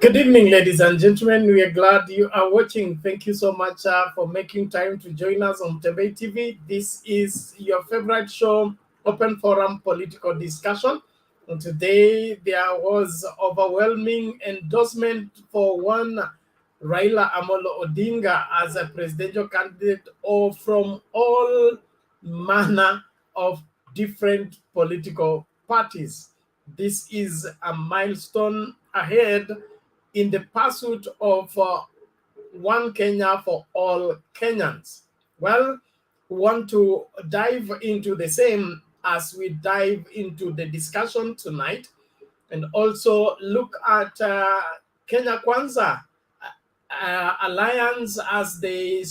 Good evening, ladies and gentlemen. We are glad you are watching. Thank you so much for making time to join us on Tebe TV. This is your favorite show, Open Forum Political Discussion. And today there was overwhelming endorsement for one Raila Odinga as a presidential candidate, or from all manner of different political parties. This is a milestone ahead in the pursuit of one Kenya for all Kenyans. Well, we want to dive into the same as we dive into the discussion tonight, and also look at Kenya Kwanza Alliance as they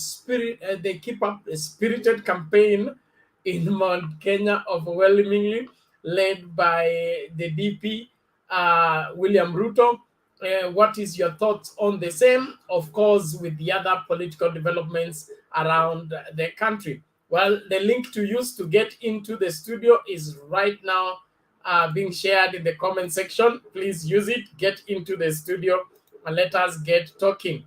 keep up a spirited campaign in Mount Kenya, overwhelmingly led by the DP William RUTO. What is your thoughts on the same? Of course, with the other political developments around the country. Well, the link to use to get into the studio is right now being shared in the comment section. Please use it, get into the studio, and let us get talking.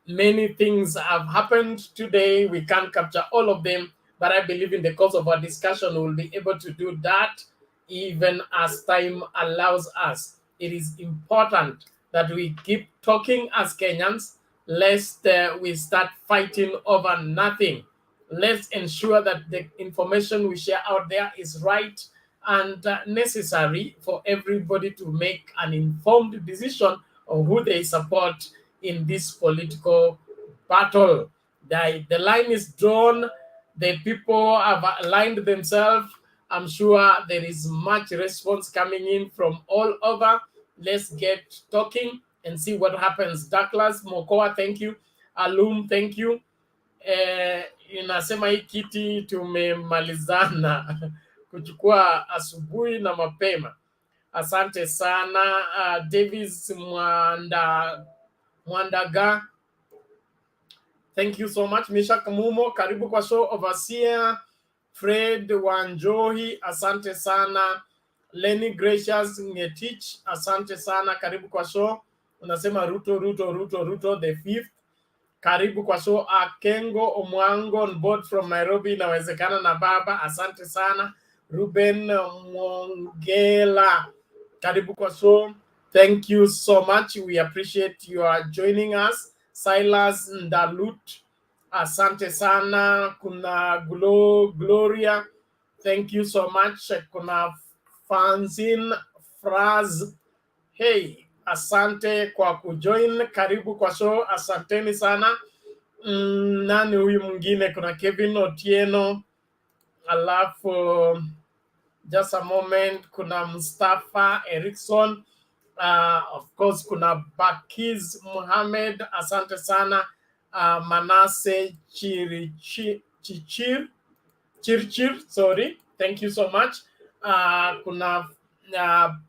Many things have happened today. We can't capture all of them, but I believe in the course of our discussion, we'll be able to do that even as time allows us. It is important that we keep talking as Kenyans, lest we start fighting over nothing. Let's ensure that the information we share out there is right and necessary for everybody to make an informed decision on who they support in this political battle. The line is drawn. The people have aligned themselves. I'm sure there is much response coming in from all over. Let's get talking and see what happens. Douglas Mokoa, thank you. Alum, thank you. Inasema hii kiti tumemalizana kuchukua asubuhi na mapema. Asante sana. Davis Mwandaga, thank you so much. Misha Kamumo, karibu kwa show. Overseer Fred Wanjohi, asante sana. Lenny Gracious Ngetich, asante sana, karibu kwa show. Unasema Ruto the fifth. Karibu kwa show. Akengo Omwango on board from Nairobi, inawezekana na baba, asante sana. Ruben Mongela, karibu kwa show. Thank you so much. We appreciate you are joining us. Silas Ndalut, asante sana. Kuna Gloria, thank you so much. Kuna Fanzin Fraz, hey, asante kwa kujoin. Karibu kwa show, asanteni sana. Nani huyu mwingine? Kuna Kevin Otieno, alafu just a moment, kuna Mustafa Erickson, of course kuna Bakiz Muhammad, asante sana. Manase Chirchir, sorry, thank you so much. Kuna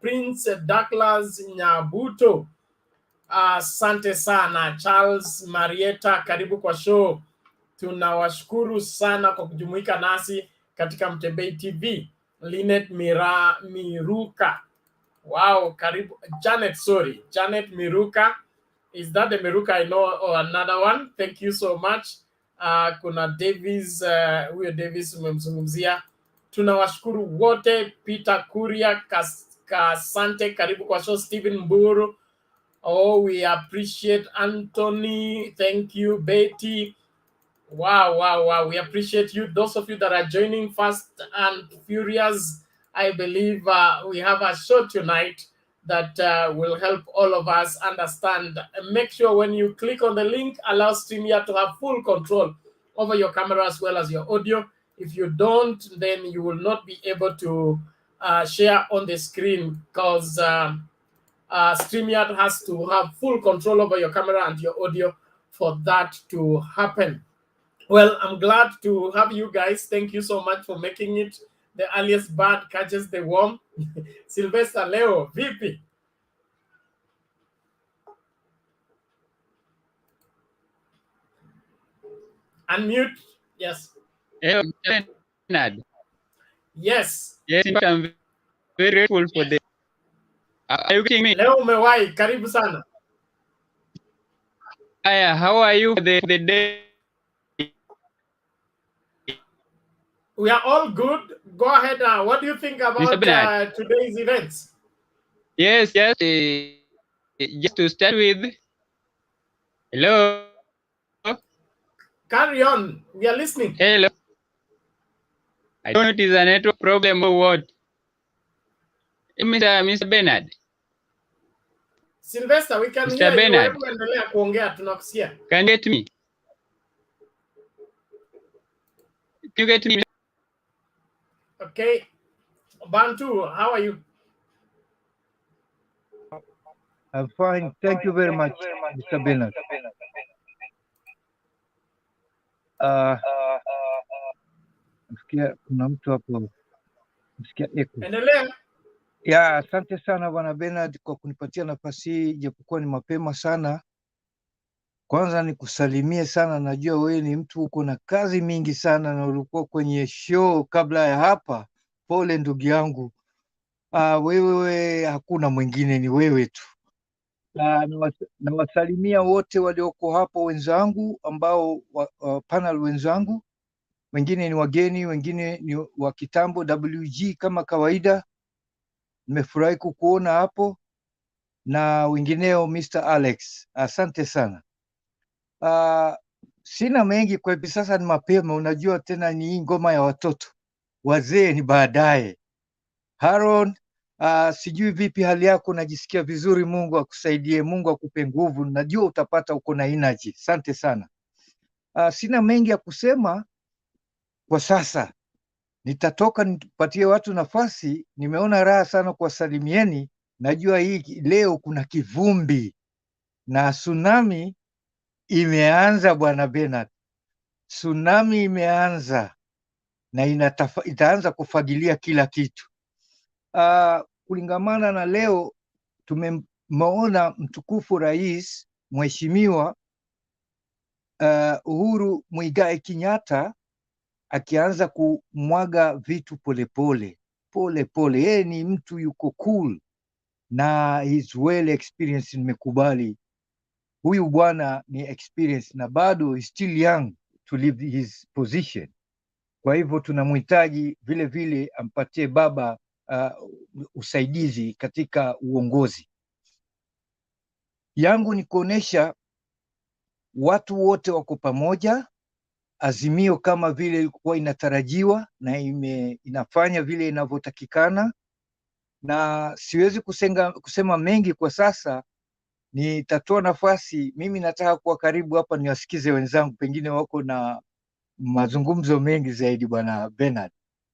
Prince Douglas Nyabuto, asante sana. Charles Marieta, karibu kwa show. Tunawashukuru sana kwa kujumuika nasi katika Mtebei TV. Linet Miruka, wow, karibu. Janet Miruka, is that the Miruka I know or another one? Thank you so much. Kuna Davis, huyo Davis umemzungumzia. Tunawashukuru wote. Peter Kuria, kasante, karibu kwa show. Stephen Mburu, oh, we appreciate. Anthony, thank you. Betty, wow, we appreciate you. Those of you that are joining fast and furious, I believe we have a show tonight that will help all of us understand. Make sure when you click on the link, allow StreamYard to have full control over your camera as well as your audio. If you don't, then you will not be able to share on the screen, because StreamYard has to have full control over your camera and your audio for that to happen. Well, I'm glad to have you guys. Thank you so much for making it. The earliest bird catches the worm. Sylvester Leo, VP. Unmute. Yes. Hey, Leonard. Yes. Yes, in fact, I'm very grateful for the Are you getting me? Leo umewahi, karibu sana. Aya, how are you for the day? We are all good. Go ahead. What do you think about today's events? Yes. Just to start with, hello. Carry on. We are listening. Hello. I don't know if it is a network problem or what. Mr. Bernard. Sylvester, we can hear Bernard. you. Endelea kuongea, tunakusikia. Can you get me? Can you get me? Okay. Bantu, how are you? I'm fine. Thank you very much, Mr. Bernard. Nasikia kuna mtu hapo. Nasikia echo. Endelea. Ya, asante sana Bwana Bernard kwa kunipatia nafasi hii japokuwa ni mapema sana. Kwanza nikusalimie sana, najua wewe ni mtu uko na kazi mingi sana na ulikuwa kwenye show kabla ya hapa. Pole ndugu yangu. Wewe hakuna mwingine, ni wewe tu. Nawasalimia wote walioko hapo, wenzangu ambao panel wenzangu, wengine ni wageni, wengine ni wa kitambo. WG kama kawaida, nimefurahi kukuona hapo, na wengineo. Mr. Alex, asante sana. Sina mengi kwa hivi sasa, ni mapema. Unajua tena ni hii ngoma ya watoto, wazee ni baadaye. Haron, sijui vipi hali yako? Najisikia vizuri, Mungu akusaidie, Mungu akupe nguvu, najua utapata, uko na energy. Asante sana. Sina mengi ya kusema kwa sasa, nitatoka nipatie watu nafasi. Nimeona raha sana kuwasalimieni. Najua hii leo kuna kivumbi na tsunami imeanza, Bwana Bernard. Tsunami imeanza na itaanza kufagilia kila kitu. Kulingamana na leo tumeona mtukufu Rais Mheshimiwa Uhuru Muigai Kenyatta akianza kumwaga vitu polepole. Yeye ni mtu yuko cool na is well experienced. Nimekubali huyu bwana ni experienced na bado is still young to leave his position. Kwa hivyo tunamhitaji vile vile ampatie baba usaidizi katika uongozi. Yangu ni kuonesha watu wote wako pamoja. Azimio kama vile ilikuwa inatarajiwa na inafanya vile inavyotakikana, na siwezi kusema mengi kwa sasa. Nitatoa nafasi, mimi nataka kuwa karibu hapa niwasikize wenzangu, pengine wako na mazungumzo mengi zaidi, Bwana Bernard.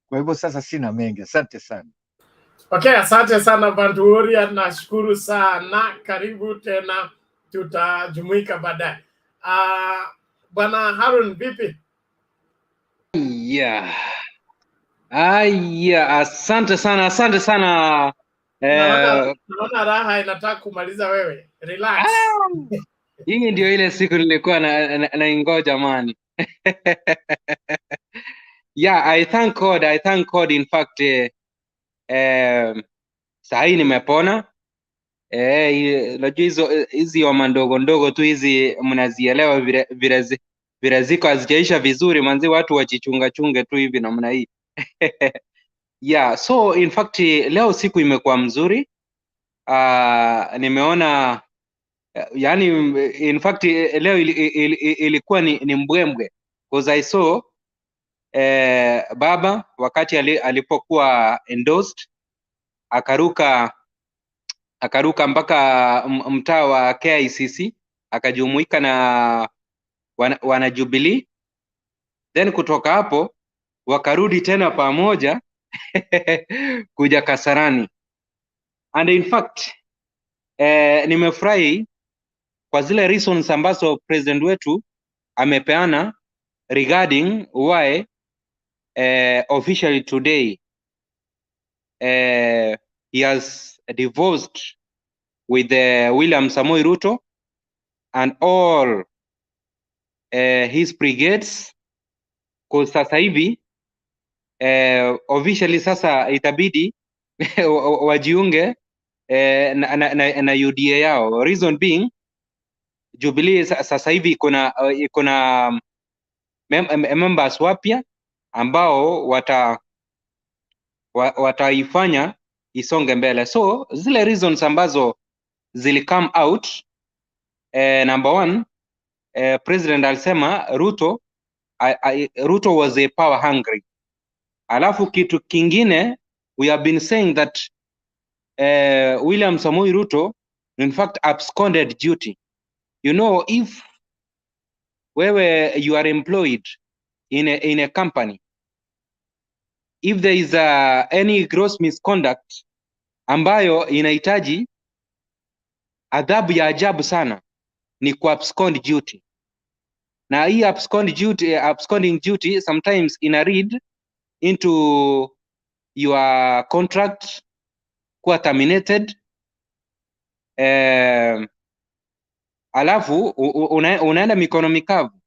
Kwa hivyo sasa sina mengi, asante sana. Okay, asante sana Bantu Warrior, nashukuru sana. Karibu tena, tutajumuika baadaye. Bwana Harun, vipi? Asante sana. Naona raha inataka kumaliza wewe. Relax. Hii ndio ile siku nilikuwa naingoja jamani. I thank God in fact saa hii nimepona. Unajua hizi homa ndogo ndogo tu hizi mnazielewa, vile ziko hazijaisha vizuri, manzi watu wajichunga chunge tu hivi namna hii. So in fact leo siku imekuwa mzuri. Nimeona yani in fact leo ilikuwa ni mbwembwe, because I saw baba wakati alipokuwa endorsed akaruka mpaka mtaa wa KICC, akajumuika na wana Jubilee, then kutoka hapo wakarudi tena pamoja kuja Kasarani. And in fact nimefurahi kwa zile reasons ambazo president wetu amepeana regarding why officially today he has divorced with William Samoei Ruto and all his brigades, kwa sasa hivi officially sasa itabidi wajiunge na UDA yao. Reason being, Jubilee sasa hivi iko na members wapya ambao wataifanya isonge mbele. So zile reasons ambazo zili come out, number one, President alisema Ruto was a power hungry. Alafu kitu kingine, we have been saying that William Samoei Ruto in fact absconded duty. You know, if you are employed in a company, if there is any gross misconduct ambayo inahitaji adhabu ya ajabu sana, ni ku abscond duty. Na hii absconding duty sometimes ina read into your contract kuwa terminated, alafu unaenda mikono mikavu.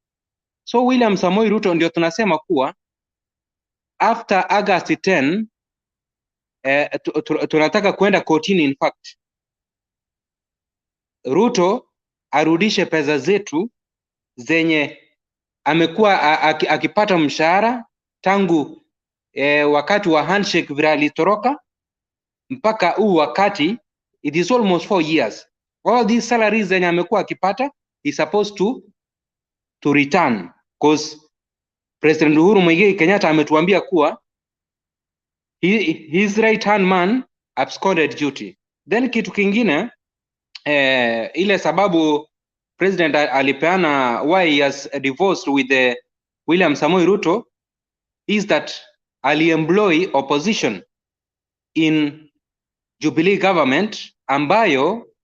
So William Samoei Ruto ndio tunasema kuwa after August 10 tunataka kwenda kotini. In fact, Ruto arudishe pesa zetu zenye amekuwa akipata mshahara tangu wakati wa handshake vile alitoroka mpaka huu wakati, it is almost 4 years. All these salaries zenye amekuwa akipata is supposed to return, because President Uhuru Muigai Kenyatta ametuambia kuwa his right hand man absconded duty. Then kitu kingine, ile sababu President alipeana why he has divorced with William Samoei Ruto is that aliemploy opposition in Jubilee government ambayo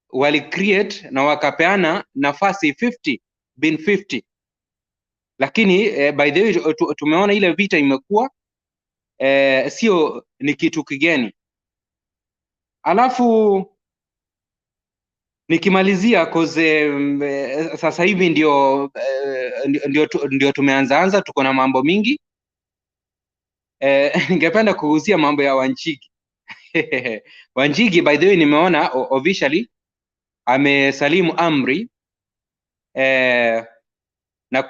wali create na wakapeana nafasi 50. Lakini by the way tumeona ile vita imekuwa sio ni kitu kigeni. Alafu nikimalizia cause sasa hivi ndio tumeanza, tuko na mambo mingi. Ningependa kugusia mambo ya Wanjigi. Wanjigi by the way nimeona officially amesalimu amri na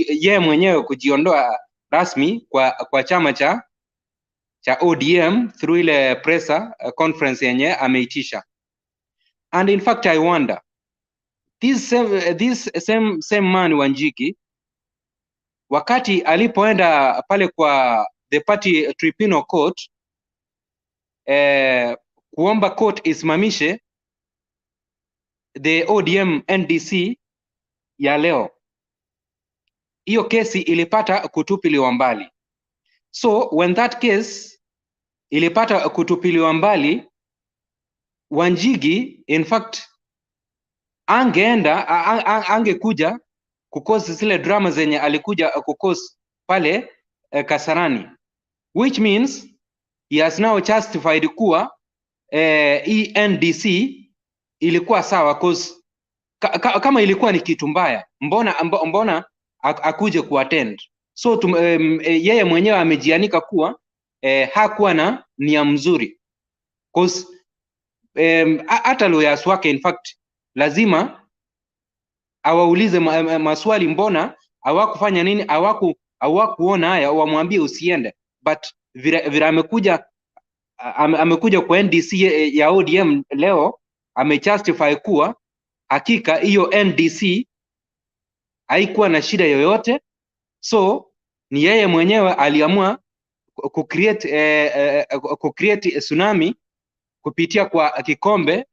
yeye mwenyewe kujiondoa rasmi kwa chama cha ODM through ile pressa conference yenye ameitisha. And in fact I wonder, this same man Wanjigi, wakati alipoenda pale kwa the party tribunal court kuomba court isimamishe the ODM NDC ya leo, hiyo kesi ilipata kutupiliwa mbali. So when that case ilipata kutupiliwa mbali, Wanjigi in fact angekuja kukosi zile drama zenye alikuja kukosi pale Kasarani, which means he has now justified kuwa NDC ilikuwa sawa, cause kama ilikuwa ni kitu mbaya, mbona akuje kuattend? So yeye mwenyewe amejianika kuwa hakuwa na nia mzuri, cause hata lawyers wake in fact lazima awaulize maswali, mbona hawakufanya nini, hawakuona haya, wamwambie usiende. But vile amekuja kwa NDC ya ODM leo, amejustify kuwa hakika hiyo NDC haikuwa na shida yoyote. So ni yeye mwenyewe aliamua kucreate tsunami kupitia kwa kikombe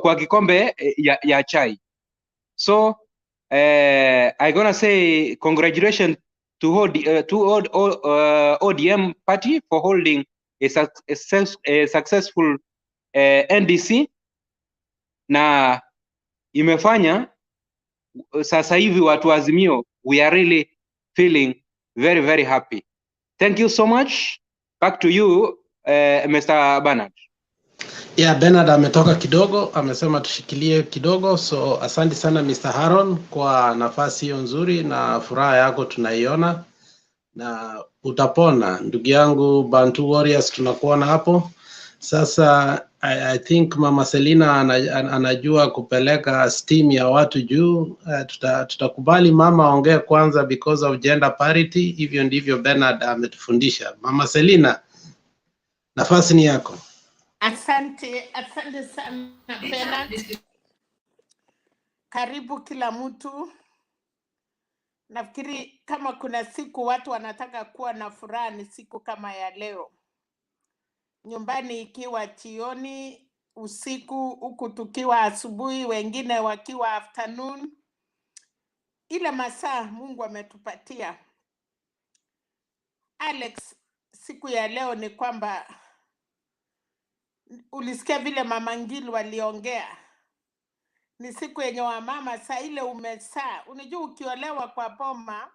kwa kikombe ya chai. So I gonna say congratulations to ODM party for holding a successful NDC, na imefanya sasa hivi watu wa Azimio we are really feeling very very happy. Thank you so much. Back to you Mr. Bernard. Yeah, Bernard ametoka kidogo, amesema tushikilie kidogo. So asante sana Mr. Haron kwa nafasi hiyo nzuri, na furaha yako tunaiona na utapona ndugu yangu. Bantu Warriors tunakuona hapo. Sasa I think Mama Selina anajua kupeleka steam ya watu juu. Tutakubali mama aongee kwanza because of gender parity. Hivyo ndivyo Bernard ametufundisha. Mama Selina, nafasi ni yako. Asante sana Bernard. Karibu kila mtu. Nafikiri kama kuna siku watu wanataka kuwa na furaha ni siku kama ya leo. Nyumbani ikiwa jioni, usiku, huku tukiwa asubuhi, wengine wakiwa afternoon. Ile masaa Mungu ametupatia. Alex, siku ya leo ni kwamba ulisikia vile Mama Ngilu waliongea. Ni siku yenye wamama saa ile umesaa. Unajua ukiolewa kwa boma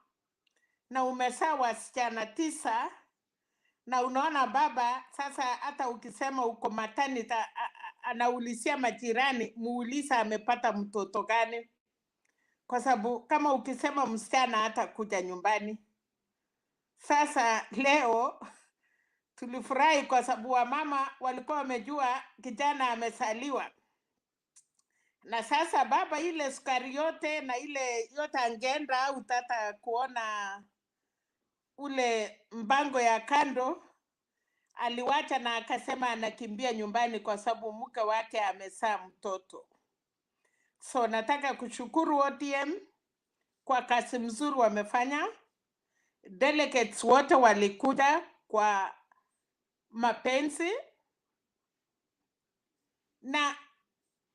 na umesaa wasichana 9 na unaona baba sasa hata ukisema uko maternity anaulizia majirani muuliza amepata mtoto gani. Kwa sababu kama ukisema msichana hata kuja nyumbani. Sasa leo tulifurahi kwa sababu wamama walikuwa wamejua kijana amesaliwa. Na sasa baba ile sukari yote na ile yote angeenda au tata kuona ule mbango ya kando, aliwacha na akasema anakimbia nyumbani kwa sababu mke wake amesaa mtoto. So nataka kushukuru ODM kwa kazi mzuri wamefanya. Delegates wote walikuja kwa mapenzi. Na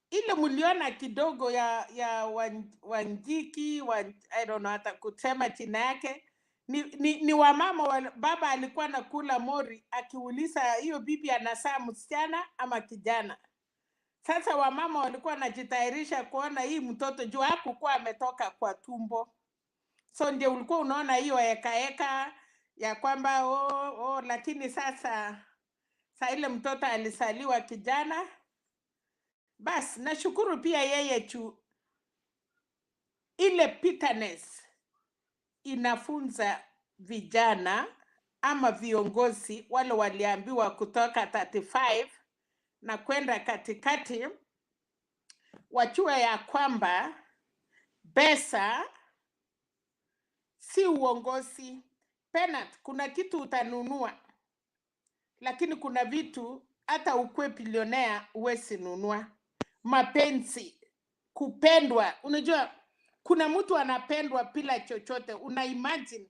ile muliona kidogo ya Wanjigi, I don't know hata kusema jina yake, ni wamama baba alikuwa nakula mori akiuliza hiyo bibi anasaa msichana ama kijana. Sasa wamama walikuwa wanajitayarisha kuona hii mtoto juu hakukuwa ametoka kwa tumbo. So ndio ulikuwa unaona hiyo eka ya kwamba lakini sasa ile mtoto alisaliwa kijana. Bas, nashukuru pia yeye tu ile bitterness inafunza vijana ama viongozi wale waliambiwa kutoka 35 na kwenda katikati wachue ya kwamba pesa si uongozi. Penat, kuna kitu utanunua, lakini kuna vitu hata ukwe bilionea uwezi nunua. Mapenzi, kupendwa. Unajua kuna mtu anapendwa bila chochote. Una imagine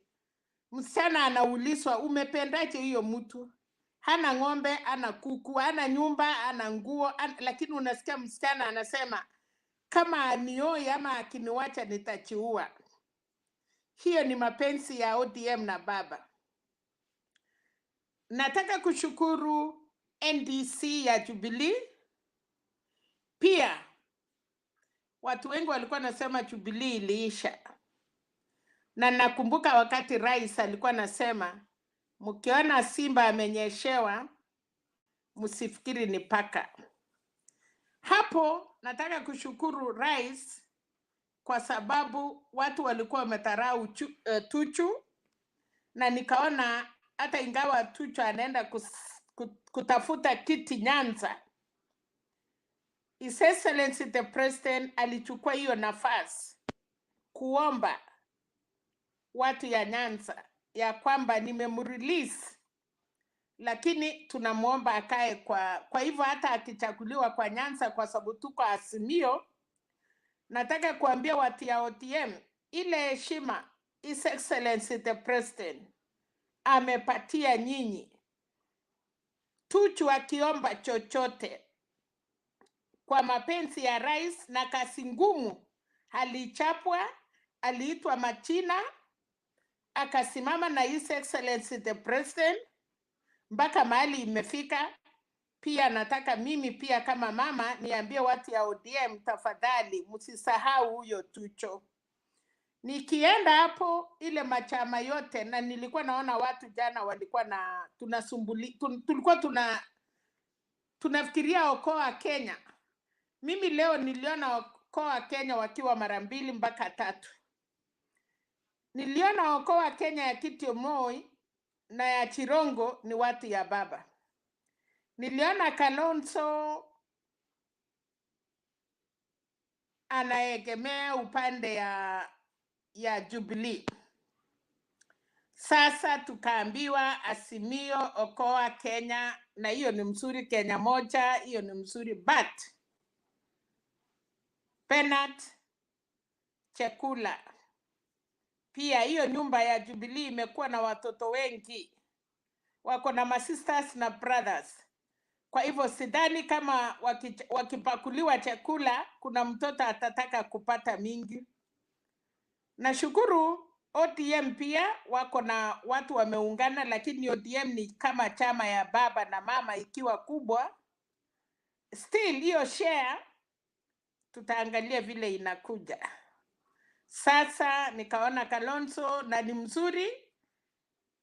msichana anaulizwa umependaje hiyo mtu? Hana ng'ombe, hana kuku, hana nyumba, hana nguo, lakini unasikia msichana anasema kama anioi ama akiniwacha nitachiua. Hiyo ni mapenzi ya ODM na baba. Nataka kushukuru NDC ya Jubilee. Pia watu wengi walikuwa nasema Jubilee iliisha. Na nakumbuka wakati rais alikuwa nasema mkiona simba amenyeshewa msifikiri ni paka. Hapo nataka kushukuru rais kwa sababu watu walikuwa wametarau Tuchu, na nikaona hata ingawa Tuchu anaenda kutafuta kiti Nyanza, His Excellency the President alichukua hiyo nafasi kuomba watu ya Nyanza ya kwamba nimemrelease, lakini tunamuomba akae kwa hivyo hata akichaguliwa kwa Nyanza kwa sababu tuko Azimio. Nataka kuambia watu ya ODM ile heshima His Excellency the President amepatia nyinyi. Tuchu akiomba chochote kwa mapenzi ya rais na kazi ngumu, alichapwa, aliitwa machina, akasimama na His Excellency the President mpaka mahali imefika. Pia nataka mimi pia kama mama niambie watu ya ODM tafadhali msisahau huyo Tucho. Nikienda hapo ile machama yote, na nilikuwa naona watu jana walikuwa na tulikuwa tunafikiria Okoa Kenya. Mimi leo niliona Okoa Kenya wakiwa mara 2 mpaka 3. Niliona Okoa Kenya ya Kitio Moi na ya Chirongo ni watu ya baba. Niliona Kalonzo anaegemea upande ya Jubilee. Sasa tukaambiwa Azimio okoa Kenya, na hiyo ni mzuri, Kenya moja, hiyo ni mzuri, but Penat chakula pia, hiyo nyumba ya Jubilee imekuwa na watoto wengi, wako na masisters na brothers. Kwa hivyo sidhani kama wakipakuliwa chakula kuna mtoto atataka kupata mingi. Nashukuru ODM pia wako na watu wameungana, lakini ODM ni kama chama ya baba na mama ikiwa kubwa. Still hiyo share tutaangalia vile inakuja. Sasa nikaona Kalonzo na ni mzuri,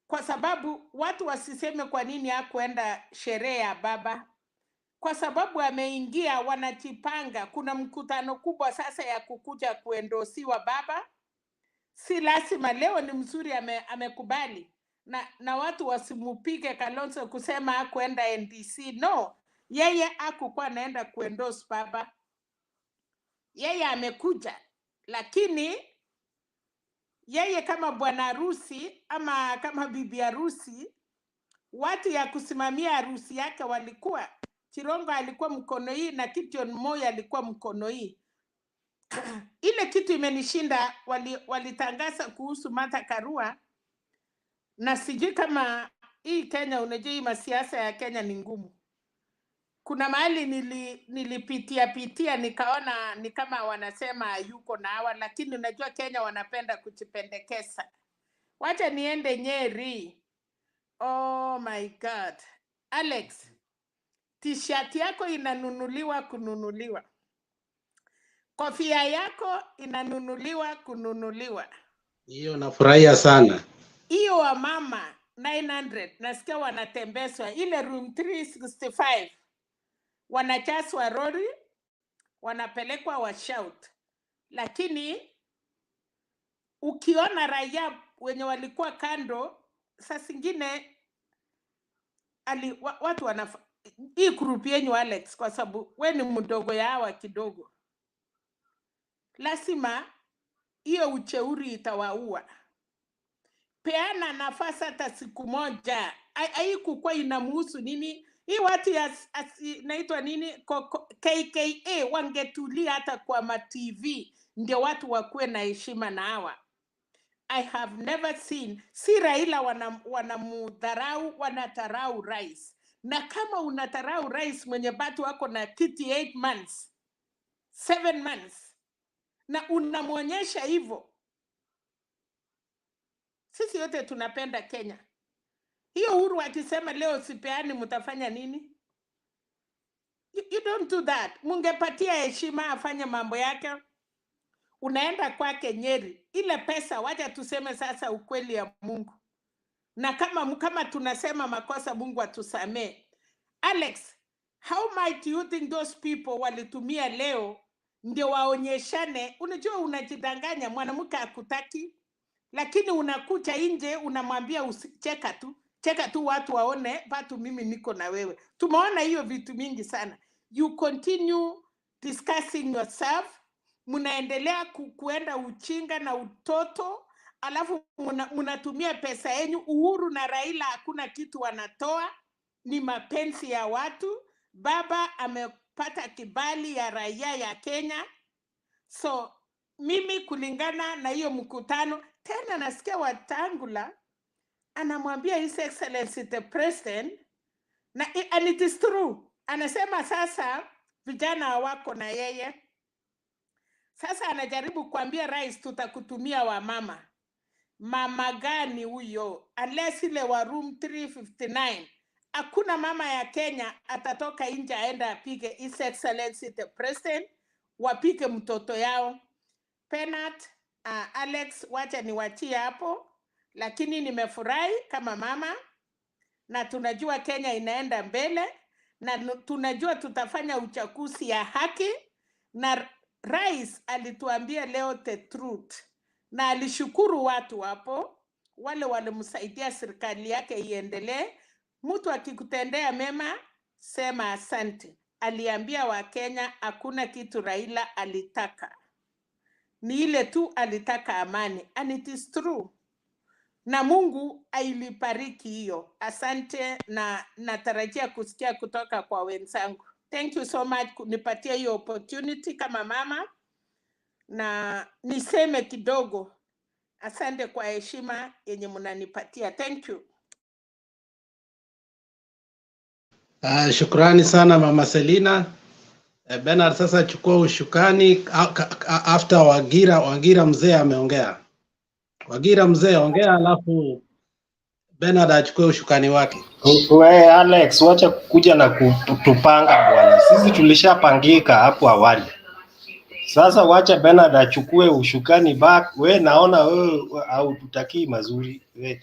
kwa sababu watu wasiseme kwa nini hakuenda sherehe ya baba, kwa sababu ameingia, wanajipanga. Kuna mkutano kubwa sasa ya kukuja kuendosiwa baba. Si lazima leo ni mzuri amekubali, na watu wasimupige Kalonzo kusema hakuenda NDC. No, yeye hakukuwa anaenda kuendorse baba, yeye amekuja, lakini yeye kama bwana harusi ama kama bibi harusi, watu ya kusimamia harusi yake walikuwa Chirongo alikuwa mkono hii na Gideon Moi alikuwa mkono hii. Ile kitu imenishinda, walitangaza kuhusu Martha Karua, na sijui kama hii Kenya, unajua hii masiasa ya Kenya ni ngumu. Kuna mahali nilipitia nikaona ni kama wanasema yuko na hawa, lakini unajua Kenya wanapenda kujipendekeza. Wacha niende Nyeri. Oh my God. Alex, t-shirt yako kununuliwa. Kofia yako kununuliwa. Hiyo nafurahia sana. Hiyo wa mama 900 nasikia wanatembezwa ile room 365, wanachaswa lori, wanapelekwa wa shout. Lakini ukiona raia wenye walikuwa kando, saa zingine watu hii group yenyu Alex, kwa sababu we ni mdogo ya hawa kidogo, lazima hiyo ucheuri itawaua. Peana nafasi hata siku moja. Haikukuwa inamuhusu nini hii watu naitwa nini KKA, wangetulia hata kwa ma TV ndio watu wakuwe na heshima na hawa. I have never seen, si Raila wanamudharau, wanatarau rais. Na kama unatarau rais mwenye batu wako na kiti 8 months 7 months na unamwonyesha hivyo, sisi yote tunapenda Kenya. Hiyo Uhuru akisema leo sipeani, mtafanya nini? You don't do that. Mungepatia heshima afanye mambo yake. Unaenda kwake Nyeri, ile pesa, wacha tuseme sasa ukweli ya Mungu. Na kama tunasema makosa, Mungu atusamee. Alex, how might you think those people walitumia leo ndio waonyeshane? Unajua unajidanganya, mwanamke akutaki, lakini unakuja nje unamwambia cheka tu watu waone watu mimi niko na wewe. Tumeona hiyo vitu mingi sana. You continue discussing yourself, munaendelea kuenda uchinga na utoto, alafu munatumia pesa yenu. Uhuru na Raila hakuna kitu wanatoa, ni mapenzi ya watu. Baba amepata kibali ya raia ya Kenya. So mimi kulingana na hiyo mkutano, tena nasikia Wetangula anamwambia His Excellency the President, and it is true, anasema sasa vijana wako na yeye. Sasa anajaribu kuambia rais, tutakutumia wa mama. Mama gani huyo? Unless ile wa room 359, hakuna mama ya Kenya atatoka nje aenda apige His Excellency the President, wapige mtoto yao. Penat, Alex, wacha niwachie hapo, lakini nimefurahi kama mama, na tunajua Kenya inaenda mbele, na tunajua tutafanya uchaguzi ya haki, na rais alituambia leo the truth, na alishukuru watu hapo wale walimsaidia serikali yake iendelee. Mtu akikutendea mema sema asante. Aliambia Wakenya hakuna kitu Raila alitaka, ni ile tu alitaka amani, and it is true, na Mungu ailibariki hiyo. Asante, na natarajia kusikia kutoka kwa wenzangu. Thank you so much kunipatia hiyo opportunity kama mama, na niseme kidogo. Asante kwa heshima yenye mnanipatia. Thank you. Shukrani sana Mama Selina. Bernard, sasa chukua ushukani after Wagira mzee ameongea. Wagira mzee ongea, alafu Bernard achukue ushukani wake. We Alex, wacha kuja na kutupanga bwana. Sisi tulishapangika hapo awali. Sasa wacha Bernard achukue ushukani back. We naona wewe au tutakii mazuri. We.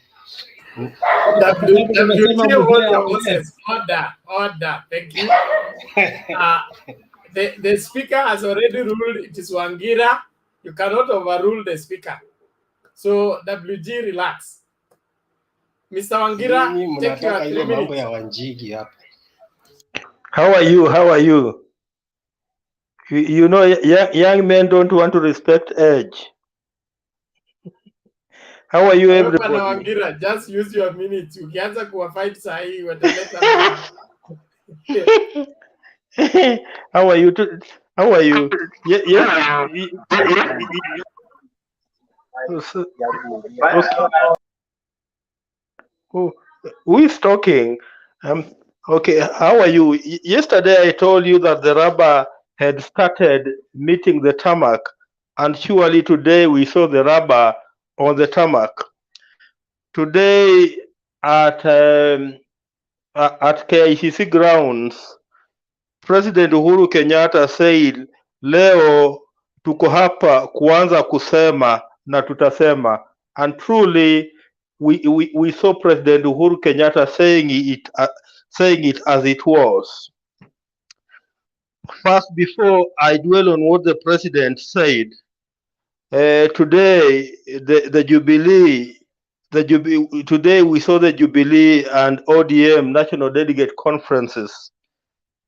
Order. Thank you. The speaker has already ruled it is Wangira. You cannot overrule the speaker. So WG, relax. Mr. Wangira, take your 3 mambo ya minutes. Wanjigi hapa. How are you? How are you? You know, young men don't want to respect age. How are you, everybody? Wangira, just use your minutes. Ukianza kuwafight sahi wataleta. How are you? How are you? Who is talking? Okay, how are you? Yesterday I told you that the rubber had started meeting the tarmac, and surely today we saw the rubber on the tarmac. Today at KICC grounds, President Uhuru Kenyatta said, leo tuko hapa kuanza kusema na tutasema. And truly, we saw President Uhuru Kenyatta saying it as it was. First, before I dwell on what the president said, today the Jubilee, today we saw the Jubilee and ODM national delegate conferences.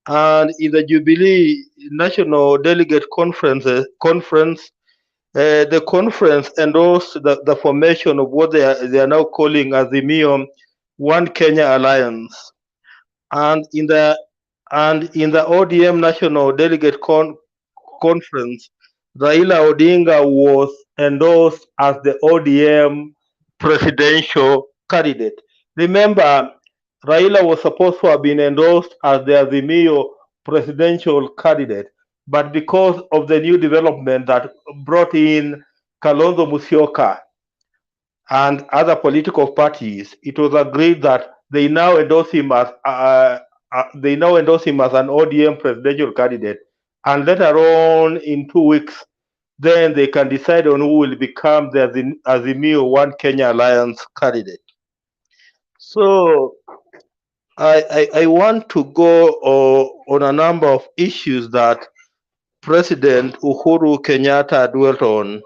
And in the Jubilee National Delegate Conference, the conference endorsed the formation of what they are now calling Azimio One Kenya Alliance. And in the ODM National Delegate Conference, Raila Odinga was endorsed as the ODM presidential candidate. Remember, Raila was supposed to have been endorsed as the Azimio presidential candidate, but because of the new development that brought in Kalonzo Musyoka and other political parties, it was agreed that they now endorse him as an ODM presidential candidate, and later on in 2 weeks, then they can decide on who will become the Azimio One Kenya Alliance candidate. So I want to go on a number of issues that President Uhuru Kenyatta dwelt on.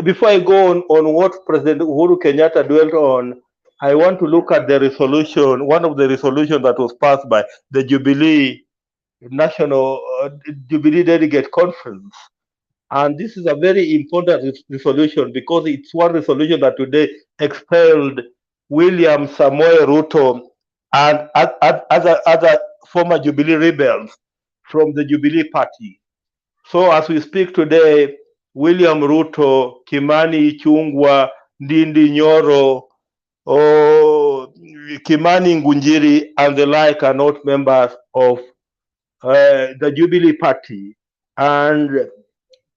Before I go on what President Uhuru Kenyatta dwelt on, I want to look at the resolution, one of the resolutions that was passed by the Jubilee National Jubilee Delegate Conference. And this is a very important resolution because it's one resolution that today expelled William Samoei Ruto and other former Jubilee rebels from the Jubilee Party. So as we speak today, William Ruto, Kimani Ichung'wah, Ndindi Nyoro, Kimani Ngunjiri, and the like are not members of the Jubilee Party. And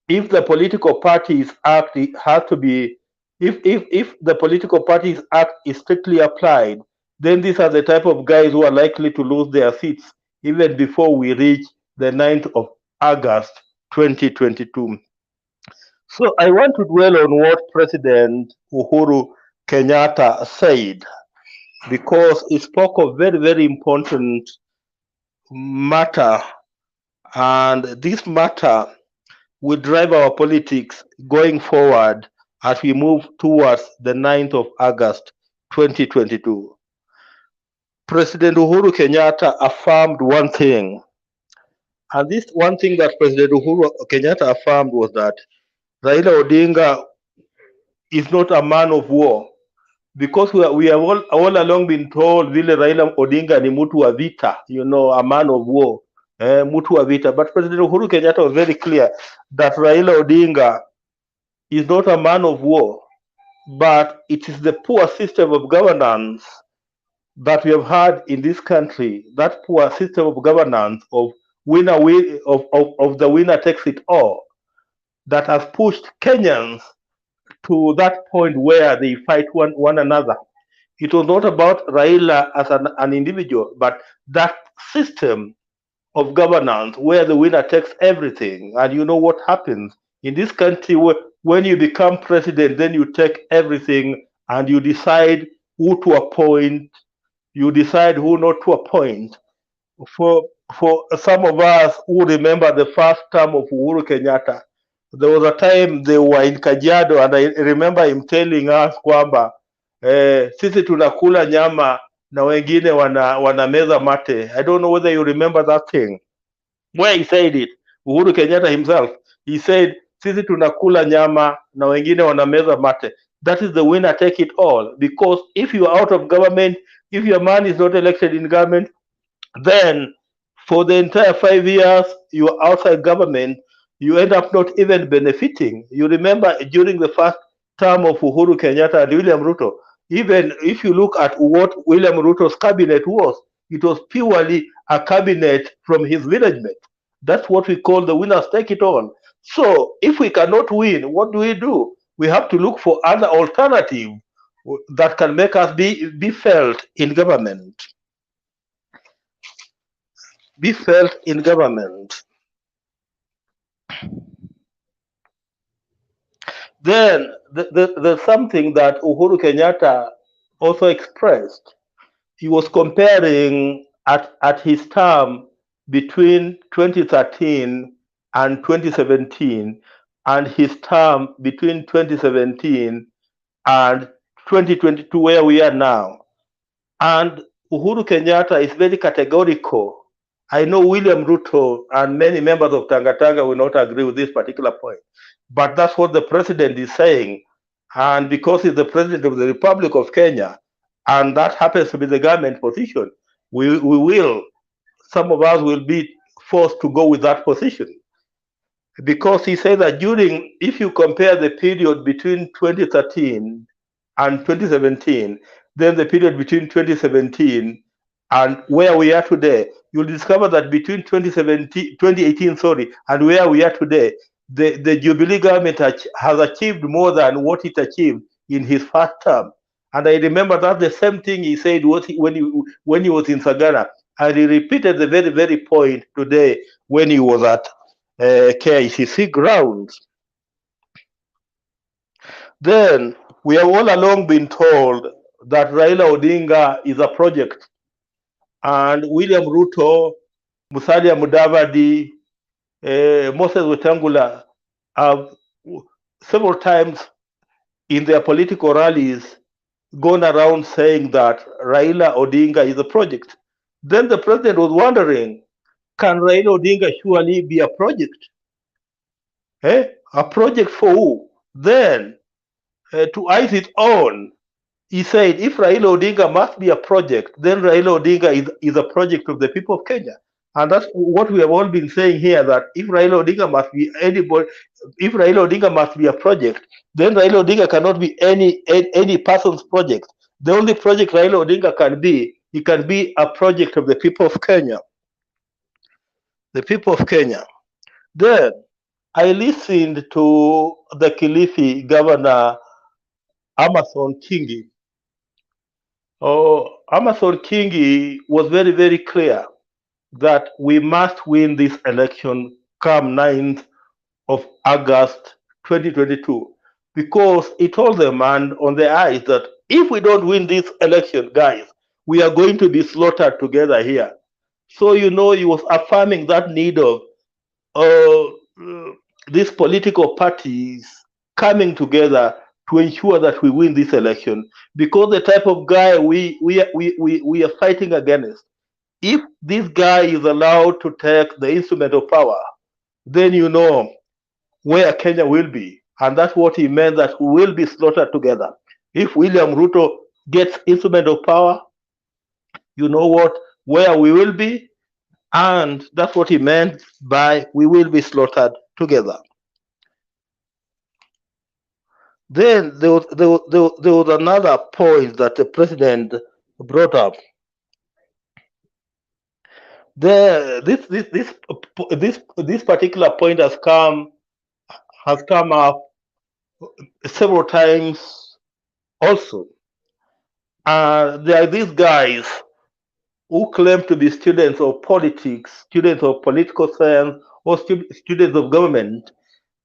if the political parties act, it has to be, if the political parties act is strictly applied, then these are the type of guys who are likely to lose their seats even before we reach the 9th of August 2022. So I want to dwell on what President Uhuru Kenyatta said, because he spoke of very, very important matter, and this matter will drive our politics going forward as we move towards the 9th of August 2022. President Uhuru Kenyatta affirmed one thing. And this one thing that President Uhuru Kenyatta affirmed was that Raila Odinga is not a man of war. Because we have all along been told vile Raila Odinga ni mtu wa vita, a man of war, mtu wa vita. But President Uhuru Kenyatta was very clear that Raila Odinga is not a man of war, but it is the poor system of governance that we have had in this country, that poor system of governance of the winner takes it all, that has pushed Kenyans to that point where they fight one another. It was not about Raila as an individual, but that system of governance where the winner takes everything. And you know what happens in this country, when you become president, then you take everything and you decide who to appoint, you decide who not to appoint. For some of us who remember the first term of Uhuru Kenyatta, there was a time they were in Kajiado, and I remember him telling us kwamba sisi tunakula nyama na wengine wanameza mate. I don't know whether you remember that thing. Where he said it, Uhuru Kenyatta himself, he said sisi tunakula nyama na wengine wanameza mate. That is the winner take it all, because if you are out of government, if your man is not elected in government, then for the entire 5 years you are outside government, you end up not even benefiting. You remember during the first term of Uhuru Kenyatta and William Ruto, even if you look at what William Ruto's cabinet was, it was purely a cabinet from his village mate. That's what we call the winners take it all. So if we cannot win, what do? We have to look for other alternative that can make us be felt in government. Be felt in government. Then there's something that Uhuru Kenyatta also expressed. He was comparing at his term between 2013 and 2017 and his term between 2017 and 2022, where we are now. And Uhuru Kenyatta is very categorical. I know William Ruto and many members of Tanga will not agree with this particular point, but that's what the president is saying. And because he's the president of the Republic of Kenya, and that happens to be the government position, some of us will be forced to go with that position. Because he said that if you compare the period between 2013 and 2017, then the period between 2017 and where we are today, you'll discover that between 2018, and where we are today, the Jubilee government has achieved more than what it achieved in his first term. And I remember that the same thing he said when he was in Sagana, and he repeated the very, very point today when he was at KICC grounds. Then we have all along been told that Raila Odinga is a project, and William Ruto, Musalia Mudavadi, Moses Wetangula have several times in their political rallies gone around saying that Raila Odinga is a project. Then the president was wondering, can Raila Odinga surely be a project? A project for who? Then, to ice it on, he said, if Raila Odinga must be a project, then Raila Odinga is a project of the people of Kenya. And that's what we have all been saying here, that if Raila Odinga must be anybody, if Raila Odinga must be a project, then Raila Odinga cannot be any person's project. The only project Raila Odinga can be, he can be a project of the people of Kenya. The people of Kenya. Then I listened to the Kilifi governor, Amason Kingi. Amason Kingi was very, very clear that we must win this election come 9th of August 2022, because he told them and on the eyes that if we don't win this election, guys, we are going to be slaughtered together here. So, he was affirming that need of these political parties coming together to ensure that we win this election, because the type of guy we are fighting against, if this guy is allowed to take the instrument of power, then you know where Kenya will be. And that's what he meant, that we will be slaughtered together. If William Ruto gets instrument of power, you know where we will be. And that's what he meant by we will be slaughtered together. Then there was another point that the president brought up. This particular point has come up several times also. There are these guys who claim to be students of politics, students of political science, or students of government,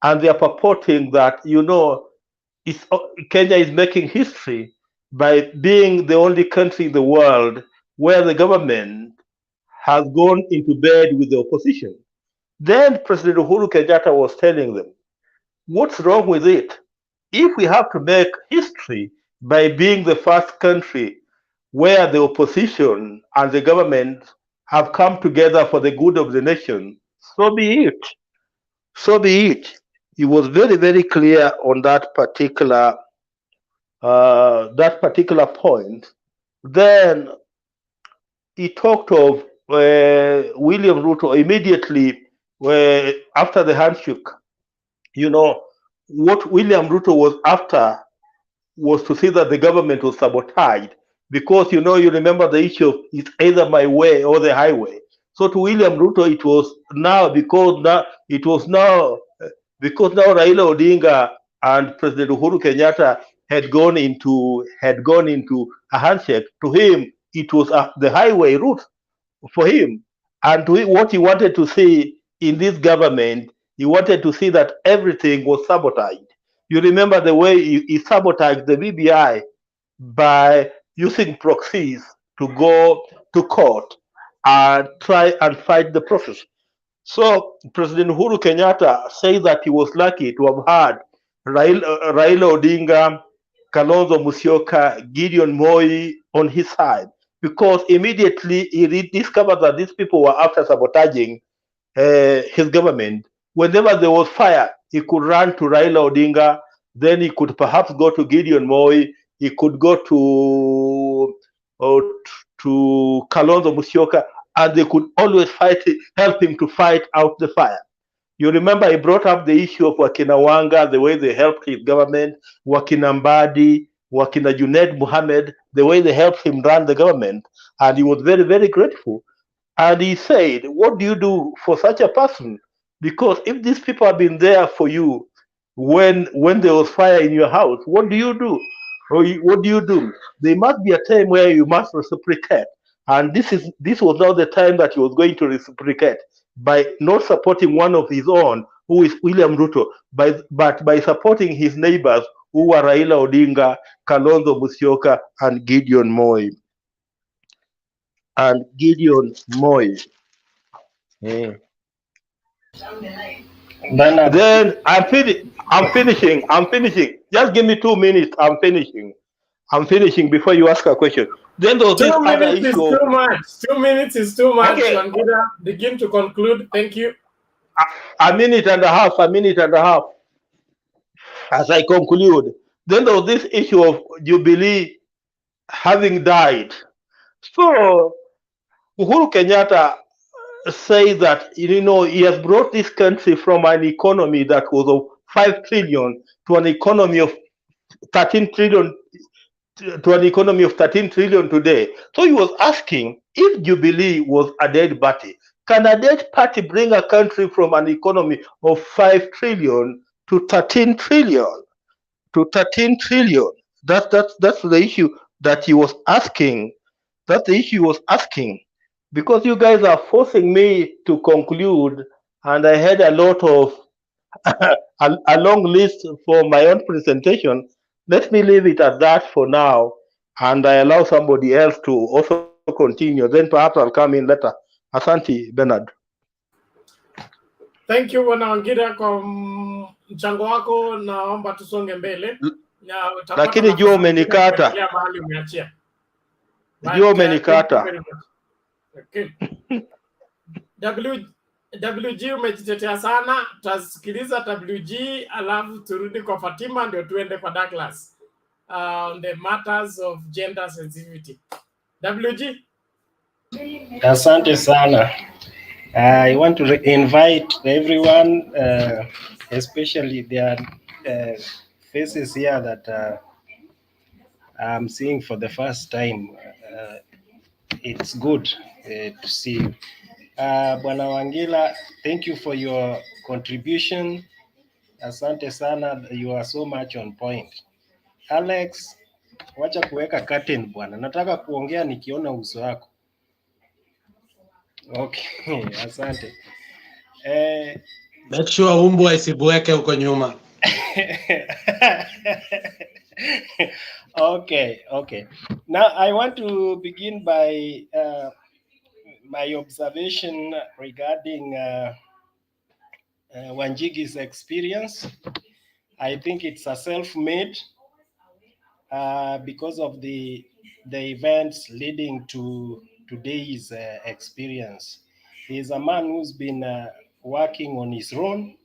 and they are purporting that, you know, Kenya is making history by being the only country in the world where the government has gone into bed with the opposition. Then President Uhuru Kenyatta was telling them, what's wrong with it? If we have to make history by being the first country where the opposition and the government have come together for the good of the nation, so be it. So be it. He was very, very clear on that particular point. Then he talked of William Ruto immediately after the handshake. You know, what William Ruto was after was to see that the government was sabotaged, because, you know, you remember the issue of it's either my way or the highway. So to William Ruto, it was now because now Raila Odinga and President Uhuru Kenyatta had gone into a handshake. To him, it was the highway route for him, and what he wanted to see in this government, he wanted to see that everything was sabotaged. You remember the way he sabotaged the BBI by using proxies to go to court and try and fight the process. So President Uhuru Kenyatta says that he was lucky to have had Raila Odinga, Kalonzo Musyoka, Gideon Moi on his side, because immediately he discovered that these people were after sabotaging his government. Whenever there was fire, he could run to Raila Odinga, then he could perhaps go to Gideon Moi, he could go to Kalonzo Musyoka, and they could always help him to fight out the fire. You remember he brought up the issue of Wakina Wanga, the way they helped his government, Wakina Mbadi, Wakina Junaid Mohammed, the way they helped him run the government, and he was very, very grateful. And he said, what do you do for such a person? Because if these people have been there for you when there was fire in your house, what do you do? Or what do you do? There must be a time where you must reciprocate. And this was now the time that he was going to reciprocate by not supporting one of his own, who is William Ruto, but by supporting his neighbors, who were Raila Odinga, Kalonzo Musyoka, and Gideon Moi. Then I'm finishing. Just give me 2 minutes. I'm finishing before you ask a question. Then there's this other issue. 2 minutes. 2 minutes is too much. Okay. Wangida, begin to conclude. Thank you. A minute and a half. As I conclude, then there was this issue of Jubilee having died. So Uhuru Kenyatta say that, you know, he has brought this country from an economy that was of 5 trillion to an economy of 13 trillion today. So he was asking, if Jubilee was a dead party, can a dead party bring a country from an economy of 5 trillion to 13 trillion? That's the issue that he was asking. That's the issue he was asking. Because you guys are forcing me to conclude, and I had a lot of a long list for my own presentation. Let me leave it at that for now, and I allow somebody else to also continue. Then perhaps I'll come in later. Asante, Bernard. Thank you Bwana Wangida kwa mchango wako, naomba tusonge mbele. Na utapata lakini jua nafasi nyingine umenikata, kuendelea mahali umeachia. jua But thank you umenikata. very much. Okay. WG umejitetea sana, tutasikiliza WG alafu turudi kwa Fatima ndio tuende kwa Douglas on the matters of gender sensitivity. WG. Asante sana. I want to invite everyone, especially their faces here that I'm seeing for the first time. It's good to see you. Bwana Wangila, thank you for your contribution. Asante sana, you are so much on point. Alex, wacha kuweka curtain bwana, nataka kuongea nikiona uso wako. Okay, asante. Make sure umbwa isibweke huko nyuma. Okay. Now I want to begin by my observation regarding Wanjigi's experience. I think it's a self-made because of the events leading to today's experience. He's a man who's been working on his own.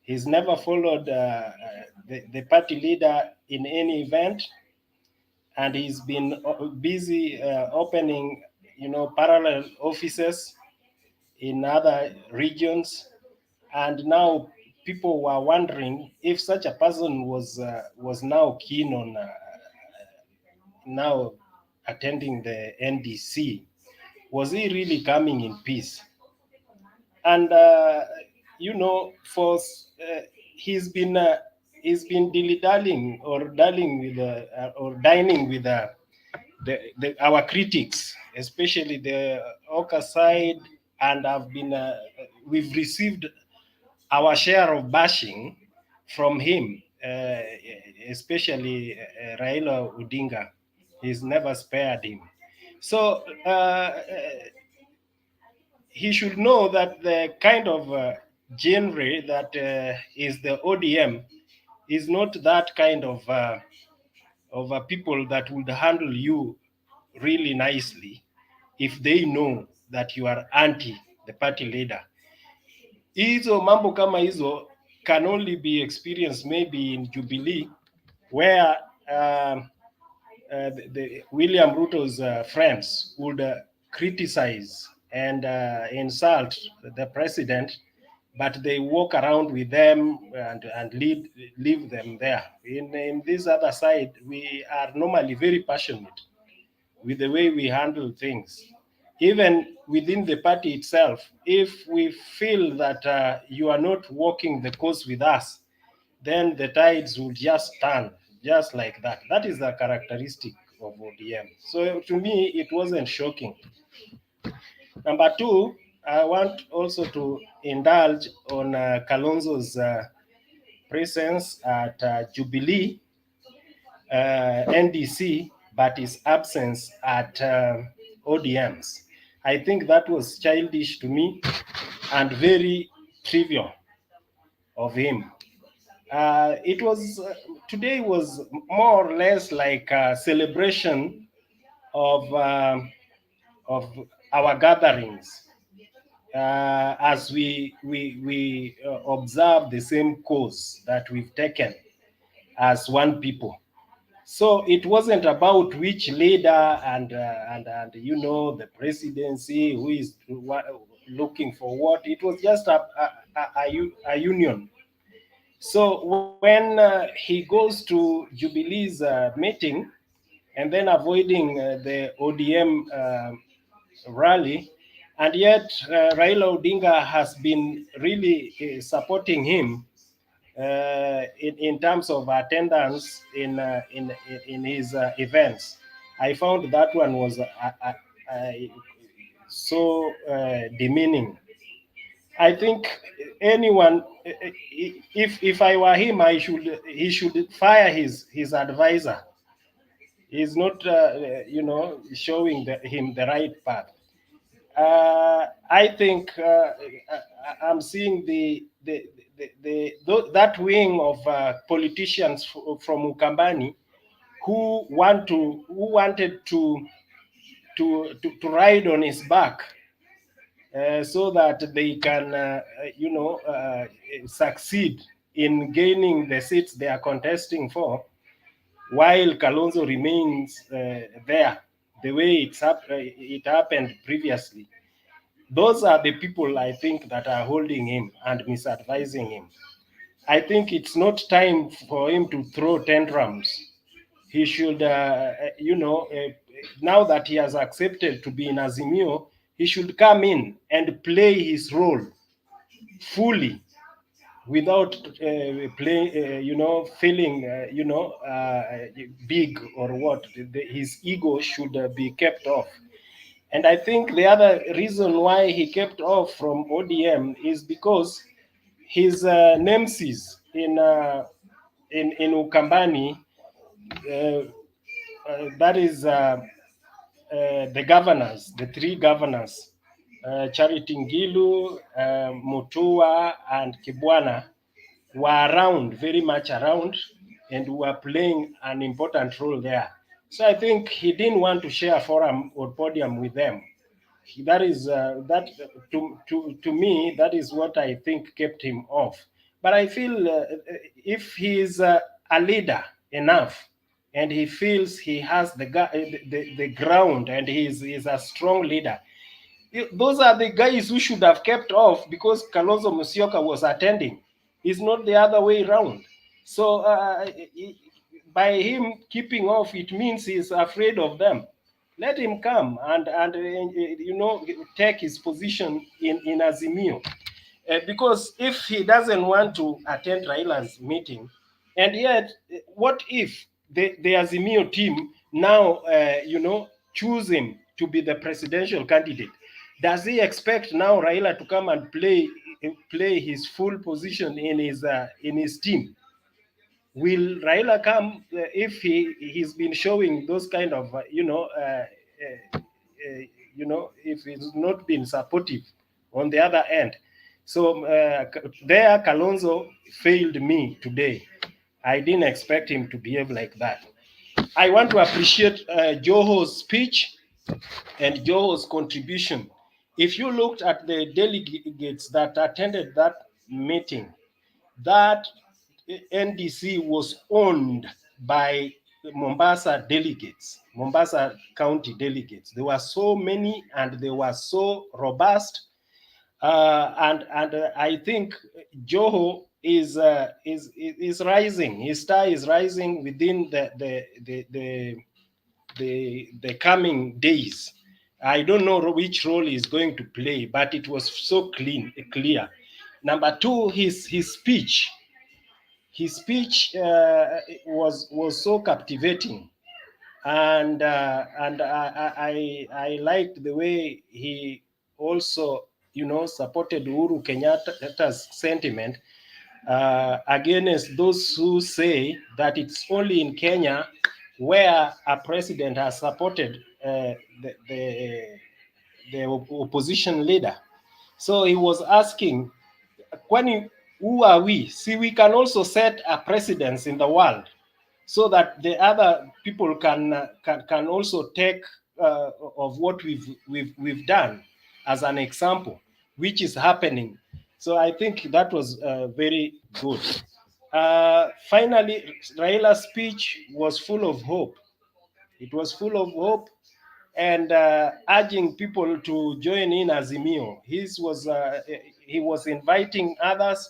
He's never followed the party leader in any event, and he's been busy opening, parallel offices in other regions. And now people were wondering if such a person was now keen on now attending the NDC. Was he really coming in peace? And for he's been dilly-dallying or dallying with or dining with our critics, especially the Oka side, and we've received our share of bashing from him, especially Raila Odinga. He's never spared him. So he should know that the kind of genre that is the ODM is not that kind of people that would handle you really nicely if they know that you are anti the party leader. Hizo mambo kama hizo can only be experienced maybe in Jubilee, where the William Ruto's friends would criticize and insult the president, but they walk around with them and leave them there. In this other side, we are normally very passionate with the way we handle things. Even within the party itself, if we feel that you are not walking the course with us, then the tides will just turn, just like that. That is the characteristic of ODM. So to me, it wasn't shocking. Number two, I want also to indulge on Kalonzo's presence at Jubilee, NDC, but his absence at ODMs. I think that was childish to me and very trivial of him. It was today was more or less like a celebration of our gatherings as we observe the same course that we've taken as one people. So it wasn't about which leader and the presidency, who is looking for what. It was just a union. So when he goes to Jubilee's meeting and then avoiding the ODM rally, and yet Raila Odinga has been really supporting him in terms of attendance in his events. I found that one was so demeaning. I think anyone, if I were him, he should fire his advisor. He's not, showing him the right path. I think I'm seeing that wing of politicians from Ukambani who wanted to ride on his back so that they can succeed in gaining the seats they are contesting for, while Kalonzo remains there the way it happened previously. Those are the people, I think, that are holding him and misadvising him. I think it's not time for him to throw tantrums. He should, now that he has accepted to be in Azimio, he should come in and play his role fully without feeling, big or what. His ego should be kept off. And I think the other reason why he kept off from ODM is because his nemesis in Ukambani, that is the governors, the three governors, Charity Ngilu, Mutua, and Kibwana, were around, very much around, and were playing an important role there. So I think he didn't want to share forum or podium with them. That is that to me, that is what I think kept him off. But I feel if he is a leader enough and he feels he has the ground and he is a strong leader, those are the guys who should have kept off, because Kalonzo Musyoka was attending. It's not the other way around. So by him keeping off, it means he's afraid of them. Let him come and take his position in Azimio. Because if he doesn't want to attend Raila's meeting, and yet, what if the Azimio team now, choose him to be the presidential candidate? Does he expect now Raila to come and play his full position in his team? Will Raila come if he's been showing those kind of if he's not been supportive on the other end? So there Kalonzo failed me today. I didn't expect him to behave like that. I want to appreciate Joho's speech and Joho's contribution. If you looked at the delegates that attended that meeting, that NDC was owned by Mombasa delegates, Mombasa County delegates. There were so many and they were so robust. And I think Joho is rising. His star is rising within the coming days. I don't know which role he's going to play, but it was so clear. Number two, his speech. His speech was so captivating, and I liked the way he also supported Uhuru Kenyatta's sentiment against those who say that it's only in Kenya where a president has supported the opposition leader. So he was asking, who are we? See, we can also set a precedence in the world so that the other people can also take of what we've done as an example, which is happening. So I think that was very good. Finally, Raila's speech was full of hope. It was full of hope and urging people to join in Azimio. He was inviting others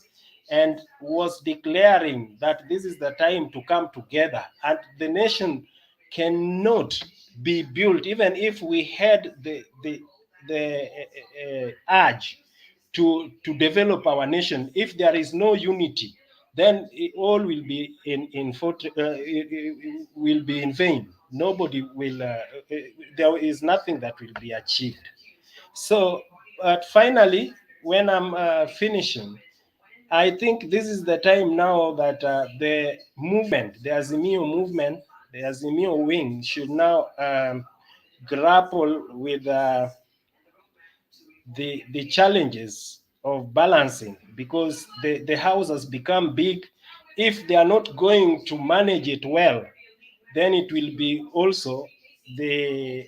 and was declaring that this is the time to come together, and the nation cannot be built even if we had the urge to develop our nation. If there is no unity, then all will be will be in vain. Nobody will. There is nothing that will be achieved. So, but finally, when I'm finishing, I think this is the time now that the movement, the Azimio movement, the Azimio wing, should now grapple with the challenges of balancing, because the house has become big. If they are not going to manage it well, then it will be also the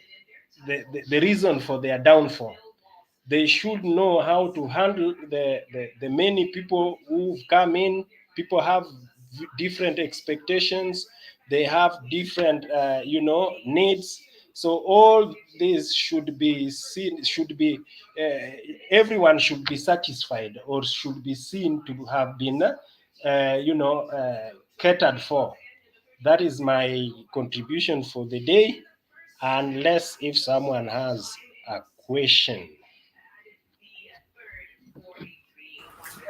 reason for their downfall. They should know how to handle the many people who've come in. People have different expectations. They have different, needs. So all this should be seen, everyone should be satisfied, or should be seen to have been, catered for. That is my contribution for the day, unless if someone has a question.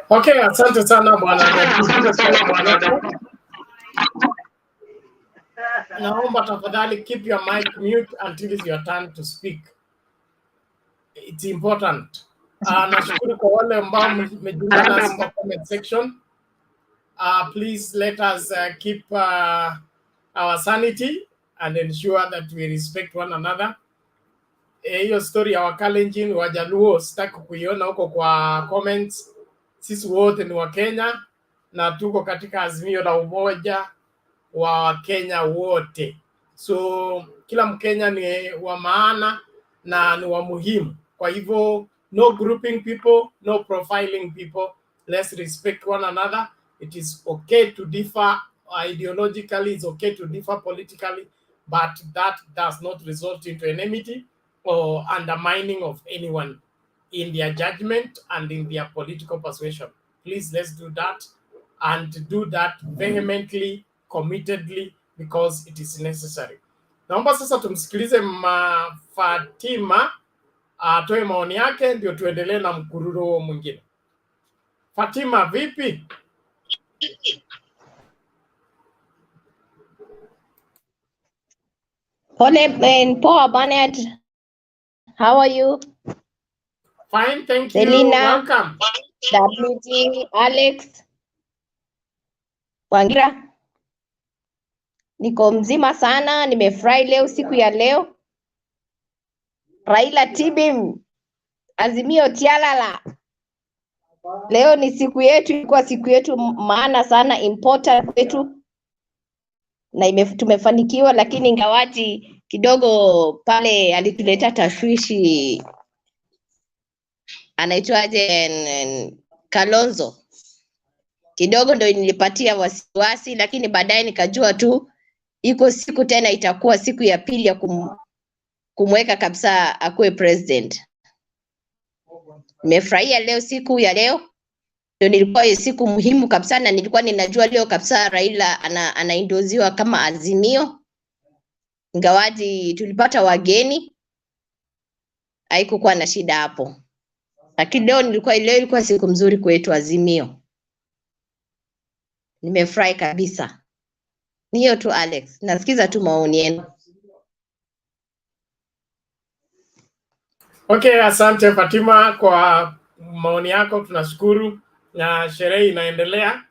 Okay, asante sana bwana David. Naomba tafadhali keep your mic mute until it's your turn to speak. It's important. Nashukuru kwa wale ambao mmejiunga nasi kwa comment section. Please let us keep our sanity and ensure that we respect one another. Hiyo story ya Wakalenjin, Wajaluo sitaki kuiona huko kwa comments. Sisi wote ni Wakenya na tuko katika azimio la umoja wa Wakenya wote. So kila Mkenya ni wa maana na ni wa muhimu. Kwa hivyo no grouping people, no profiling people. Let's respect one another. It is okay to differ ideologically, it's okay to differ politically, but that does not result into enmity or undermining of anyone in their judgment and in their political persuasion. Please, let's do that, and do that vehemently, committedly, because it is necessary. Naomba sasa tumsikilize Fatima atoe maoni yake, ndio tuendelee na mkururo mwingine. Fatima, vipi? Poa Bernard. How are you? Fine, thank you. Selina, welcome. WG, Alex, Wangira. Niko mzima sana, nimefurahi leo siku ya leo. Raila Tibim, Azimio tialala. Leo ni siku yetu, ilikuwa siku yetu maana sana, important kwetu. Na tumefanikiwa, lakini ingawaji kidogo pale alituleta tashwishi, anaitwaje, Kalonzo. Kidogo ndio nilipatia wasiwasi, lakini baadaye nikajua tu iko siku tena itakuwa siku ya pili ya kumweka kabisa akuwe president. Nimefurahia leo, siku ya leo ndio nilikuwa siku muhimu kabisa, na nilikuwa ninajua leo kabisa Raila anaindoziwa kama Azimio. Ingawaji tulipata wageni, haikukuwa na shida hapo. Lakini leo ilikuwa siku mzuri kwetu Azimio. Nimefurahi kabisa. Niyo tu Alex, nasikiza tu maoni yenu. Okay, asante Fatima kwa maoni yako, tunashukuru, na sherehe inaendelea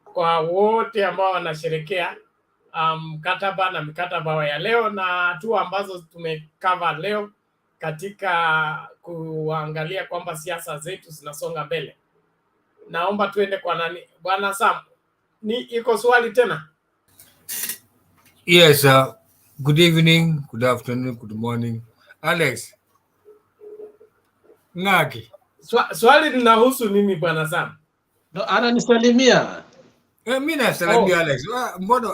kwa wote ambao wanasherekea mkataba na mikataba ya leo na hatua ambazo tumecover leo katika kuangalia kwamba siasa zetu zinasonga mbele. Naomba tuende kwa nani? Bwana Sam, iko swali tena? Yes, good evening, good afternoon, good morning. Alex. Ngaki. Swali linahusu nini Bwana Sam? Ananisalimia. Mimi nasalimia Alex. Mbona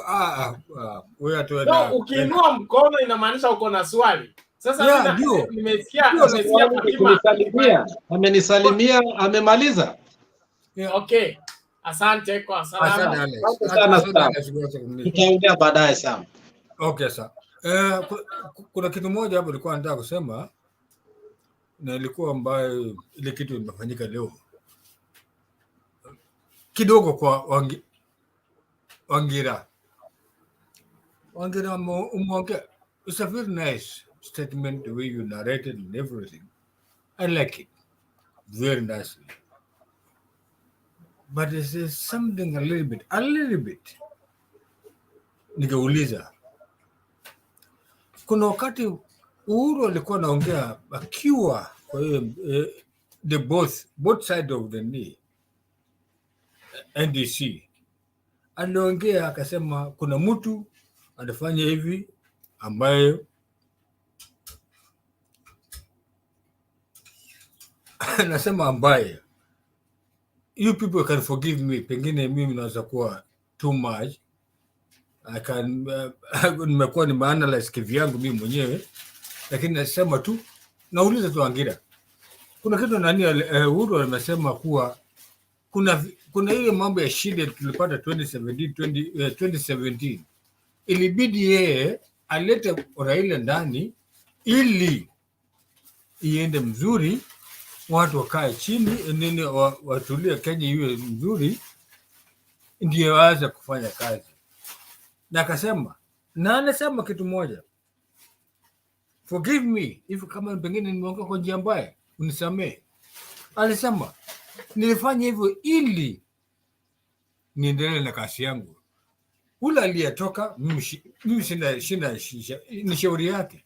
wewe tu na ukiinua mkono inamaanisha uko na swali. Sasa nimesikia kunisalimia. Amenisalimia, amemaliza. Okay. Asante kwa salama. Tutaongea baadaye sana. Okay sir. Kuna kitu moja hapo nilikuwa nataka kusema, na ilikuwa ambayo ile kitu imefanyika leo kidogo kwa Wangira umeongea. It's a very nice statement, the way you narrated and everything. I like it very nicely. But there's something a little bit. Nikauliza, kuna wakati Uhuru alikuwa anaongea akiwa kwa hiyo the both side of the knee, NDC. Aliongea akasema kuna mtu anafanya hivi ambayo nasema ambaye you people can forgive me, pengine mimi naweza kuwa too much. I can nimekuwa nimeanalyze kivyangu mimi mwenyewe, lakini nasema tu, nauliza tu Wangira, kuna kitu nani Uhuru amesema kuwa kuna ile mambo ya shida tulipata 2017 ilibidi yeye alete Raila ndani ili iende mzuri, watu wakae chini nini, watulie, Kenya iwe mzuri, ndio waanze kufanya kazi. Na akasema, na anasema kitu moja, forgive me if kama pengine nimeongea kwa njia mbaya, unisamee. Alisema nilifanya hivyo ili niendelee na kazi yangu. Ule aliyetoka mimi sina ni shauri yake.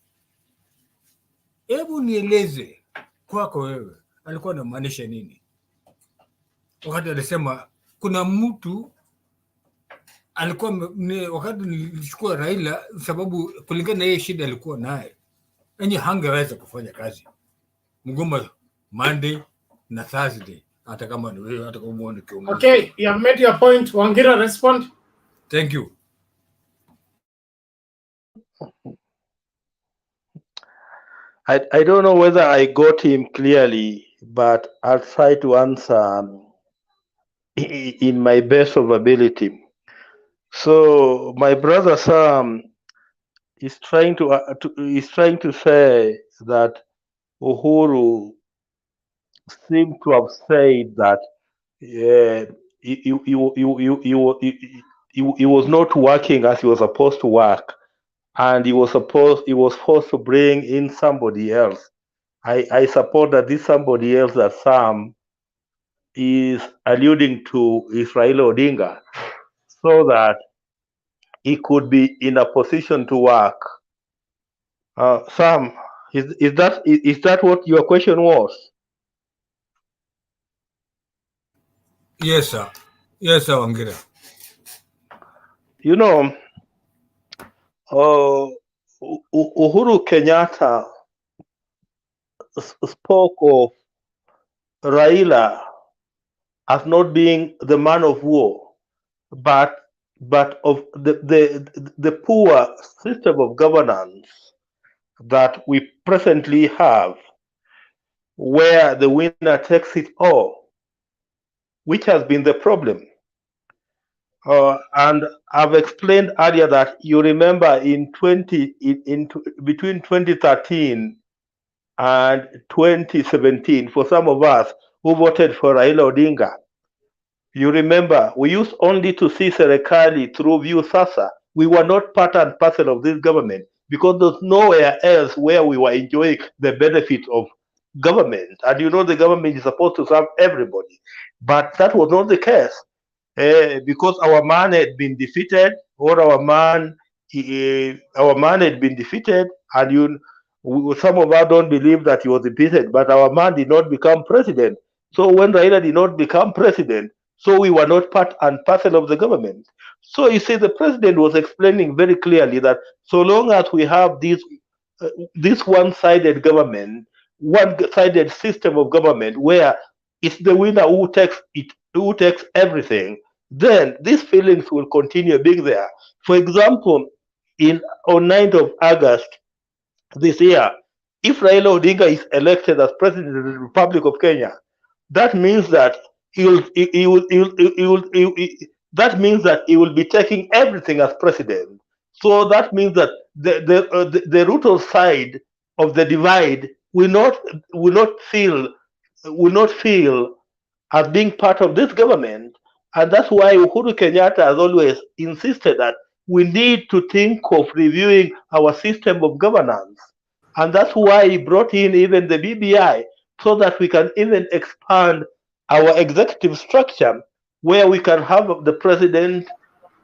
Hebu nieleze kwako wewe, alikuwa anamaanisha nini wakati alisema kuna mtu alikuwa wakati nilichukua Raila, sababu kulingana na yeye shida alikuwa naye, yenye hangeweza kufanya kazi mgoma Monday na Thursday, hata kama ni wewe, hata kama muone kiongozi. Okay, you have made your point. Wangira, respond. Thank you. I don't know whether I got him clearly, but I'll try to answer in my best of ability. So my brother Sam is trying to say that Uhuru seemed to have said that he was not working as he was supposed to work, and he was forced to bring in somebody else. I support that this somebody else that Sam is alluding to is Raila Odinga, so that he could be in a position to work. Sam, is that what your question was? Yes, sir. Yes, sir, Wangira. You know, Uhuru Kenyatta spoke of Raila as not being the man of war, but of the poor system of governance that we presently have, where the winner takes it all, which has been the problem. And I've explained earlier that you remember between 2013 and 2017, for some of us who voted for Raila Odinga, you remember we used only to see Serikali through View Sasa. We were not part and parcel of this government because there's nowhere else where we were enjoying the benefit of government. And you know the government is supposed to serve everybody. But that was not the case. Because our man had been defeated, or our man had been defeated, and some of us don't believe that he was defeated, but our man did not become president. So when Raila did not become president, so we were not part and parcel of the government. So you see, the president was explaining very clearly that so long as we have this one-sided government, one-sided system of government where it's the winner who takes everything, then these feelings will continue being there. For example, on 9th of August this year, if Raila Odinga is elected as president of the Republic of Kenya, that means that he will be taking everything as president. So that means that the RUTO side of the divide will not feel as being part of this government. And that's why Uhuru Kenyatta has always insisted that we need to think of reviewing our system of governance. And that's why he brought in even the BBI, so that we can even expand our executive structure, where we can have the president,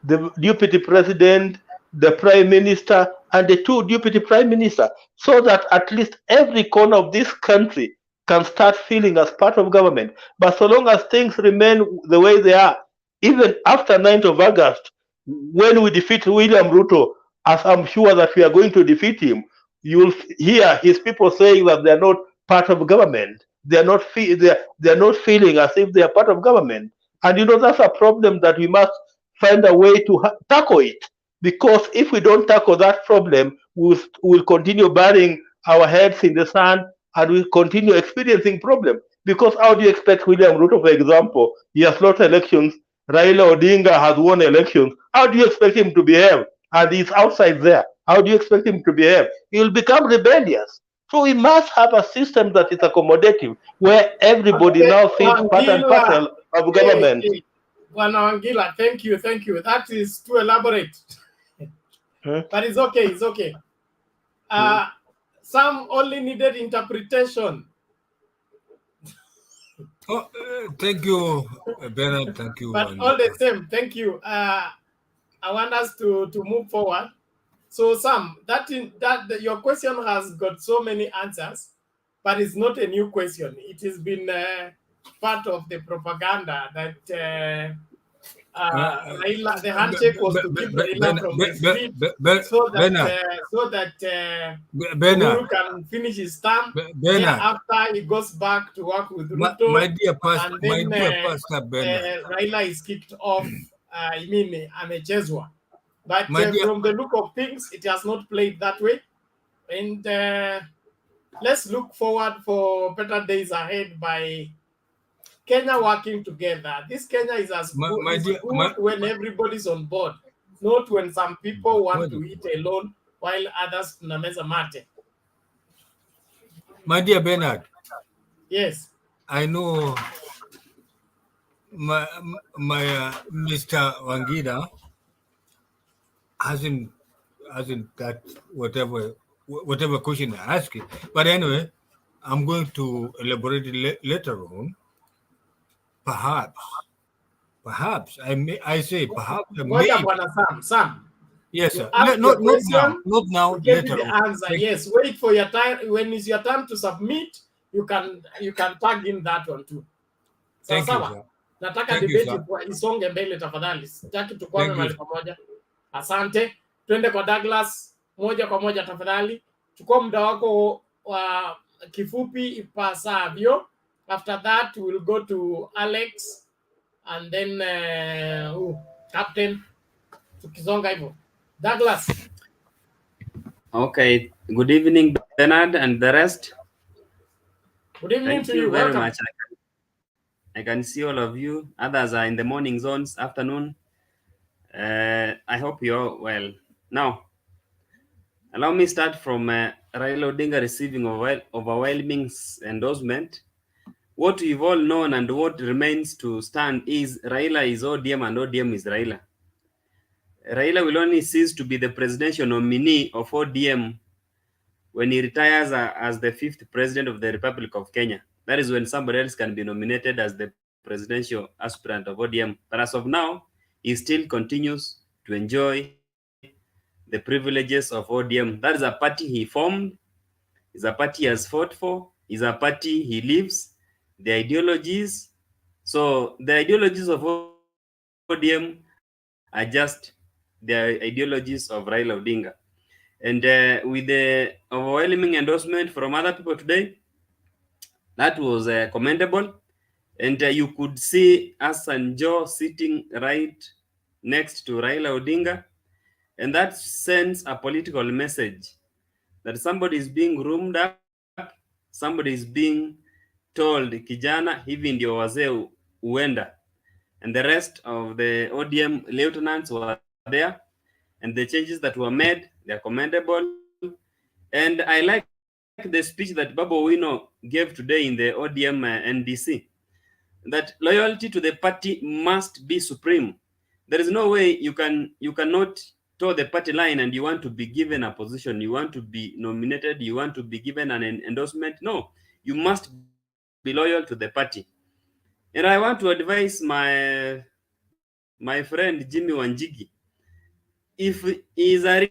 the deputy president, the prime minister, and the two deputy prime ministers, so that at least every corner of this country can start feeling as part of government. But so long as things remain the way they are, even after 9th of August, when we defeat William Ruto, as I'm sure that we are going to defeat him, you'll hear his people saying that they're not part of government. They're not feeling as if they are part of government. And that's a problem that we must find a way to tackle it. Because if we don't tackle that problem, we'll continue burying our heads in the sand and we'll continue experiencing problems. Because how do you expect William Ruto, for example, he has lost elections, Raila Odinga has won elections, how do you expect him to behave? And he's outside there. How do you expect him to behave? He will become rebellious. So we must have a system that is accommodative, where everybody now feels part and parcel of government. Wangila, thank you. That is too elaborate. But it's okay. Some only needed interpretation. Oh, thank you, Bernard. Thank you. But all the same, thank you. I want us to move forward. So Sam, your question has got so many answers, but it's not a new question. It has been part of the propaganda that Raila, the handshake was to keep Raila from the street, so that Uhuru can finish his term. After he goes back to work with Ruto, and then Raila is kicked off. Amechezwa. But from the look of things, it has not played that way. And let's look forward for better days ahead by Kenya working together. This Kenya is as good when everybody's on board, not when some people want to eat alone while others tunameza mate. My dear Bernard. Yes. I know my Mr. Wangida hasn't got whatever question I ask it. But anyway, I'm going to elaborate it later on. Perhaps I say perhaps. Sam. Yes, sir. Not now. Later the answer. Yes, wait for your time. When it's your time to submit, you can tag in that one too. Thank you, sir. Nataka debate isonge mbele tafadhali. Sitaki tukwame mahali pamoja. Asante. Twende kwa Douglas moja kwa moja tafadhali. Chukua muda wako wa kifupi ipasavyo. After that we'll go to Alex and then Captain. Tukizonga hivyo. Douglas. Okay. Good evening, Bernard and the rest. Good evening to you. Very Welcome. much. I can see all of you. Others are in the morning zones, afternoon. I hope you're well. Now, allow me start from Raila Odinga receiving overwhelming endorsement. What we've all known and what remains to stand is Raila is ODM and ODM is Raila. Raila will only cease to be the presidential nominee of ODM when he retires as the 5th president of the Republic of Kenya. That is when somebody else can be nominated as the presidential aspirant of ODM. But as of now, he still continues to enjoy the privileges of ODM. That is a party he formed, is a party he has fought for, is a party he lives, the ideologies. So the ideologies of ODM are just the ideologies of Raila Odinga. And with the overwhelming endorsement from other people today, that was commendable. And you could see Hassan Joe sitting right next to Raila Odinga. And that sends a political message that somebody is being roomed up, somebody is being told, kijana, hivi ndio wazee uenda. And the rest of the ODM lieutenants were there. And the changes that were made, they're commendable. And I like the speech that Babu Owino gave today in the ODM NDC, that loyalty to the party must be supreme. There is no way you cannot toe the party line and you want to be given a position, you want to be nominated, you want to be given an endorsement. No, you must be loyal to the party. And I want to advise my friend Jimmy Wanjigi, if he is a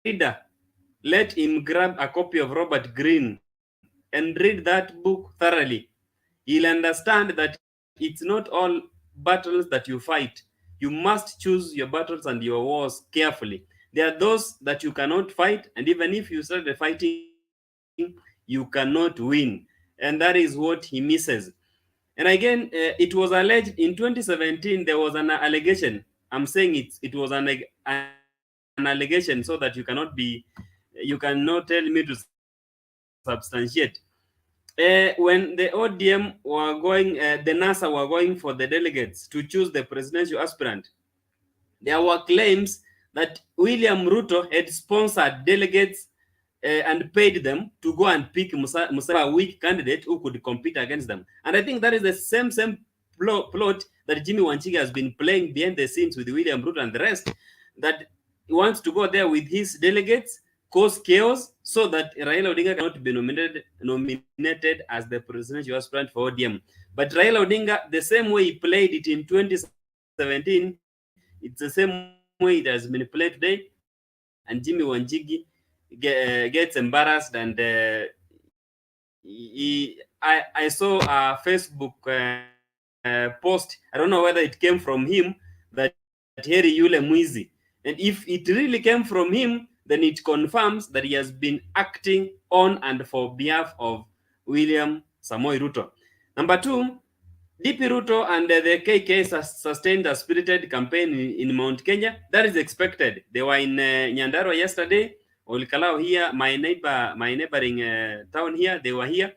reader, let him grab a copy of Robert Greene and read that book thoroughly, he'll understand that it's not all battles that you fight. You must choose your battles and your wars carefully. There are those that you cannot fight, and even if you start fighting, you cannot win. And that is what he misses. And again, it was alleged in 2017, there was an allegation. I'm saying it was an allegation so that you cannot tell me to substantiate. When the ODM were going, the NASA were going for the delegates to choose the presidential aspirant, there were claims that William Ruto had sponsored delegates and paid them to go and pick a weak candidate who could compete against them. And I think that is the same plot that Jimmy Wanjigi has been playing behind the scenes with William Ruto and the rest, that he wants to go there with his delegates, cause chaos, so that Raila Odinga cannot be nominated as the presidential aspirant for ODM. But Raila Odinga, the same way he played it in 2017, it's the same way it has been played today. And Jimmy Wanjigi gets embarrassed, and I saw a Facebook post. I don't know whether it came from him, that Heri Yule Mwizi. And if it really came from him, then it confirms that he has been acting on and for behalf of William Samoei Ruto. Number two, DP Ruto and the KK sustained a spirited campaign in Mount Kenya. That is expected. They were in Nyandarua yesterday, Olkalao here, my neighboring town here. They were here.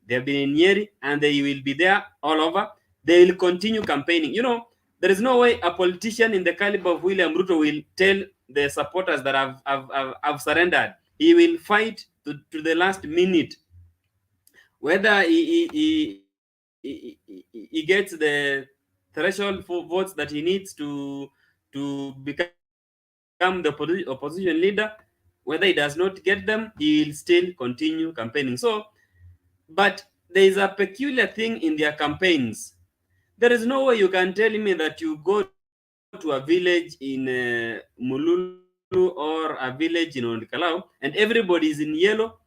They have been in Nyeri, and they will be there all over. They will continue campaigning. You know, there is no way a politician in the caliber of William Ruto will tell the supporters that I've surrendered. He will fight to the last minute. Whether he gets the threshold for votes that he needs to become the opposition leader, whether he does not get them, he will still continue campaigning. So, but there is a peculiar thing in their campaigns. There is no way you can tell me that you go to a village in Mululu or a village in Ondikalau and everybody is in yellow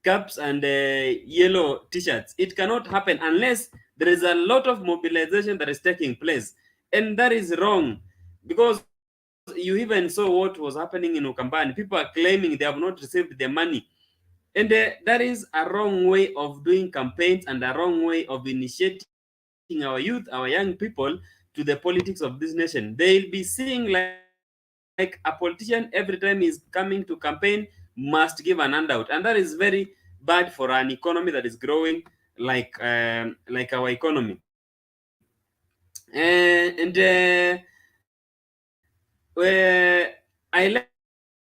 caps and yellow t-shirts. It cannot happen unless there is a lot of mobilization that is taking place. And that is wrong, because you even saw what was happening in Ukambani. People are claiming they have not received their money. And that is a wrong way of doing campaigns and a wrong way of initiating our youth, our young people, to the politics of this nation. They'll be seeing like a politician every time he's coming to campaign must give an handout, and that is very bad for an economy that is growing like our economy. I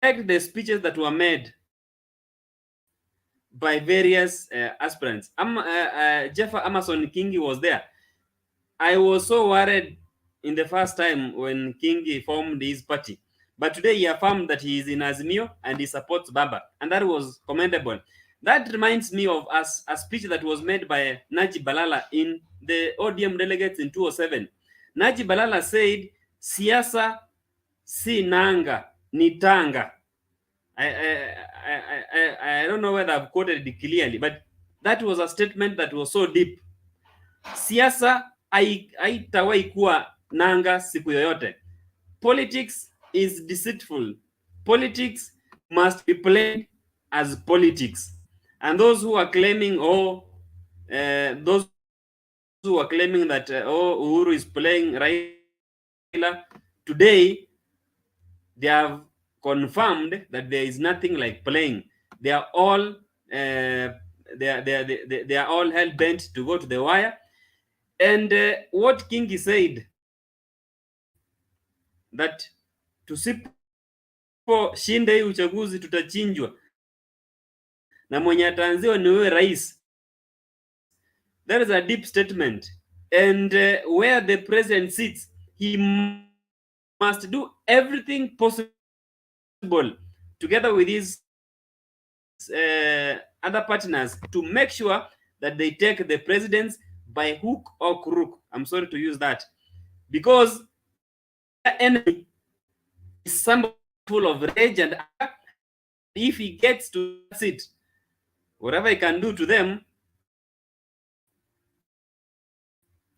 like the speeches that were made by various aspirants. Jeff Amason Kingi was there. I was so worried in the first time when Kingi formed his party. But today he affirmed that he is in Azimio and he supports Baba. And that was commendable. That reminds me of a speech that was made by Najib Balala in the ODM delegates in 2007. Najib Balala said, siasa si nanga, ni tanga. I don't know whether I've quoted it clearly, but that was a statement that was so deep. Siasa haitawahi kuwa nanga siku yoyote. Politics is deceitful. Politics must be played as politics. And those who are claiming, that Uhuru is playing Raila, today they have confirmed that there is nothing like playing. They are all they are all hell bent to go to the wire. And what Kingi said, that tusiposhinda hii uchaguzi tutachinjwa na mwenye ataanziwa ni wewe rais. That is a deep statement. And where the president sits, he must do everything possible together with his other partners to make sure that they take the presidents by hook or crook. I'm sorry to use that, because the enemy is somebody full of rage and anger. If he gets to sit, whatever I can do to them,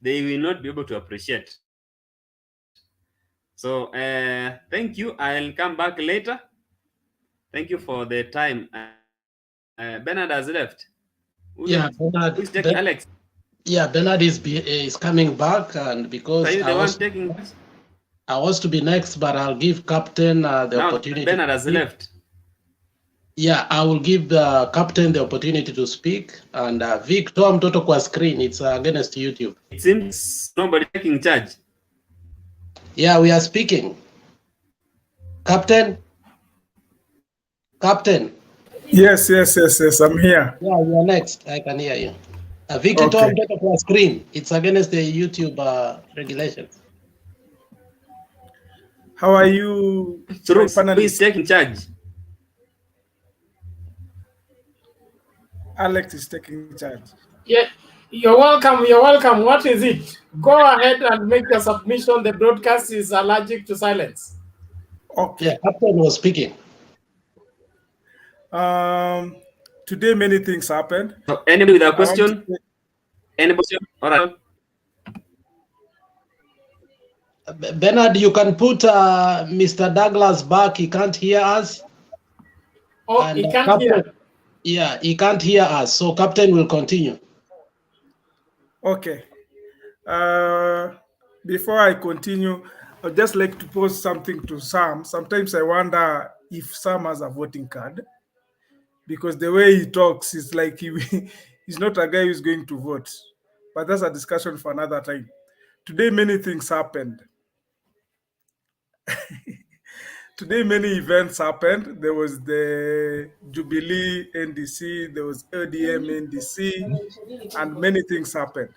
they will not be able to appreciate. So thank you. I'll come back later. Thank you for the time. Bernard has left. Bernard. Who's taking Alex? Yeah, Bernard is coming back, and because Are you the one taking this? I was to be next, but I'll give Captain the opportunity. Bernard has left. Yeah, I will give the Captain the opportunity to speak. And Vic, toa mtoto kwa screen. It's against YouTube. It seems nobody taking charge. Yeah, we are speaking. Captain? Captain? Yes, I'm here. Yeah, you are next. I can hear you. Vic, toa mtoto kwa screen. It's against the YouTube regulations. How are you? Who is taking charge? Alex is taking charge. Yeah, you're welcome. You're welcome. What is it? Go ahead and make your submission. The broadcast is allergic to silence. Okay. Yeah, Captain was speaking. Today many things happened. Anybody with a question? Anybody? All right. Bernard, you can put Mr. Douglas back. He can't hear us. Oh, and he can't hear. Yeah, he can't hear us. So Captain will continue. Okay. Before I continue, I'd just like to pose something to Sam. Sometimes I wonder if Sam has a voting card, because the way he talks is like he's not a guy who's going to vote. But that's a discussion for another time. Today, many things happened. Today, many events happened. There was the Jubilee NDC, there was LDM NDC, and many things happened.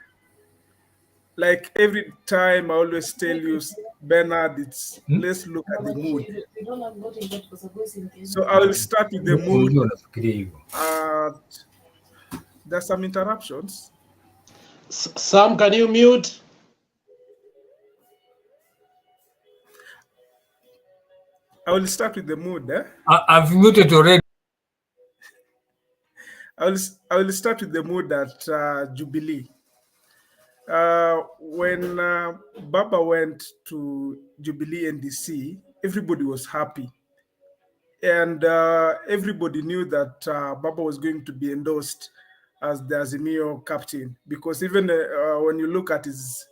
Like every time I always tell you, Bernard, let's look at the mood. So I will start with the mood. There's some interruptions. Sam, can you mute? I will start with the mood. I've muted already. I will start with the mood at Jubilee. When Baba went to Jubilee NDC, everybody was happy. And everybody knew that Baba was going to be endorsed as the Azimio captain, because even when you look at his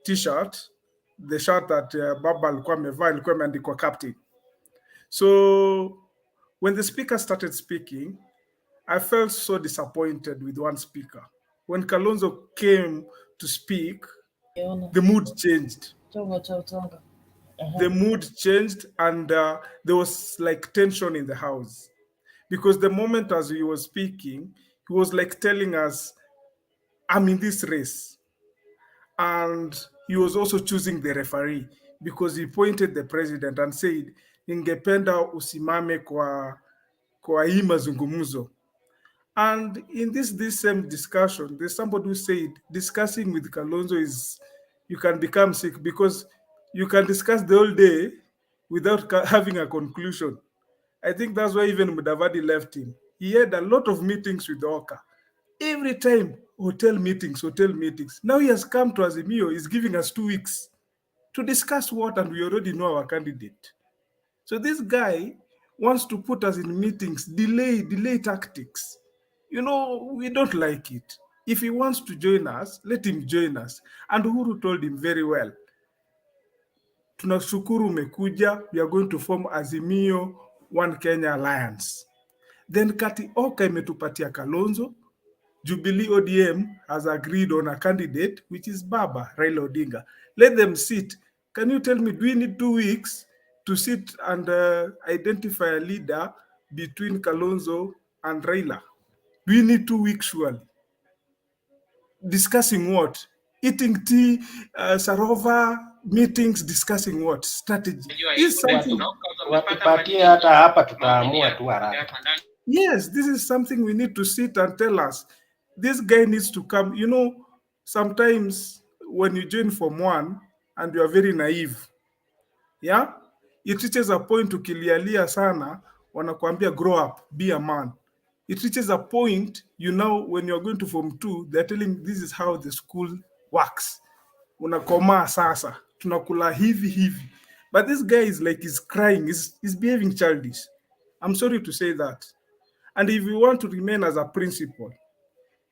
T-shirt, the shirt that Baba alikuwa amevaa ilikuwa imeandikwa captain. So when the speaker started speaking, I felt so disappointed with one speaker. When Kalonzo came to speak, the mood changed. The mood changed, and there was like tension in the house. Because the moment as he was speaking, he was like telling us, I'm in this race. And he was also choosing the referee, because he pointed the president and said, ningependa usimame kwa hii mazungumzo. And in this same discussion, there's somebody who said discussing with Kalonzo is, you can become sick, because you can discuss the whole day without having a conclusion. I think that's why even Mudavadi left him. He had a lot of meetings with Oka. Every time, hotel meetings. Now he has come to Azimio, he's giving us 2 weeks to discuss what, and we already know our candidate. So this guy wants to put us in meetings, delay tactics. You know, we don't like it. If he wants to join us, let him join us. And Uhuru told him very well, tunashukuru umekuja, we are going to form Azimio One Kenya Alliance. Then Kati Oka imetupatia Kalonzo, Jubilee ODM has agreed on a candidate, which is Baba, Raila Odinga. Let them sit. Can you tell me, do we need 2 weeks to sit and identify a leader between Kalonzo and Raila? Do we need 2 weeks surely? Discussing what? Eating tea, Sarova, meetings, discussing what? Strategy. Is something. Yes, this is something we need to sit and tell us. This guy needs to come. You know, sometimes when you join Form 1 and you are very naive, yeah, it reaches a point to kilialia sana, wanakuambia grow up, be a man. it reaches a point, when you're going to Form 2, they're telling this is how the school works. Unakomaa sasa, tunakula hivi. But this guy is like, he's crying, he's behaving childish. I'm sorry to say that. And if you want to remain as a principal,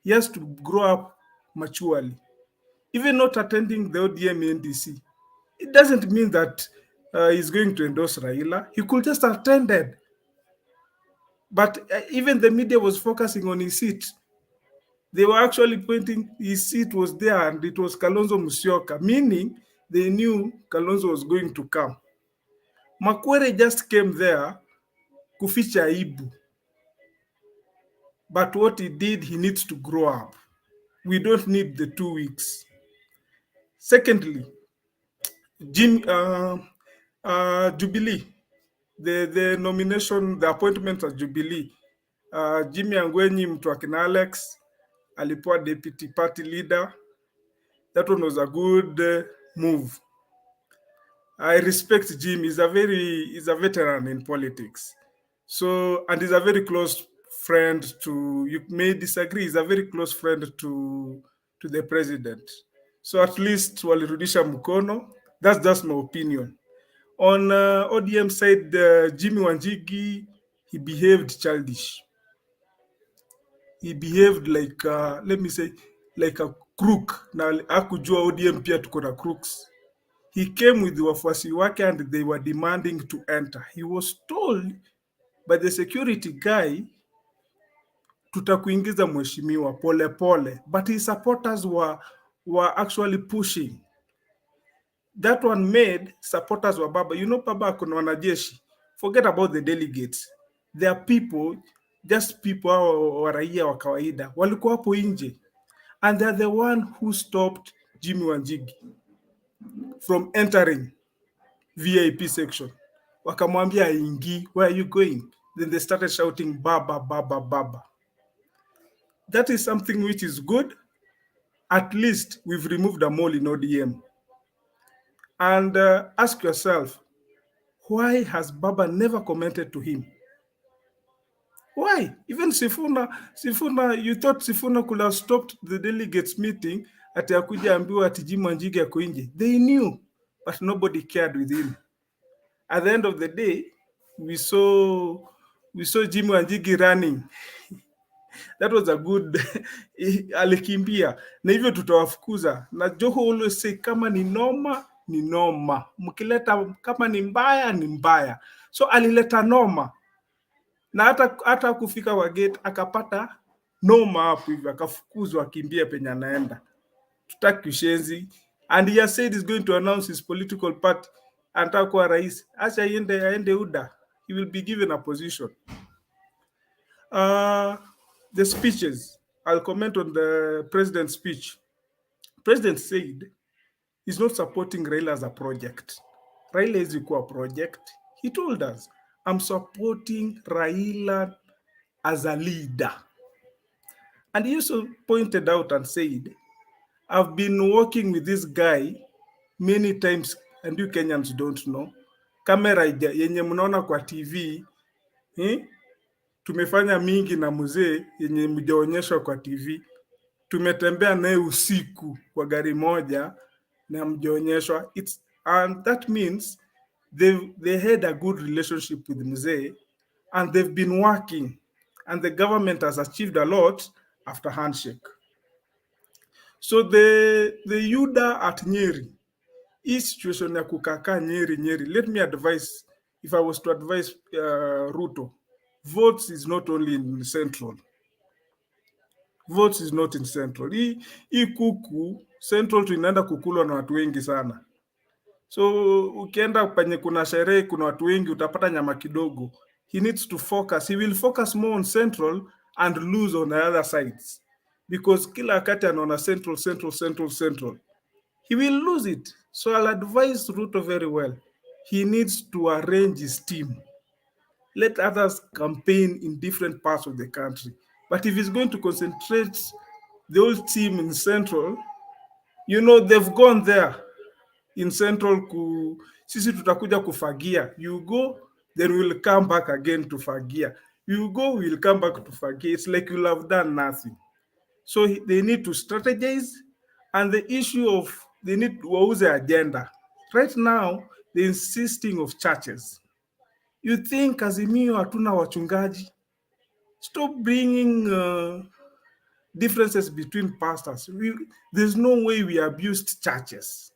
he has to grow up maturely. Even not attending the ODM NDC, it doesn't mean that he's going to endorse Raila. He could just attend it. But even the media was focusing on his seat. They were actually pointing, his seat was there and it was Kalonzo Musyoka, meaning they knew Kalonzo was going to come. Makwere just came there kuficha aibu. But what he did, he needs to grow up. We don't need the 2 weeks. Secondly, Jubilee, the nomination, the appointment at Jubilee. Jimmy Angwenyi mtu akina Alex alipewa deputy party leader. That one was a good move. I respect Jim. He's a veteran in politics. So, and he's a very close friend to, you may disagree, he's a very close friend to the president. So at least walirudisha mkono. That's just my opinion. On ODM side, Jimmy Wanjigi, he behaved childish. He behaved like, let me say, like a crook. Na hakujua ODM pia tuko na crooks. He came with the wafuasi wake and they were demanding to enter. He was told by the security guy, tutakuingiza mheshimiwa pole pole. But his supporters were actually pushing. That one made supporters wa Baba. Baba kuna wanajeshi. Forget about the delegates. There are people, just people wa raia wa kawaida. Walikuwa hapo nje. And they're the one who stopped Jimmy Wanjigi from entering VIP section. Wakamwambia aingi, where are you going? Then they started shouting, Baba, Baba, Baba. That is something which is good. At least we've removed a mole in ODM. And ask yourself, why has Baba never commented to him? Why? Even Sifuna, you thought Sifuna could have stopped the delegates meeting at akuja ambiwa ati Jimmy Wanjigi ako nje. They knew, but nobody cared with him. At the end of the day, we saw Jimmy Wanjigi running. That was a good alikimbia. Na hivyo tutawafukuza. Na Joho always say kama ni noma, ni noma. Mkileta kama ni mbaya, ni mbaya. So alileta noma. Na hata kufika wa gate akapata noma hapo hivyo, akafukuzwa akimbia penye anaenda. Tutaki ushenzi. And he has said he's going to announce his political party. Anataka kuwa rais. Acha aende UDA. He will be given a position. The speeches. I'll comment on the president's speech. President said he's not supporting Raila as a project. Raila is equal project. He told us, I'm supporting Raila as a leader. And he also pointed out and said, I've been working with this guy many times, and you Kenyans don't know. Kamera yenye mnaona kwa TV, tumefanya mingi na mzee yenye mjaonyeshwa kwa TV. Tumetembea naye usiku kwa gari moja na mjaonyeshwa. And that means they had a good relationship with mzee, and they've been working, and the government has achieved a lot after handshake. So the UDA at Nyeri, hii situation ya kukaka Nyeri, let me advise, if I was to advise Ruto, votes is not only in Central. Votes is not in Central. Hii kuku, Central tunaenda kukulwa na watu wengi sana. So ukienda penye kuna sherehe, kuna watu wengi, utapata nyama kidogo. He needs to focus. He will focus more on Central and lose on the other sides. Because kila wakati anaona Central, he will lose it. So I'll advise Ruto very well. He needs to arrange his team. Let others campaign in different parts of the country. But if he's going to concentrate the whole team in Central, they've gone there in Central. Sisi tutakuja kufagia. You go, then we'll come back again to fagia. You go, we'll come back to forget. It's like you'll have done nothing. So they need to strategize. And the issue of they need to wauze the agenda. Right now, they're insisting of churches. You think Azimio hatuna wachungaji? Stop bringing differences between pastors. There's no way we abused churches.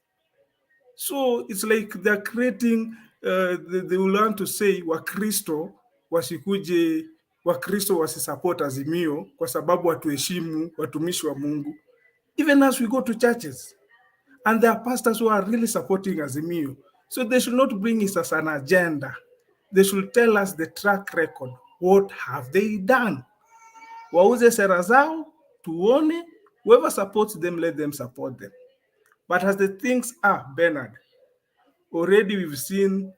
So it's like they're creating, they will want to say Wakristo wasikuje, Wakristo wasisupport Azimio kwa sababu watuheshimu watumishi wa Mungu. Even as we go to churches, and there are pastors who are really supporting Azimio. So they should not bring it as an agenda. They should tell us the track record. What have they done? Wauze sera zao, tuone. Whoever supports them, let them support them. But as the things are, Bernard, already we've seen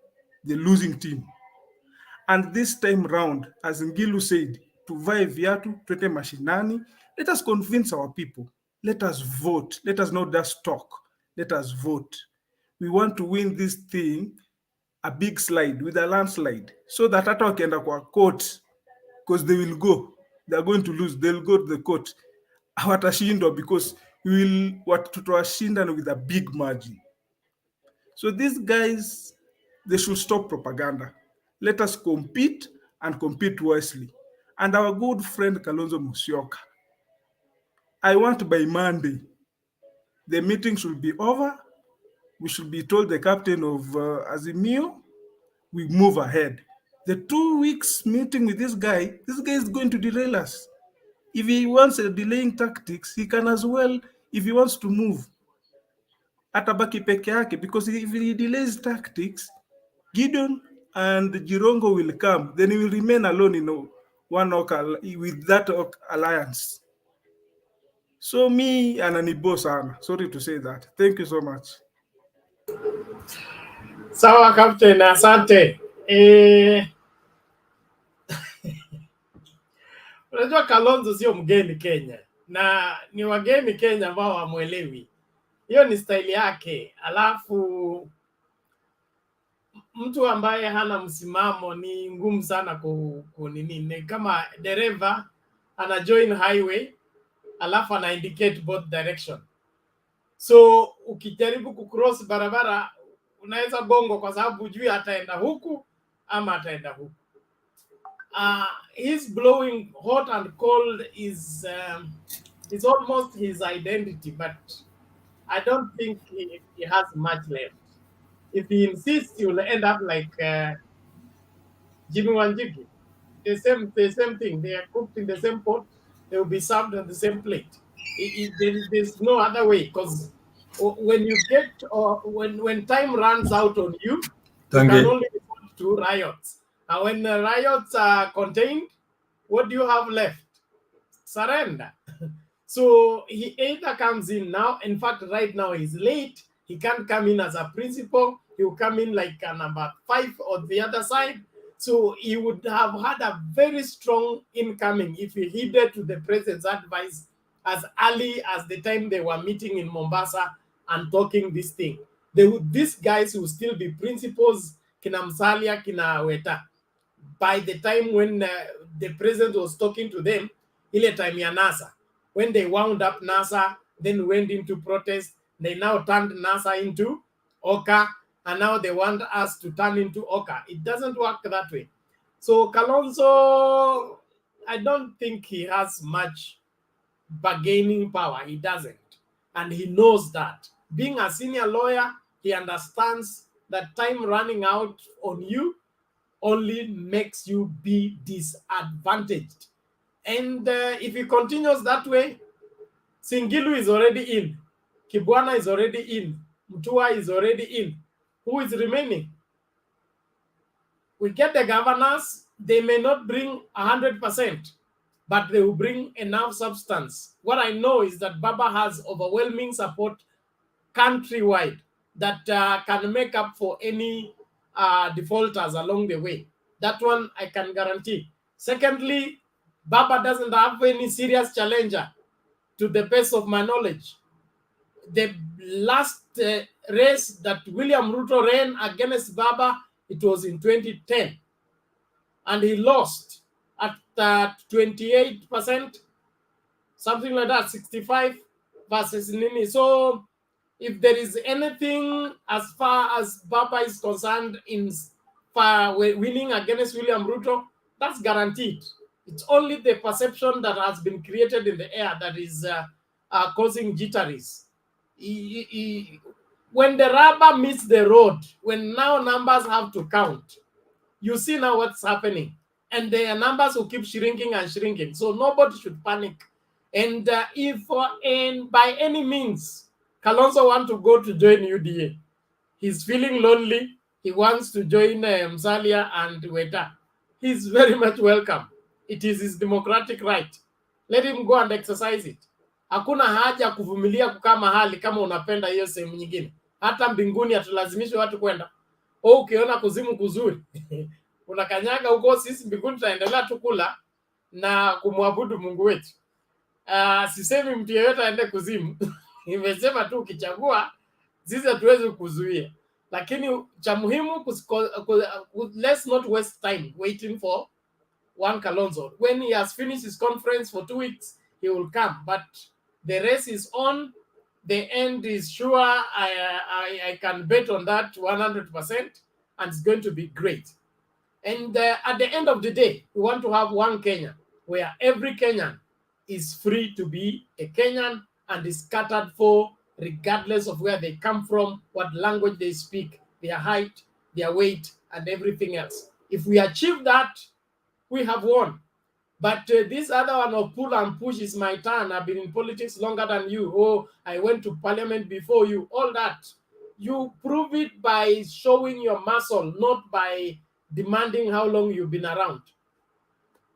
the losing team. And this time round, as Ngilu said, tuvae viatu, twende mashinani, let us convince our people. Let us vote. Let us not just talk. Let us vote. We want to win this thing, a big slide, with a landslide, so that hata wakienda kwa court, because they will go. They are going to lose. They'll go to the court. Hawatashindwa because tutawashinda with a big margin. So these guys, they should stop propaganda. Let us compete and compete wisely. And our good friend Kalonzo Musyoka, I want by Monday, the meeting should be over. We should be told the captain of Azimio, we move ahead. The 2 weeks meeting with this guy is going to derail us. If he wants a delaying tactics, he can as well, if he wants to move, atabaki peke yake, because if he delays tactics, Gideon and Jirongo will come, then he will remain alone in one with that alliance. So me ananibo sana. Sorry to say that. Thank you so much. Sawa Captain, asante. Unajua Kalonzo sio mgeni Kenya, na ni wageni Kenya ambao hamuelewi. Hiyo ni style yake. Alafu mtu ambaye hana msimamo ni ngumu sana kunini. Kama dereva ana join highway alafu ana indicate both direction. So ukijaribu kucross barabara unaweza gongo kwa sababu hujui ataenda huku ama ataenda huku. He's blowing hot and cold is almost his identity, but I don't think he has much left. If he insists, he will end up like Jimmy Wanjigi. The same thing. They are cooked in the same pot. They will be served on the same plate. There's no other way, because when you get when time runs out on you, you can only resort to riots. And when the riots are contained, what do you have left? Surrender. So he either comes in now. In fact, right now he's late. He can't come in as a principal. He will come in like a number 5 on the other side. So he would have had a very strong incoming if he heeded to the president's advice as early as the time they were meeting in Mombasa and talking this thing. These guys will still be principals, kina Musalia, kina Weta. By the time when the president was talking to them, ile time ya NASA, when they wound up NASA, then went into protest, they now turned NASA into Oka, and now they want us to turn into Oka. It doesn't work that way. So Kalonzo, I don't think he has much bargaining power. He doesn't. And he knows that. Being a senior lawyer, he understands that time running out on you only makes you be disadvantaged. And if he continues that way, Singilu is already in. Kibwana is already in. Mutua is already in. Who is remaining? We get the governors. They may not bring 100%, but they will bring enough substance. What I know is that Baba has overwhelming support countrywide that can make up for any defaulters along the way. That one I can guarantee. Secondly, Baba doesn't have any serious challenger, to the best of my knowledge. The last race that William Ruto ran against Baba, it was in 2010. And he lost. at 28%, something like that, 65 versus Nini. So if there is anything as far as Baba is concerned in far winning against William Ruto, that's guaranteed. It's only the perception that has been created in the air that is causing jitteries. When the rubber meets the road, when now numbers have to count, you see now what's happening. And their numbers will keep shrinking and shrinking. So nobody should panic. And if by any means Kalonzo wants to go to join UDA, he's feeling lonely, he wants to join Musalia and Weta, he's very much welcome. It is his democratic right. Let him go and exercise it. Hakuna haja kuvumilia kukaa mahali kama unapenda hiyo sehemu nyingine. Hata mbinguni hatulazimishi watu kwenda. Ukiona kuzimu kuzuri unakanyaga huko, sisi mbinguni tutaendelea tu kula na kumwabudu Mungu wetu. Sisemi mtu yeyote aende kuzimu. Nimesema tu ukichagua, sisi hatuwezi kuzuia. Lakini cha muhimu, let's not waste time waiting for one Kalonzo. When he has finished his conference for 2 weeks, he will come. But the race is on. The end is sure. I can bet on that 100%, and it's going to be great. And at the end of the day, we want to have one Kenya, where every Kenyan is free to be a Kenyan and is catered for regardless of where they come from, what language they speak, their height, their weight, and everything else. If we achieve that, we have won. But this other one of pull and push is my turn. I've been in politics longer than you. Oh, I went to parliament before you. All that. You prove it by showing your muscle, not by demanding how long you've been around.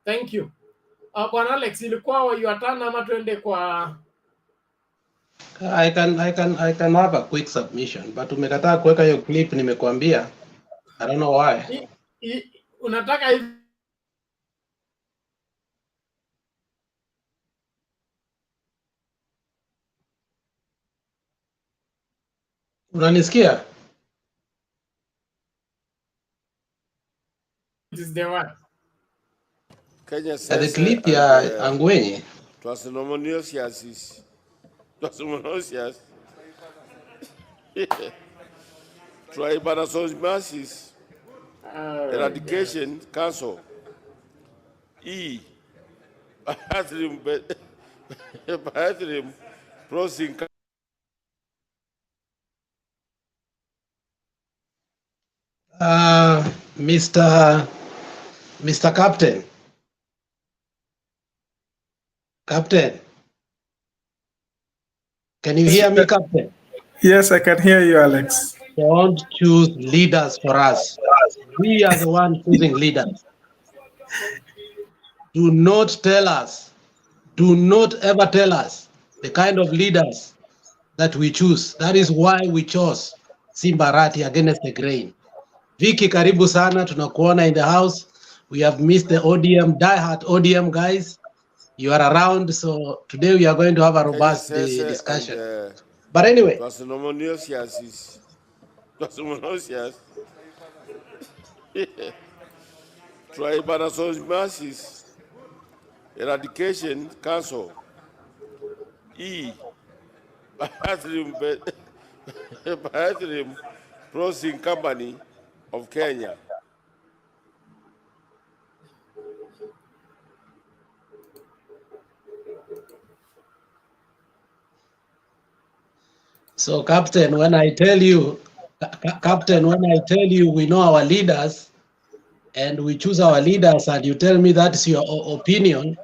Thank you. Bwana Alex, ilikuwa your turn ama tuende kwa... I can have a quick submission, but umekataa kuweka hiyo clip nimekuambia. I don't know why. Unataka hivi? Unanisikia? This is the one. Kenya The clip ya Angwenyi. Twasimamoniosiasis. Tribanasomasis. Eradication Council. Bathroom Crossing. Mr. Captain. Captain. Can you hear me, Captain? Yes, I can hear you, Alex. Don't choose leaders for us. We are the ones choosing leaders. Do not tell us, do not ever tell us the kind of leaders that we choose. That is why we chose Simbarati against the grain. Vicky, karibu sana, tunakuona in the house. We have missed the ODM, diehard ODM guys. You are around, so today we are going to have a robust discussion. But anyway. Tribanasomasis. Eradication Council. Bathroom Crossing Company of Kenya. So, Captain, when I tell you, we know our leaders and we choose our leaders, and you tell me that's your opinion,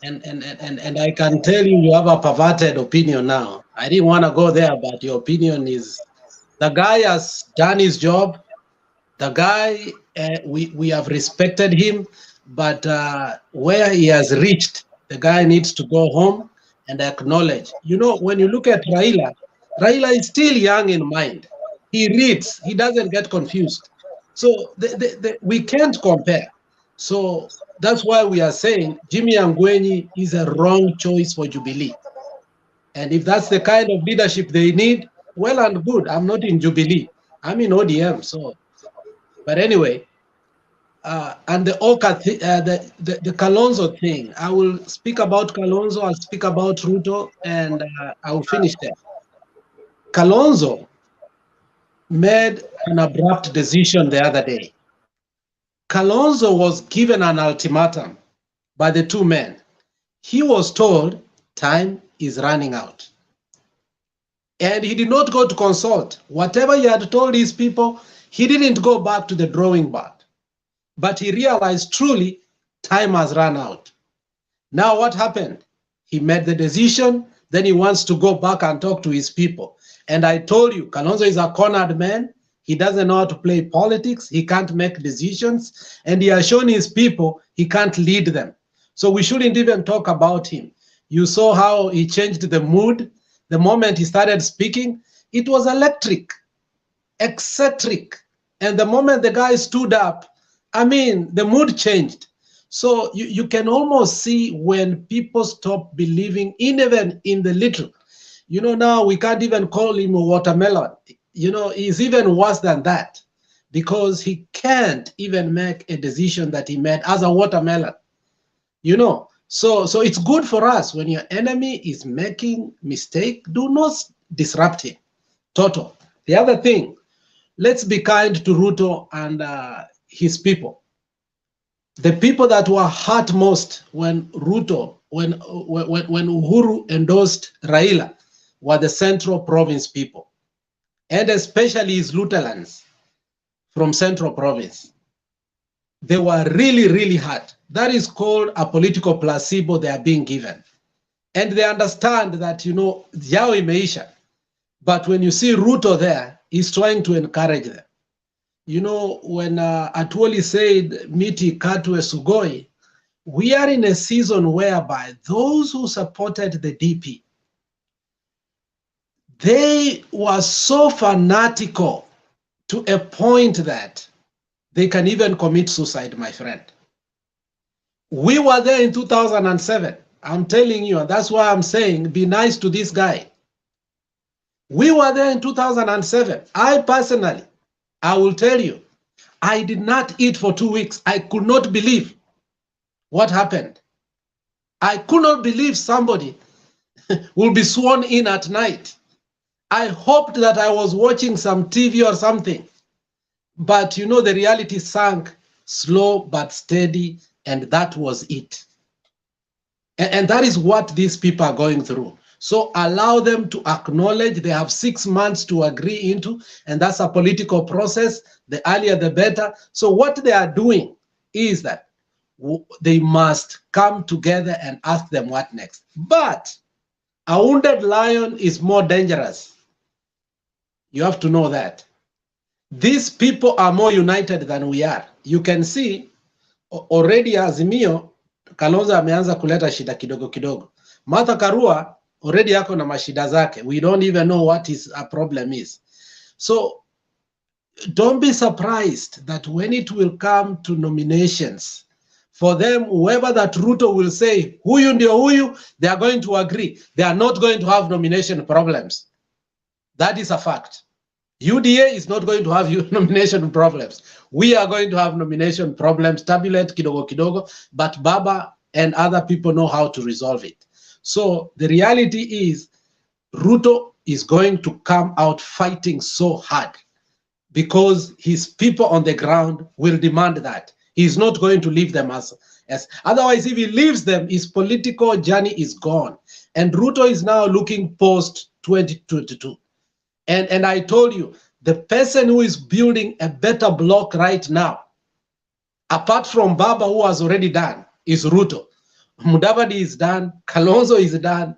and I can tell you have a perverted opinion now. I didn't want to go there, but your opinion is, the guy has done his job. The guy, we have respected him, but where he has reached, the guy needs to go home and acknowledge. You know, when you look at Raila is still young in mind. He reads, he doesn't get confused. So we can't compare. So that's why we are saying Jimmy Angwenyi is a wrong choice for Jubilee. And if that's the kind of leadership they need, well and good. I'm not in Jubilee. I'm in ODM. So, but anyway, and the Oka, the Kalonzo thing. I will speak about Kalonzo, I'll speak about Ruto, and I will finish there. Kalonzo made an abrupt decision the other day. Kalonzo was given an ultimatum by the two men. He was told time is running out. And he did not go to consult. Whatever he had told his people, he didn't go back to the drawing board. But he realized truly time has run out. Now what happened? He made the decision, then he wants to go back and talk to his people. And I told you, Kalonzo is a cornered man. He doesn't know how to play politics. He can't make decisions. And he has shown his people he can't lead them. So we shouldn't even talk about him. You saw how he changed the mood. The moment he started speaking, it was electric, eccentric. And the moment the guy stood up, I mean, the mood changed. So you can almost see when people stop believing even in the little. You know, now we can't even call him a watermelon. You know, he's even worse than that because he can't even make a decision that he made as a watermelon. You know, so it's good for us when your enemy is making mistake, do not disrupt him. Total. The other thing, let's be kind to Ruto and his people. The people that were hurt most when Ruto, when Uhuru endorsed Raila were the Central Province people, and especially his Lutherans from Central Province. They were really, really hurt. That is called a political placebo they are being given. And they understand that, you know, yao imeisha. But when you see Ruto there, he's trying to encourage them. You know, when Atwoli said, Miti Katwe Sugoi, we are in a season whereby those who supported the DP, they were so fanatical to a point that they can even commit suicide, my friend. We were there in 2007. I'm telling you, and that's why I'm saying, be nice to this guy. We were there in 2007. I personally, I will tell you, I did not eat for 2 weeks. I could not believe what happened. I could not believe somebody will be sworn in at night. I hoped that I was watching some TV or something. But you know, the reality sank slow but steady, and that was it. And that is what these people are going through. So allow them to acknowledge they have 6 months to agree into, and that's a political process. The earlier, the better. So what they are doing is that they must come together and ask them what next. But a wounded lion is more dangerous. You have to know that. These people are more united than we are. You can see already Azimio, Kalonzo ameanza kuleta shida kidogo kidogo. Martha Karua already yako na mashida zake. We don't even know what his problem is. So don't be surprised that when it will come to nominations, for them, whoever that Ruto will say, huyu ndio huyu, they are going to agree. They are not going to have nomination problems. That is a fact. UDA is not going to have nomination problems. We are going to have nomination problems, tabulate kidogo kidogo, but Baba and other people know how to resolve it. So the reality is Ruto is going to come out fighting so hard because his people on the ground will demand that. He's not going to leave them as otherwise, if he leaves them, his political journey is gone. And Ruto is now looking post 2022. And I told you, the person who is building a better block right now, apart from Baba, who has already done, is Ruto. Mudavadi is done, Kalonzo is done.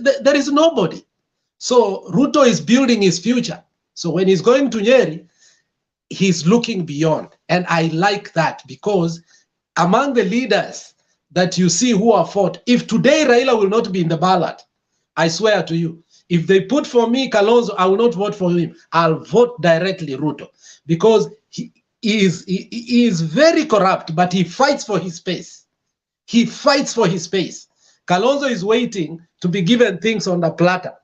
There is nobody. So Ruto is building his future. So when he's going to Nyeri, he's looking beyond. And I like that because among the leaders that you see who are fought, if today Raila will not be in the ballot, I swear to you, if they put for me Kalonzo, I will not vote for him. I'll vote directly Ruto because he is very corrupt, but he fights for his space. He fights for his space. Kalonzo is waiting to be given things on the platter.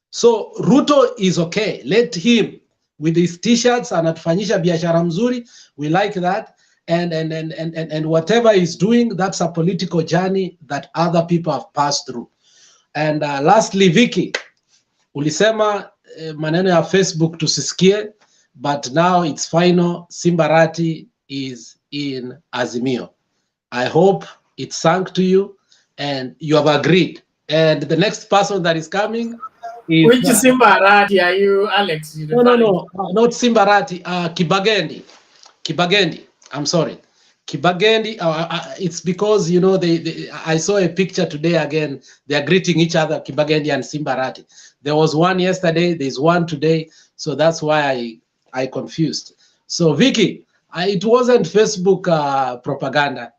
So Ruto is okay. Let him with his t-shirts anatufanyisha biashara mzuri. We like that. and whatever he's doing, that's a political journey that other people have passed through. And lastly, Vicky, ulisema maneno ya Facebook tusisikie, but now it's final. Simbarati is in Azimio. I hope it sank to you and you have agreed. And the next person that is coming is... Which Simbarati are you, Alex? No, not Simbarati. Kibagendi. I'm sorry. Kibagendi. It's because, you know, I saw a picture today again. They are greeting each other, Kibagendi and Simbarati. There was one yesterday. There's one today. So that's why I confused. So Vicky, it wasn't Facebook propaganda.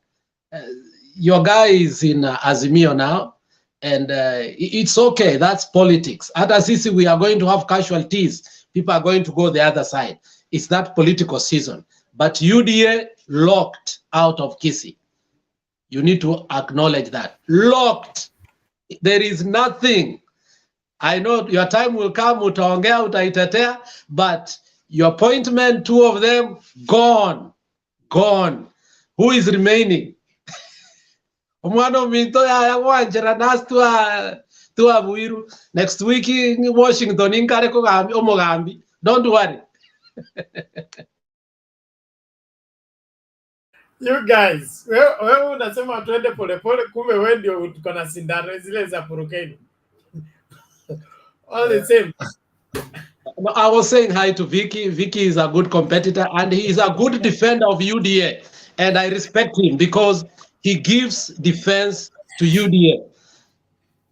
Your guy is in Azimio now, and it's okay. That's politics. At Assisi, we are going to have casualties. People are going to go the other side. It's that political season. But UDA locked out of Kisii. You need to acknowledge that. Locked. There is nothing. I know your time will come, utaongea, utaitetea, but your appointment, 2 of them, gone. Gone. Who is remaining? Next week in Washington, don't worry. You guys, wewe unasema twende polepole, kumbe wewe ndio uko na sindano zile za purukeni. All the same. I was saying hi to Vicky. Vicky is a good competitor and he is a good defender of UDA. And I respect him because he gives defense to UDA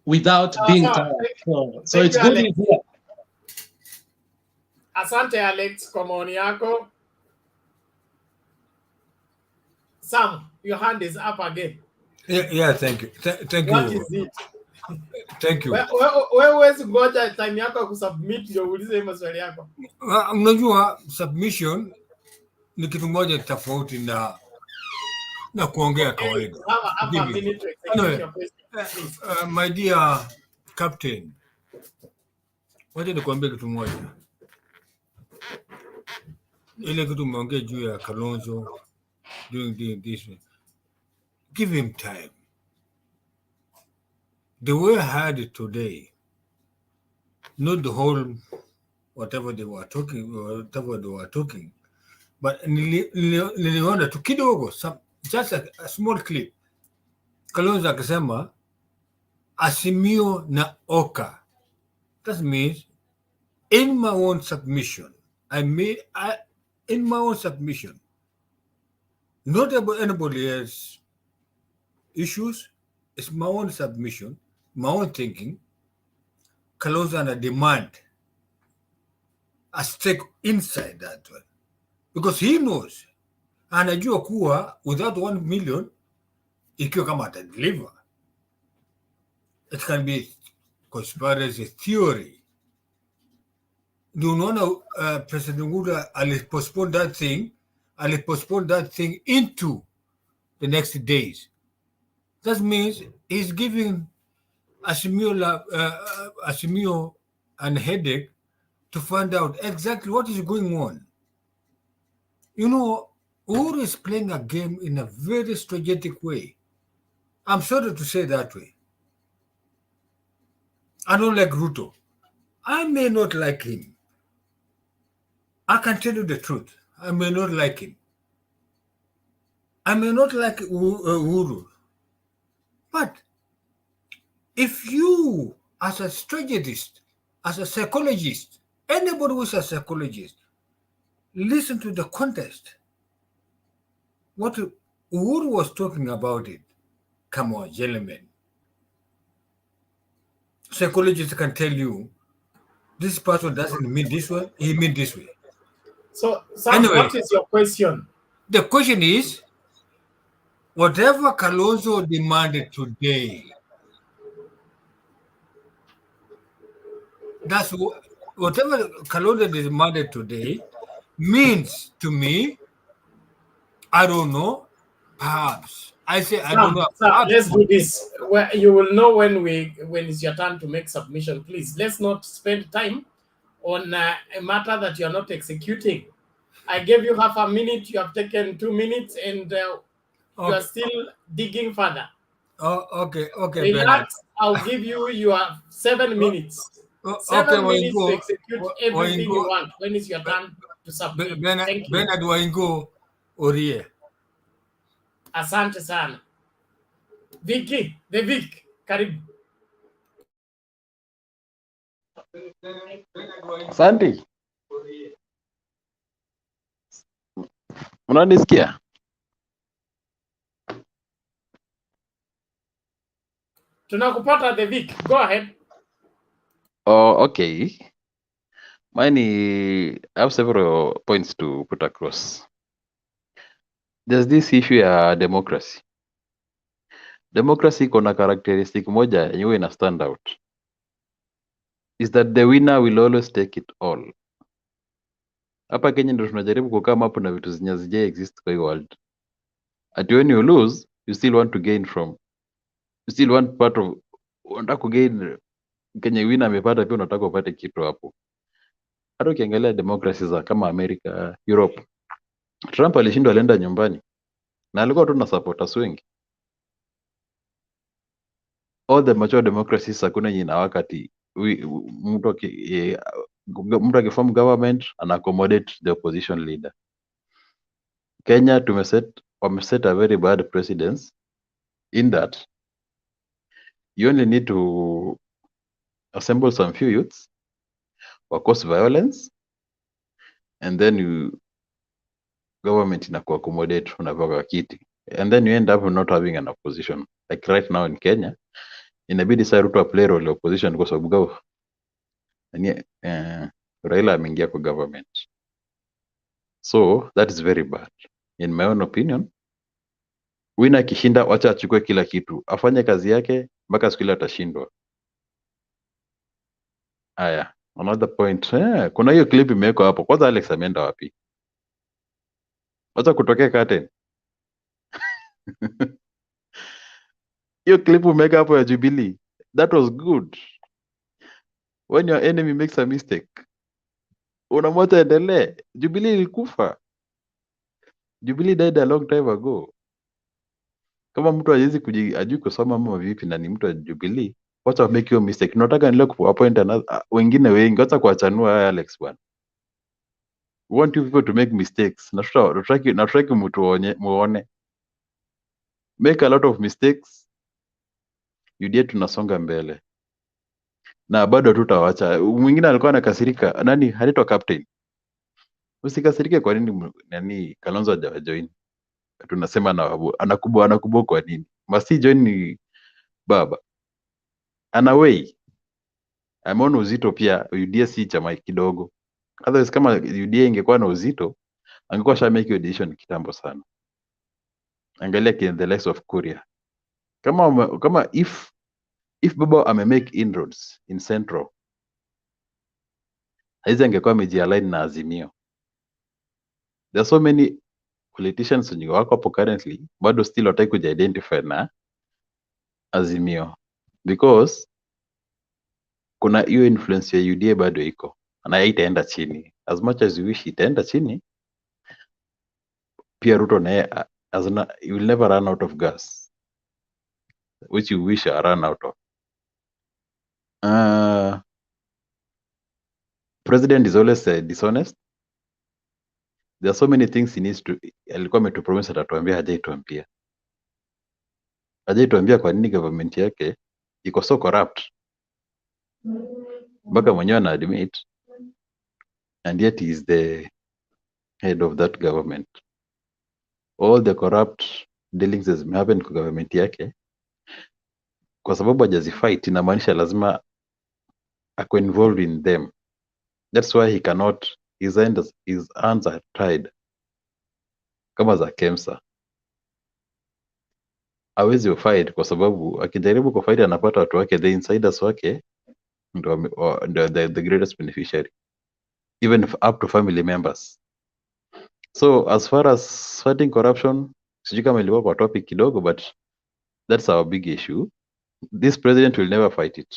without being tired. So it's good he's here. Asante Alex kwa maoni yako. Sam, your hand is up again. Yeah, thank you. Thank What you. is it? Thank you. Wewe huwezi ngoja time yako kusubmit ndio uulize hiyo maswali yako. Unajua submission ni kitu moja tofauti na kuongea kawaida. Anyway, my dear captain, wacha nikwambie kitu moja. Ile kitu umeongea juu ya Kalonzo doing this, give him time. The way I had it today, not the whole whatever they were talking, but niliona tu kidogo, just a small clip. Kalonzo akasema Azimio na Oka. That means in my own submission, in my own submission, not about anybody else's issues, it's my own submission, my own thinking. Kalonzo and a demand a stake inside that one. Because he knows, anajua kuwa without 1 million, ikiwa kama atadeliver, it can be conspiracy theory. Do you know President Nguga postponed that thing into the next days. That means he's giving Azimio an headache to find out exactly what is going on. You know, Uhuru is playing a game in a very strategic way. I'm sorry to say that way. I don't like RUTO. I may not like him. I can tell you the truth. I may not like him. I may not like Uhuru. But if you, as a strategist, as a psychologist, anybody who's a psychologist, listen to the context. What Uhuru was talking about it. Come on, gentlemen. Psychologists can tell you this person doesn't mean this way, he means this way. So, Sam, anyway, what is your question? The question is, whatever Kalonzo demanded today, that's whatever Kalonzo demanded today means to me, I don't know, perhaps. I say I don't know. Sam, let's do this. Well, you will know when it's your turn to make submission. Please, let's not spend time on a matter that you're not executing. I gave you half a minute. You have taken 2 minutes, and you are Okay. still digging further. Oh, okay, Bernard. Relax. I'll give you your 7 minutes. Okay, 7 minutes to Waingo. execute everything you want. When is your turn to submit? Thank you. Bernard Waingo Orie. Asante sana. Vicky, the Vic, karibu. Asante. Unanisikia? Tunakupata the Vic. Go ahead. Oh, okay. I have several points to put across. There's this issue ya democracy. Democracy iko na characteristic moja yenye huwa ina stand out. Is that the winner will always take it all. Hapa Kenya ndio tunajaribu kukaa hapo na vitu zenye hazija exist kwa hii world. At when you lose, you still want to gain from. You still want part of, unataka kugain Kenya winner amepata, pia unataka upate kitu hapo. Hata ukiangalia democracy za kama America, Europe, Trump alishindwa, alienda nyumbani na alikuwa tu na supporters wengi. All the mature democracies hakuna yenye inawaka ati mtu akiform government ana accommodate the opposition leader. Kenya wameset a very bad precedence in that you only need to assemble some few youths or cause violence and then government inaku accommodate unavoka kiti, and then you end up not having an opposition. Like right now in Kenya inabidi sasa Ruto play role opposition kwa sababu Raila ameingia kwa government, so that is very bad in my own opinion. Wina akishinda, wacha achukue kila kitu, afanye kazi yake mpaka siku ile atashindwa. Haya, another point, kuna hiyo clip imewekwa hapo. Kwanza Alex ameenda wapi? Wacha kutokea curtain. Hiyo clip umeweka hapo ya Jubilee, that was good. When your enemy makes a mistake, unamwacha endelee. Jubilee ilikufa. Jubilee died a long time ago. Kama mtu hawezi ajui kusoma ama vipi na ni mtu wa Jubilee, wacha make hiyo mistake. Nataka nile kuappoint wengine wengi, wacha kuachanua haya Alex bwana. We want you people to make mistakes. Na tutaki mtu muone. Make a lot of mistakes. UDA tunasonga mbele. Na bado tutawacha. Mwingine alikuwa anakasirika. Nani? Halito captain. Usikasirike kwa nini Kalonzo hajajoin. Tunasema anakubwa kwa nini? Must join ni baba. Anaway. Ameona uzito pia UDA si chama kidogo. Otherwise kama UDA ingekuwa na uzito, angekuwa sha make decision kitambo sana. Angalia the likes of Kuria. Kama if baba make inroads in Central, hizi angekuwa amejialign na Azimio. There are so many politicians wenye wako hapo currently bado still wataki kujiidentify na Azimio because kuna hiyo influence ya UDA bado iko na haitaenda chini. As much as you wish itaenda chini, pia Ruto naye you will never run out of gas which you wish run out of. President is always dishonest. There are so many things he needs to, alikuwa ametupromise atatuambia, hajaituambia. Hajaituambia kwa nini government yake iko so corrupt mpaka mwenyewe ana admit, and yet he is the head of that government. All the corrupt dealings that happen kwa government yake, kwa sababu hajazifight, inamaanisha lazima ako involved in them. That's why he cannot, his hands are tied kama za Kemsa. Hawezi fight kwa sababu akijaribu kufight anapata watu wake, the insiders wake ndio the greatest beneficiary, even up to family members. So as far as fighting corruption, sijui kama ilikuwa kwa topic kidogo, but that's our big issue. This president will never fight it.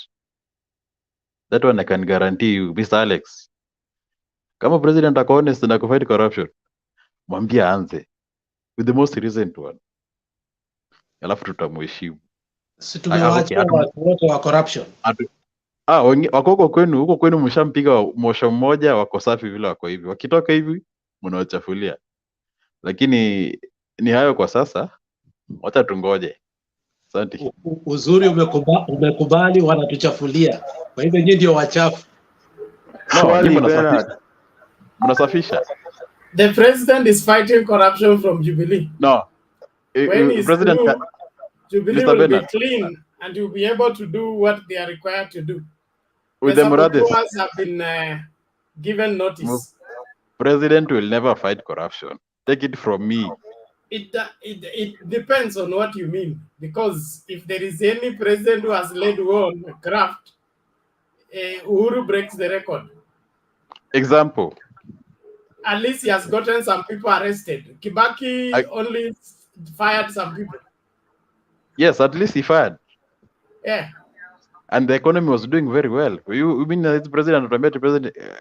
That one I can guarantee you, Mr. Alex. Kama president ako honest na kufight corruption, mwambie aanze with the most recent one, alafu tutamheshimu. Si Okay, tumewaachia watu wote wa corruption. wako huko kwenu mshampiga mosho mmoja, wako safi vile wako hivi, wakitoka hivi mnawachafulia. Lakini ni hayo kwa sasa, wacha tungoje. Asante. Uzuri umekubali wanatuchafulia, kwa hivyo nyinyi ndio wachafu. Swali Bernard. Mnasafisha. The president is fighting corruption from Jubilee. No. When he's President through, Jubilee Mr. will Bernard, be clean and you'll be able to do what they are required to do. with The the Muradis, saboteurs have been given notice. president will never fight corruption. Take it from me. It depends on what you mean, because if there is any president who has led war on graft, Uhuru breaks the record. Example. At least he has gotten some people arrested. Kibaki only fired some people. Yes, at least he fired. Yeah. And the economy was doing very well. You mean the president,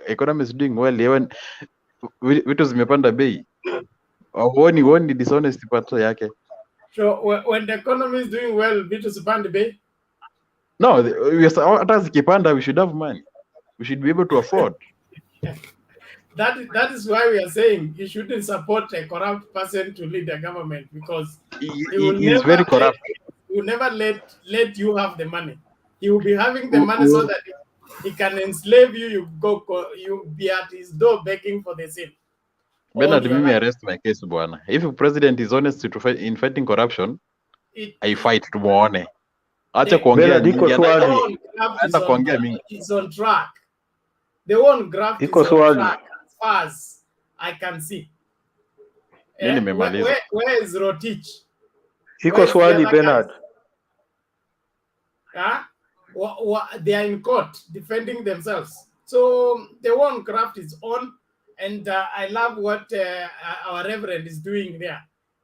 economy is doing well even vitu zimepanda bei. Huoni dishonesty part yake. So when the economy is doing well, vitu zipande bei? No, hata zikipanda, we should have money. We should be able to afford. That is why we are saying you shouldn't support a corrupt person to lead the government, because he is very corrupt. He will never let you have the money. He will be having the money so that he can enslave you. You be at his door begging for the same. Bernard, mimi arrest my case bwana. If the president is honest in fighting corruption, I fight tumuone. Acha kuongea mingi. Hata kuongea mingi. It's on track. The one graft is on track as far as I can see. Mimi nimemaliza. Where is Rotich? Iko swali Bernard. They are in court defending themselves. So the one graft is on, and I love what our reverend is doing there.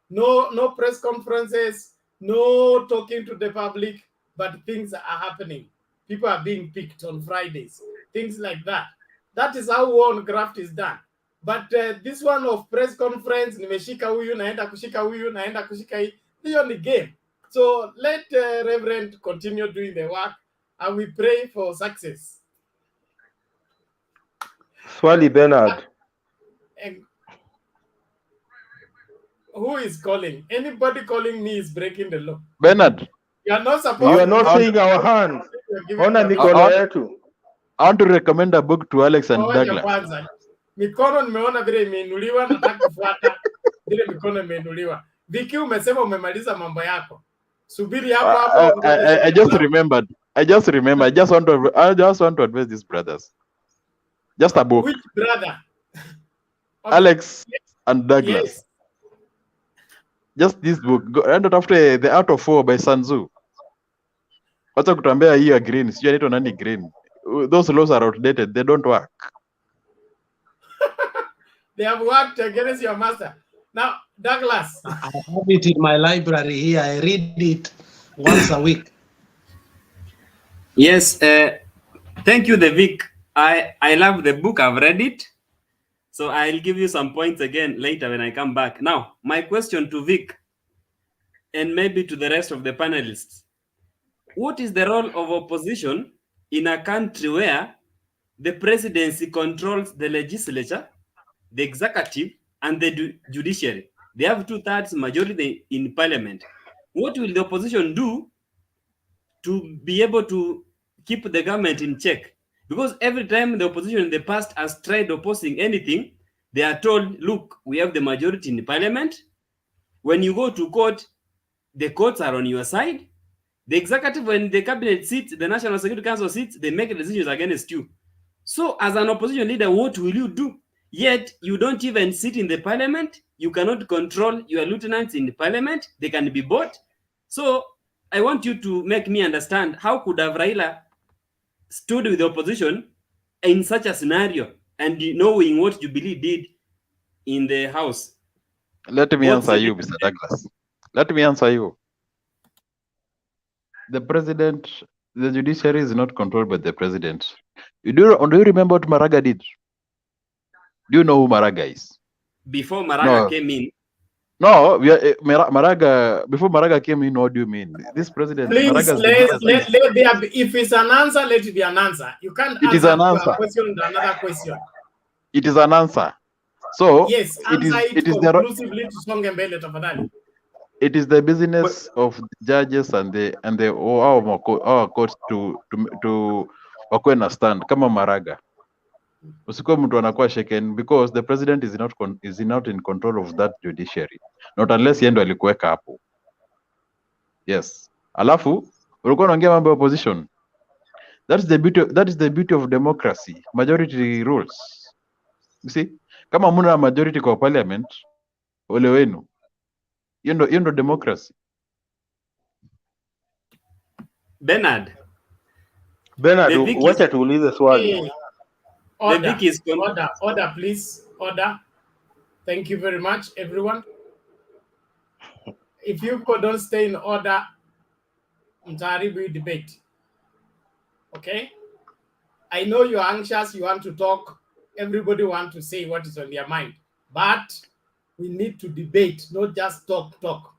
No press conferences, no talking to the public, but things are happening. People are being picked on Fridays, things like that. That is how one graft is done. But this one of press conference, nimeshika huyu naenda kushika huyu naenda kushika hii, hiyo ni game. So let Reverend continue doing the work, and we pray for success. Swali Bernard. Who is calling? Anybody calling me is breaking the law. Bernard. You are not supposed. You are not seeing our hands. Ona mikono yetu. I want to recommend a book to Alex and Douglas. Mikono nimeona vile imeinuliwa, nataka kufuata vile mikono imeinuliwa. Viki, umesema umemaliza mambo yako. Subiri hapo. I just remembered. I just want to advise these brothers. Just a book. Which brother? Alex and Douglas. Yes. Just this book. Right after The Art of War by Sun Tzu. Wacha kutambea hiyo green. Sijui anaitwa nani green. Those laws are outdated. They don't work. They have worked against your master. Now, Douglas. I have it in my library here. I read it once a week. Yes. Thank you, Vic. I love the book. I've read it. So I'll give you some points again later when I come back. Now, my question to Vic, and maybe to the rest of the panelists. What is the role of opposition in a country where the presidency controls the legislature, the executive, and the judiciary? They have 2/3 majority in parliament. What will the opposition do to be able to keep the government in check? Because every time the opposition in the past has tried opposing anything, they are told, look, we have the majority in the parliament. When you go to court, the courts are on your side. The executive, when the cabinet sits, the National Security Council sits, they make decisions against you. So as an opposition leader, what will you do? Yet you don't even sit in the parliament. You cannot control your lieutenants in the parliament. They can be bought. So I want you to make me understand, how could have Raila stood with the opposition in such a scenario, and knowing what Jubilee did in the House? Let me answer you, Mr. Douglas. Let me answer you. The president, the judiciary is not controlled by the president. Do you remember what Maraga did? Do you know who Maraga is? Before Maraga No. came in, No, we are, Maraga, before Maraga came in, what do you mean? This president, Please, Maraga has been here since. let there be, if it's an answer, let it be an answer. You can't It is answer an to answer. a question with another question. It is an answer. So Yes, answer it is conclusively to Songe Mbele tafadhali. it is the business of the judges and our courts to wakuwe na stand kama Maraga. Usikuwe mtu anakuwa shaken because the president is not in control of that judiciary. Not unless yeye ndo alikuweka hapo. Yes. Alafu ulikuwa unaongea mambo ya opposition. That is the beauty of democracy. Majority rules. You see? Kama muna majority kwa parliament, ole wenu. Hiyo ndo democracy. Bernard, wacha tuulize swali. Hey, order, please. Order. Thank you very much, everyone. If you don't stay in order, mtaharibu debate. Okay? I know you're anxious, you want to talk. Everybody wants to say what is on their mind. But we need to debate, not just talk.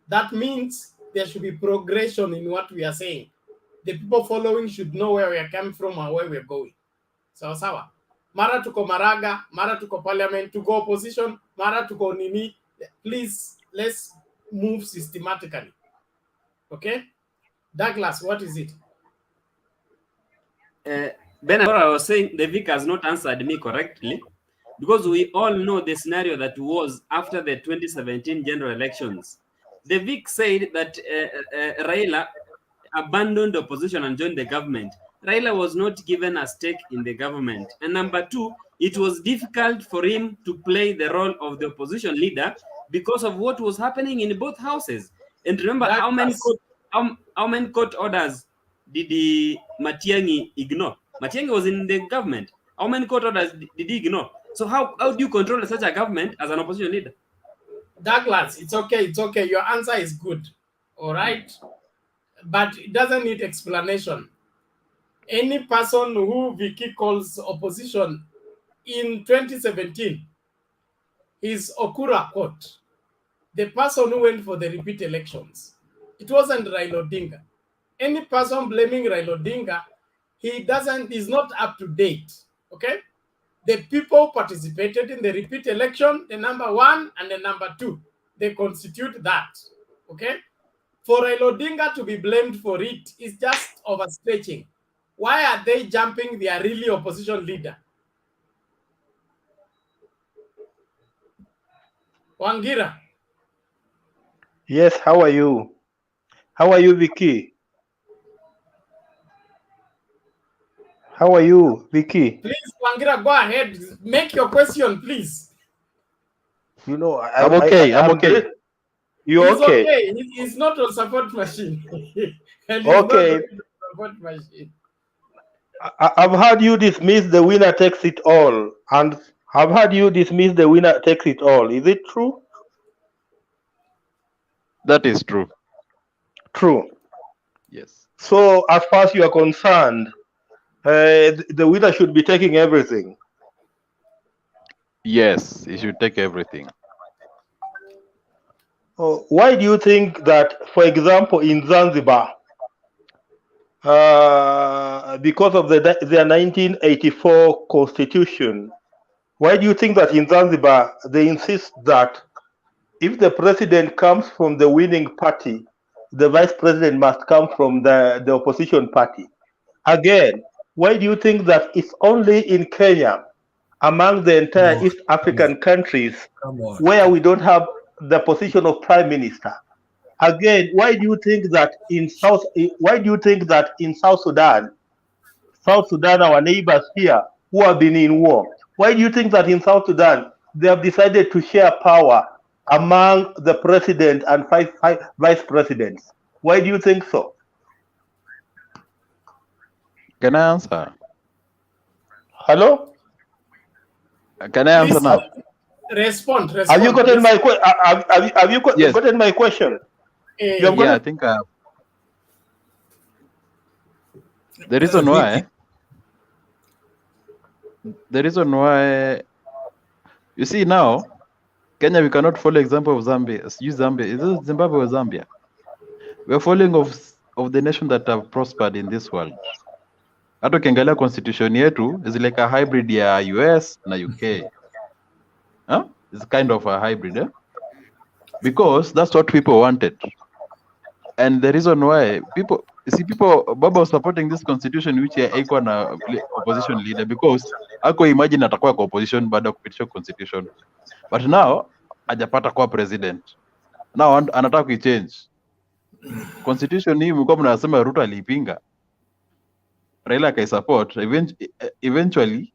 That means there should be progression in what we are saying. The people following should know where we are coming from and where we are going. Sawa. Mara tuko Maraga, mara tuko parliament, tuko opposition, mara tuko nini. Please, let's move systematically. Okay? Douglas, what is it? Bernard, what I was saying, the Vic has not answered me correctly, because we all know the scenario that was after the 2017 general elections. The Vic said that Raila abandoned opposition and joined the government. Raila was not given a stake in the government. And number two, it was difficult for him to play the role of the opposition leader because of what was happening in both houses. And remember, how many court orders did Matiang'i ignore? Matiang'i was in the government. How many court orders did he ignore? So how do you control such a government as an opposition leader? Douglas, it's okay. Your answer is good. All right. But it doesn't need explanation. Any person who Vicky calls opposition in 2017 is Okura Court. The person who went for the repeat elections. It wasn't Raila Odinga. Any person blaming Raila Odinga, he's not up to date. Okay? The people participated in the repeat election, the number 1 and the number 2. They constitute that. Okay? For Raila Odinga to be blamed for it is just overstretching. Why are they jumping their really opposition leader? Wangira. Yes, how are you? How are you, Vicky? How are you, Vicky? Please, Wangira, go ahead. Make your question, please. You know, I'm okay. You're okay? Okay. He's not on support machine. And okay. Not on support machine. I've heard you dismiss the winner takes it all. And I've heard you dismiss the winner takes it all. Is it true? That is true. True. Yes. So as far as you are concerned, the winner should be taking everything. Yes, he should take everything. Why do you think that, for example, in Zanzibar, because of their 1984 constitution, why do you think that in Zanzibar they insist that if the president comes from the winning party, the vice president must come from the opposition party? Again, why do you think that it's only in Kenya, among the entire East African countries, where we don't have the position of prime minister? Again, why do you think that in South Sudan, our neighbors here who have been in war, why do you think that in South Sudan they have decided to share power among the president and vice presidents? Why do you think so? Can I answer? Hello? Can I answer now? Respond. Have you gotten my question? Have you gotten my question? I think the reason why You see now, Kenya, we cannot follow example of Zambia. Use Zambia. Is this Zimbabwe or Zambia? We are following of the nation that have prospered in this world. Hata ukiangalia constitution yetu is like a hybrid ya US na UK. Huh? It's kind of a hybrid, eh? Because that's what people wanted. And the reason why people Baba was supporting this constitution which haikuwa na opposition leader because ako imagine atakuwa kwa opposition baada ya kupitisha constitution. But now hajapata kuwa president. Now anataka kuichange. Constitution hii mlikuwa mnasema Ruto aliipinga. Raila akaisupport. Eventually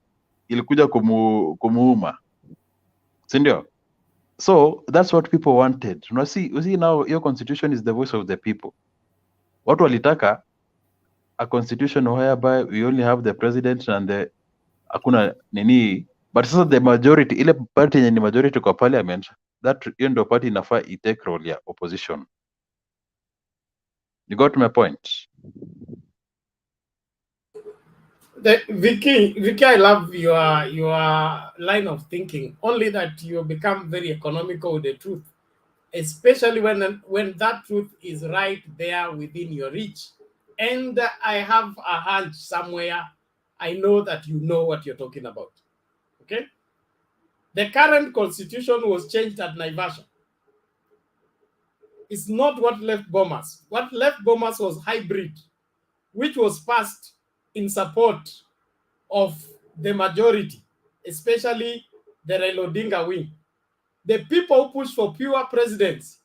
ilikuja kumuuma. Si ndio? So that's what people wanted. You see now your constitution is the voice of the people. Watu walitaka a constitution whereby we only have the president and the hakuna nini, but sasa the majority, ile party yenye ni majority kwa parliament, that hiyo ndio party inafaa itake role ya opposition. You got my point? Vicky, I love your line of thinking. Only that you become very economical with the truth, especially when that truth is right there within your reach. And I have a hunch somewhere. I know that you know what you're talking about. Okay? The current constitution was changed at Naivasha. It's not what left Bomas. What left Bomas was hybrid, which was passed in support of the majority, especially the Raila Odinga wing. The people who push for pure presidents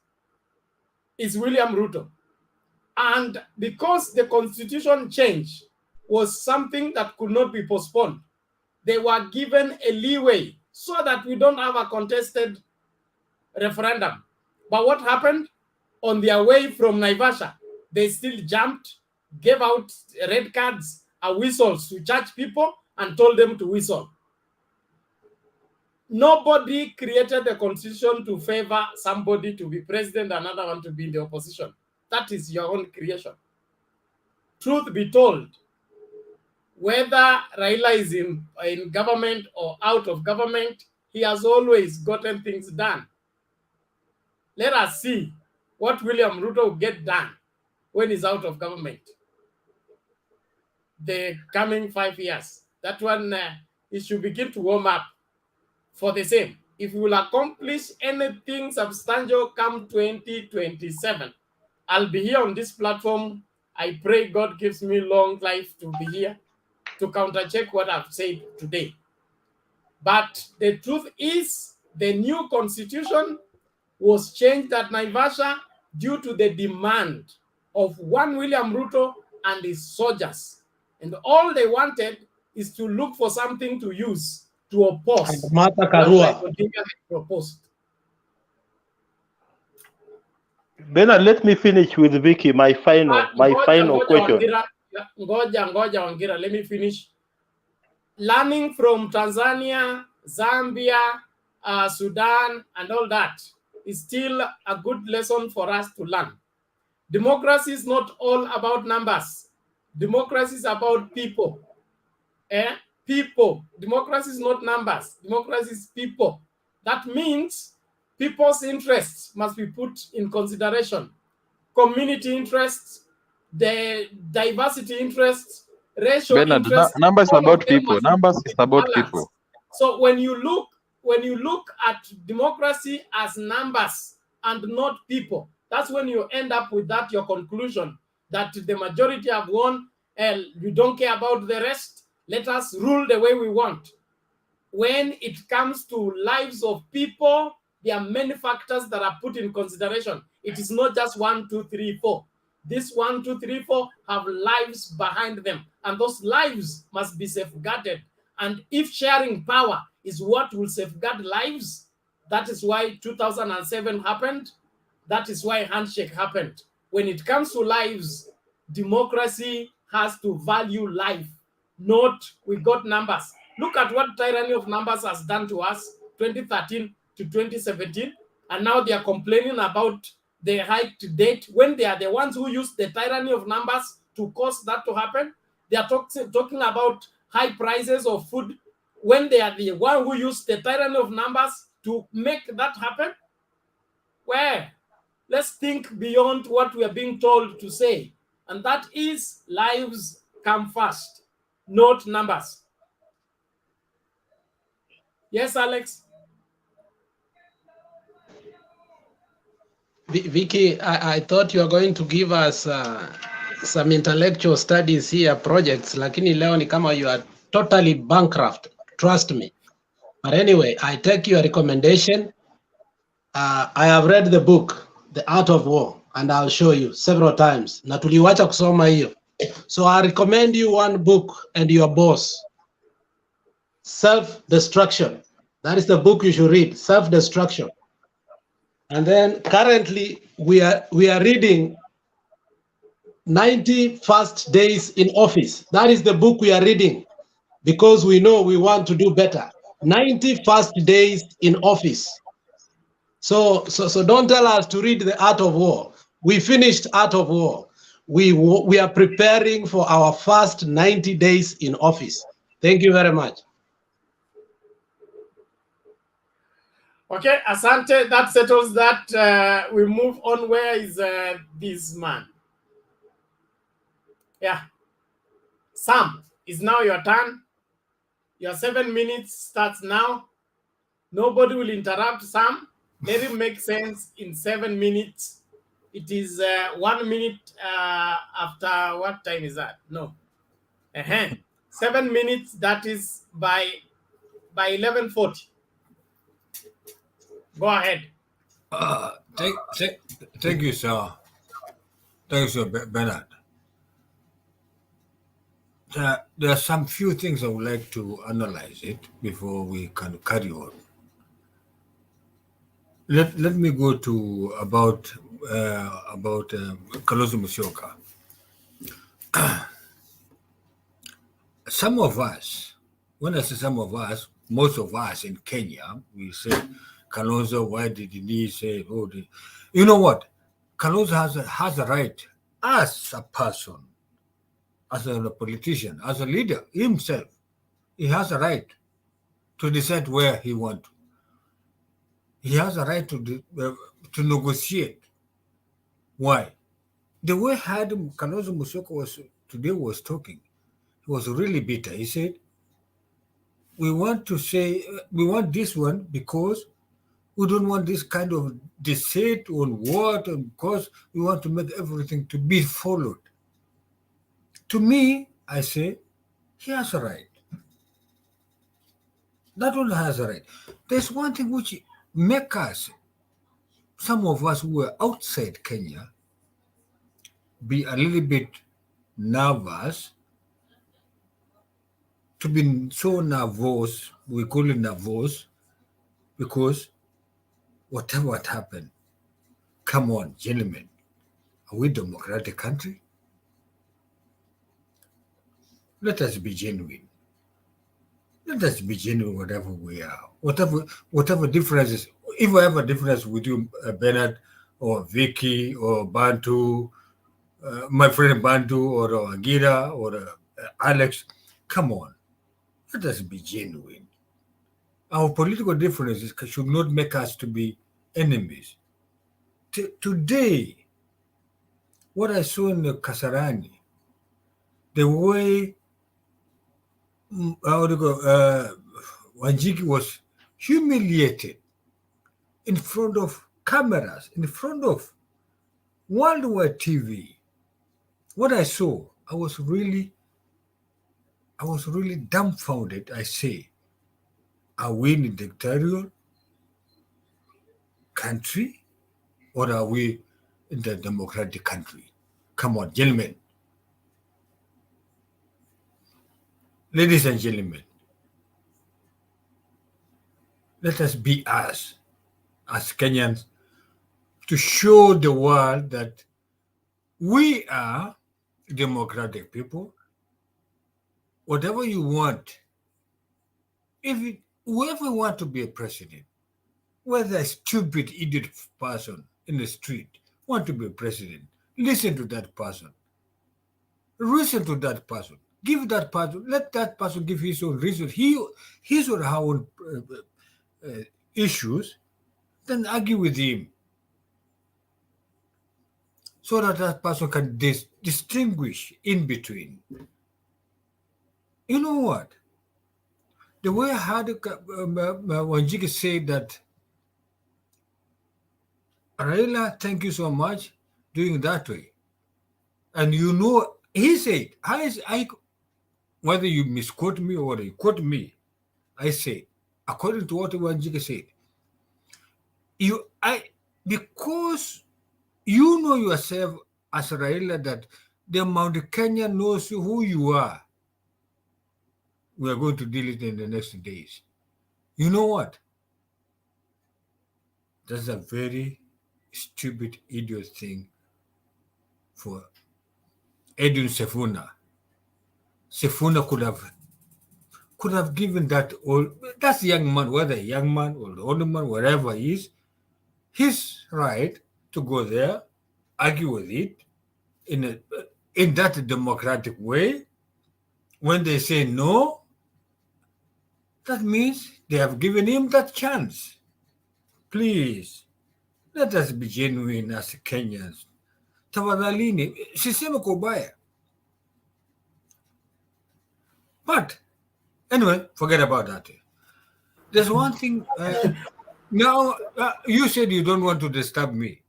is William Ruto. And because the constitution change was something that could not be postponed, they were given a leeway so that we don't have a contested referendum. But what happened? On their way from Naivasha, they still jumped, gave out red cards and whistles to church people and told them to whistle. Nobody created the constitution to favor somebody to be president, another one to be in the opposition. That is your own creation. Truth be told, whether Raila is in government or out of government, he has always gotten things done. Let us see what William Ruto will get done when he's out of government. The coming 5 years. That one, he should begin to warm up for the same. If he will accomplish anything substantial come 2027, I'll be here on this platform. I pray God gives me long life to be here to countercheck what I've said today. But the truth is, the new constitution was changed at Naivasha due to the demand of one William Ruto and his soldiers. And all they wanted is to look for something to use to oppose what Odinga had proposed. Bernard, let me finish with Vicky, my final question. Ngoja, Wangira, let me finish. Learning from Tanzania, Zambia, Sudan, and all that is still a good lesson for us to learn. Democracy is not all about numbers. Democracy is about people. People. Democracy is not numbers. Democracy is people. That means people's interests must be put in consideration. Community interests, the diversity interests, racial Bernard, interests. numbers about people. Numbers is about people. So when you look at democracy as numbers and not people, that's when you end up with that your conclusion that the majority have won and you don't care about the rest. Let us rule the way we want. When it comes to lives of people, there are many factors that are put in consideration. It is not just 1, 2, 3, 4. This 1, 2, 3, 4 have lives behind them, and those lives must be safeguarded. And if sharing power is what will safeguard lives, that is why 2007 happened. That is why handshake happened. When it comes to lives, democracy has to value life, not we got numbers. Look at what tyranny of numbers has done to us 2013 to 2017, and now they are complaining about the hiked date when they are the ones who used the tyranny of numbers to cause that to happen. They are talking about high prices of food when they are the one who used the tyranny of numbers to make that happen? Well, let's think beyond what we are being told to say, and that is lives come first, not numbers. Yes, Alex? Vicky, I thought you were going to give us some intellectual studies here, projects, lakini leo ni kama you are totally bankrupt, trust me. But anyway, I take your recommendation. I have read the book, The Art of War, and I'll show you several times. Na tuliwacha kusoma hiyo. So I recommend you one book and your boss. Self-Destruction. That is the book you should read, Self-Destruction. And then currently we are reading 90 First Days in Office. That is the book we are reading because we know we want to do better. 90 First Days in Office. So don't tell us to read The Art of War. We finished Art of War. We are preparing for our first 90 days in office. Thank you very much. Okay, Asante, that settles that. We move on. Where is this man? Yeah. Sam, it's now your turn. Your 7 minutes starts now. Nobody will interrupt Sam. Let it make sense in 7 minutes. It is 1 minute after what time is that? No. 7 minutes, that is by 11:40. Go ahead. Thank you, sir. Thank you, sir, Bernard. There are some few things I would like to analyze it before we can carry on. Let me go to about Kalonzo Musyoka. Some of us, when I say some of us, most of us in Kenya, we say, Kalonzo, why did he say, you know what? Kalonzo has a right as a person, as a politician, as a leader himself. He has a right to decide where he wants. He has a right to negotiate. Why? The way Kalonzo Musyoka was talking, he was really bitter. He said, we want this one because we don't want this kind of deceit on what, and because we want to make everything to be followed. To me, I say, he has a right. That one has a right. There's one thing which makes us, some of us who are outside Kenya, be a little bit nervous, to be so nervous, we call it nervous, because whatever happened, come on, gentlemen, are we a democratic country? Let us be genuine. Let us be genuine, whatever we are. Whatever differences, if I have a difference with you, Bernard, or Vicky, or Bantu, my friend Bantu, or Agira, or Alex, come on. Let us be genuine. Our political differences should not make us to be enemies. Today, what I saw in the Kasarani, the way Wanjigi was humiliated in front of cameras, in front of worldwide TV. What I saw, I was really dumbfounded. I say, are we in a dictatorial country or are we in the democratic country? Come on, gentlemen. Ladies and gentlemen, let us be us, as Kenyans, to show the world that we are democratic people. Whatever you want, whoever want to be a president, whether a stupid idiot person in the street want to be a president, listen to that person. Listen to that person. Give that person, let that person give his own reason, his or her own issues, then argue with him so that that person can distinguish in between. You know what? The way I heard Wanjigi say that, Raila, thank you so much, doing it that way. And you know, he said, whether you misquote me or you quote me, I say, according to what Wanjigi said, because you know yourself as Raila that the Mount Kenya knows who you are. We are going to deal it in the next days. You know what? That's a very stupid, idiot thing for Edwin Sifuna. Sifuna could have given that that's young man, whether a young man or the older man, wherever he is, his right to go there, argue with it in that democratic way. When they say no, that means they have given him that chance. Please, let us be genuine as Kenyans. Tafadhalini, sisema kwa ubaya. But anyway, forget about that. There's one thing. Now, you said you don't want to disturb me.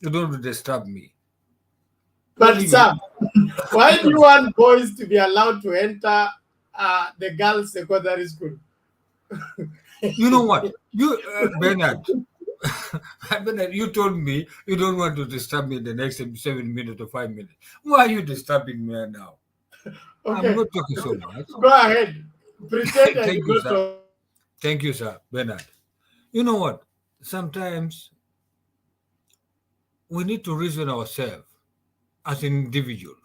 You don't want to disturb me. But sir, why do you want boys to be allowed to enter the girls' secondary school? You know what? You, Bernard, Bernard, you told me you don't want to disturb me in the next 7 minutes or 5 minutes. Why are you disturbing me now? Okay. I'm not talking so much. Go ahead. Pretend Thank you you, don't sir. know. Thank you, sir, Bernard. You know what? Sometimes we need to reason ourselves as individuals.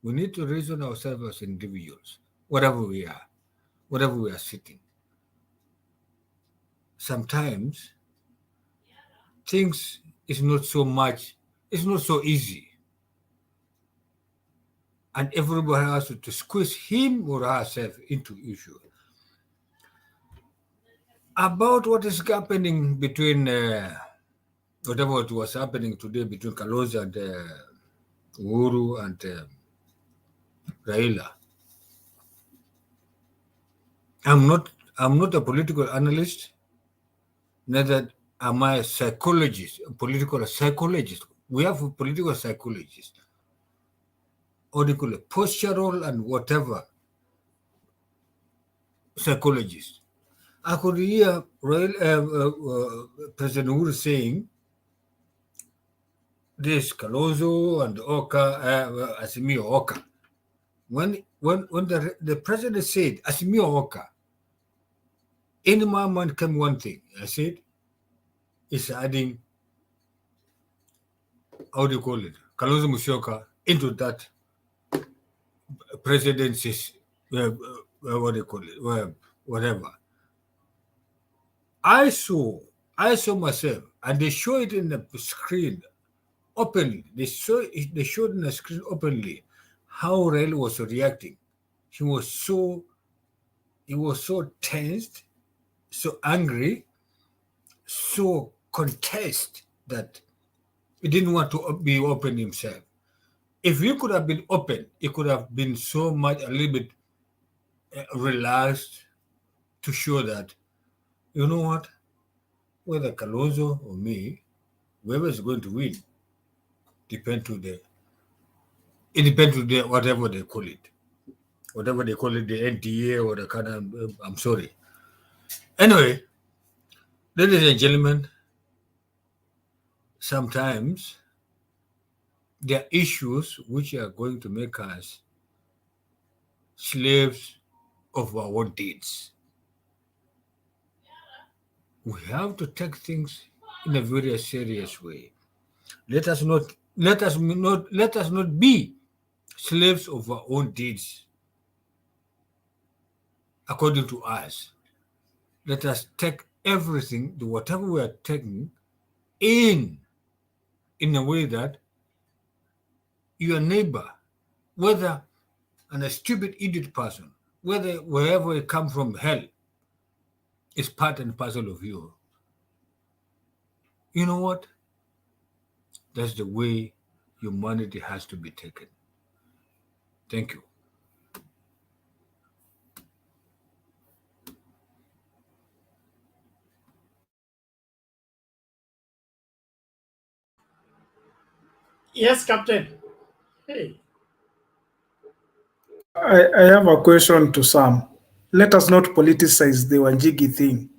We need to reason ourselves as individuals, whatever we are sitting. Sometimes things is not so much, it's not so easy. And everybody has to squeeze him or herself into issue. About what is happening between, whatever was happening today between Kalonzo and Uhuru and Raila. I'm not a political analyst, neither am I a psychologist, a political psychologist. We have a political psychologist, or they call it postural and whatever psychologist. I could hear President Uhuru saying this Kalonzo and Azimio Oka. When the president said Azimio Oka, in my mind came one thing. I said, it's adding, how do you call it, Kalonzo Musyoka into that presidency's, what do you call it, whatever. I saw myself, and they show it in the screen openly. They showed in the screen openly how Raila was reacting. He was so tensed, so angry, so contest that he didn't want to be open himself. If he could have been open, he could have been so much a little bit relaxed to show that, you know what, whether Kalonzo or me, whoever is going to win, depends to the whatever they call it, the NTA or the kind of, I'm sorry. Anyway, ladies and gentlemen, sometimes there are issues which are going to make us slaves of our own deeds. We have to take things in a very serious way. Let us not be slaves of our own deeds. According to us, let us take everything, whatever we are taking, in a way that your neighbor, whether and a stupid idiot person, wherever it come from hell, is part and parcel of you. You know what? That's the way humanity has to be taken. Thank you. Yes, Captain. Hey. I have a question to Sam. Let us not politicize the Wanjigi thing.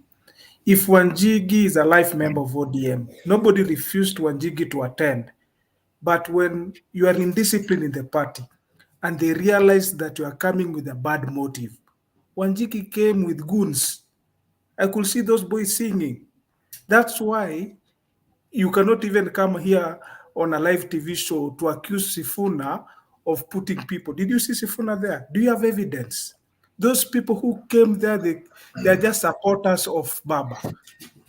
If Wanjigi is a life member of ODM, nobody refused Wanjigi to attend. But when you are indisciplined in the party and they realize that you are coming with a bad motive, Wanjigi came with goons. I could see those boys singing. That's why you cannot even come here on a live TV show to accuse Sifuna of putting people. Did you see Sifuna there? Do you have evidence? Those people who came there, they are just supporters of Baba.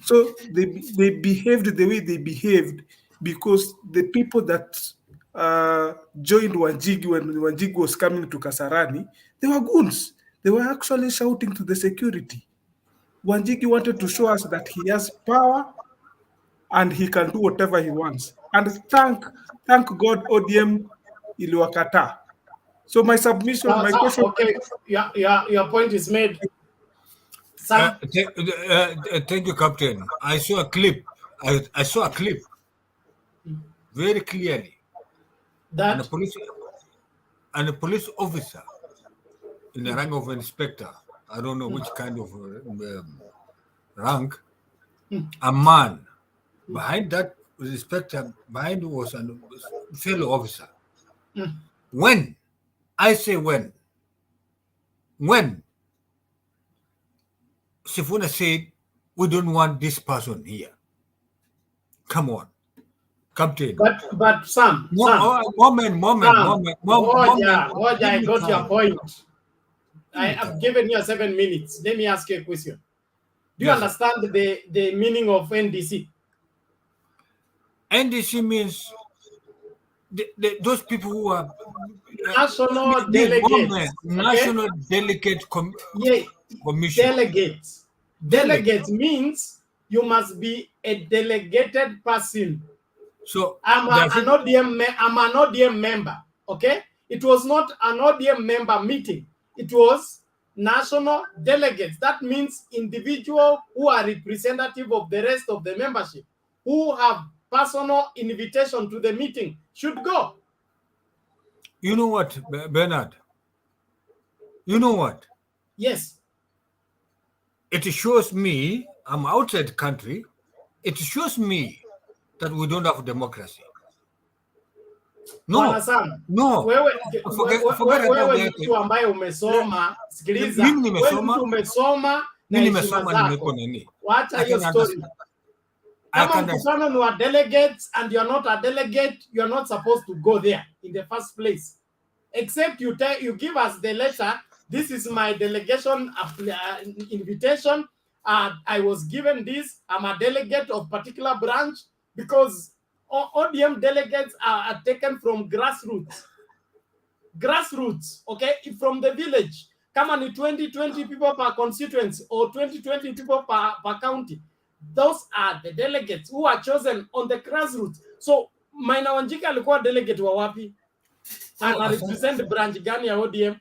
So they behaved the way they behaved because the people that joined Wanjigi when Wanjigi was coming to Kasarani, they were goons. They were actually shouting to the security. Wanjigi wanted to show us that he has power and he can do whatever he wants. And thank God ODM iliwakata. So my submission, my question. Okay, your point is made. Sam? Thank you, Captain. I saw a clip. I saw a clip very clearly. That and a police officer in the rank of inspector, I don't know which kind of rank, a man. Behind that inspector, behind was a fellow officer. When Sifuna said, we don't want this person here. Come on, Captain. But Sam, moment. I got your point. I have given you 7 minutes. Let me ask you a question. Do you understand the meaning of NDC? NDC means those people who are national delegates. National Delegate Commission. Delegate means you must be a delegated person. So I'm an ODM member. Okay, it was not an ODM member meeting. It was national delegates. That means individuals who are representative of the rest of the membership, who have personal invitation to the meeting, should go. You know what, Bernard? You know what? Yes. It shows me, I'm outside the country, it shows me that we don't have democracy. No. Wewe mtu ambaye umesoma, sikiliza. Wewe mtu umesoma na heshima zako. Wacha hiyo story. Kama mkutano ni wa delegates and you're not a delegate, you're not supposed to go there in the first place. Except you give us the letter, this is my delegation invitation. I was given this. I'm a delegate of particular branch, because ODM delegates are taken from grassroots. Okay, from the village. Come on, 20 people per constituency or 20 people per county. Those are the delegates who are chosen on the grassroots. So, Maina Wanjigi alikuwa delegate wa wapi? And represent branch gani ya ODM?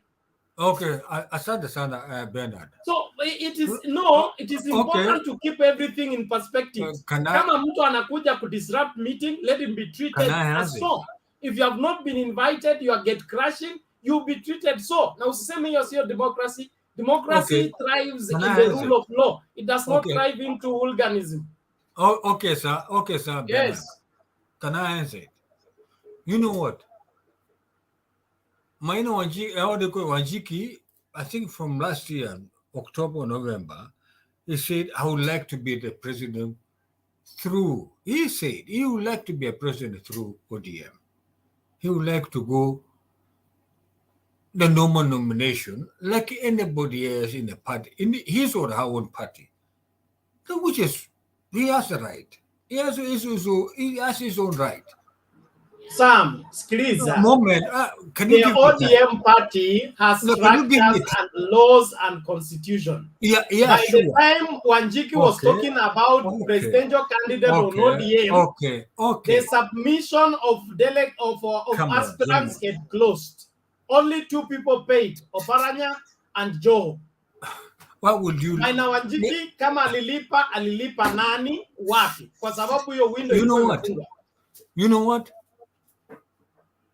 Okay, asante sana Bernard. So it is important to keep everything in perspective. Kama mtu anakuja to disrupt meeting, let him be treated as so. If you have not been invited, you are get crashing, you'll be treated so. Now, usiseme hiyo sio democracy. Democracy thrives in the rule of law. It does not thrive into hooliganism. Okay, sir. Bernard. Yes. Can I answer it? You know what? Maina Wanjigi, I think from last year, October or November, he said, I would like to be the president through. He said he would like to be a president through ODM. He would like to go the normal nomination like anybody else in the party, in his or her own party. Which is, he has the right. He has his own right. Sam, sikiliza. Moment, can you The give me time? ODM party has No, can you give me structures and laws and constitution. Yeah, By sure. the time Wanjigi was talking about presidential candidate on ODM, the submission of aspirants had closed. Only 2 people paid, Oparanya and Joe. What would you Maina Wanjigi kama alilipa nani wapi? Kwa sababu hiyo window you know ilikuwa what? imefungwa. You know what?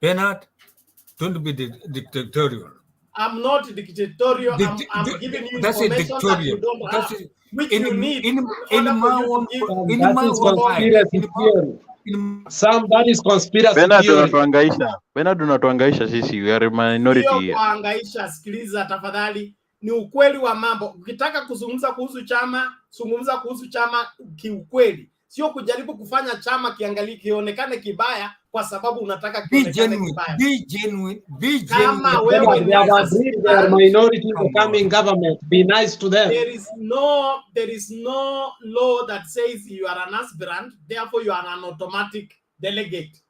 Bernard, don't be dictatorial. I'm not dictatorial. I'm giving you information that you don't have, which you need in order for you to give. Sam, that is conspiracy theory. Bernard unatuangaisha sisi, we are minority Sio here. kuangaisha, sikiliza tafadhali. Ni ukweli wa mambo. Ukitaka kuzungumza kuhusu chama, zungumza kuhusu chama kiukweli. Sio kujaribu kufanya chama kionekane kibaya kwa sababu unataka kionekane kibaya. Be genuine. Kama wewe they are minority becoming government. Be nice to them. There is no law that says you are an aspirant, therefore you are an automatic delegate.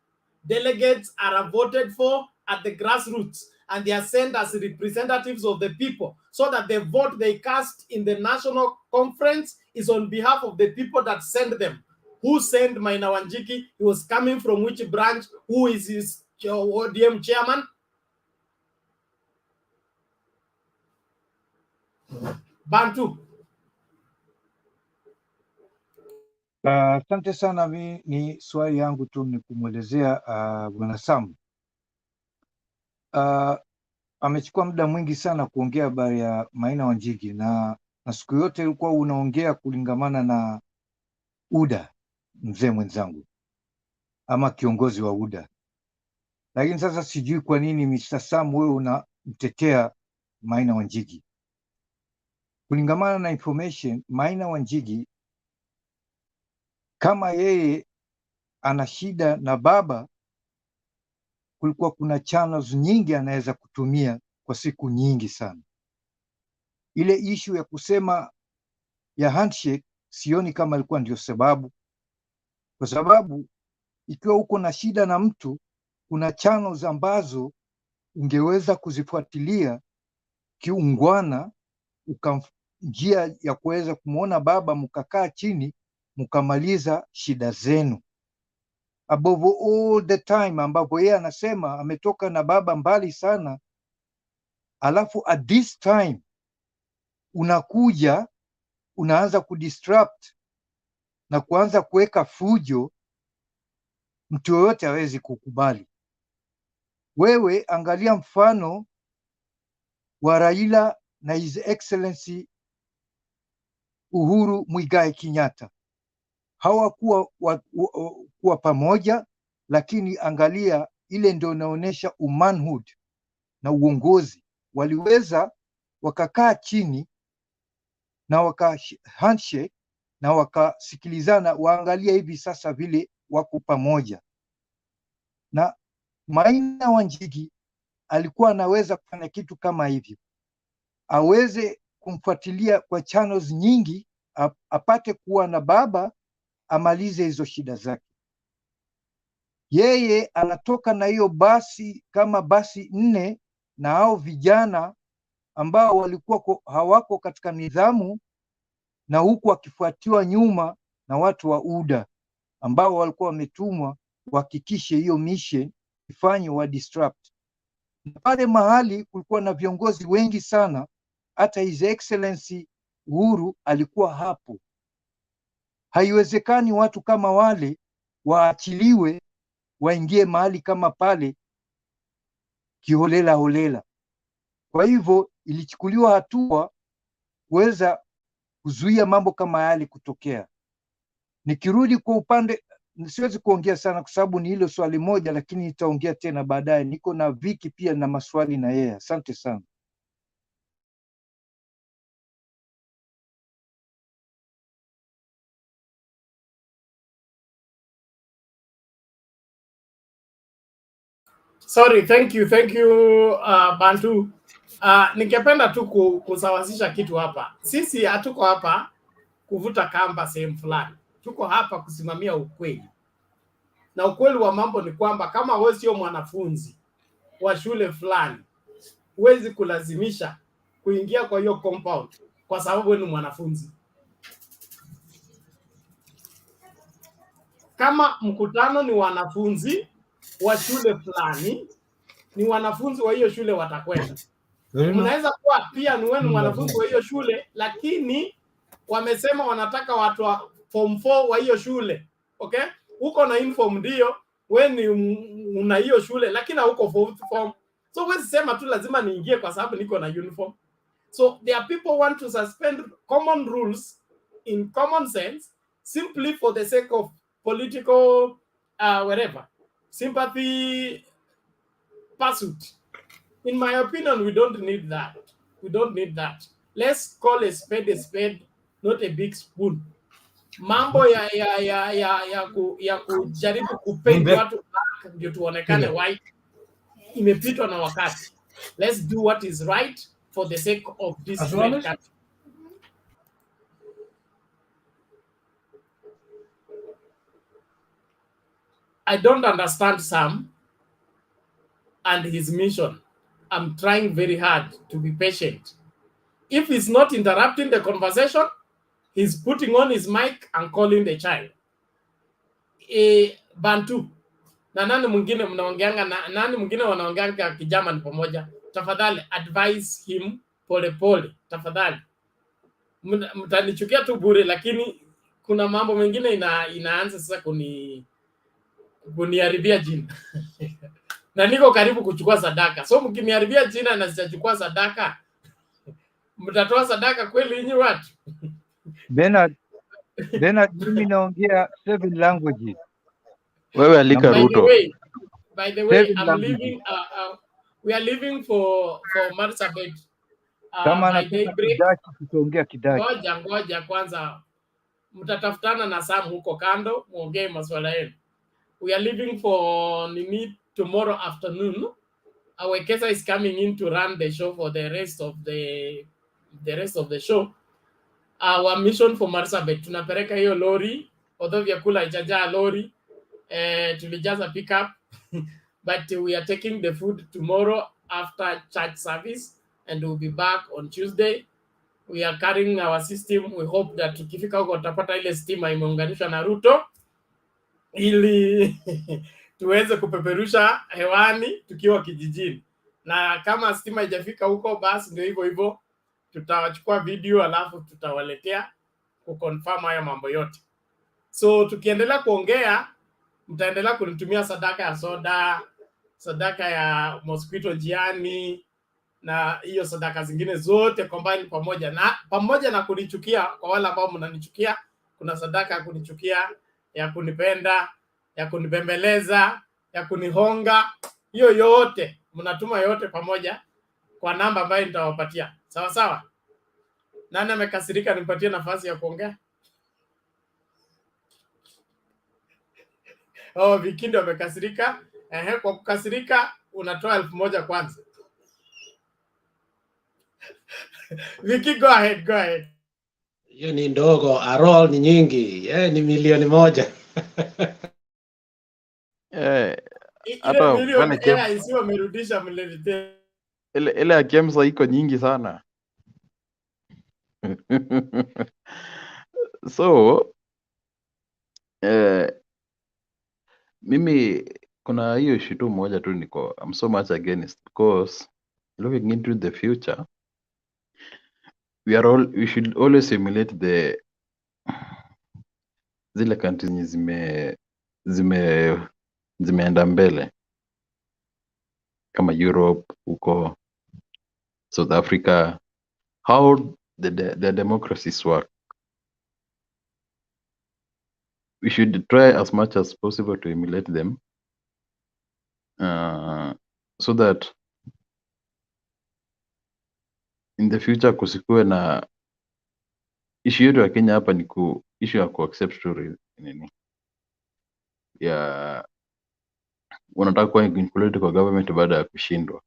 Delegates are voted for at the grassroots, and they are sent as representatives of the people, so that the vote they cast in the national conference is on behalf of the people that send them. Who sent Maina Wanjigi? He was coming from which branch? Who is his ODM chairman? Bantu. Asante sana. Ni swali yangu tu ni kumwelezea Bwana Sam. Amechukua muda mwingi sana kuongea habari ya Maina Wanjigi na siku yote ulikuwa unaongea kulingamana na UDA, mzee mwenzangu, ama kiongozi wa UDA. Lakini sasa sijui kwa nini Mr. Sam wewe unamtetea Maina Wanjigi. Kulingamana na information, Maina Wanjigi kama yeye ana shida na baba, kulikuwa kuna channels nyingi anaweza kutumia kwa siku nyingi sana. Ile issue ya kusema ya handshake sioni kama ilikuwa ndio sababu, kwa sababu ikiwa uko na shida na mtu, kuna channels ambazo ungeweza kuzifuatilia kiungwana, njia ya kuweza kumuona baba, mkakaa chini mkamaliza shida zenu. Above all the time ambapo yeye anasema ametoka na baba mbali sana, alafu at this time unakuja unaanza kudisrupt na kuanza kuweka fujo, mtu yoyote hawezi kukubali. Wewe angalia mfano wa Raila na His Excellency Uhuru Muigai Kenyatta. Hawakuwa kuwa pamoja, lakini angalia, ile ndio inaonyesha umanhood na uongozi. Waliweza wakakaa chini na waka handshake na wakasikilizana. Waangalia hivi sasa vile wako pamoja. Na Maina Wanjigi alikuwa anaweza kufanya kitu kama hivyo, aweze kumfuatilia kwa channels nyingi, apate kuwa na baba, amalize hizo shida zake. Yeye anatoka na hiyo basi kama basi 4 na hao vijana ambao walikuwa hawako katika nidhamu, na huku akifuatiwa nyuma na watu wa UDA ambao walikuwa wametumwa kuhakikisha hiyo mission ifanye wa disrupt. Pale mahali kulikuwa na viongozi wengi sana, hata His Excellency Uhuru alikuwa hapo. Haiwezekani watu kama wale waachiliwe waingie mahali kama pale kiholela holela. Kwa hivyo ilichukuliwa hatua kuweza kuzuia mambo kama yale kutokea. Nikirudi kwa upande, siwezi kuongea sana kwa sababu ni hilo swali moja, lakini nitaongea tena baadaye. Niko na Viki pia na maswali na yeye. Asante sana. Sorry, thank you Bantu. Ningependa tu kusawazisha kitu hapa. Sisi hatuko hapa kuvuta kamba sehemu fulani. Tuko hapa kusimamia ukweli. Na ukweli wa mambo ni kwamba kama wewe sio mwanafunzi wa shule fulani, huwezi kulazimisha kuingia kwa hiyo compound kwa sababu wewe ni mwanafunzi. Kama mkutano ni wanafunzi wa shule fulani, ni wanafunzi wa hiyo shule watakwenda. Mnaweza kuwa pia ni wewe mwanafunzi wa hiyo shule, lakini wamesema wanataka watu wa form 4 wa hiyo shule. Okay? Uko na uniform ndio, wewe ni una hiyo shule lakini hauko form. So wewe sema tu lazima niingie kwa sababu niko na uniform. So there are people want to suspend common rules in common sense simply for the sake of political whatever sympathy pursuit. In my opinion, we don't need that. We don't need that. Let's call a spade, not a big spoon. Mambo ya kujaribu kupaint watu black ndio tuonekane white imepitwa na wakati. Let's do what is right for the sake of this great country. I don't understand Sam and his mission. I'm trying very hard to be patient. If he's not interrupting the conversation, he's putting on his mic and calling the child. Bantu. Na nani mwingine mnaongeanga nani mwingine wanaongeanga Kijaman pamoja? Tafadhali advise him pole pole. Tafadhali. Mtanichukia tu bure, lakini kuna mambo mengine inaanza sasa kuniharibia jina. Na niko karibu kuchukua sadaka. So mkiniharibia jina na sitachukua sadaka, mtatoa sadaka kweli nyinyi watu? Bernard, mimi naongea 7 languages. Wewe alika Ruto. By the way, I'm leaving we are leaving for Marsabit by daybreak. Tutaongea Kidachi. Ngoja kwanza mtatafutana na Sam huko kando muongee masuala yenu. We are leaving for Nini tomorrow afternoon. Our Kesa is coming in to run the show for the rest of the show. Our mission for Marsabit, tunapeleka hiyo lori, although vyakula haijajaa lori, tulijaza pickup, but we are taking the food tomorrow after church service and we'll be back on Tuesday. We are carrying our system. We hope that tukifika huko tutapata ile stima imeunganishwa na RUTO ili tuweze kupeperusha hewani tukiwa kijijini. Na kama stima haijafika huko, basi ndio hivyo tutawachukua video alafu tutawaletea kuconfirm haya mambo yote. So tukiendelea kuongea, mtaendelea kunitumia sadaka ya soda, sadaka ya mosquito njiani na hiyo sadaka zingine zote combine pamoja na kunichukia. Kwa wale ambao mnanichukia, kuna sadaka ya kunichukia, ya kunipenda, ya kunibembeleza, ya kunihonga. Hiyo yote mnatuma yote pamoja kwa namba ambayo nitawapatia. Sawa sawa? Nani amekasirika nipatie nafasi ya kuongea? Vikindi amekasirika. Kwa kukasirika unatoa 1000 kwanza. Viki, go ahead. Hiyo ni ndogo, Arol ni nyingi. Ni 1,000,000. Hata milioni isiwe merudisha mlete. Ile ya Kemsa iko nyingi sana. So mimi kuna hiyo issue tu moja tu I'm so much against, because looking into the future we should always emulate zile countries zimeenda mbele kama Europe, huko South Africa, how the democracies work. We should try as much as possible to emulate them, so that in the future kusikue na issue yetu ya Kenya hapa ni issue ya kuaccept tu nini ya wanataka kuwa in political government baada ya kushindwa.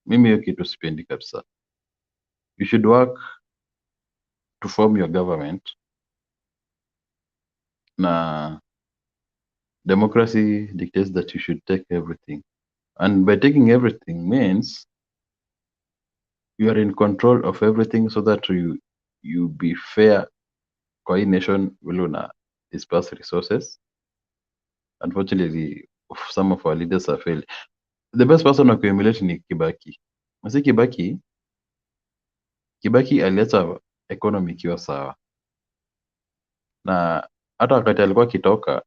Mimi hiyo kitu sipendi kabisa. You should work to form your government na Democracy dictates that you should take everything. And by taking everything means you are in control of everything so that you be fair kwa hii nation vile una disperse resources. Unfortunately, some of our leaders have failed. The best person wa kuemulate ni Kibaki. Masi Kibaki aliacha economy ikiwa sawa, na hata wakati alikuwa akitoka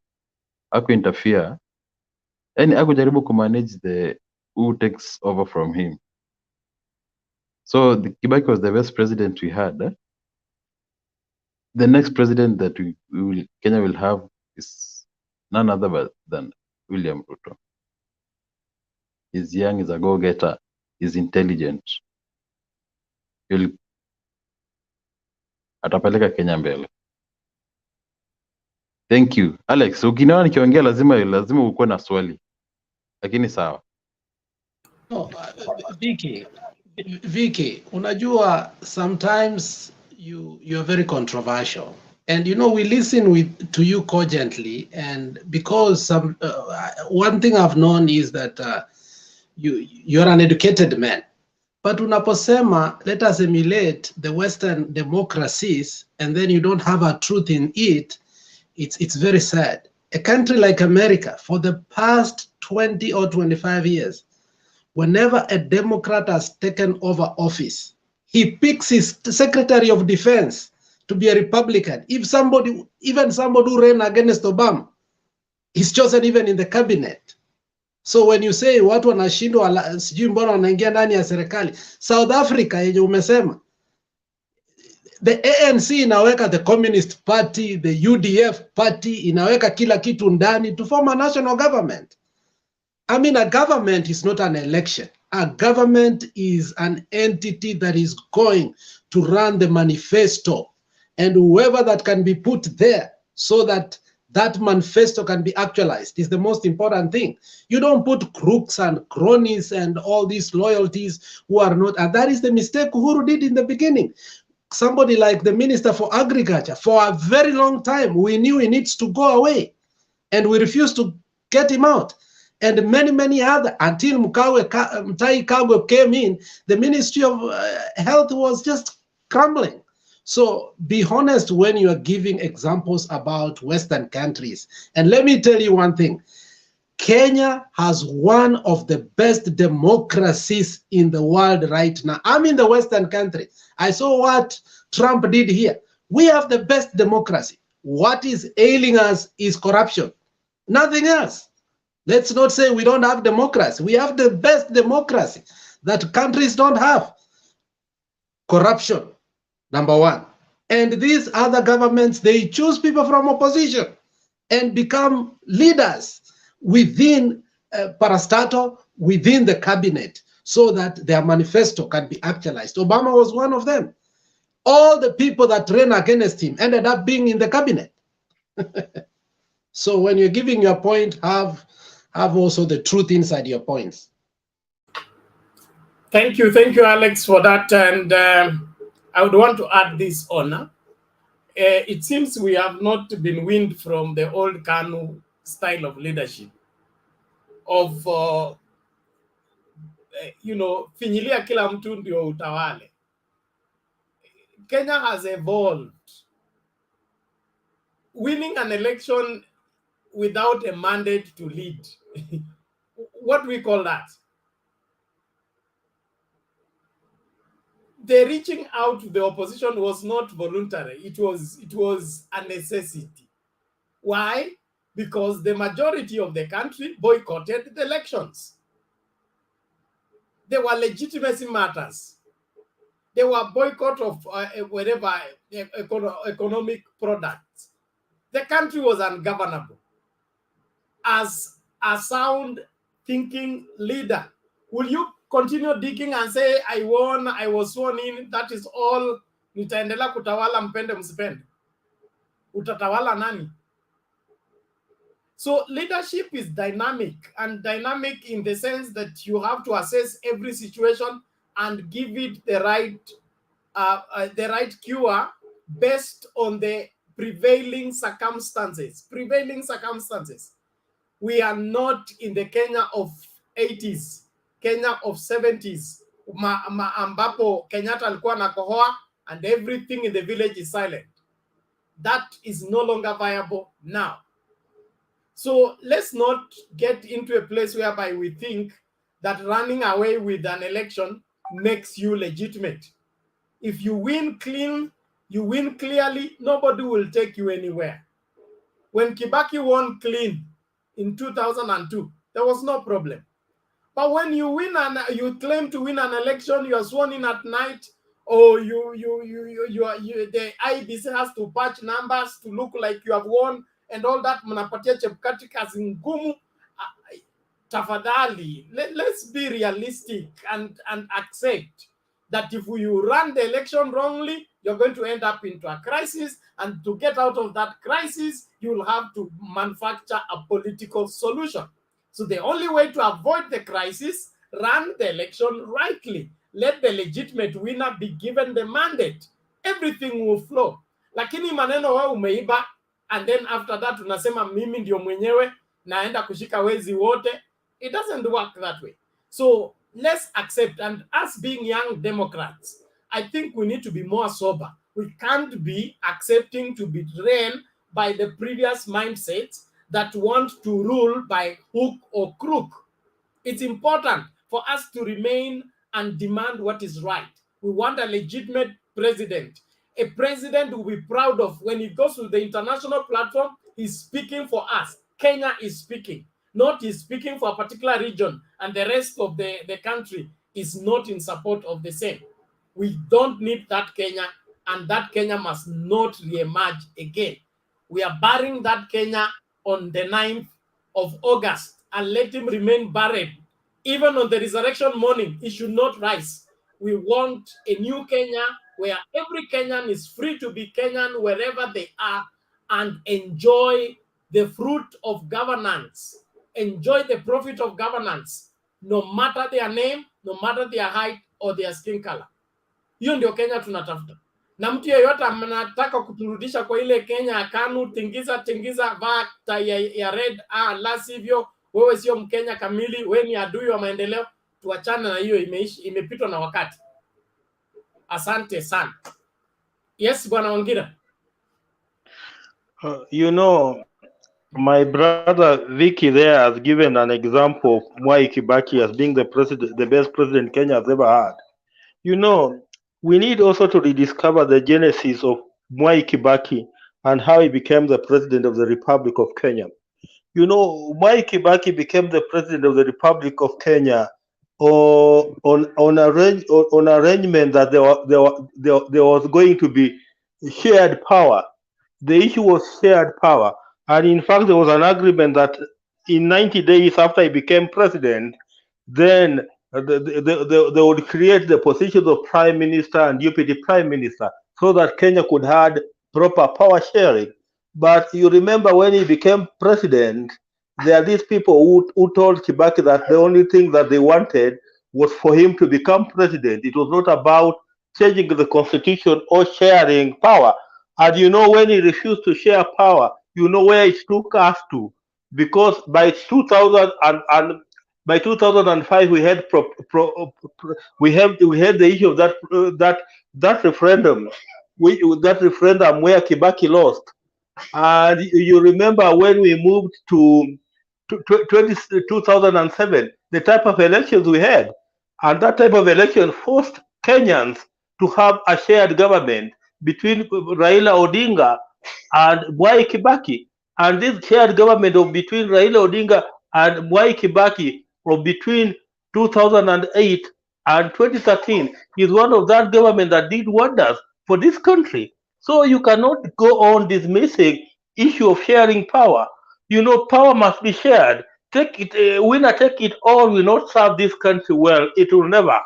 hakuinterfere, yani hakujaribu kumanage the who takes over from him. So Kibaki was the best president we had. The next president that Kenya will have is none other than William Ruto. He's young, he's a go-getter, he's intelligent. Atapeleka Kenya mbele. Thank you. Alex, ukiniona nikiongea lazima ukuwe na swali. Lakini sawa. No, Vicky, unajua sometimes you're very controversial. And you know, we listen to you cogently, and because one thing I've known is that you're an educated man. But unaposema, let us emulate the Western democracies, and then you don't have a truth in it, it's very sad. A country like America, for the past 20 or 25 years, whenever a Democrat has taken over office, he picks his Secretary of Defense to be a Republican. If somebody, even somebody who ran against Obama, is chosen even in the cabinet. So when you say watu wanashindwa sijui mbona wanaingia ndani ya serikali, South Africa yenye umesema, the ANC inaweka the Communist Party, the UDF Party, inaweka kila kitu ndani to form a national government. I mean, a government is not an election. A government is an entity that is going to run the manifesto, and whoever that can be put there so that that manifesto can be actualized is the most important thing. You don't put crooks and cronies and all these loyalties who are not, and that is the mistake Uhuru did in the beginning. Somebody like the Minister for Agriculture, for a very long time, we knew he needs to go away, and we refused to get him out. And many other, until Mutahi Kagwe came in, the Ministry of Health was just crumbling. So be honest when you are giving examples about Western countries. And let me tell you one thing. Kenya has one of the best democracies in the world right now. I'm in the Western country. I saw what Trump did here. We have the best democracy. What is ailing us is corruption. Nothing else. Let's not say we don't have democracy. We have the best democracy that countries don't have. Corruption, number one. And these other governments, they choose people from opposition and become leaders within parastatal, within the cabinet, so that their manifesto can be actualized. Obama was one of them. All the people that ran against him ended up being in the cabinet. So when you're giving your point, have also the truth inside your points. Thank you, Alex, for that. And I would want to add this on. It seems we have not been weaned from the old KANU style of leadership of, finyilia kila mtu ndio utawale. Kenya has evolved. Winning an election without a mandate to lead. What do we call that? The reaching out to the opposition was not voluntary. It was a necessity. Why? Because the majority of the country boycotted the elections. There were legitimacy matters. There were boycott of whatever economic products. The country was ungovernable. As a sound thinking leader, will you continue digging and say, I won, I was sworn in, that is all, nitaendelea kutawala mpende msipende? Utatawala nani? So leadership is dynamic, and dynamic in the sense that you have to assess every situation and give it the right cure based on the prevailing circumstances. We are not in the Kenya of 80s, Kenya of 70s, ambapo Kenyatta alikuwa anakohoa and everything in the village is silent. That is no longer viable now. So let's not get into a place whereby we think that running away with an election makes you legitimate. If you win clean, you win clearly, nobody will take you anywhere. When Kibaki won clean in 2002, there was no problem. But when you win and you claim to win an election, you are sworn in at night, or the IBC has to patch numbers to look like you have won, and all that. Mnapatia Chebukati kazi ngumu. Tafadhali, let's be realistic and accept that if you run the election wrongly, you're going to end up into a crisis, and to get out of that crisis, you'll have to manufacture a political solution. So the only way to avoid the crisis, run the election rightly. Let the legitimate winner be given the mandate. Everything will flow. Lakini maneno wewe umeiba, and then after that unasema mimi ndio mwenyewe naenda kushika wezi wote. It doesn't work that way. So let's accept, and us being young Democrats, I think we need to be more sober. We can't be accepting to be drained by the previous mindsets that want to rule by hook or crook. It's important for us to remain and demand what is right. We want a legitimate president, a president who will be proud of. When he goes to the international platform, he's speaking for us. Kenya is speaking, not he's speaking for a particular region, and the rest of the country is not in support of the same. We don't need that Kenya, and that Kenya must not re-emerge again. We are burying that Kenya on the 9th of August, and let him remain buried. Even on the resurrection morning, he should not rise. We want a new Kenya where every Kenyan is free to be Kenyan wherever they are and enjoy the fruit of governance, enjoy the profit of governance, no matter their name, no matter their height or their skin color. Hiyo ndio Kenya tunatafuta. Na mtu yeyote anataka kuturudisha kwa ile Kenya ya KANU, tingiza vaa tai ya red, la sivyo wewe sio Mkenya kamili, wewe ni adui wa maendeleo. Tuachane na hiyo, imepitwa na wakati. Asante sana. Yes, Bwana Wangira. You know, my brother Vicky there has given an example of Mwai Kibaki as being the best president Kenya has ever had. You know, we need also to rediscover the genesis of Mwai Kibaki and how he became the president of the Republic of Kenya. You know, Mwai Kibaki became the president of the Republic of Kenya on arrangement that there was going to be shared power. The issue was shared power. And in fact, there was an agreement that in 90 days after he became president, then they would create the positions of prime minister and deputy prime minister so that Kenya could have proper power sharing. But you remember when he became president, there are these people who told Kibaki that the only thing that they wanted was for him to become president. It was not about changing the constitution or sharing power. And you know, when he refused to share power, you know where it took us to, because by 2005 we had the issue of that referendum, where Kibaki lost. And you remember when we moved to 2007, the type of elections we had, and that type of election forced Kenyans to have a shared government between Raila Odinga and Mwai Kibaki. And this shared government between Raila Odinga and Mwai Kibaki from between 2008 and 2013 is one of that government that did wonders for this country. So you cannot go on dismissing issue of sharing power. You know, power must be shared. Take it, winner take it all will not serve this country well. It will never.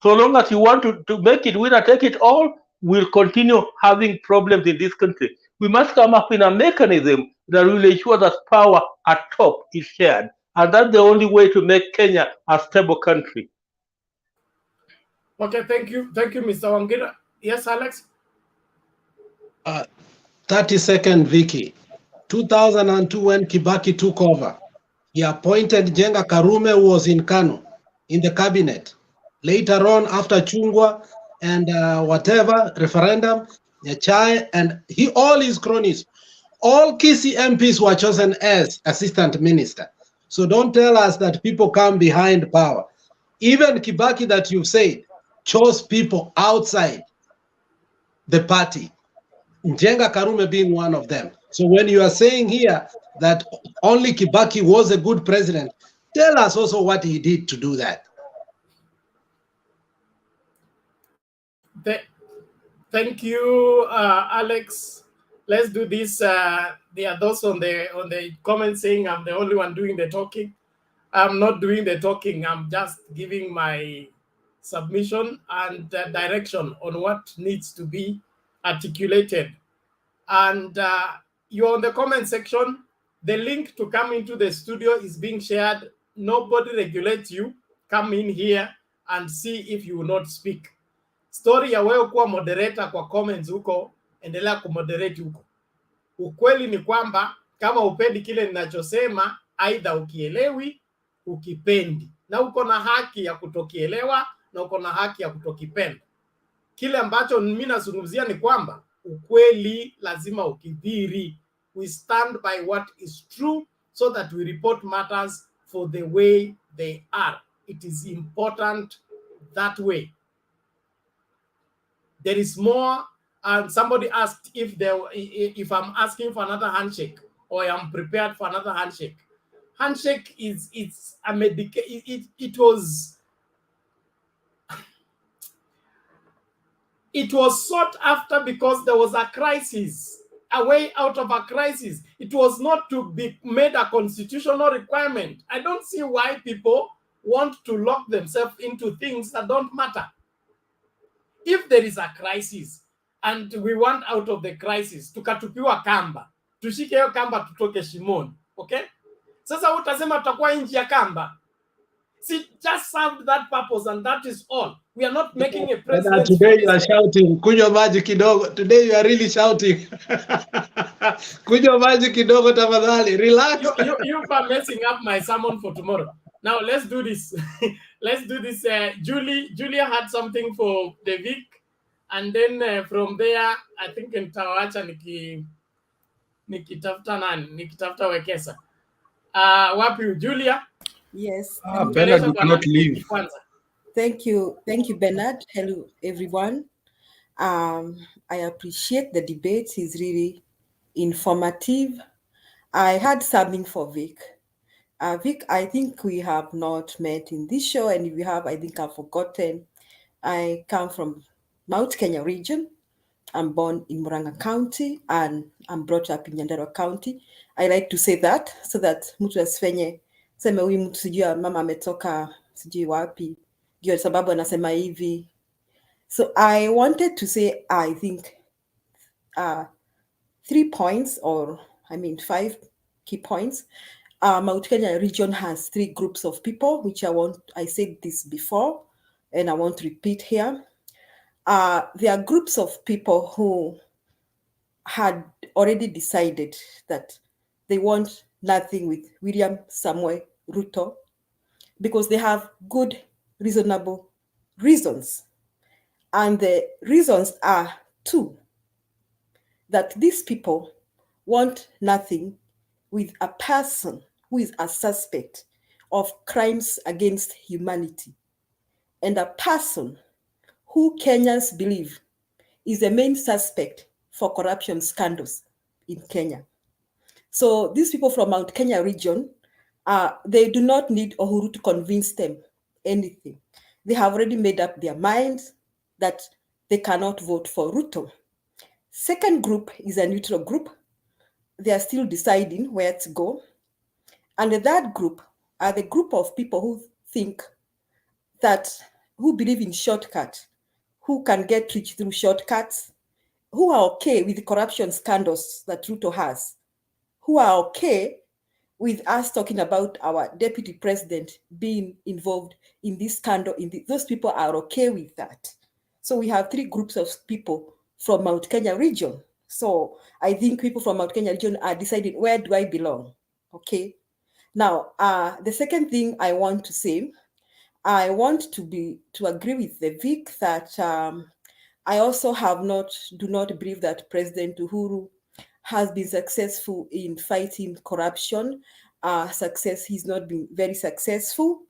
So long as you want to make it winner take it all, we'll continue having problems in this country. We must come up with a mechanism that will ensure that power at top is shared. And that's the only way to make Kenya a stable country. Okay, thank you. Thank you, Mr. Wangira. Yes, Alex? 30 second, Vicky. 2002, when Kibaki took over, He appointed Jenga Karume, who was in Kano, in the cabinet. Later on, after Chungwa and whatever, referendum, Nyachai, and all his cronies, all Kisi MPs were chosen as assistant minister. So don't tell us that people come behind power. Even Kibaki, that you said, chose people outside the party. Njenga Karume being one of them. So when you are saying here that only Kibaki was a good president, tell us also what he did to do that. Thank you, Alex. Let's do this. There are those on the comment saying I'm the only one doing the talking. I'm not doing the talking. I'm just giving my submission and direction on what needs to be articulated. And you're on the comment section. The link to come into the studio is being shared. Nobody regulates you. Come in here and see if you will not speak. Story ya wewe kuwa moderator kwa comments huko, endelea kumoderate huko. Ukweli ni kwamba kama upendi kile ninachosema, aidha ukielewi, ukipendi, na uko na haki ya kutokielewa na uko na haki ya kutokipenda. Kile ambacho mimi nazungumzia ni kwamba ukweli lazima ukidhiri. We stand by what is true so that we report matters for the way they are. It is important that way. There is more. And somebody asked if I'm asking for another handshake or I'm prepared for another handshake. Handshake it's a medication. It was sought after because there was a crisis, a way out of a crisis. It was not to be made a constitutional requirement. I don't see why people want to lock themselves into things that don't matter. If there is a crisis and we want out of the crisis, tukatupiwa kamba, tushike hiyo kamba tutoke shimoni, okay? Sasa utasema tutakuwa nje ya kamba. See, just served that purpose and that is all. We are not making a president. Today you are shouting, kunywa maji kidogo. Today you are really shouting. Kunywa maji kidogo tafadhali, relax. You are messing up my sermon for tomorrow. Now let's do this. Let's do this. Julia had something for the week, and then from there, I think nitawacha nikitafuta Wekesa. Wapi Julia? Yes. Bernard, you cannot leave. Thank you, Bernard. Hello, everyone. I appreciate the debate. It's really informative. I had something for Vic. Vic, I think we have not met in this show, and if we have, I think I've forgotten. I come from Mount Kenya region. I'm born in Murang'a County, and I'm brought up in Nyandarua County. I like to say that so that mtu asifenye sema huyu mtu sijui mama ametoka sijui wapi, ndio sababu anasema hivi. So I wanted to say, I think 3 points, or I mean 5 key points. Mount Kenya region has 3 groups of people, which I said this before, and I want to repeat here. There are groups of people who had already decided that they want nothing with William Samoei Ruto because they have good, reasonable reasons. And the reasons are 2. That these people want nothing with a person who is a suspect of crimes against humanity, and a person who Kenyans believe is the main suspect for corruption scandals in Kenya. So these people from Mount Kenya region, they do not need Uhuru to convince them anything. They have already made up their minds that they cannot vote for Ruto. Second group is a neutral group. They are still deciding where to go. And the third group are the group of people who think who believe in shortcuts, who can get rich through shortcuts, who are okay with the corruption scandals that Ruto has, who are okay with us talking about our deputy president being involved in this scandal. Those people are okay with that. So we have 3 groups of people from Mount Kenya region. So I think people from Mount Kenya region are deciding, where do I belong? Okay. Now, the second thing I want to say, I want to agree with the Vic that I also do not believe that President Uhuru has been successful in fighting corruption. He's not been very successful.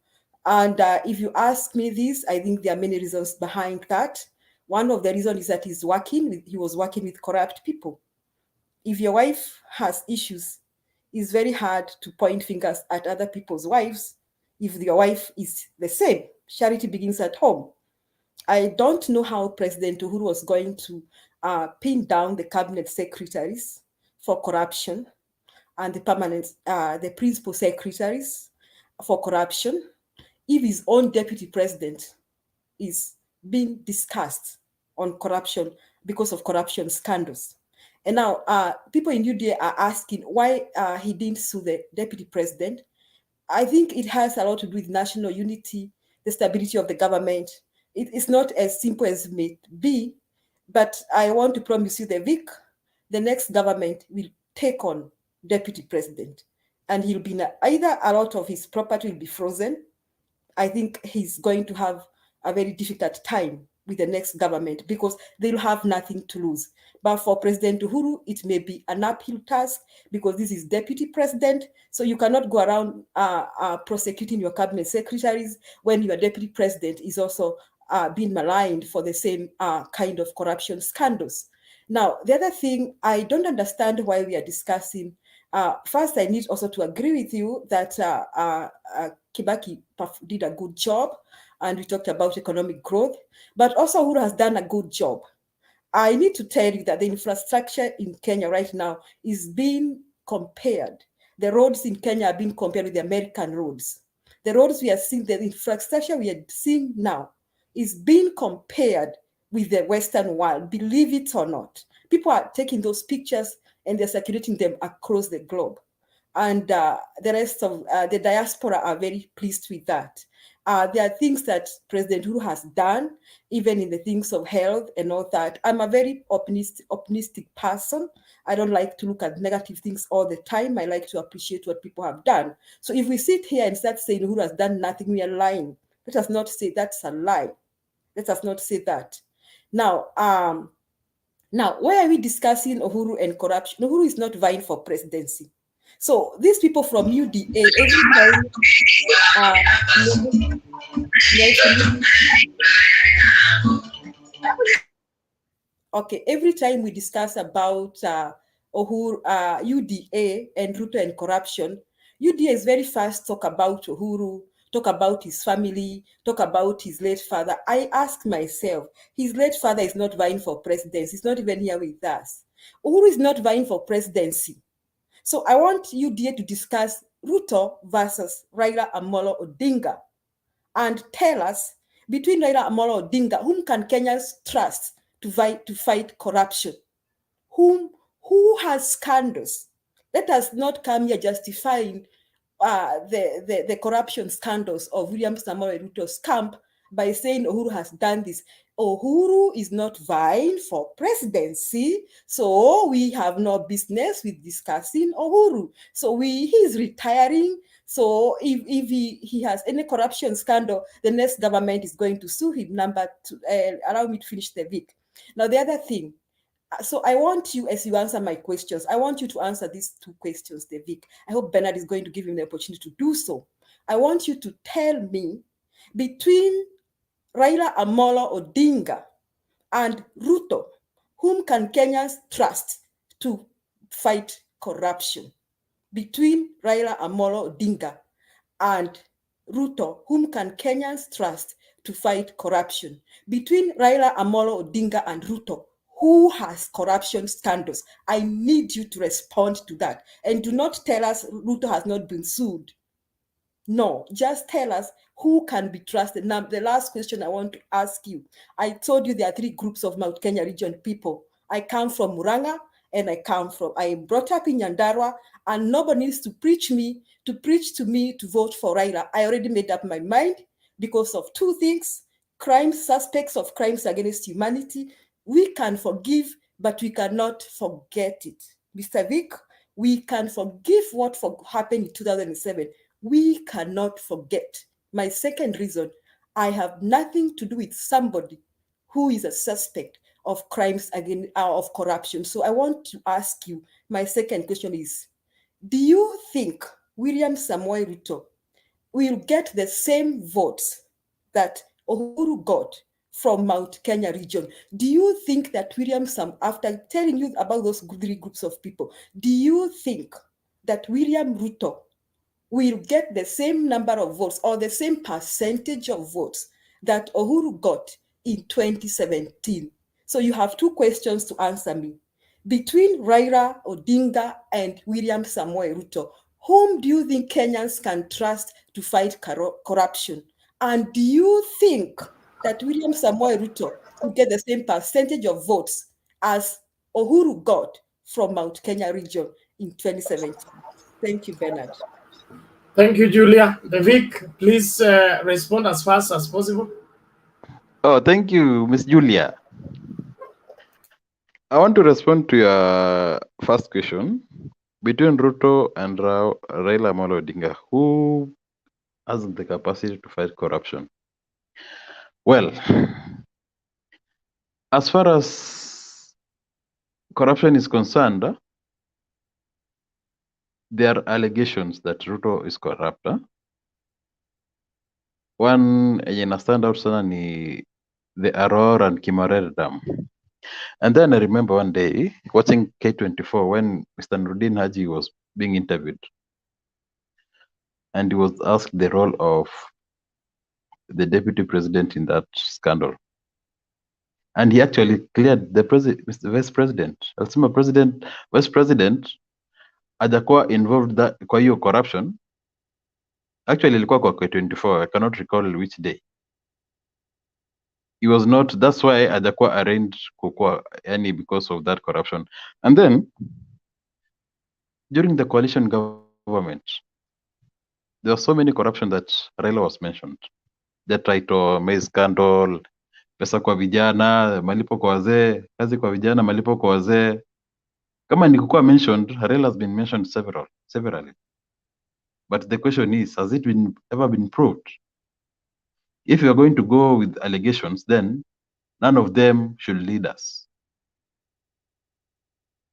And if you ask me this, I think there are many reasons behind that. One of the reasons is that he was working with corrupt people. If your wife has issues, it's very hard to point fingers at other people's wives if your wife is the same. Charity begins at home. I don't know how President Uhuru was going to pin down the cabinet secretaries for corruption and the principal secretaries for corruption if his own deputy president is being discussed on corruption because of corruption scandals. And now people in UDA are asking why he didn't sue the deputy president. I think it has a lot to do with national unity, the stability of the government. It's not as simple as it may be, but I want to promise you, the Vic, the next government will take on deputy president, and he'll be either a lot of his property will be frozen. I think he's going to have a very difficult time with the next government because they'll have nothing to lose. But for President Uhuru, it may be an uphill task because this is deputy president. So you cannot go around prosecuting your cabinet secretaries when your deputy president is also being maligned for the same kind of corruption scandals. Now, the other thing, I don't understand why we are discussing. First, I need also to agree with you that Kibaki did a good job, and we talked about economic growth, but also Uhuru has done a good job. I need to tell you that the infrastructure in Kenya right now is being compared. The roads in Kenya are being compared with the American roads. The roads we are seeing, the infrastructure we are seeing now is being compared with the Western world, believe it or not. People are taking those pictures and they're circulating them across the globe. And the rest of the diaspora are very pleased with that. There are things that President Uhuru has done, even in the things of health and all that. I'm a very optimistic person. I don't like to look at negative things all the time. I like to appreciate what people have done. So if we sit here and start saying Uhuru has done nothing, we are lying. Let us not say that's a lie. Let us not say that. Now, why are we discussing Uhuru and corruption? Uhuru is not vying for presidency. So these people from UDA, every time we discuss about Uhuru, UDA and RUTO and corruption, UDA is very fast talk about Uhuru, talk about his family, talk about his late father. I ask myself, his late father is not vying for presidency. He's not even here with us. Uhuru is not vying for presidency. So I want UDA to discuss RUTO versus Raila Amolo Odinga and tell us, between Raila Amolo Odinga, whom can Kenyans trust to fight corruption? Who has scandals? Let us not come here justifying the corruption scandals of William Samoei Ruto's camp by saying Uhuru has done this. Uhuru is not vying for presidency, so we have no business with discussing Uhuru. So he's retiring. So if he has any corruption scandal, the next government is going to sue him. Allow me to finish the Vic. Now, the other thing, so I want you, as you answer my questions, I want you to answer these two questions, Vic. I hope Bernard is going to give him the opportunity to do so. I want you to tell me, between Raila Amolo Odinga and RUTO, whom can Kenyans trust to fight corruption? Between Raila Amolo Odinga and RUTO, whom can Kenyans trust to fight corruption? Between Raila Amolo Odinga and RUTO, who has corruption scandals? I need you to respond to that. And do not tell us RUTO has not been sued. No, just tell us who can be trusted. Now, the last question I want to ask you. I told you there are 3 groups of Mount Kenya region people. I come from Muranga, and I am brought up in Nyandarua, and nobody needs to preach to me to vote for Raila. I already made up my mind because of 2 things: suspects of crimes against humanity. We can forgive, but we cannot forget it. Mr. Vic, We can forgive what happened in 2007. We cannot forget. My second reason, I have nothing to do with somebody who is a suspect of crimes of corruption. So I want to ask you, my second question is, do you think William Samoei Ruto will get the same votes that Uhuru got from Mount Kenya region? Do you think that after telling you about those three groups of people, do you think that William Ruto will get the same number of votes or the same percentage of votes that Uhuru got in 2017? So you have two questions to answer me. Between Raila Odinga and William Samoei Ruto, whom do you think Kenyans can trust to fight corruption? And do you think that William Samoei Ruto will get the same percentage of votes as Uhuru got from Mount Kenya region in 2017? Thank you, Bernard. Thank you, Julia. Vic, please respond as fast as possible. Oh, thank you, Miss Julia. I want to respond to your first question. Between Ruto and Raila Amolo Odinga, who has the capacity to fight corruption? Well, as far as corruption is concerned, there are allegations that Ruto is corrupt. One yenye stand out sana ni the Aror and Kimorere Dam. And then I remember one day watching K24 when Mr. Nurdin Haji was being interviewed. And he was asked the role of the deputy president in that scandal. And he actually cleared the Mr. Vice President. Alisema Vice President hajakuwa involved kwa hiyo corruption. Actually ilikuwa kwa K24, I cannot recall which day. He was not, that's why hajakuwa arraigned kukua yani because of that corruption. And then during the coalition government, there was so many corruption that Raila was mentioned. The title, maize scandal, pesa kwa vijana, malipo kwa wazee, kazi kwa vijana, malipo kwa wazee. Kama ni kukua mentioned, Raila has been mentioned severally. But the question is, has it ever been proved? If you are going to go with allegations, then none of them should lead us.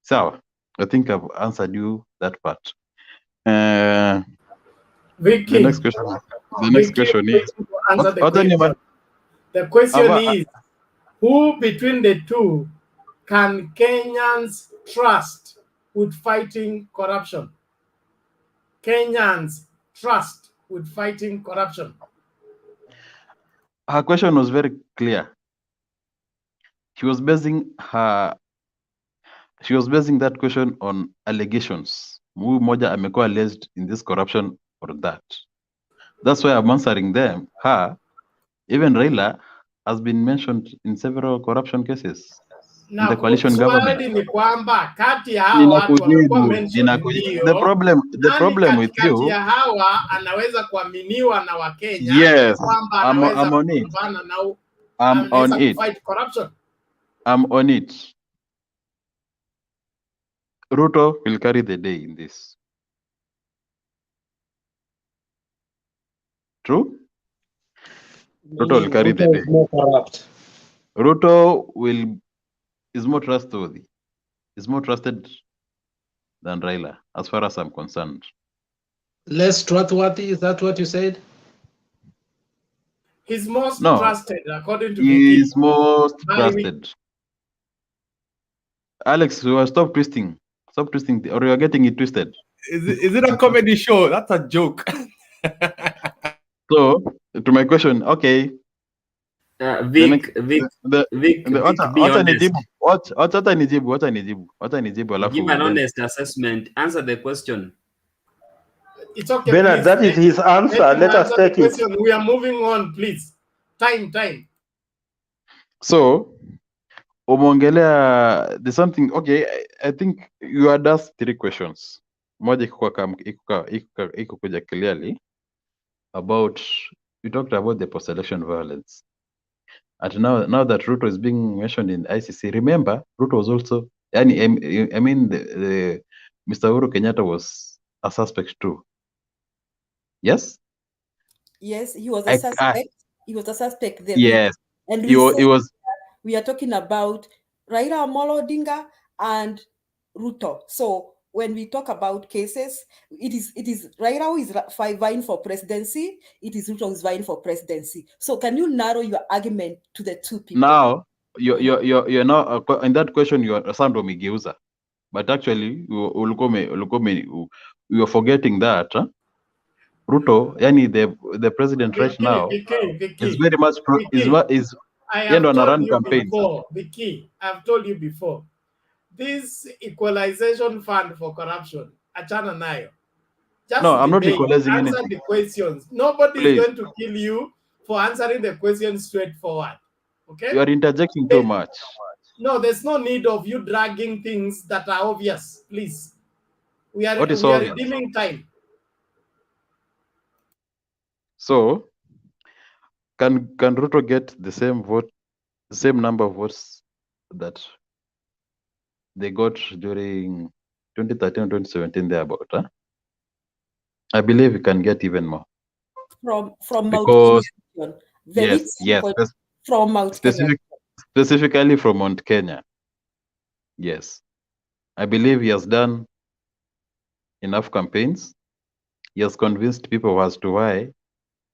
So, I think I've answered you that part. Vicky, the next question is, answer the question. The question is, who between the two can Kenyans trust with fighting corruption? Kenyans trust with fighting corruption. Her question was very clear. She was basing that question on allegations. Huyu moja amekuwa alleged in this corruption or that. That's why I'm answering them. Even Raila has been mentioned in several corruption cases in the coalition government. Ni kwamba kati ya hawa watu walikuwa mentioned ndio. The problem with you, kati ya hawa anaweza kuaminiwa na Wakenya. Yes, kwamba I'm anaweza on it. kupambana na I'm on it. Fight corruption. I'm on it. Ruto will carry the day in this. True? Ruto will carry the day. More corrupt. Ruto is more trustworthy. Is more trusted than Raila, as far as I'm concerned. Less trustworthy, is that what you said? He's most trusted, according to He is most trusted. Alex, stop twisting. Stop twisting, or you're getting it twisted. Is it a comedy show? That's a joke. So, to my question, okay. Vic, be honest. Give an honest assessment. Answer the question. It's okay. Bernard, that is his answer. Let us take it. We are moving on, please. Time. So, umongelea, there's something, okay, I think you had asked 3 questions. Moja iko kuja clearly about, you talked about the post-election violence. And now that Ruto is being mentioned in ICC, remember, Ruto was also, I mean, the Mr. Uhuru Kenyatta was a suspect too. Yes? Yes, he was a suspect. He was a suspect there. Yes. And He was we are talking about Raila Odinga and RUTO. So when we talk about cases, it is Raila who is vying for presidency. It is RUTO who is vying for presidency. So can you narrow your argument to the two people? now you're now in that question you are sound umegeuza, but actually you are forgetting that Ruto, yani the president right now is very much I have on a told run you campaign. before, Vicky, I've told you before, this equalization fund for corruption, achana nayo. Just No, I'm not debate, equalizing answer anything. the questions. Nobody is Please. going to kill you for answering the questions straightforward. Okay? You are interjecting too much. No, there's no need of you dragging things that are obvious. Please. We are What is obvious? redeeming time. So can Ruto get the same number of votes that they got during 2013 and 2017 thereabout? I believe he can get even more. From Mount Because Kenya. From Mount Kenya. Specifically from Mount Kenya. Yes. I believe he has done enough campaigns. He has convinced people as to why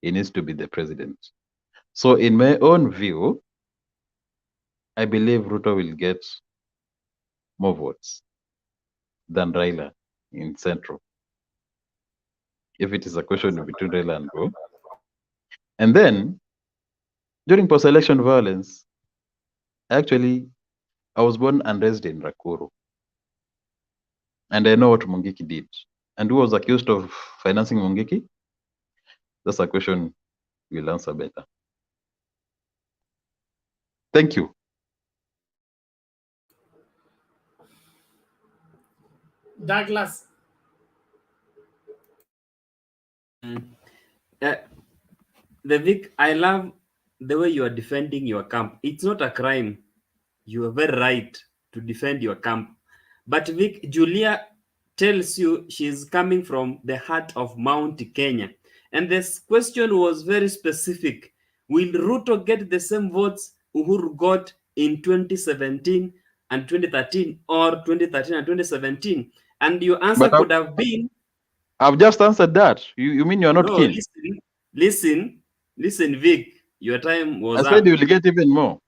he needs to be the president. So in my own view, I believe Ruto will get more votes than Raila in Central. If it is a question between Raila and Ruto. And then, during post-election violence, actually, I was born and raised in Rakuru. And I know what Mungiki did. And who was accused of financing Mungiki? That's a question we'll answer better. Thank you. Douglas. The Vic, I love the way you are defending your camp. It's not a crime. You are very right to defend your camp. But Vic, Julia tells you she's coming from the heart of Mount Kenya. And this question was very specific. Will Ruto get the same votes Uhuru got in 2017 and 2013 or 2013 and 2017? And your answer could have been... I've just answered that. You mean you're not keen? Listen, Vic. Your time was up. I said you will get even more.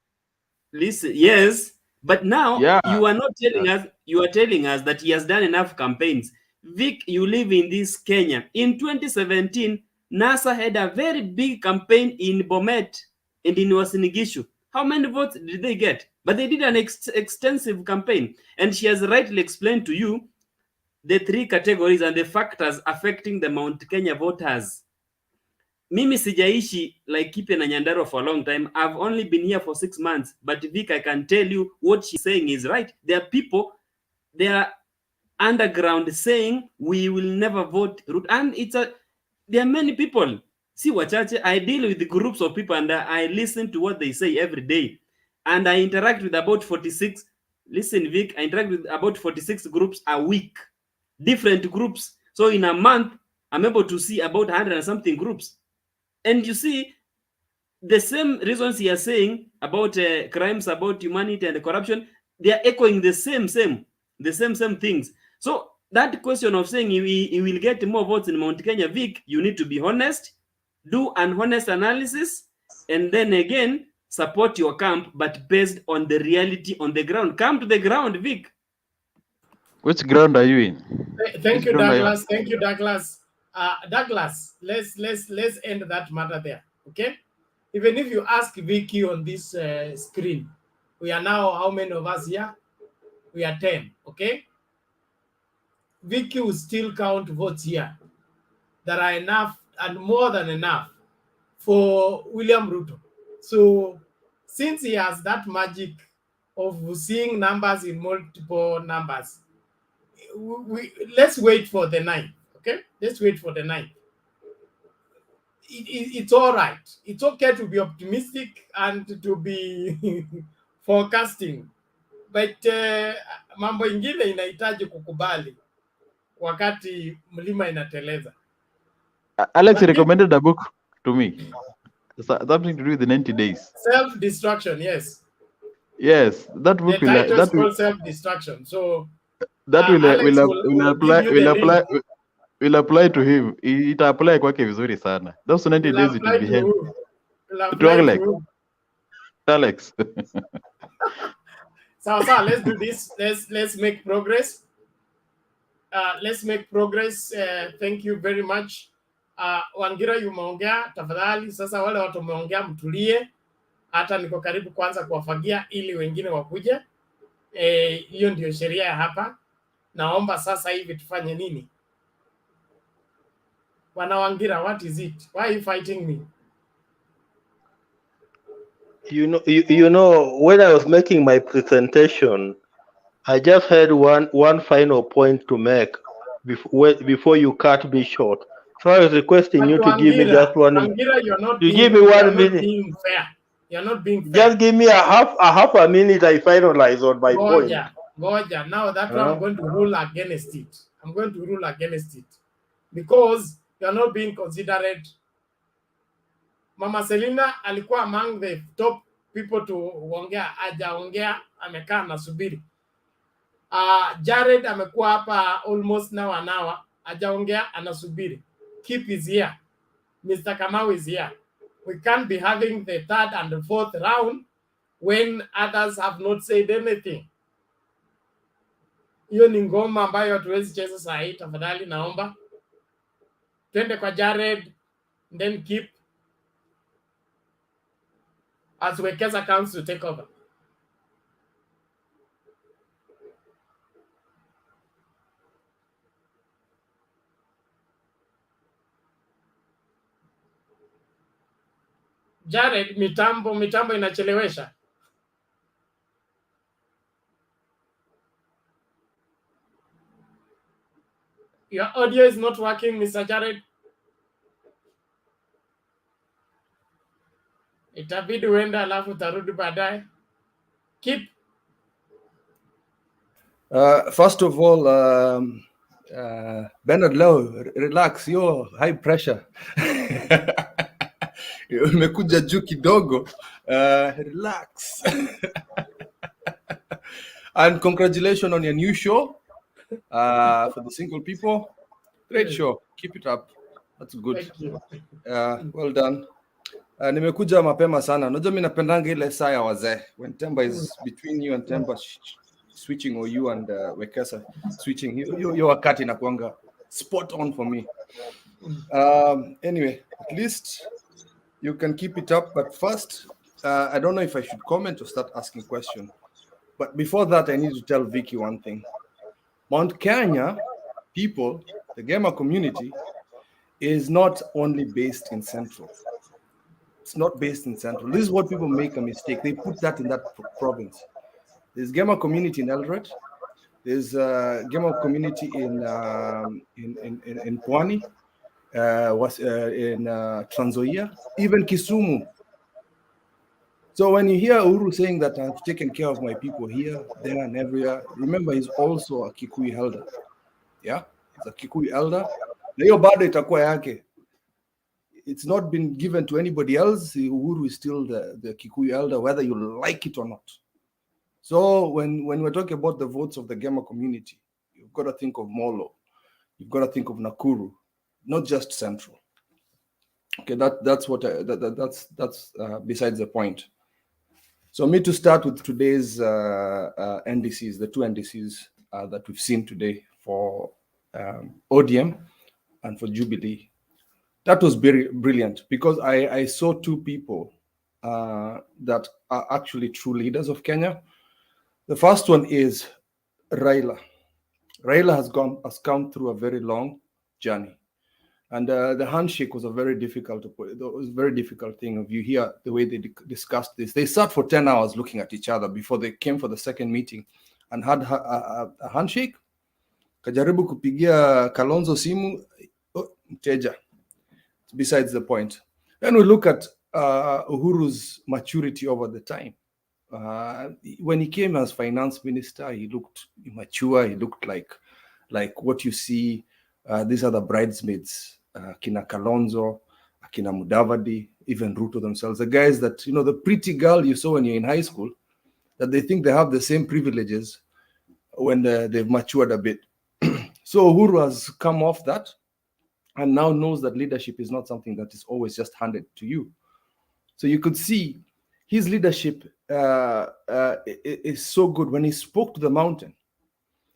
Listen, yes, but now you are not telling us. You are telling us that he has done enough campaigns. Vic, you live in this Kenya. In 2017, NASA had a very big campaign in Bomet and in Uasin Gishu. How many votes did they get? But they did an extensive campaign, and she has rightly explained to you the three categories and the factors affecting the Mount Kenya voters. Mimi sijaishi like Kipe na Nyandarua for a long time. I've only been here for 6 months. But Vic, I can tell you what she's saying is right. There are people, they are underground saying we will never vote Ruto. And there are many people. See, wachache, I deal with the groups of people and I listen to what they say every day. And I interact with about 46. Listen, Vic, I interact with about 46 groups a week. Different groups. So in a month, I'm able to see about 100 and something groups. And you see, the same reasons he is saying about crimes, about humanity and corruption, they are echoing the same things. So that question of saying he will get more votes in Mount Kenya, Vic, you need to be honest, do an honest analysis, and then again, support your camp, but based on the reality on the ground. Come to the ground, Vic. Which ground are you in? Thank you, Douglas. Thank you, Douglas. Douglas, let's end that matter there. Okay. Even if you ask Vicky on this screen, we are now how many of us here? We are 10. Okay. Vicky will still count votes here. There are enough and more than enough for William Ruto. So since he has that magic of seeing numbers in multiple numbers, let's wait for the 9th. Okay, let's wait for the 9th. It's all right. It's okay to be optimistic and to be forecasting, but mambo ingine inahitaji kukubali wakati mlima inateleza. Alex Lakini recommended a book to me. Something to do with the 90 days. Self-destruction, yes. Yes, that The book title is called Self-Destruction. So Alex will give you the link. will apply to him. It apply kwake vizuri sana. Those 90 Will days it will apply be to hell. who? Will To apply to Alex. who? Alex. So let's do this. Let's make progress. Let's make progress. Thank you very much. Wangira, umeongea, tafadhali. Sasa wale watu wameongea mtulie. Hata niko karibu kwanza kuwafagia ili wengine wakuje. Hiyo ndio sheria ya hapa. Naomba sasa hivi tufanye nini? Wana Wangira, what is it? Why are you fighting me? You know, when I was making my presentation, I just had one final point to make before you cut me short. So I was requesting But you to give me just 1 minute. Wangira, you're not You being, give me you're 1 not minute. being fair. You're not being fair. Just give me a half a minute. I finalize on my point. Goja. Now that one I'm going to rule against it. I'm going to rule against it because you're not being considerate. Mama Selina alikuwa among the top people to ongea, hajaongea, amekaa nasubiri. Jared amekuwa hapa almost now an hour, hajaongea, anasubiri. Keep is here. Mr. Kamau is here. We can't be having the third and the fourth round when others have not said anything. Hiyo ni ngoma ambayo hatuwezi cheza saa hii, tafadhali naomba. Twende kwa Jared, then keep as Wekesa comes to take over. Jared, mitambo inachelewesha. Your audio is not working, Mr. Jared. Itabidi uende alafu utarudi baadaye. Keep. First of all, Bernard Low, relax, you're high pressure. Umekuja juu kidogo. Relax. And congratulations on your new show. For the single people. Great show. Keep it up. That's good. Thank you. Well done. Nimekuja mapema sana. Unajua mimi napendanga ile saa ya wazee. When Temba is between you and Temba switching, or you and Wekesa switching, hiyo wakati inakuanga spot on for me. Anyway, at least you can keep it up. But first, I don't know if I should comment or start asking questions. But before that, I need to tell Vicky one thing. Mount Kenya people, the gamer community, is not only based in Central. It's not based in Central. This is what people make a mistake. They put that in that province. There's gamer community in Eldoret. There's a gamer community in Pwani, in Trans Nzoia, even Kisumu. So when you hear Uhuru saying that I've taken care of my people here, there, and everywhere, remember he's also a Kikuyu elder. Yeah, he's a Kikuyu elder. Na hiyo bado itakuwa yake. It's not been given to anybody else. Uhuru is still the Kikuyu elder, whether you like it or not. So when we're talking about the votes of the Gema community, you've got to think of Molo. You've got to think of Nakuru, not just Central. Okay, that's besides the point. So me to start with today's NDCs, the two NDCs that we've seen today for ODM and for Jubilee. That was very brilliant because I saw two people that are actually true leaders of Kenya. The first one is Raila. Raila has come through a very long journey. And the handshake was a very difficult thing. If you hear the way they discussed this, they sat for 10 hours looking at each other before they came for the second meeting and had a handshake. Kajaribu kupigia Kalonzo simu, mteja. Besides the point. Then we look at Uhuru's maturity over the time. When he came as finance minister, he looked immature. He looked like like what you see. These are the bridesmaids, Kina Kalonzo, Kina Mudavadi, even Ruto themselves, the guys that, the pretty girl you saw when you're in high school, that they think they have the same privileges when they've matured a bit. So Uhuru has come off that and now knows that leadership is not something that is always just handed to you. So you could see his leadership is so good. When he spoke to the mountain,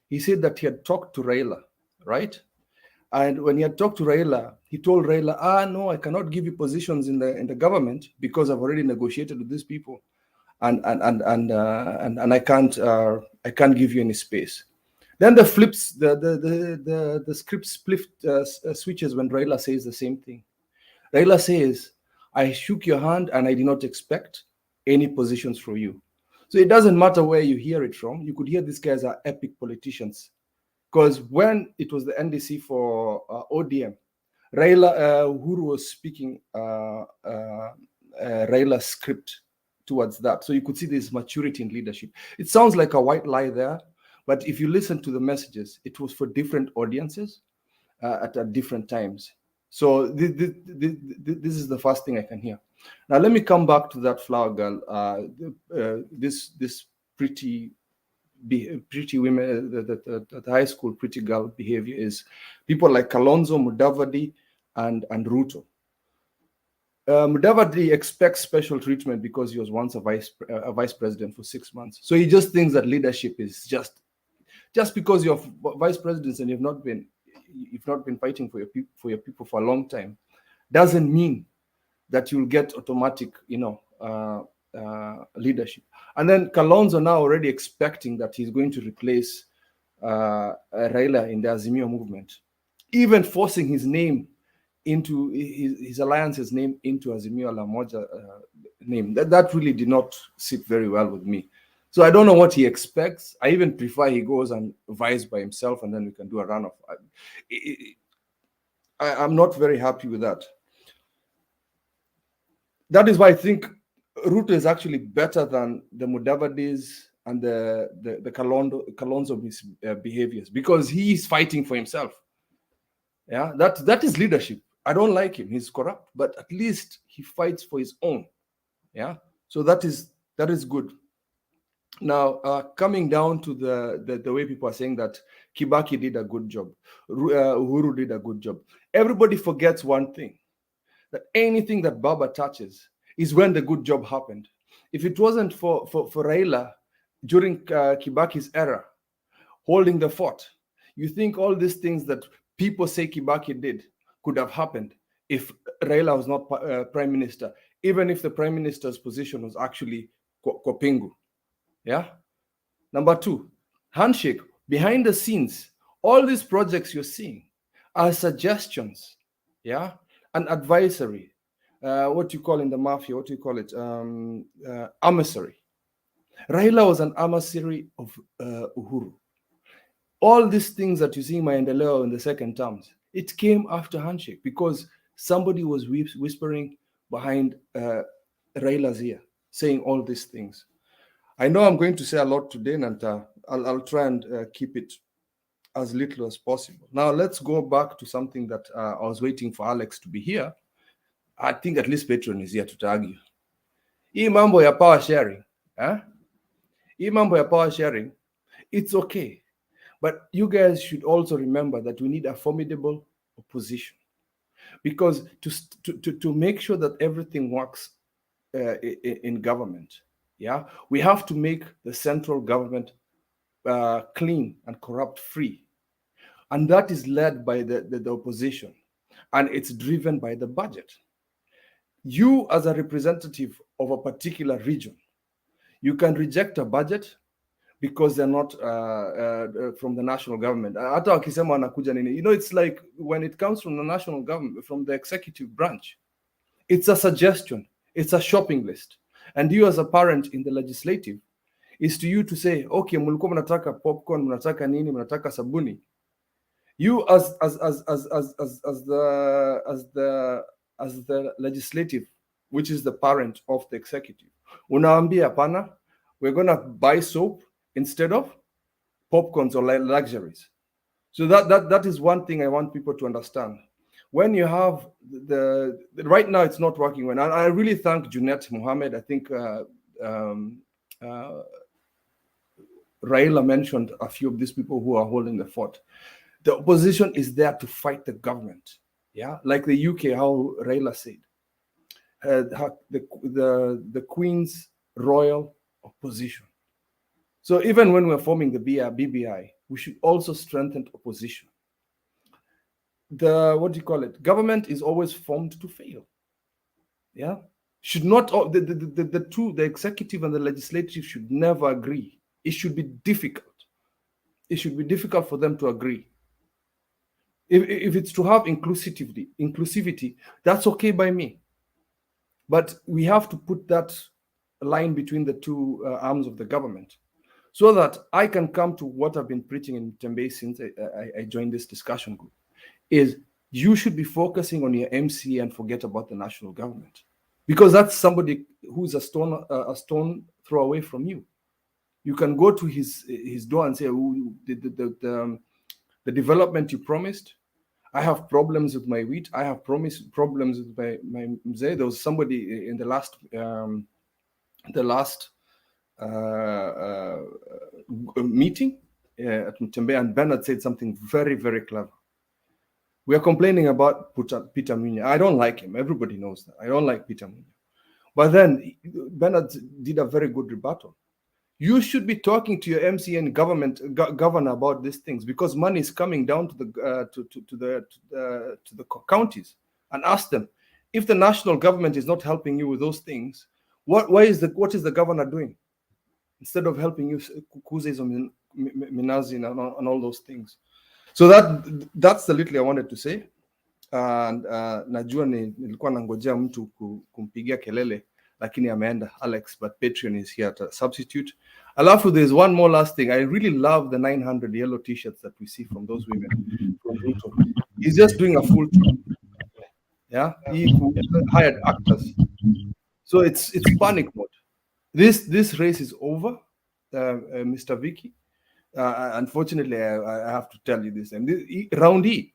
he said that he had talked to Raila, right? And when he had talked to Raila, he told Raila, no, I cannot give you positions in the government because I've already negotiated with these people, and I can't give you any space. Then the script switches when Raila says the same thing. Raila says, I shook your hand and I did not expect any positions from you. So it doesn't matter where you hear it from. You could hear these guys are epic politicians. Because when it was the NDC for ODM, Uhuru was speaking Raila's script towards that. So you could see this maturity in leadership. It sounds like a white lie there, but if you listen to the messages, it was for different audiences at different times. So this is the first thing I can hear. Now let me come back to that flower girl. This pretty women, the high school pretty girl behavior is people like Kalonzo, Mudavadi, and Ruto. Mudavadi expects special treatment because he was once a vice president for 6 months. So he just thinks that leadership is just because you're vice president and you've not been fighting for your people for a long time, doesn't mean that you'll get automatic, leadership. And then Kalonzo now already expecting that he's going to replace Raila in the Azimio movement, even forcing his name into his alliance's name into Azimio La Moja name. That really did not sit very well with me. So I don't know what he expects. I even prefer he goes and vies by himself and then we can do a runoff. I'm not very happy with that. That is why I think Ruto is actually better than the Mudavadis and the Kalonzo behaviors, because he is fighting for himself. Yeah, that is leadership. I don't like him. He's corrupt, but at least he fights for his own. Yeah, so that is good. Now, coming down to the way people are saying that Kibaki did a good job, Uhuru did a good job. Everybody forgets one thing, that anything that Baba touches is when the good job happened. If it wasn't for Raila during Kibaki's era, holding the fort, you think all these things that people say Kibaki did could have happened if Raila was not prime minister, even if the prime minister's position was actually Kopingu. Yeah. Number two, handshake, behind the scenes, all these projects you're seeing are suggestions, yeah, and advisory. What you call in the mafia, what do you call it? Emissary. Raila was an emissary of Uhuru. All these things that you see in Maendeleo in the second terms, it came after handshake because somebody was whispering behind Raila's ear, saying all these things. I know I'm going to say a lot today, and I'll try and keep it as little as possible. Now, let's go back to something that I was waiting for Alex to be here. I think at least Patron is here to argue. Hii mambo ya power sharing, Hii mambo ya power sharing, it's okay. But you guys should also remember that we need a formidable opposition, because to make sure that everything works in government, yeah, we have to make the central government clean and corrupt free, and that is led by the opposition, and it's driven by the budget. You, as a representative of a particular region, you can reject a budget because they're not from the national government. Hata wakisema wanakuja nini, it's like when it comes from the national government, from the executive branch, it's a suggestion, it's a shopping list. And you as a parent in the legislative, is to you to say, okay, mulikuwa mnataka popcorn, mnataka nini, mnataka sabuni. You as the legislative, which is the parent of the executive, unaambia hapana, we're going to buy soap instead of popcorns or luxuries. So that is one thing I want people to understand. When you have right now, it's not working well. And I really thank Junet Mohammed. I think Raila mentioned a few of these people who are holding the fort. The opposition is there to fight the government. Yeah, like the UK, how Raila said, the Queen's Royal Opposition. So even when we're forming the BBI, we should also strengthen opposition. Government is always formed to fail. Yeah, should not the executive and the legislative should never agree. It should be difficult. It should be difficult for them to agree. If it's to have inclusivity, that's okay by me. But we have to put that line between the two arms of the government, so that I can come to what I've been preaching in Tembe since I joined this discussion group, is you should be focusing on your MC and forget about the national government, because that's somebody who's a stone throw away from you. You can go to his door and say, the development you promised, I have problems with my wheat, I have problems with my mzee. There was somebody in the last meeting at Mtembe, and Bernard said something very, very clever. We are complaining about Peter Munya. I don't like him. Everybody knows that. I don't like Peter Munya. But then Bernard did a very good rebuttal. You should be talking to your MC and governor about these things, because money is coming down to the counties, and ask them, if the national government is not helping you with those things, what is the governor doing instead of helping you, Kuzes and Minazi and all those things? So that's the little I wanted to say. And najua nilikuwa nangojea mtu kumpigia kelele, lakini ameenda Alex, but Patreon is here to substitute. Alafu, there's one more last thing. I really love the 900 yellow t-shirts that we see from those women from RUTO. He's just doing a full job. Yeah, he hired actors. So it's panic mode. This race is over, Mr. Vicky. Unfortunately, I have to tell you this. And round E,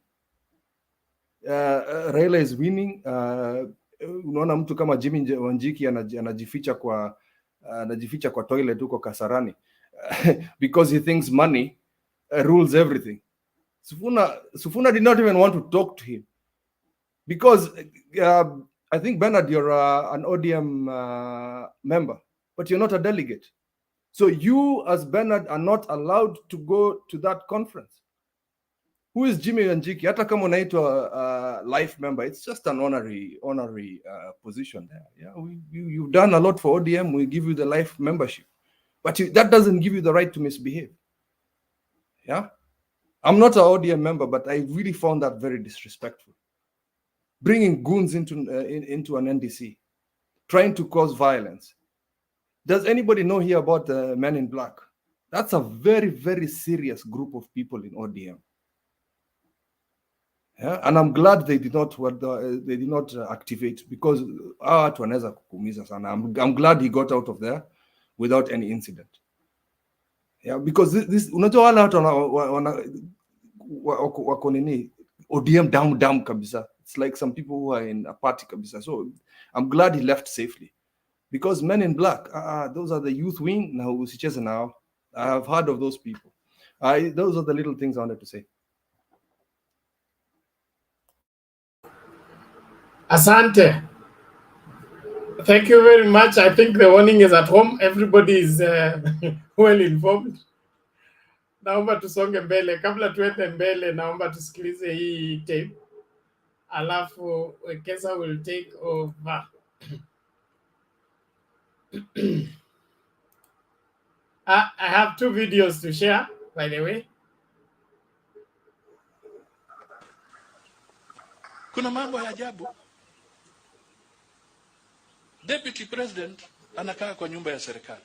Raila is winning. Unaona mtu kama Jimmy Wanjigi anajificha kwa toilet huko Kasarani because he thinks money rules everything. Sufuna did not even want to talk to him because I think, Bernard, you're an ODM member, but you're not a delegate. So you, as Bernard, are not allowed to go to that conference. Who is Jimmy Wanjigi? Hata kama unaitwa life member, it's just an honorary position there. Yeah, you've done a lot for ODM. We give you the life membership, but that doesn't give you the right to misbehave. Yeah, I'm not an ODM member, but I really found that very disrespectful. Bringing goons into an NDC, trying to cause violence. Does anybody know here about the Men in Black? That's a very, very serious group of people in ODM. Yeah, and I'm glad they did not activate, because I'm glad he got out of there without any incident. Yeah, because this unajua wala wako nini ODM down kabisa. It's like some people who are in a party kabisa. So I'm glad he left safely, because Men in Black, those are the youth wing. Now I have heard of those people. Those are the little things I wanted to say. Asante. Thank you very much. I think the warning is at home. Everybody is well informed. Naomba tusonge mbele. Kabla tuende mbele, naomba tusikilize hii tape. Alafu Wekesa will take over. I have 2 videos to share, by the way. Kuna mambo ya ajabu. Deputy President anakaa kwa nyumba ya serikali.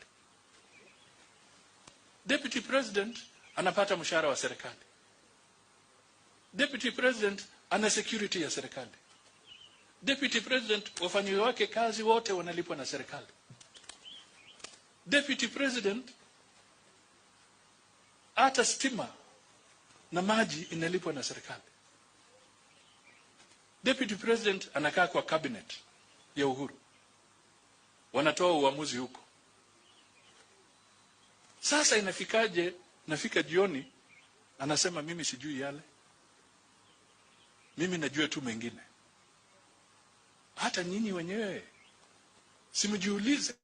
Deputy President anapata mshahara wa serikali. Deputy President ana security ya serikali. Deputy President wafanywi wake kazi wote wanalipwa na serikali. Deputy President hata stima na maji inalipwa na serikali. Deputy President anakaa kwa cabinet ya Uhuru, wanatoa uamuzi huko. Sasa inafikaje? Nafika jioni, anasema mimi sijui yale, mimi najua tu mengine. Hata nyinyi wenyewe simjiulize,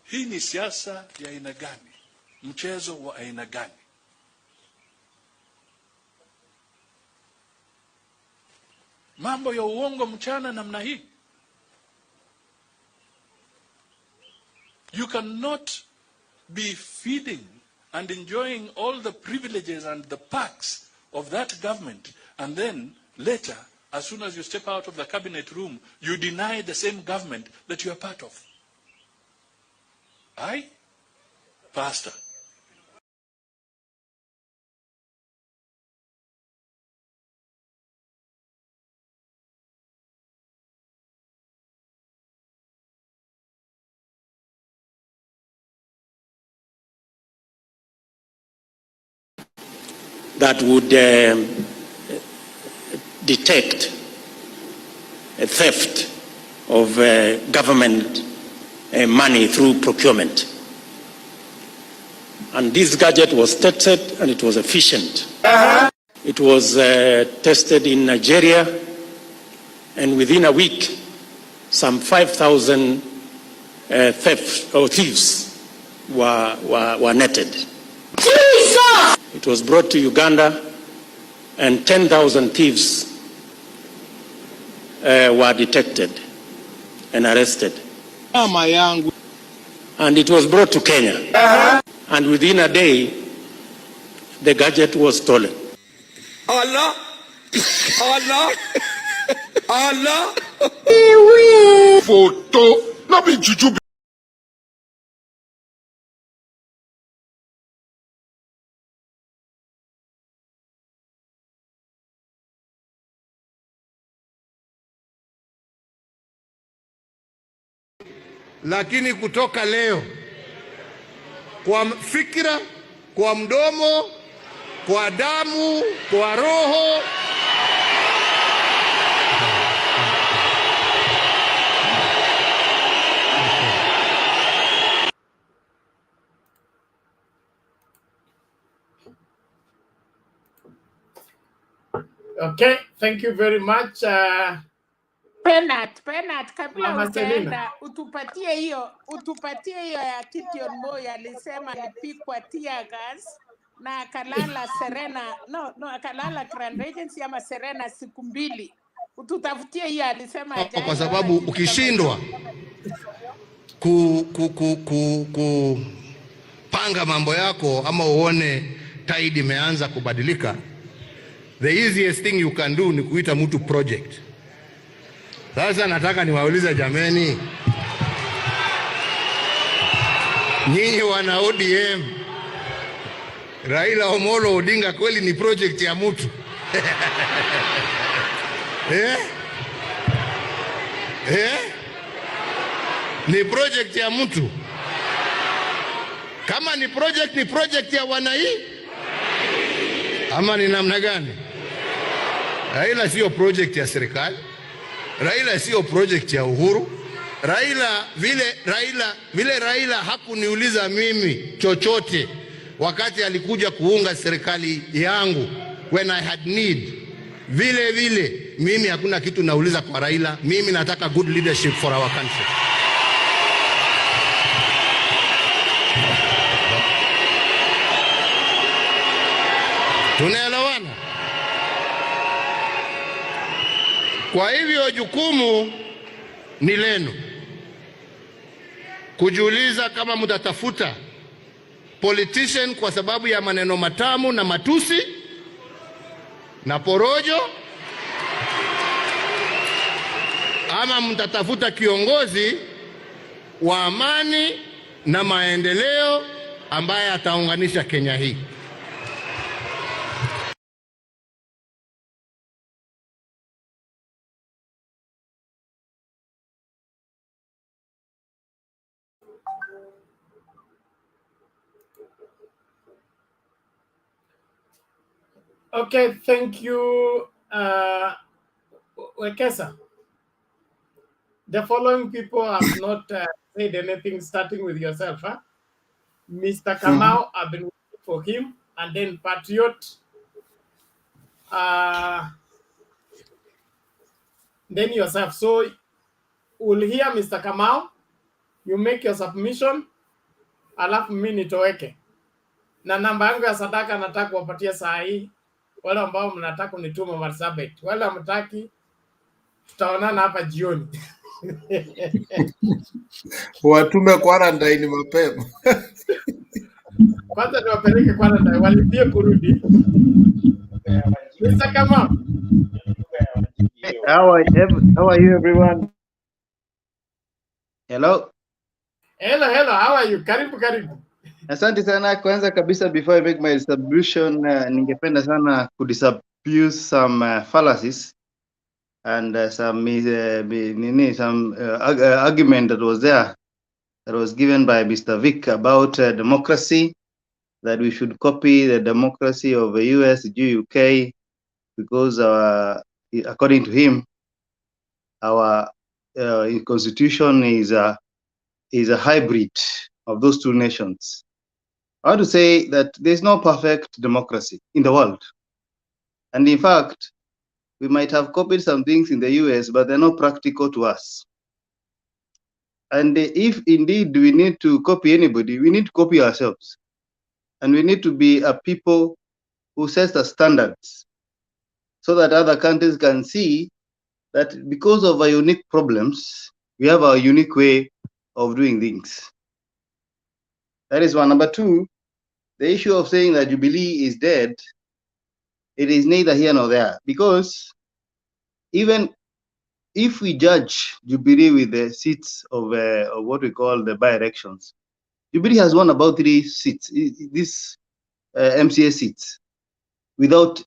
hii ni siasa ya aina gani? Mchezo wa aina gani? Mambo ya uongo mchana namna hii. You cannot be feeding and enjoying all the privileges and the perks of that government, and then later, as soon as you step out of the cabinet room, you deny the same government that you are part of. Aye? Pastor. That would detect a theft of government money through procurement. And this gadget was tested and it was efficient. It was tested in Nigeria, and within a week, some 5,000 thieves were netted. Jesus! It was brought to Uganda, and 10,000 thieves were detected and arrested. And it was brought to Kenya. And within a day, the gadget was stolen. Allah! Allah! Allah! Photo! Not be juju. Lakini kutoka leo, kwa fikra, kwa mdomo, kwa damu, kwa roho, Okay, thank you very much. Penat, kabla Mama Selina. ukaenda utupatie hiyo ya Gideon Moi alisema alipikwa tear gas na akalala Serena, akalala Grand Regency ama Serena siku mbili. Ututafutie hiyo, alisema ajaye. kwa sababu ukishindwa kupanga mambo yako ama uone tide imeanza kubadilika, the easiest thing you can do ni kuita mtu project. Sasa nataka niwaulize jameni, nyinyi wana ODM, Raila Omolo Odinga kweli ni project ya mtu? Ni project ya mtu? Kama ni project ya wanai ama ni namna gani? Raila sio project ya serikali. Raila sio project ya Uhuru. Raila hakuniuliza mimi chochote wakati alikuja kuunga serikali yangu when I had need. Vile mimi hakuna kitu nauliza kwa Raila. Mimi nataka good leadership for our country. Tunaelewana? Kwa hivyo jukumu ni lenu kujiuliza kama mtatafuta politician kwa sababu ya maneno matamu na matusi na porojo, ama mtatafuta kiongozi wa amani na maendeleo ambaye ataunganisha Kenya hii. Okay, thank you, Wekesa. The following people have not said anything, starting with yourself. Huh? Mr. Kamau, I've been waiting for him, and then Patriot, then yourself. So we'll hear Mr. Kamau, you make your submission, alafu mimi nitoweke. Na namba yangu ya sadaka nataka kuwapatia saa hii, wale ambao mnataka kunituma Marsabit. Wale hamtaki, tutaonana hapa jioni. Watume quarantine mapema. Kwanza niwapeleke quarantine, walipie kurudi. Mr. Kamau. How are you, everyone? Hello. Hello, how are you? Karibu. Asante sana. Kwanza kabisa, before I make my distribution, ningependa sana kudisabuse some fallacies and some argument that was there, that was given by Mr. Vic about democracy, that we should copy the democracy of the US, UK, because according to him, our constitution is a hybrid of those two nations. I want to say that there's no perfect democracy in the world. And in fact, we might have copied some things in the US, but they're not practical to us. And if indeed we need to copy anybody, we need to copy ourselves. And we need to be a people who set the standards so that other countries can see that because of our unique problems, we have our unique way of doing things. That is one. Number two, the issue of saying that Jubilee is dead, it is neither here nor there, because even if we judge Jubilee with the seats of what we call the by-elections, Jubilee has won about 3 seats, these MCA seats, without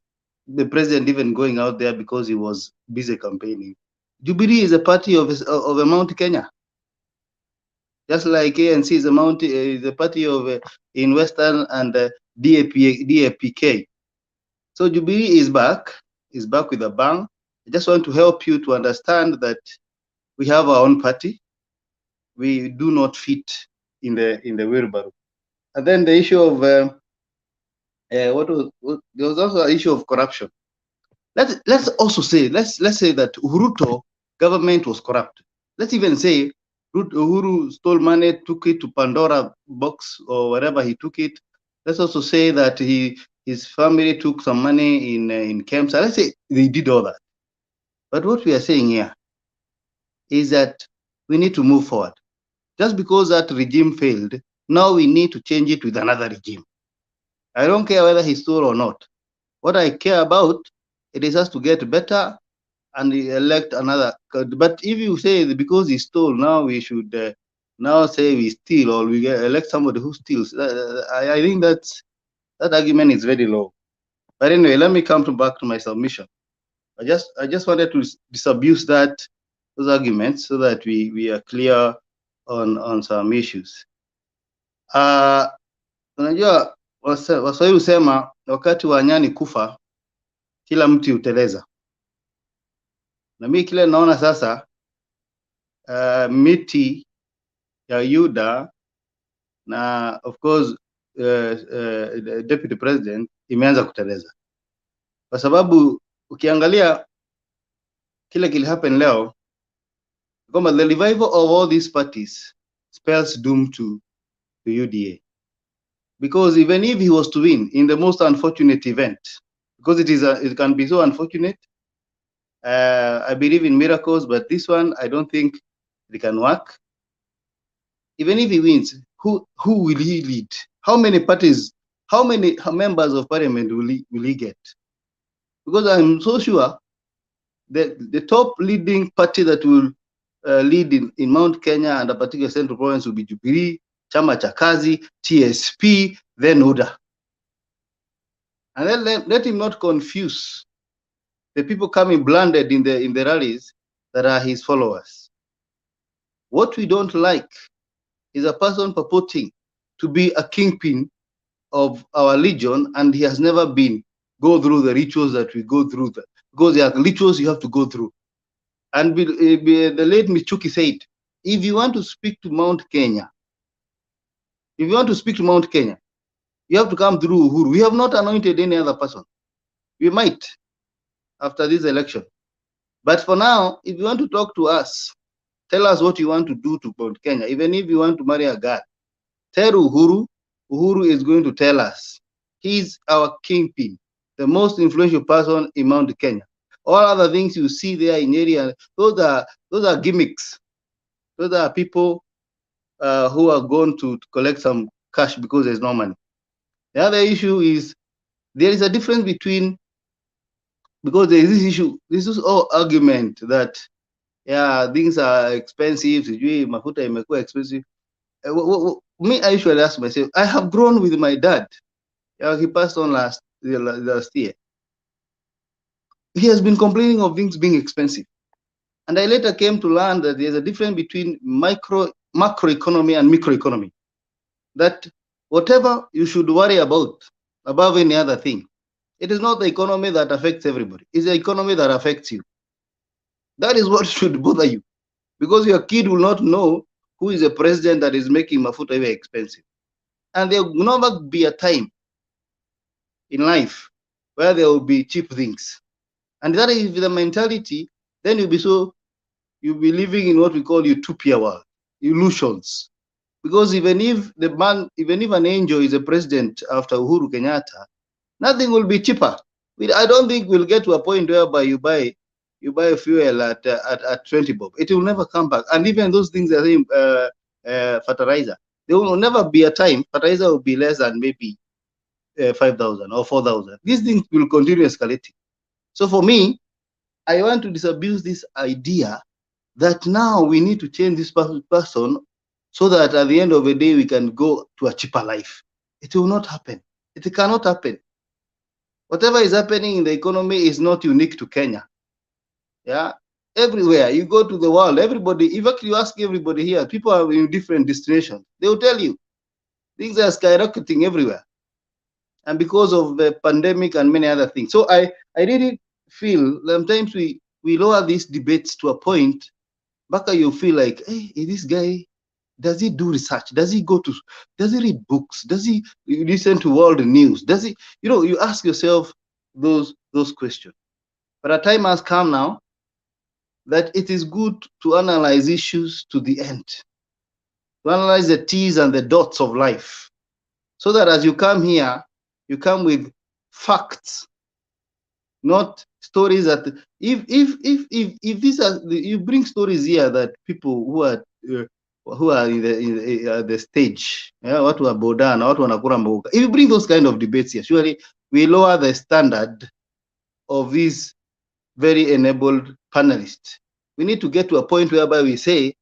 the president even going out there because he was busy campaigning. Jubilee is a party of a MT.KENYA. Just like ANC is a party of in Western and DAPK. So Jubilee is back with a bang. I just want to help you to understand that we have our own party. We do not fit in the wheelbarrow. And then the issue of there was also an issue of corruption. Let's also say let's say that RUTO government was corrupt. Let's even say Uhuru stole money, took it to Pandora box or wherever he took it. Let's also say that his family took some money in camps. Let's say they did all that. But what we are saying here is that we need to move forward. Just because that regime failed, now we need to change it with another regime. I don't care whether he stole or not. What I care about, it is us to get better and elect another. But if you say because he stole, now we should now say we steal or we elect somebody who steals, I think that argument is very low. But anyway, let me come back to my submission. I just wanted to disabuse those arguments so that we are clear on some issues. Unajua Waswahili husema wakati wa nyani kufa kila mti huteleza. Na mimi kile naona sasa miti ya Yuda na of course deputy president imeanza kuteleza, kwa sababu ukiangalia kile kile happen leo kwamba the revival of all these parties spells doom to UDA, because even if he was to win in the most unfortunate event, because it can be so unfortunate. I believe in miracles, but this one I don't think it can work. Even if he wins, who will he lead? How many parties? How many members of parliament will he get? Because I'm so sure that the top leading party that will lead in Mount Kenya and a particular central province will be Jubilee, Chama cha Kazi, TSP, then UDA. And then let him not confuse the people coming blinded in the rallies that are his followers. What we don't like is a person purporting to be a kingpin of our legion, and he has never been go through the rituals that we go through, because there are rituals you have to go through. And the late Michuki said, if you want to speak to Mount Kenya, you have to come through Uhuru. We have not anointed any other person. We might after this election. But for now, if you want to talk to us, tell us what you want to do to Mount Kenya. Even if you want to marry a girl, tell Uhuru. Uhuru is going to tell us. He's our kingpin, the most influential person in Mount Kenya. All other things you see there in area, those are gimmicks. Those are people who are going to collect some cash because there's no money. The other issue is there is a difference between, because there is this issue, this is all argument that things are expensive, mafuta imekuwa expensive. Me, I usually ask myself, I have grown with my dad. He passed on last year. He has been complaining of things being expensive. And I later came to learn that there's a difference between macroeconomy and microeconomy. That whatever you should worry about above any other thing, it is not the economy that affects everybody. It's the economy that affects you. That is what should bother you. Because your kid will not know who is a president that is making mafuta very expensive. And there will never be a time in life where there will be cheap things. And that is the mentality, then you'll be living in what we call utopia world, illusions. Because even if an angel is a president after Uhuru Kenyatta, nothing will be cheaper. I don't think we'll get to a point whereby you buy fuel at 20 bob. It will never come back. And even those things are saying fertilizer. There will never be a time fertilizer will be less than maybe 5,000 or 4,000. These things will continue escalating. So for me, I want to disabuse this idea that now we need to change this person so that at the end of the day we can go to a cheaper life. It will not happen. It cannot happen. Whatever is happening in the economy is not unique to Kenya. Yeah, everywhere you go to the world, everybody, if you ask everybody here, people are in different destinations, they will tell you things are skyrocketing everywhere. And because of the pandemic and many other things. So I really feel sometimes we lower these debates to a point, Baka, you feel like, hey, this guy, does he do research? Does he read books? Does he listen to world news? Does he, you ask yourself those questions. But a time has come now that it is good to analyze issues to the end, to analyze the T's and the dots of life, so that as you come here, you come with facts, not stories that if these are you bring stories here that people who are in the stage, watu wa boda na watu wanakula mboga, if you bring those kind of debates here, surely we lower the standard of these very enabled panelists. We need to get to a point whereby we say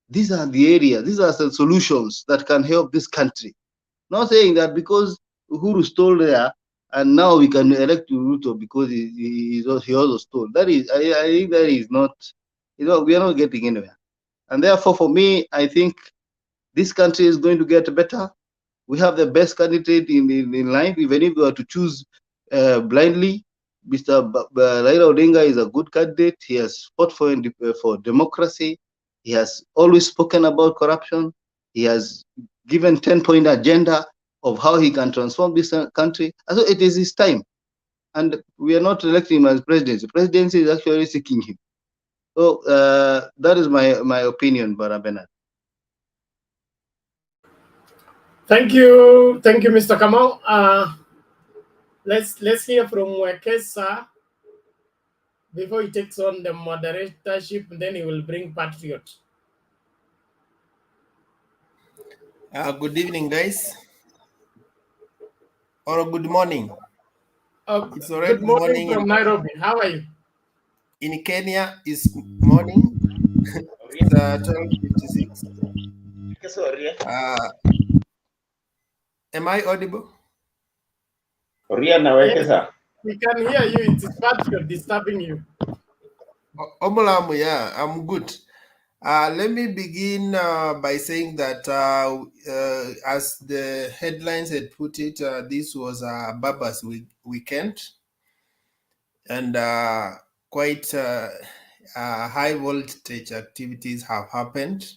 these are the areas, these are the solutions that can help this country. Not saying that because Uhuru stole there and now we can elect RUTO because he also stole. That is, I think that is not, we are not getting anywhere. And therefore, for me, I think this country is going to get better. We have the best candidate in life, even if we were to choose blindly. Mr. Raila Odinga is a good candidate. He has fought for democracy. He has always spoken about corruption. He has given 10-point agenda of how he can transform this country. And so it is his time. And we are not electing him as president. The presidency is actually seeking him. So that is my opinion, Bara Bernard. Thank you, Mr. Kamau. Let's hear from Wekesa before he takes on the moderatorship, and then he will bring Patriot. Good evening, guys. Or good morning. It's already good morning from Nairobi. How are you? In Kenya, it's morning. It's 12:56. Am I audible? Yes, we can hear you. It's Patriot disturbing you. Omolamu, yeah, I'm good. Let me begin by saying that as the headlines had put it, this was a Baba's weekend. and quite high voltage activities have happened.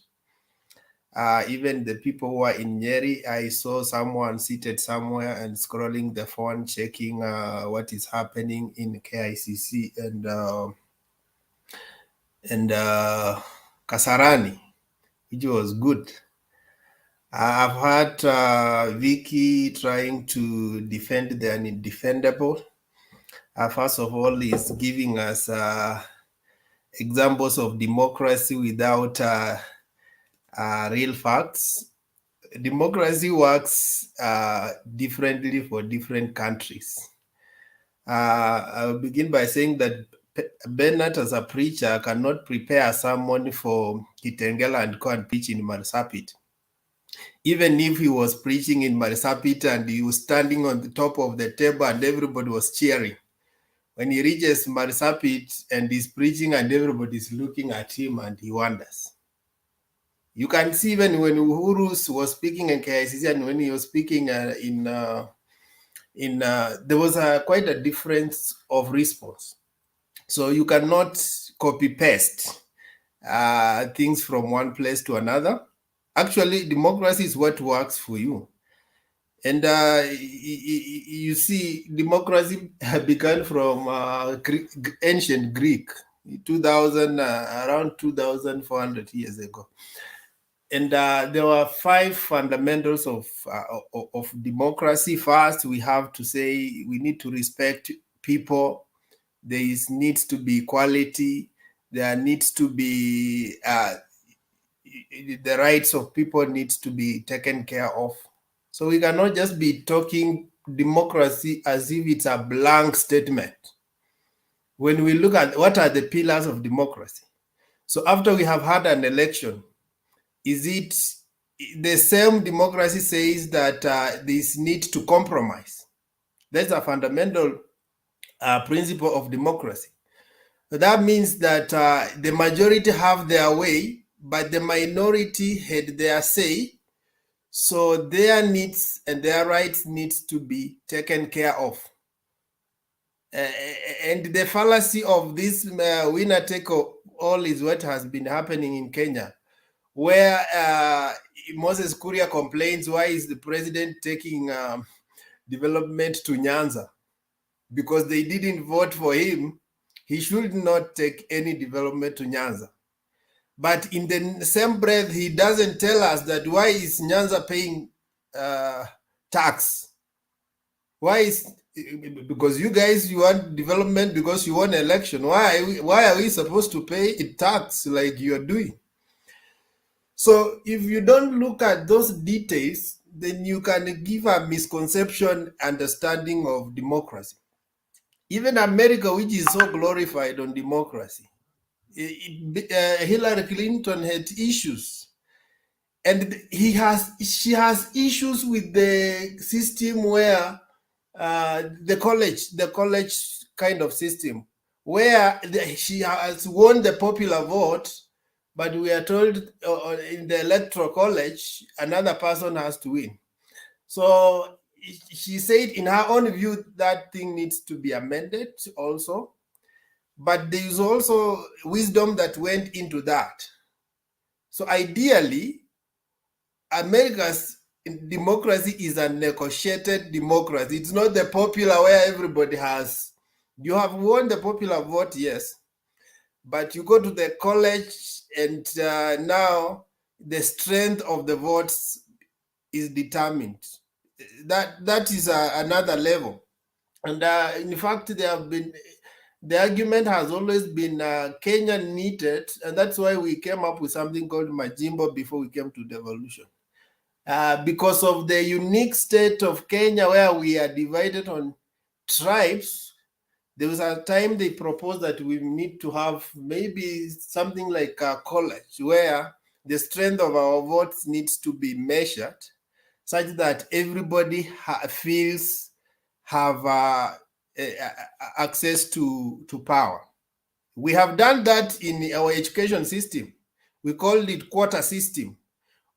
Even the people who are in Nyeri, I saw someone seated somewhere and scrolling the phone, checking what is happening in KICC and Kasarani, which was good. I've heard Vicky trying to defend the undefendable. First of all, is giving us examples of democracy without real facts. Democracy works differently for different countries. I'll begin by saying that Bernard, as a preacher, cannot prepare someone for Kitengela and go and preach in Marsabit. Even if he was preaching in Marsabit and he was standing on the top of the table and everybody was cheering, when he reaches Marsabit and he's preaching and everybody's looking at him and he wonders. You can see even when Uhuru was speaking in KICC and when he was speaking there was quite a difference of response. So you cannot copy paste things from one place to another. Actually, democracy is what works for you. And you see, democracy began from ancient Greek, around 2,400 years ago. And there were 5 fundamentals of democracy. First, we have to say we need to respect people. There needs to be equality. There needs to be the rights of people needs to be taken care of. So we cannot just be talking democracy as if it's a blank statement. When we look at what are the pillars of democracy. So after we have had an election, is it the same democracy says that this need to compromise? That's a fundamental principle of democracy. So that means that the majority have their way, but the minority had their say. So their needs and their rights needs to be taken care of. And the fallacy of this winner take all is what has been happening in Kenya, where Moses Kuria complains, why is the president taking development to Nyanza? Because they didn't vote for him. He should not take any development to Nyanza. But in the same breath, he doesn't tell us that why is Nyanza paying tax? Why is, because you guys, you want development because you want election. Why are we supposed to pay a tax like you're doing? So if you don't look at those details, then you can give a misconception understanding of democracy. Even America, which is so glorified on democracy, Hillary Clinton had issues, and she has issues with the system where the college kind of system, where she has won the popular vote, but we are told in the electoral college another person has to win. So she said in her own view that thing needs to be amended also. But there is also wisdom that went into that. So ideally, America's democracy is a negotiated democracy. It's not the popular where everybody has. You have won the popular vote, yes. But you go to the college and now the strength of the votes is determined. That is another level. And in fact, the argument has always been Kenya needed, and that's why we came up with something called Majimbo before we came to devolution. Because of the unique state of Kenya where we are divided on tribes, there was a time they proposed that we need to have maybe something like a college where the strength of our votes needs to be measured such that everybody feels have access to power. We have done that in our education system. We called it quota system,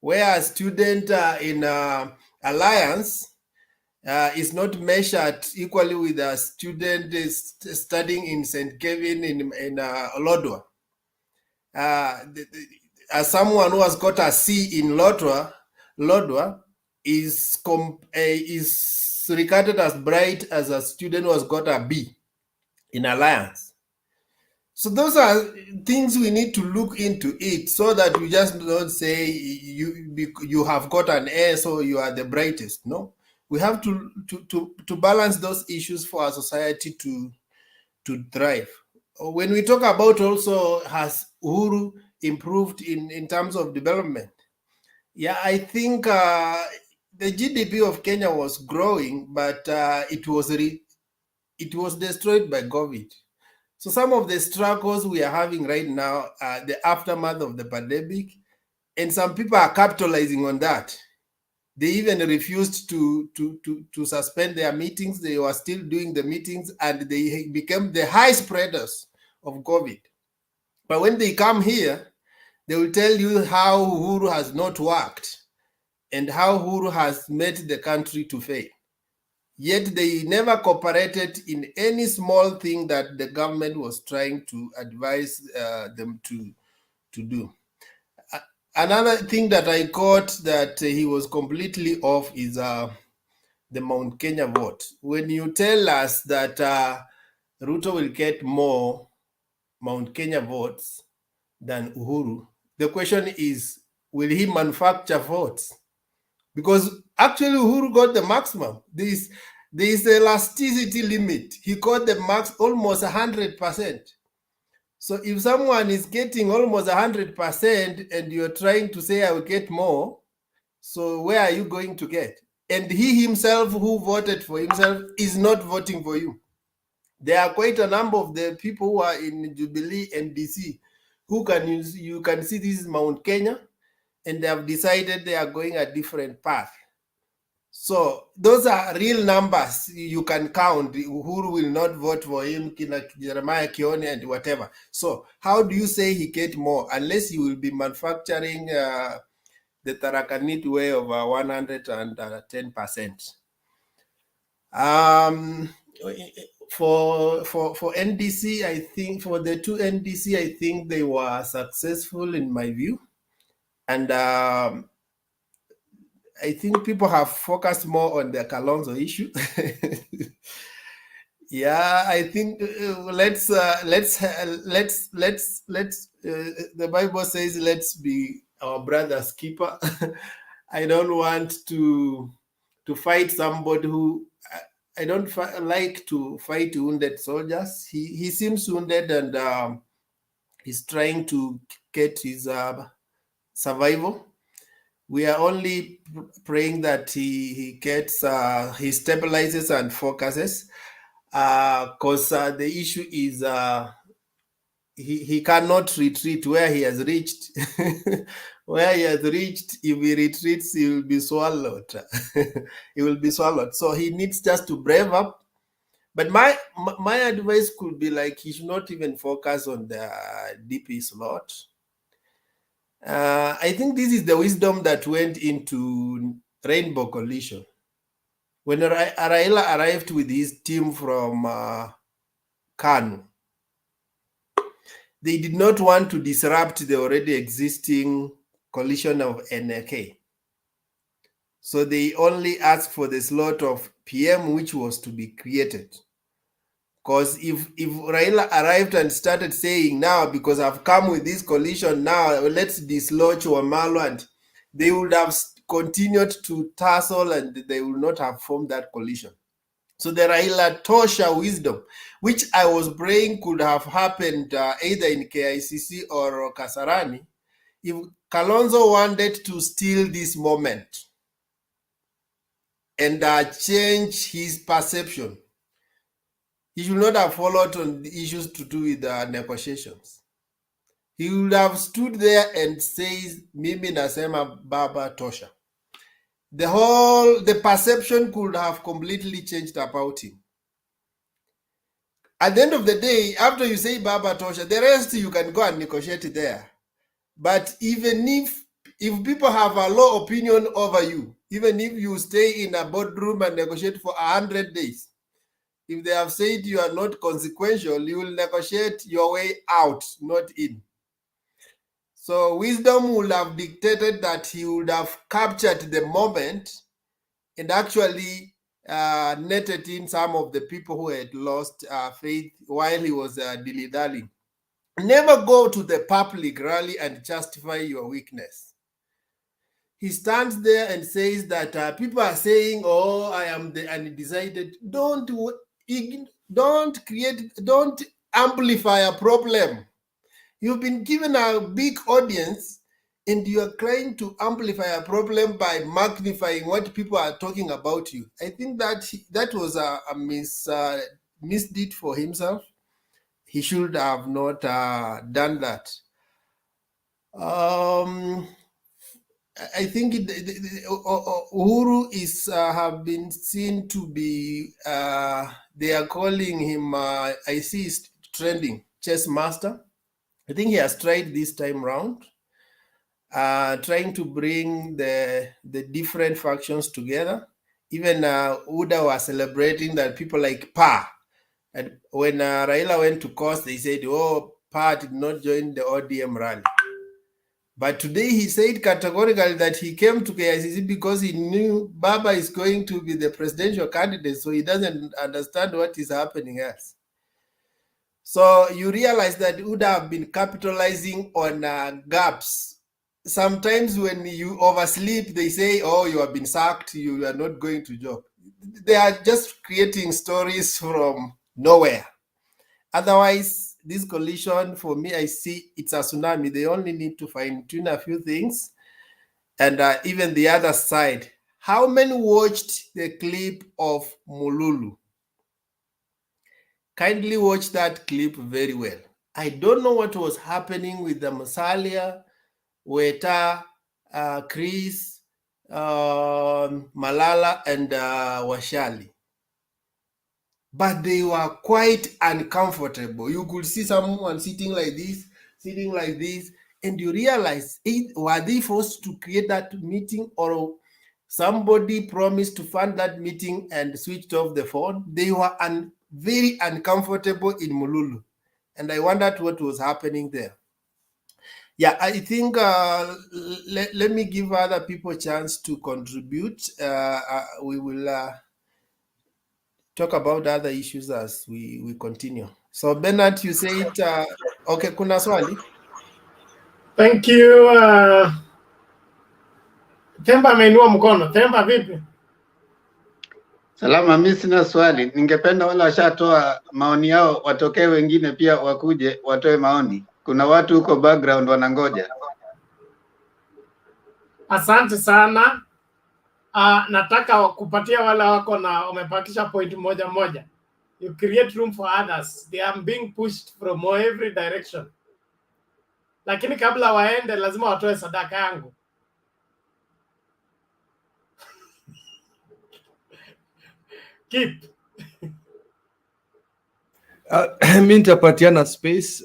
where a student in alliance is not measured equally with a student studying in St. Kevin in Lodwar. As someone who has got a C in Lodwar is regarded as bright as a student who has got a B in Alliance. So those are things we need to look into it, so that we just don't say you have got an A, so you are the brightest. No, we have to balance those issues for our society to thrive. When we talk about also, has Uhuru improved in terms of development? Yeah, I think the GDP of Kenya was growing, but it was destroyed by COVID. So some of the struggles we are having right now are the aftermath of the pandemic, and some people are capitalizing on that. They even refused to suspend their meetings. They were still doing the meetings, and they became the high spreaders of COVID. But when they come here, they will tell you how Uhuru has not worked and how Uhuru has made the country to fail. Yet they never cooperated in any small thing that the government was trying to advise them to do. Another thing that I got that he was completely off is the Mount Kenya vote. When you tell us that Ruto will get more Mount Kenya votes than Uhuru, the question is, will he manufacture votes? Because actually Uhuru got the maximum. There is the elasticity limit. He got the max almost 100%. So if someone is getting almost 100% and you're trying to say I will get more, so where are you going to get? And he himself, who voted for himself, is not voting for you. There are quite a number of the people who are in Jubilee and DC who you can see this is Mount Kenya, and they have decided they are going a different path. So those are real numbers you can count. Uhuru will not vote for him, Jeremiah Kione and whatever. So how do you say he get more unless he will be manufacturing the Tarakanit way of 110%? For NDC, I think for the two NDC, I think they were successful in my view, and I think people have focused more on the Kalonzo issue. Yeah, I think let's the Bible says let's be our brother's keeper. I don't want to fight somebody who I don't like to fight wounded soldiers. He seems wounded, and he's trying to get his survival. We are only praying that he gets, he stabilizes and focuses, because the issue is he cannot retreat where he has reached. Where he has reached, if he retreats, he will be swallowed. He will be swallowed. So he needs just to brave up. But my advice could be like he should not even focus on the DP slot. I think this is the wisdom that went into Rainbow Coalition. When Raila arrived with his team from Kanu, they did not want to disrupt the already existing coalition of NRK. So they only asked for the slot of PM, which was to be created. Because if Raila arrived and started saying, now because I've come with this coalition, now let's dislodge Wamalo, and they would have continued to tussle and they would not have formed that coalition. So the Raila Tosha wisdom, which I was praying could have happened either in KICC or Kasarani, if Kalonzo wanted to steal this moment and change his perception, he should not have followed on the issues to do with the negotiations. He would have stood there and says, Mimi nasema Baba Tosha. The perception could have completely changed about him. At the end of the day, after you say Baba Tosha, the rest you can go and negotiate there. But even if people have a low opinion over you, even if you stay in a boardroom and negotiate for 100 days, if they have said you are not consequential, you will negotiate your way out, not in. So wisdom would have dictated that he would have captured the moment and actually netted in some of the people who had lost faith while he was dilly-dallying. Never go to the public rally and justify your weakness. He stands there and says that people are saying, oh, I am the undecided. Don't amplify a problem. You've been given a big audience and you are trying to amplify a problem by magnifying what people are talking about you. I think that was a misdeed for himself. He should have not done that. I think Uhuru is have been seen to be, they are calling him, I see he's trending, chess master. I think he has tried this time round, trying to bring the different factions together. Even Uda was celebrating that people like Pa. And when Raila went to court, they said, oh, Pa did not join the ODM rally. But today he said categorically that he came to KICC because he knew Baba is going to be the presidential candidate, so he doesn't understand what is happening else. So you realize that would have been capitalizing on gaps. Sometimes when you oversleep, they say, oh, you have been sacked, you are not going to job. They are just creating stories from nowhere. Otherwise, this coalition, for me, I see it's a tsunami. They only need to fine-tune a few things. And even the other side, how many watched the clip of Mululu? Kindly watch that clip very well. I don't know what was happening with the Musalia, Weta, Chris, Malala, and Washali. But they were quite uncomfortable. You could see someone sitting like this, and you realize, were they forced to create that meeting, or somebody promised to fund that meeting and switched off the phone? They were very uncomfortable in Mululu, and I wondered what was happening there. Yeah, I think let me give other people a chance to contribute. We will talk about other issues as we continue. So Bernard, you say it. Okay, kuna swali? Thank you. Temba ameinua mkono. Temba vipi? Salama, mimi sina swali. Ningependa wale washatoa maoni yao watokee wengine pia wakuje watoe maoni. Kuna watu huko background wanangoja. Asante sana. Nataka kupatia wale wako na wamepakisha point moja. You create room for others. They are being pushed from every direction. Lakini kabla waende lazima watoe sadaka yangu. Keep. Mi nitapatiana space,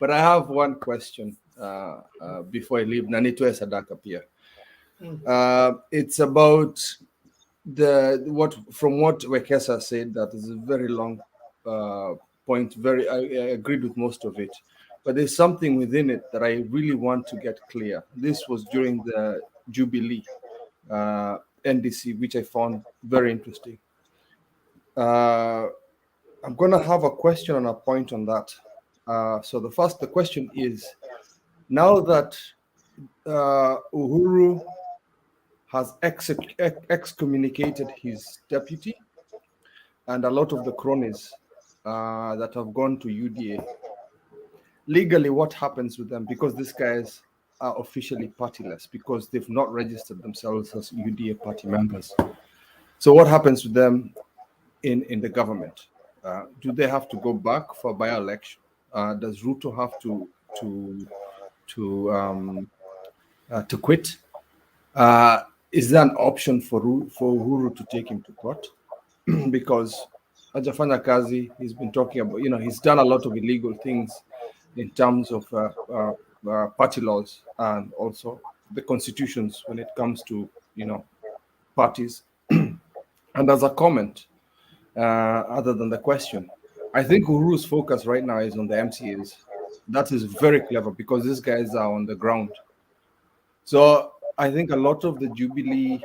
but I have one question before I leave. Na nitoe sadaka pia. It's about what Wekesa said. That is a very long point. I agreed with most of it, but there's something within it that I really want to get clear. This was during the Jubilee NDC, which I found very interesting. I'm going to have a question and a point on that. So the question is, now that Uhuru has excommunicated his deputy and a lot of the cronies that have gone to UDA, legally what happens with them? Because these guys are officially partyless because they've not registered themselves as UDA party members. So what happens to them in the government? Do they have to go back for by-election? Does RUTO have to quit? Is there an option for Uhuru to take him to court? Because hajafanya kazi, he's been talking about, he's done a lot of illegal things in terms of party laws and also the constitutions when it comes to parties. And as a comment, other than the question, I think Uhuru's focus right now is on the MCAs. That is very clever because these guys are on the ground. So I think a lot of the Jubilee,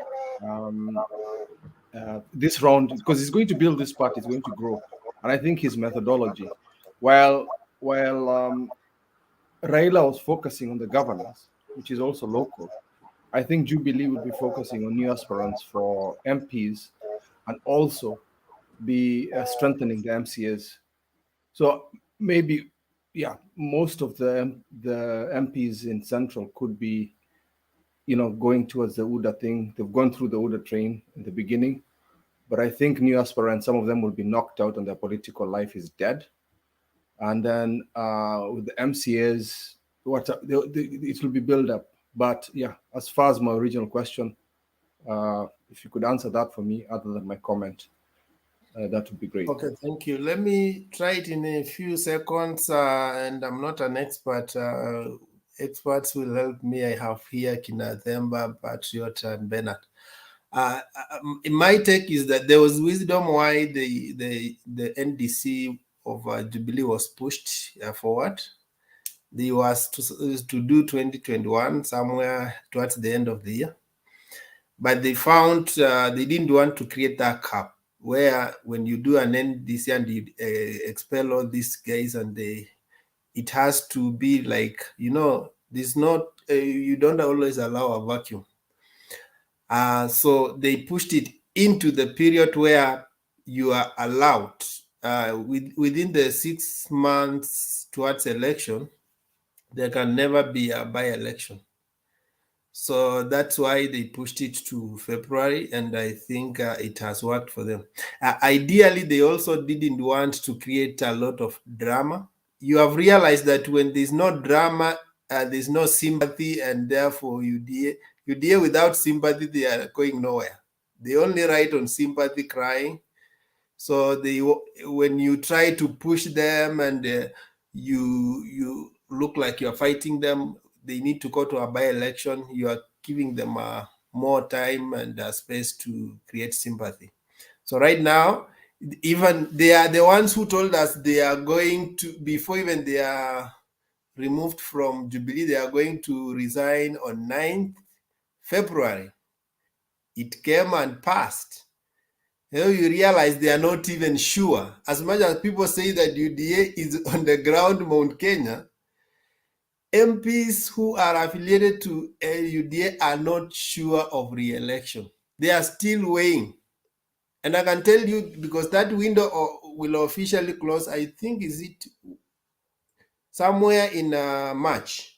this round, because he's going to build this party, it's going to grow. And I think his methodology, while Raila was focusing on the governance, which is also local, I think Jubilee will be focusing on new aspirants for MPs and also be strengthening the MCAs. So maybe, most of the MPs in Central could be, going towards the UDA thing. They've gone through the UDA train in the beginning, but I think new aspirants, some of them will be knocked out and their political life is dead. And then with the MCAs, it will be built up. But as far as my original question, if you could answer that for me, other than my comment, that would be great. Okay, thank you. Let me try it in a few seconds, and I'm not an expert. Experts will help me. I have here Kina Themba, Patriot, and Bernard. My take is that there was wisdom why the NDC of Jubilee was pushed forward. They was to do 2021 somewhere towards the end of the year, but they found they didn't want to create that gap where when you do an NDC and you expel all these guys and it has to be like, there's not, you don't always allow a vacuum. So they pushed it into the period where you are allowed within the 6 months towards election, there can never be a by-election. So that's why they pushed it to February, and I think it has worked for them. Ideally, they also didn't want to create a lot of drama. You have realized that when there's no drama, there's no sympathy, and therefore UDA without sympathy, they are going nowhere. They only write on sympathy, crying. So when you try to push them and you look like you're fighting them, they need to go to a by-election, you are giving them more time and space to create sympathy. So right now, even they are the ones who told us they are going to, before even they are removed from Jubilee, they are going to resign on 9th February. It came and passed. You realize they are not even sure. As much as people say that UDA is on the ground, Mount Kenya, MPs who are affiliated to UDA are not sure of re-election. They are still weighing. And I can tell you, because that window will officially close, I think, is it somewhere in March.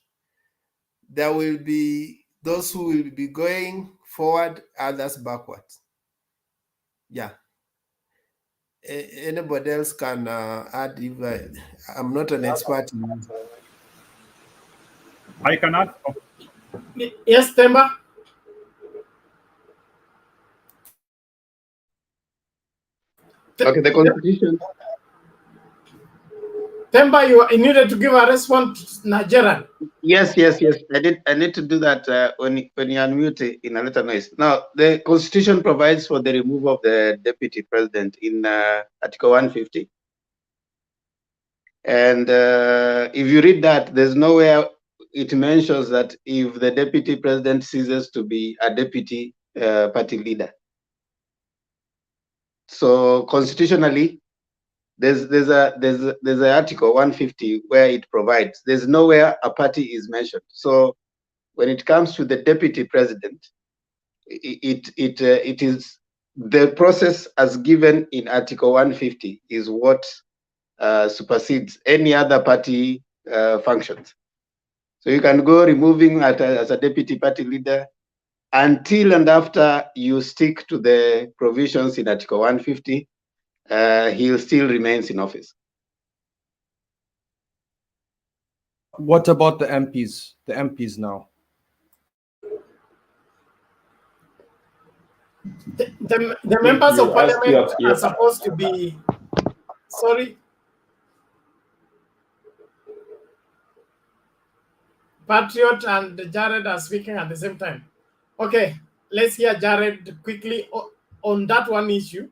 There will be those who will be going forward, others backwards. Yeah. Anybody else can add if I'm not an expert in I can add. Yes, Themba. Okay, the constitution. Themba, you needed to give a response to Nigerian. Yes. I need to do that when you unmute in a little noise. Now, the constitution provides for the removal of the deputy president in Article 150. And if you read that, there's nowhere it mentions that if the deputy president ceases to be a deputy party leader. So constitutionally, there's an Article 150 where it provides. There's nowhere a party is mentioned. So when it comes to the deputy president, it is the process as given in Article 150 is what supersedes any other party functions. So you can go removing as a deputy party leader until and after you stick to the provisions in Article 150, he still remains in office. What about the MPs? The MPs now? The members of parliament are supposed to be, sorry. Patriot and Jared are speaking at the same time. Okay, let's hear Jared quickly on that one issue.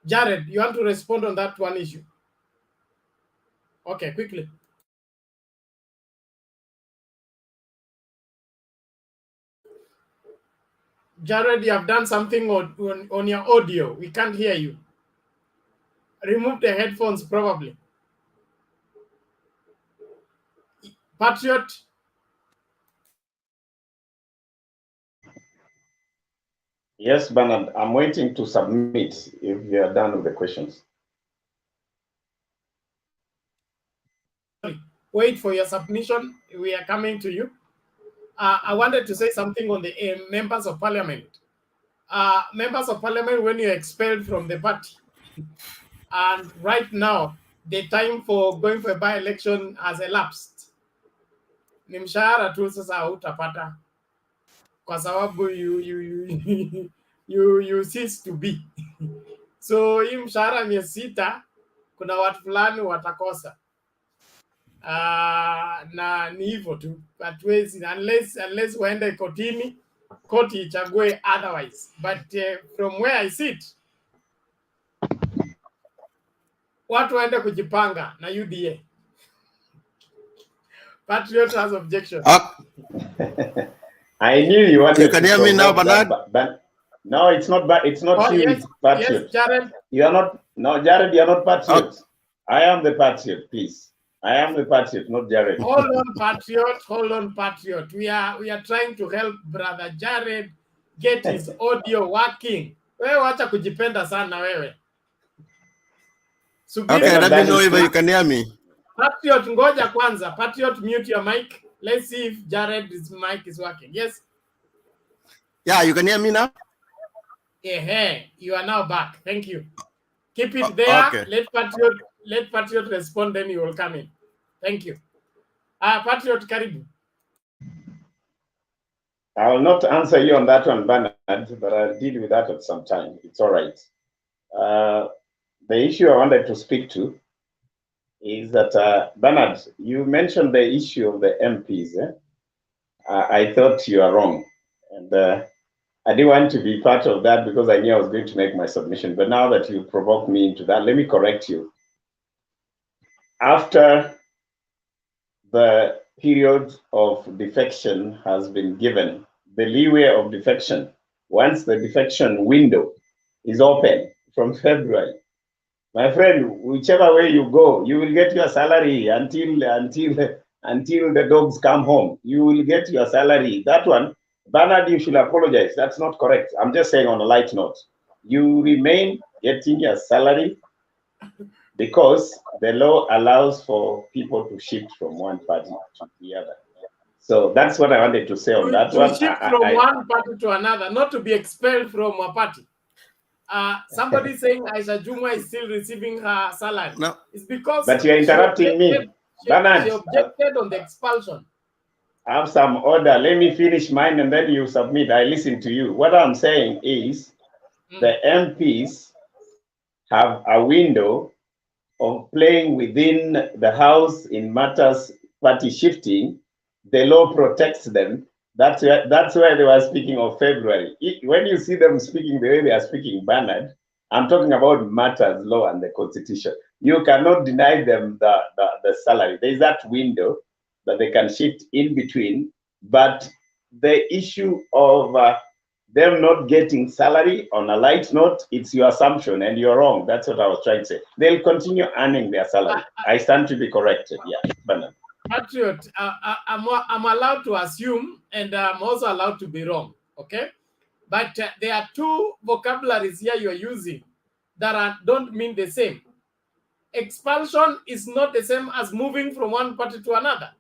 Jared, you want to respond on that one issue? Okay, quickly. Jared, you have done something on your audio. We can't hear you. Remove the headphones, probably. Patriot. Yes, Bernard, I'm waiting to submit if you are done with the questions. Wait for your submission. We are coming to you. I wanted to say something on the members of parliament. Members of parliament, when you're expelled from the party, and right now, the time for going for a by-election has elapsed. Ni mshahara tu sasa hautapata kwa sababu you cease to be. So hii mshahara 600 kuna watu fulani watakosa. Na ni hivyo tu, hatuwezi unless waende kotini, koti ichague otherwise. But from where I sit, watu waende kujipanga na UDA. Patriot has objection. I knew you wanted you can to hear me now, Bernard. No, it's not. It's not you. Yes, it's Patriot. Yes, Jared. You are not. No, Jared, you are not Patriot. I am the Patriot, please. I am the Patriot, not Jared. Hold on, Patriot. Hold on, Patriot. We are trying to help brother Jared get his audio working. Wewe wacha kujipenda sana wewe. Okay, let me know if you can hear me. Patriot, ngoja kwanza. Patriot, mute your mic. Let's see if Jared's mic is working. Yes? Yeah, you can hear me now? Yeah, you are now back. Thank you. Keep it there. Okay. Let Patriot respond, then you will come in. Thank you. Patriot, karibu. I will not answer you on that one, Bernard, but I'll deal with that at some time. It's all right. The issue I wanted to speak to is that, Bernard, you mentioned the issue of the MPs. I thought you are wrong. And I didn't want to be part of that because I knew I was going to make my submission. But now that you provoked me into that, let me correct you. After the period of defection has been given, the leeway of defection, once the defection window is open from February, my friend, whichever way you go, you will get your salary until the dogs come home. You will get your salary. That one, Bernard, you should apologize. That's not correct. I'm just saying on a light note. You remain getting your salary because the law allows for people to shift from one party to the other. So that's what I wanted to say on that one. To shift from one party to another, not to be expelled from a party. Somebody saying Aisha Juma is still receiving her salary. No. It's because but you're interrupting me. Bernard, she objected on the expulsion. Have some order. Let me finish mine and then you submit. I listen to you. What I'm saying is the MPs have a window of playing within the House in matters party shifting. The law protects them. That's where they were speaking of February. When you see them speaking the way they are speaking, Bernard, I'm talking about matters law and the Constitution. You cannot deny them the salary. There's that window that they can shift in between. But the issue of them not getting salary, on a light note, it's your assumption and you're wrong. That's what I was trying to say. They'll continue earning their salary. I stand to be corrected. Yeah, Bernard. Patriot, I'm allowed to assume and I'm also allowed to be wrong, okay? But there are two vocabularies here you're using that don't mean the same. Expulsion is not the same as moving from one party to another.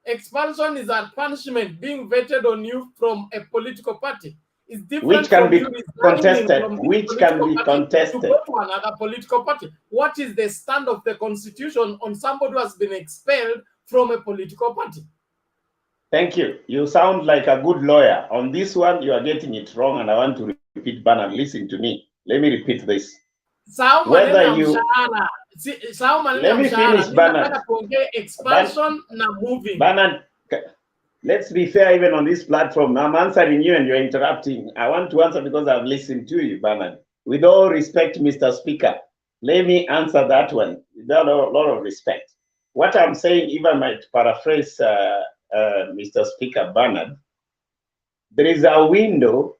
Expulsion is a punishment being vetted on you from a political party. It's different which can be contested. Which can be contested. To go to another political party. What is the stand of the Constitution on somebody who has been expelled from a political party? Thank you. You sound like a good lawyer. On this one, you are getting it wrong, and I want to repeat, Bernard, listen to me. Let me repeat this. Whether you... Let me finish, Bernard. Expulsion na moving. Bernard, let's be fair even on this platform. I'm answering you and you're interrupting. I want to answer because I've listened to you, Bernard. With all respect, Mr. Speaker, let me answer that one with a lot of respect. What I'm saying, if I might paraphrase Mr. Speaker Bernard, there is a window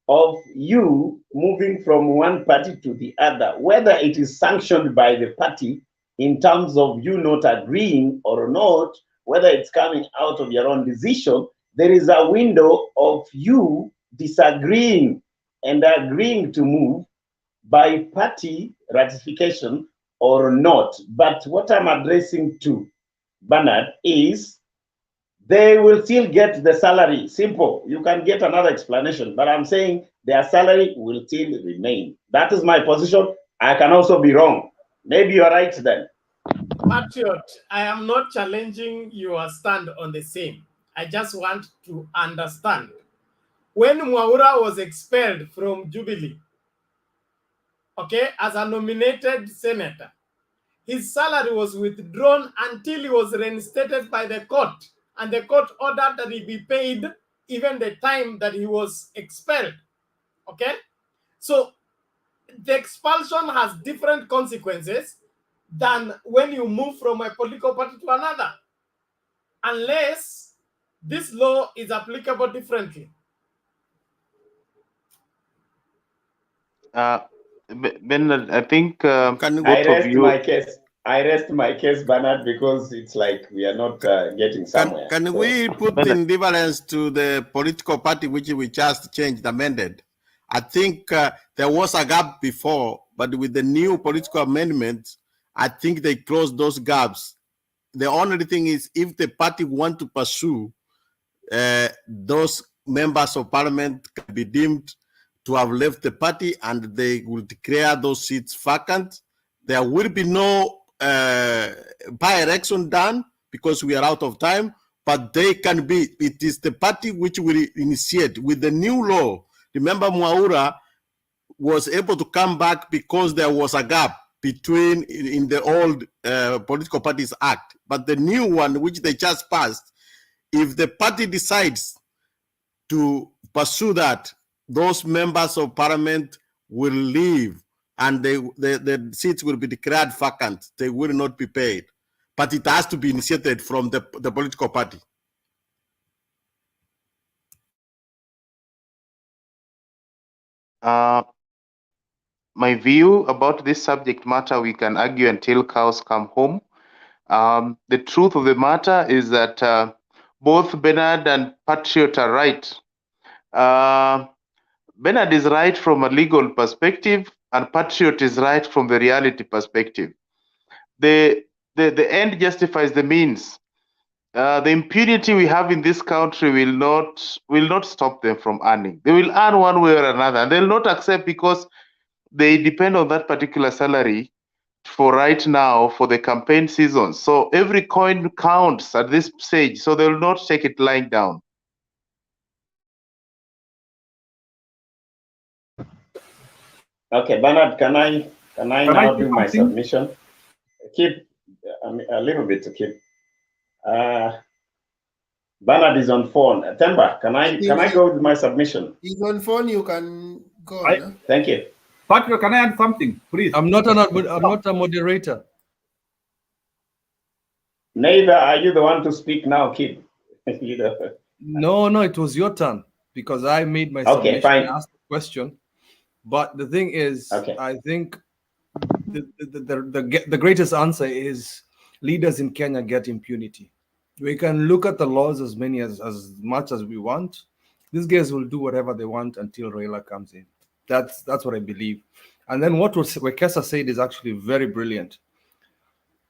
of you moving from one party to the other, whether it is sanctioned by the party in terms of you not agreeing or not, whether it's coming out of your own decision, there is a window of you disagreeing and agreeing to move by party ratification or not. But what I'm addressing to Bernard is they will still get the salary. Simple. You can get another explanation, but I'm saying their salary will still remain. That is my position. I can also be wrong. Maybe you're right then. Patriot, I am not challenging your stand on the same. I just want to understand. When Mwaura was expelled from Jubilee, okay, as a nominated senator, his salary was withdrawn until he was reinstated by the court, and the court ordered that he be paid even the time that he was expelled. Okay? So the expulsion has different consequences than when you move from a political party to another, unless this law is applicable differently. Bernard, I think both I rest of you. my case. I rest my case, Bernard, because it's like we are not getting somewhere. Can we put in difference to the political party which we just changed, amended? I think there was a gap before, but with the new political amendment, I think they closed those gaps. The only thing is if the party want to pursue, those members of parliament can be deemed to have left the party and they will declare those seats vacant. There will be no by-election done because we are out of time, but they can be, it is the party which will initiate with the new law. Remember, Mwaura was able to come back because there was a gap between in the old Political Parties Act, but the new one, which they just passed, if the party decides to pursue that, those members of parliament will leave and the seats will be declared vacant. They will not be paid. But it has to be initiated from the political party. My view about this subject matter, we can argue until cows come home. The truth of the matter is that both Bernard and Patriot are right. Bernard is right from a legal perspective, and Patriot is right from the reality perspective. The end justifies the means. The impunity we have in this country will not stop them from earning. They will earn one way or another, and they'll not accept because they depend on that particular salary for right now for the campaign season. So every coin counts at this stage, so they will not take it lying down. Okay, Bernard, can I now do my submission? Keep a little bit to keep. Bernard is on phone. Temba, can I go with my submission? He's on phone. You can go. Thank you. Patrick, can I add something, please? I'm not a moderator. Neither are you the one to speak now, Kid. No, it was your turn because I made my submission. Fine. I asked the question. But the thing is, I think the greatest answer is leaders in Kenya get impunity. We can look at the laws as much as we want. These guys will do whatever they want until Raila comes in. That's what I believe. And then what Wekesa said is actually very brilliant.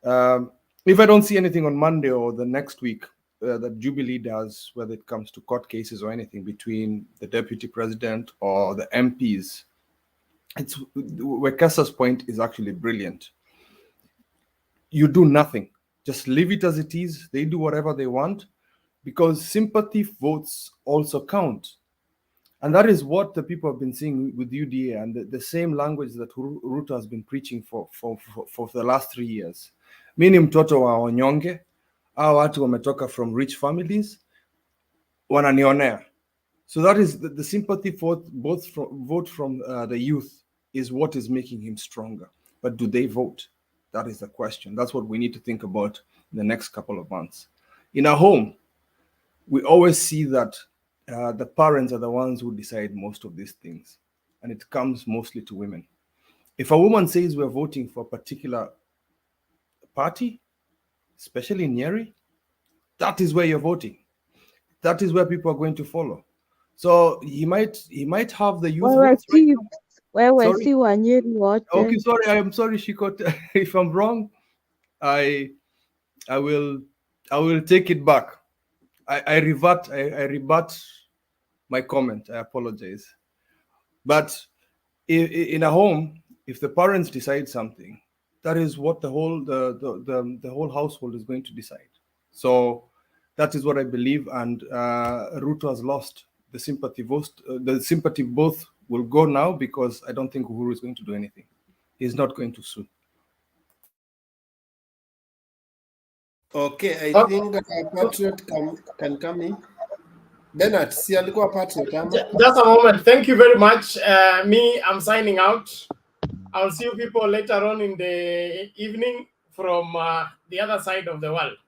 If I don't see anything on Monday or the next week that Jubilee does, whether it comes to court cases or anything between the deputy president or the MPs, Wekesa's point is actually brilliant. You do nothing. Just leave it as it is. They do whatever they want because sympathy votes also count. And that is what the people have been seeing with UDA and the same language that Ruto has been preaching for the last 3 years. Mimi mtoto wa wanyonge, hao watu wametoka from rich families, wananionea. So that is the sympathy for vote from the youth is what is making him stronger. But do they vote? That is the question. That's what we need to think about in the next couple of months. In a home, we always see that the parents are the ones who decide most of these things, and it comes mostly to women. If a woman says we're voting for a particular party, especially in Nyeri, that is where you're voting. That is where people are going to follow. So he might have the youth votes right now. Sorry? si Wanyeri wote. Okay, sorry. I am sorry, Shikot. If I'm wrong, I will take it back. I rebut my comment. I apologize. But in a home, if the parents decide something, that is what the whole household is going to decide. So that is what I believe, and Ruto has lost the sympathy vote. The sympathy both will go now because I don't think Uhuru is going to do anything. He's not going to sue. Okay, I think Patriot can come in. Bernard, si alikuwa Patriot ama? Just a moment. Thank you very much. I'm signing out. I'll see you people later on in the evening from the other side of the world.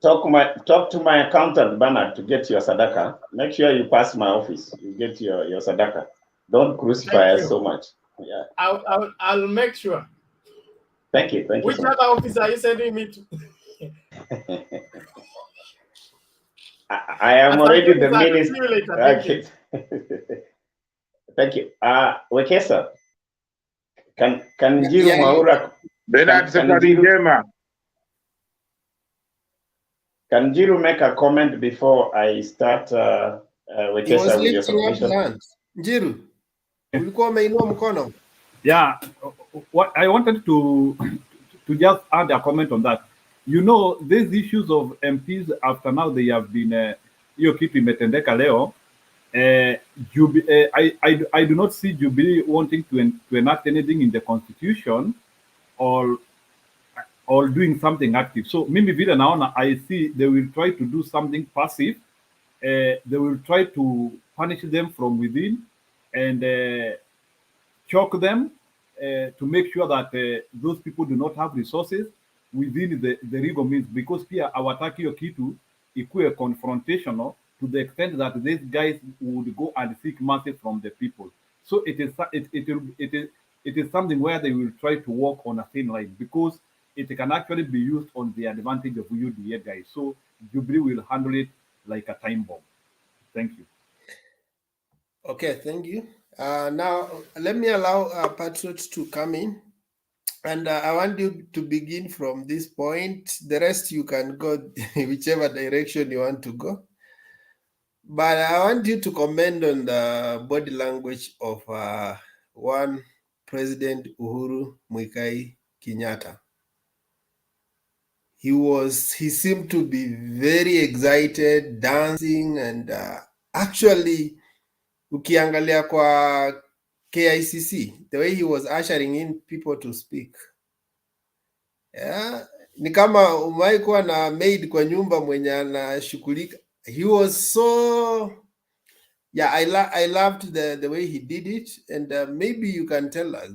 Talk to my accountant, Bernard, to get your sadaka. Make sure you pass my office. You get your sadaka. Don't crucify us so much. Yeah. I'll make sure. Thank you. Thank you. Which other office are you sending me to? I am already the minister. See you later. Okay. Thank you. Wekesa, can Jiru Maura? Bernard, safari njema. Can Jiru make a comment before I start? Wekesa, with your submission. Jiru, ulikuwa umeinua mkono. Yeah, what I wanted to just add a comment on that. You know, these issues of MPs after now they have been hiyo kitu imetendeka leo. I do not see Jubilee wanting to enact anything in the constitution or doing something active. So mimi vile naona, I see they will try to do something passive. They will try to punish them from within and choke them to make sure that those people do not have resources within the legal means, because pia hawataki hiyo kitu ikuwe confrontational to the extent that these guys would go and seek mercy from the people. So it is something where they will try to walk on a thin line, because it can actually be used on the advantage of UDA guys. So Jubilee will handle it like a time bomb. Thank you. Okay, thank you. Now let me allow Patriot to come in. And I want you to begin from this point. The rest you can go whichever direction you want to go. But I want you to comment on the body language of one President Uhuru Muigai Kenyatta. He seemed to be very excited, dancing, and actually, ukiangalia kwa KICC, the way he was ushering in people to speak. Yeah, ni kama umai kuwa na maid kwa nyumba mwenye anashughulika. He was so, yeah, I loved the way he did it, and maybe you can tell us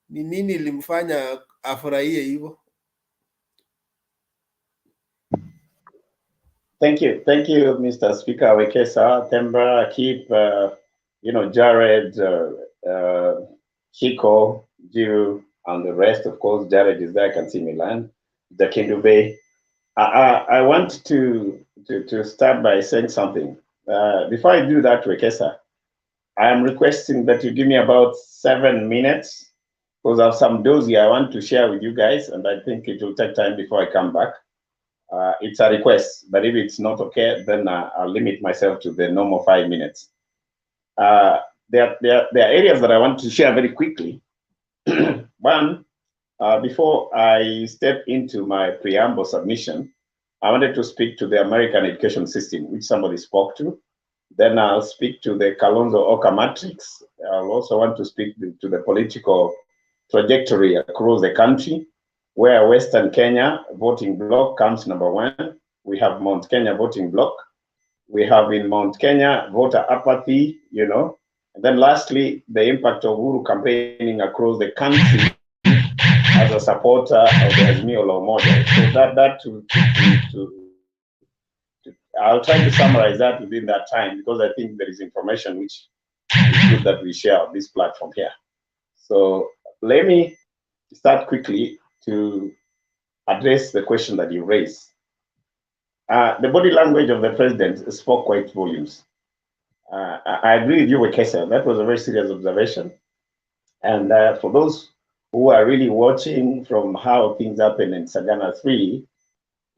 ni nini limfanya afurahie hivyo. Thank you, Mr. Speaker. Wekesa, Themba, Keep, Jared, Chico, Jiru, and the rest. Of course, Jared is there. I can see Milan, Jakindu Bay. I want to start by saying something. Before I do that, Wekesa, I am requesting that you give me about 7 minutes, because I have some dossier I want to share with you guys, and I think it will take time before I come back. It's a request, but if it's not okay, then I'll limit myself to the normal 5 minutes. There are areas that I want to share very quickly. One, before I step into my preamble submission, I wanted to speak to the American education system, which somebody spoke to. Then I'll speak to the Kalonzo Oka matrix. I'll also want to speak to the political trajectory across the country, where Western Kenya voting bloc comes number 1. We have Mount Kenya voting bloc. We have in Mount Kenya voter apathy, you know. And then lastly, the impact of Uhuru campaigning across the country as a supporter of the Azimio law model. So I'll try to summarize that within that time, because I think there is information which is good that we share on this platform here. So let me start quickly to address the question that you raised. The body language of the president spoke quite volumes. I agree with you, Wekesa. That was a very serious observation. And for those who are really watching from how things happen in Sagana 3,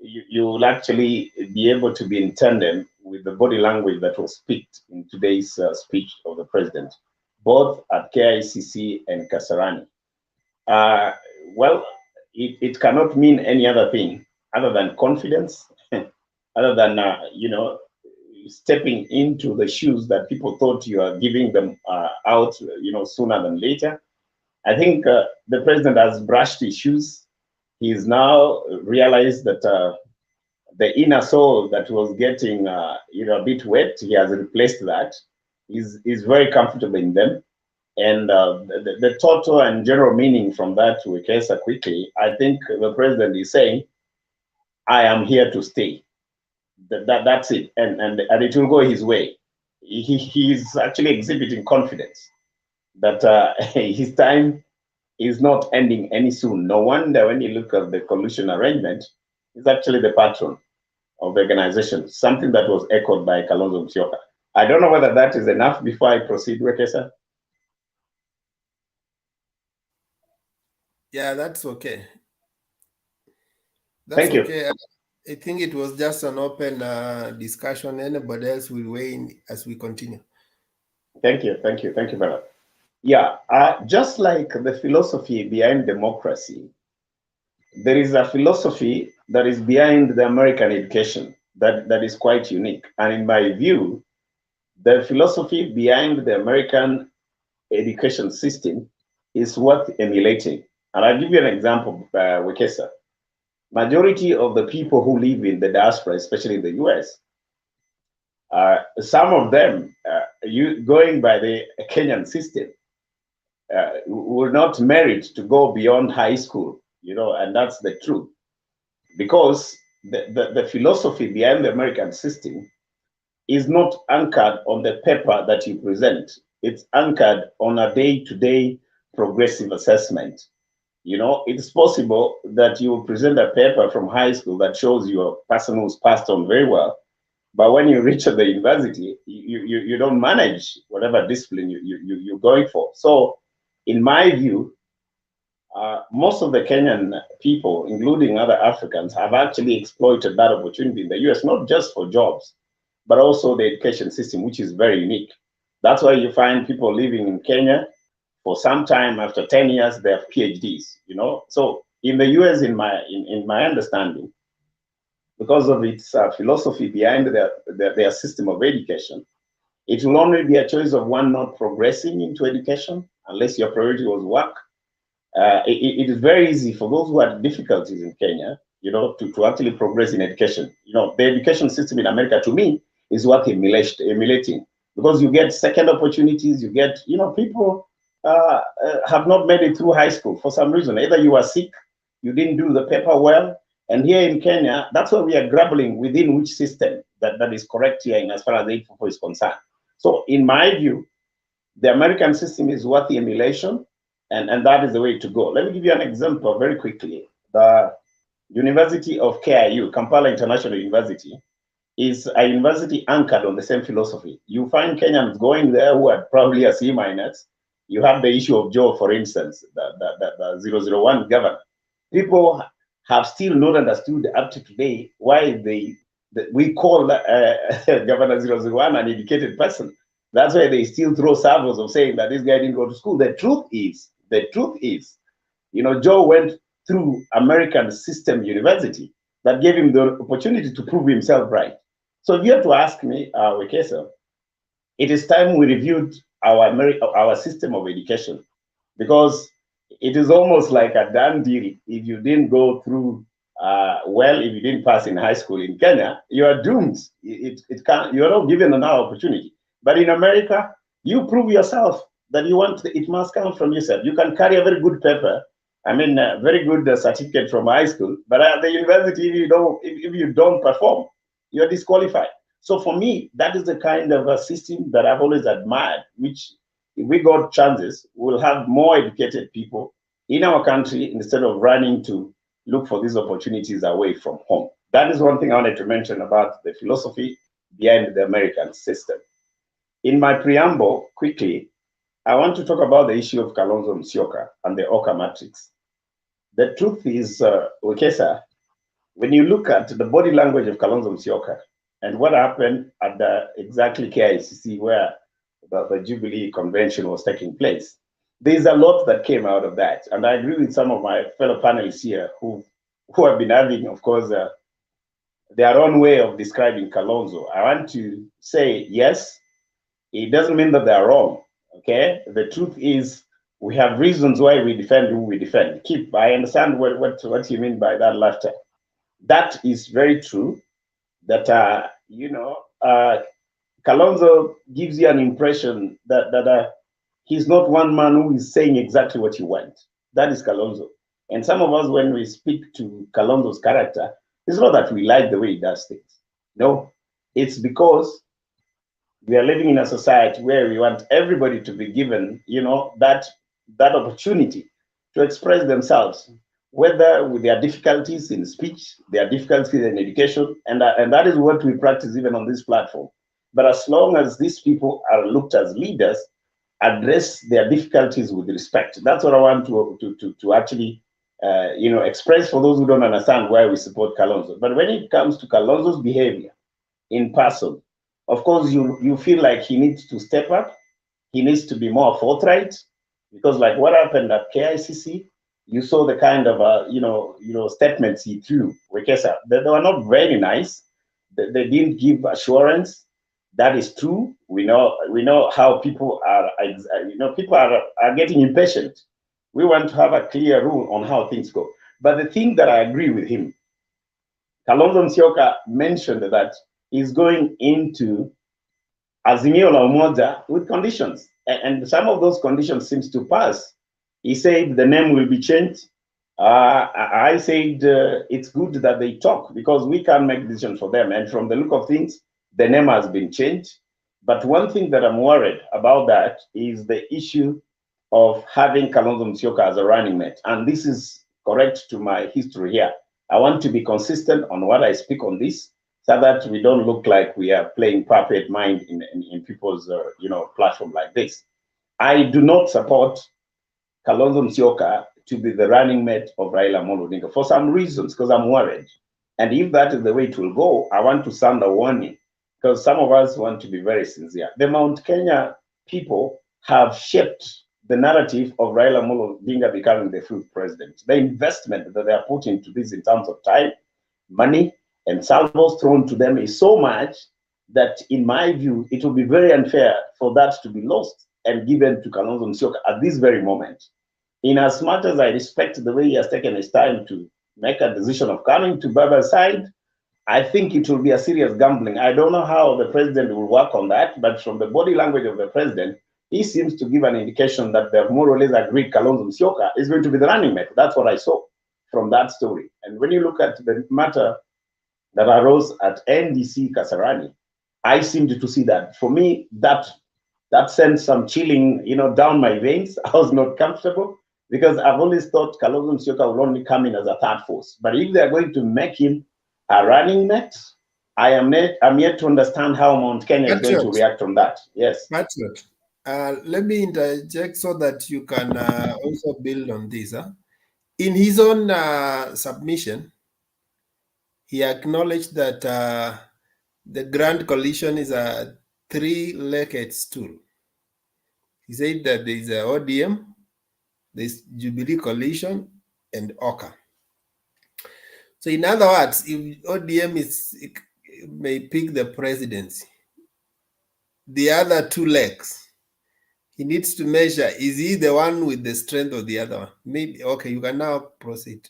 you will actually be able to be in tandem with the body language that was picked in today's speech of the president, both at KICC and Kasarani. Well, it cannot mean any other thing other than confidence, other than, you know, stepping into the shoes that people thought you are giving them out, you know, sooner than later. I think the president has brushed his shoes. He's now realized that the inner soul that was getting, you know, a bit wet, he has replaced that. He's very comfortable in them. And the total and general meaning from that, Wekesa, quickly, I think the president is saying, I am here to stay. That's it. And it will go his way. He's actually exhibiting confidence that his time is not ending any soon. No wonder when you look at the coalition arrangement, he's actually the patron of the organization, something that was echoed by Kalonzo Musyoka. I don't know whether that is enough before I proceed, Wekesa. Yeah, that's okay. Thank you. Okay. I think it was just an open discussion. Anybody else will weigh in as we continue. Thank you, Bernard. Yeah, just like the philosophy behind democracy, there is a philosophy that is behind the American education that is quite unique. And in my view, the philosophy behind the American education system is worth emulating. And I'll give you an example, Wekesa. Majority of the people who live in the diaspora, especially in the US, some of them, going by the Kenyan system, were not married to go beyond high school, you know, and that's the truth. Because the philosophy behind the American system is not anchored on the paper that you present. It's anchored on a day-to-day progressive assessment. You know, it's possible that you will present a paper from high school that shows you're a person who's passed on very well, but when you reach the university, you don't manage whatever discipline you're going for. So, in my view, most of the Kenyan people, including other Africans, have actually exploited that opportunity in the US, not just for jobs, but also the education system, which is very unique. That's why you find people living in Kenya for some time. After 10 years, they have PhDs, you know. So in the US, in my understanding, because of its philosophy behind their system of education, it will only be a choice of one not progressing into education unless your priority was work. It is very easy for those who had difficulties in Kenya, you know, to actually progress in education. You know, the education system in America, to me, is worth emulating, because you get second opportunities. You get, you know, people have not made it through high school for some reason. Either you are sick, you didn't do the paper well, and here in Kenya, that's why we are grappling within which system that is correct here in as far as 844 is concerned. So in my view, the American system is worth the emulation, and that is the way to go. Let me give you an example very quickly. The University of KIU, Kampala International University, is a university anchored on the same philosophy. You find Kenyans going there who are probably a C-. You have the issue of Joe, for instance, the 001 governor. People have still not understood up to today why we call Governor 001 an educated person. That's why they still throw salvos of saying that this guy didn't go to school. The truth is, you know, Joe went through American system university that gave him the opportunity to prove himself right. So if you have to ask me, Wekesa, it is time we reviewed our system of education, because it is almost like a done deal if you didn't go through well, if you didn't pass in high school in Kenya, you are doomed. It can't. You are not given another opportunity. But in America, you prove yourself that you want. It must come from yourself. You can carry a very good paper. I mean, a very good certificate from high school. But at the university, if you don't perform, you are disqualified. So for me, that is the kind of a system that I've always admired. Which, if we got chances, we'll have more educated people in our country instead of running to look for these opportunities away from home. That is one thing I wanted to mention about the philosophy behind the American system. In my preamble, quickly, I want to talk about the issue of Kalonzo Musyoka and the Oka matrix. The truth is, Wekesa, when you look at the body language of Kalonzo Musyoka and what happened at the exactly KICC where the Jubilee Convention was taking place, there's a lot that came out of that. And I agree with some of my fellow panelists here who have been having, of course, their own way of describing Kalonzo. I want to say, yes, it doesn't mean that they're wrong, okay? The truth is, we have reasons why we defend who we defend. I understand what you mean by that laughter. That is very true, that, Kalonzo gives you an impression that he's not one man who is saying exactly what you want. That is Kalonzo. And some of us, when we speak to Kalonzo's character, it's not that we like the way he does things. No, it's because we are living in a society where we want everybody to be given, that opportunity to express themselves, whether with their difficulties in speech, their difficulties in education, and that is what we practice even on this platform. But as long as these people are looked as leaders, address their difficulties with respect. That's what I want to actually, express for those who don't understand why we support Kalonzo. But when it comes to Kalonzo's behavior in person, of course, you feel like he needs to step up. He needs to be more forthright, because like what happened at KICC, you saw the kind of statements he threw. They were not very nice. They didn't give assurance. That is true. We know how people are. People are getting impatient. We want to have a clear rule on how things go. But the thing that I agree with him, Kalonzo Musyoka mentioned that he's going into Azimio la Umoja with conditions, and some of those conditions seems to pass. He said the name will be changed. I said it's good that they talk, because we can't make decisions for them. And from the look of things, the name has been changed. But one thing that I'm worried about that is the issue of having Kalonzo Musyoka as a running mate. And this is correct to my history here. I want to be consistent on what I speak on this, so that we don't look like we are playing puppet mind in people's platform like this. I do not support Kalonzo Musyoka to be the running mate of Raila Odinga for some reasons, because I'm worried. And if that is the way it will go, I want to sound a warning, because some of us want to be very sincere. The Mount Kenya people have shaped the narrative of Raila Odinga becoming the fifth president. The investment that they are putting into this in terms of time, money, and salvos thrown to them is so much that, in my view, it will be very unfair for that to be lost and given to Kalonzo Musyoka at this very moment. In as much as I respect the way he has taken his time to make a decision of coming to Baba's side, I think it will be a serious gambling. I don't know how the president will work on that, but from the body language of the president, he seems to give an indication that they've more or less agreed Kalonzo Musyoka is going to be the running mate. That's what I saw from that story. And when you look at the matter that arose at NDC Kasarani, I seemed to see that. For me, that sent some chilling, down my veins. I was not comfortable, because I've always thought Kalonzo Musyoka will only come in as a third force. But if they're going to make him a running mate, I'm yet to understand how Mount Kenya is going to react on that. Yes. Patriot, let me interject so that you can also build on this. In his own submission, he acknowledged that the Grand Coalition is a three-legged stool. He said that there is a ODM, there's Jubilee Coalition, and Oka. So in other words, if ODM may pick the presidency, the other two legs, he needs to measure, is he the one with the strength or the other one? Maybe, okay, you can now proceed.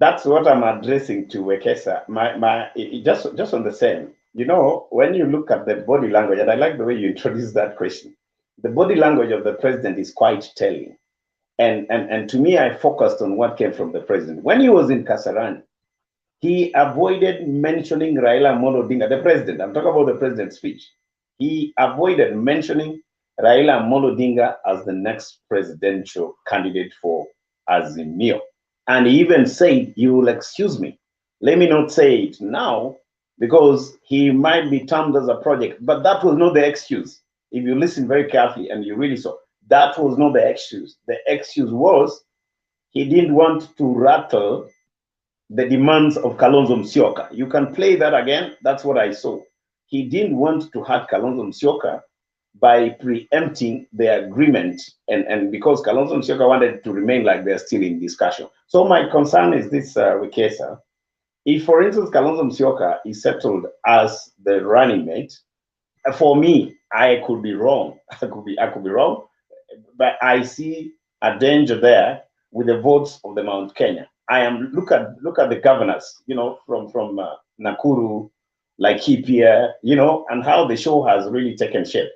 That's what I'm addressing to Wekesa. Just on the same. You know, when you look at the body language, and I like the way you introduced that question, the body language of the president is quite telling. And to me, I focused on what came from the president. When he was in Kasarani, he avoided mentioning Raila Odinga, the president. I'm talking about the president's speech. He avoided mentioning Raila Odinga as the next presidential candidate for Azimio. And he even said, you will excuse me. Let me not say it now because he might be termed as a project, but that was not the excuse. If you listen very carefully and you really saw, that was not the excuse. The excuse was he didn't want to rattle the demands of Kalonzo Musyoka. You can play that again. That's what I saw. He didn't want to hurt Kalonzo Musyoka by preempting the agreement, and because Kalonzo Musyoka wanted to remain like they're still in discussion. So my concern is this, Wekesa. If, for instance, Kalonzo Musyoka is settled as the running mate, for me, I could be wrong. I could be wrong, but I see a danger there with the votes of the Mount Kenya. Look at the governors, you know, from Nakuru, like Kipia, you know, and how the show has really taken shape.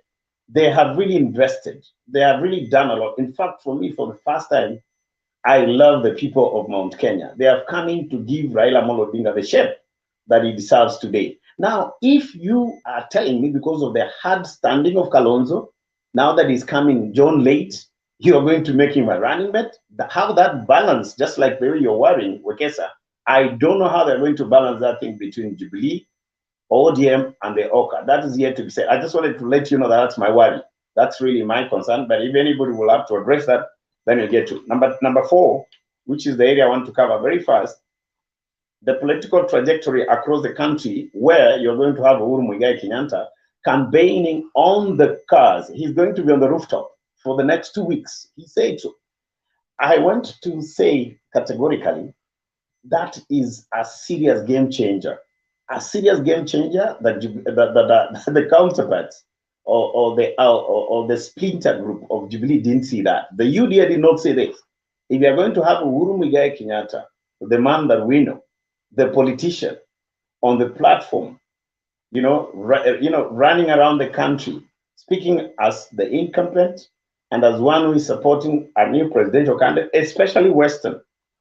They have really invested. They have really done a lot. In fact, for me, for the first time, I love the people of Mount Kenya. They have come in to give Raila Odinga the shape that he deserves today. Now, if you are telling me because of the hard standing of Kalonzo, now that he's coming John late, you're going to make him a running mate? How that balance, just like the way you're worrying, Wekesa, I don't know how they're going to balance that thing between Jubilee, ODM, and the OKA. That is yet to be said. I just wanted to let you know that that's my worry. That's really my concern. But if anybody will have to address that, then you'll get to. Number 4, which is the area I want to cover very fast, the political trajectory across the country where you're going to have Uhuru Muigai Kenyatta campaigning on the cars. He's going to be on the rooftop for the next 2 weeks. He said so. I want to say categorically that is a serious game changer. A serious game changer that the counterparts or the splinter group of Jubilee didn't see that. The UDA did not say this. If you are going to have Uhuru Muigai Kenyatta, the man that we know, the politician on the platform, running around the country, speaking as the incumbent and as one who is supporting a new presidential candidate, especially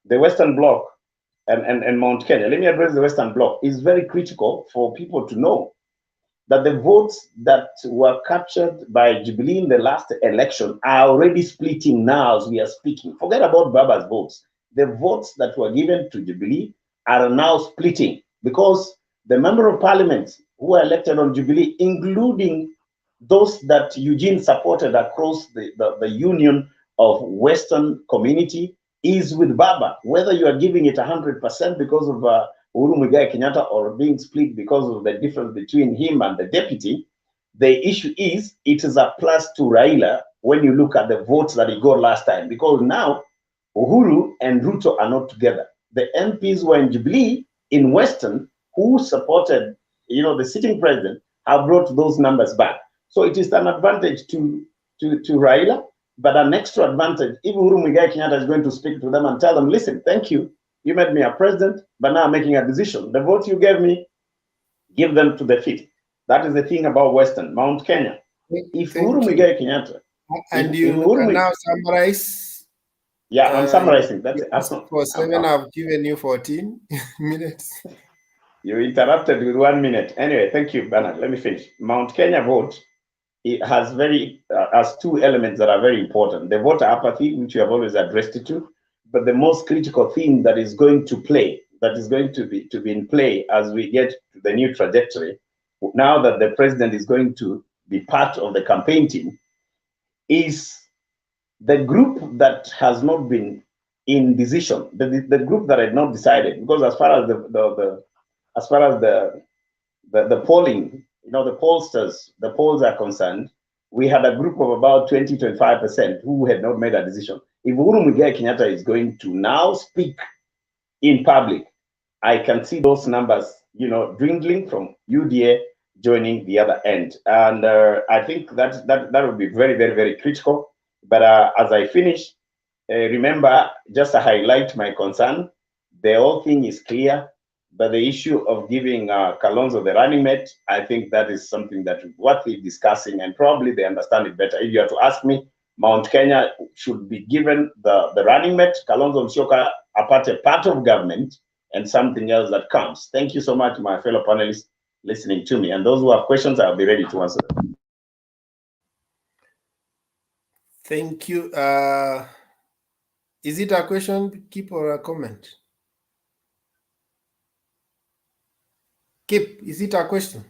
the Western Bloc and Mount Kenya. Let me address the Western Bloc. It's very critical for people to know that the votes that were captured by Jubilee in the last election are already splitting now as we are speaking. Forget about Baba's votes. The votes that were given to Jubilee are now splitting because the member of parliament who are elected on Jubilee, including those that Eugene supported across the union of Western community, is with Baba. Whether you are giving it 100% because of Uhuru Muigai Kenyatta or being split because of the difference between him and the deputy, the issue is it is a plus to Raila when you look at the votes that he got last time, because now Uhuru and Ruto are not together. The MPs were in Jubilee in Western who supported, the sitting president, have brought those numbers back. So it is an advantage to Raila, but an extra advantage if Uhuru Muigai Kenyatta is going to speak to them and tell them, listen, thank you. You made me a president, but now I'm making a decision. The vote you gave me, give them to the feet. That is the thing about Western, Mount Kenya. If Uhuru Muigai Kenyatta... And you can now summarize. Yeah, I'm summarizing. That's it. For 7, I've given you 14 minutes. You interrupted with 1 minute. Anyway, thank you, Bernard. Let me finish. Mount Kenya vote, it has has 2 elements that are very important. The voter apathy, which you have always addressed it to, but the most critical thing that is going to play, that is going to be in play as we get to the new trajectory, now that the president is going to be part of the campaign team, is the group that has not been in decision, the group that had not decided. Because as far as the polling, the pollsters, the polls are concerned, we had a group of about 20-25% who had not made a decision. If Uhuru Muigai Kenyatta is going to now speak in public, I can see those numbers, dwindling from UDA joining the other end. And I think that would be very, very, very critical. But as I finish, remember, just to highlight my concern, the whole thing is clear. But the issue of giving Kalonzo the running mate, I think that is something that is worth discussing, and probably they understand it better. If you are to ask me, Mount Kenya should be given the running mate, Kalonzo Musyoka apart a part of government, and something else that comes. Thank you so much, my fellow panelists, listening to me. And those who have questions, I'll be ready to answer them. Thank you. Is it a question, Kip, or a comment? Kip, is it a question?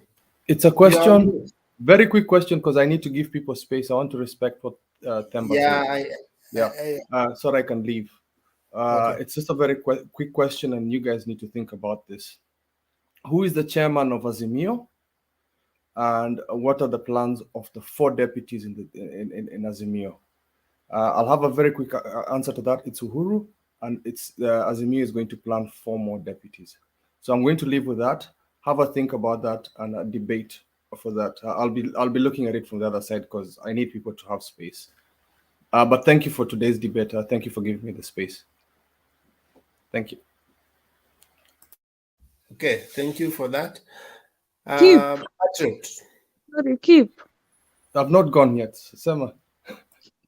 It's a question. Very quick question, because I need to give people space. I want to respect what Themba said. So that I can leave. Okay. It's just a very quick question, and you guys need to think about this. Who is the chairman of Azimio? And what are the plans of the 4 deputies in Azimio? I'll have a very quick answer to that. It's Uhuru, and it's Azimio is going to plan 4 more deputies. So I'm going to leave with that. Have a think about that and a debate for that. I'll be looking at it from the other side, because I need people to have space. But thank you for today's debate. Thank you for giving me the space. Thank you. Okay, thank you for that. Patrick. Sorry, Keep. I've not gone yet. Sema.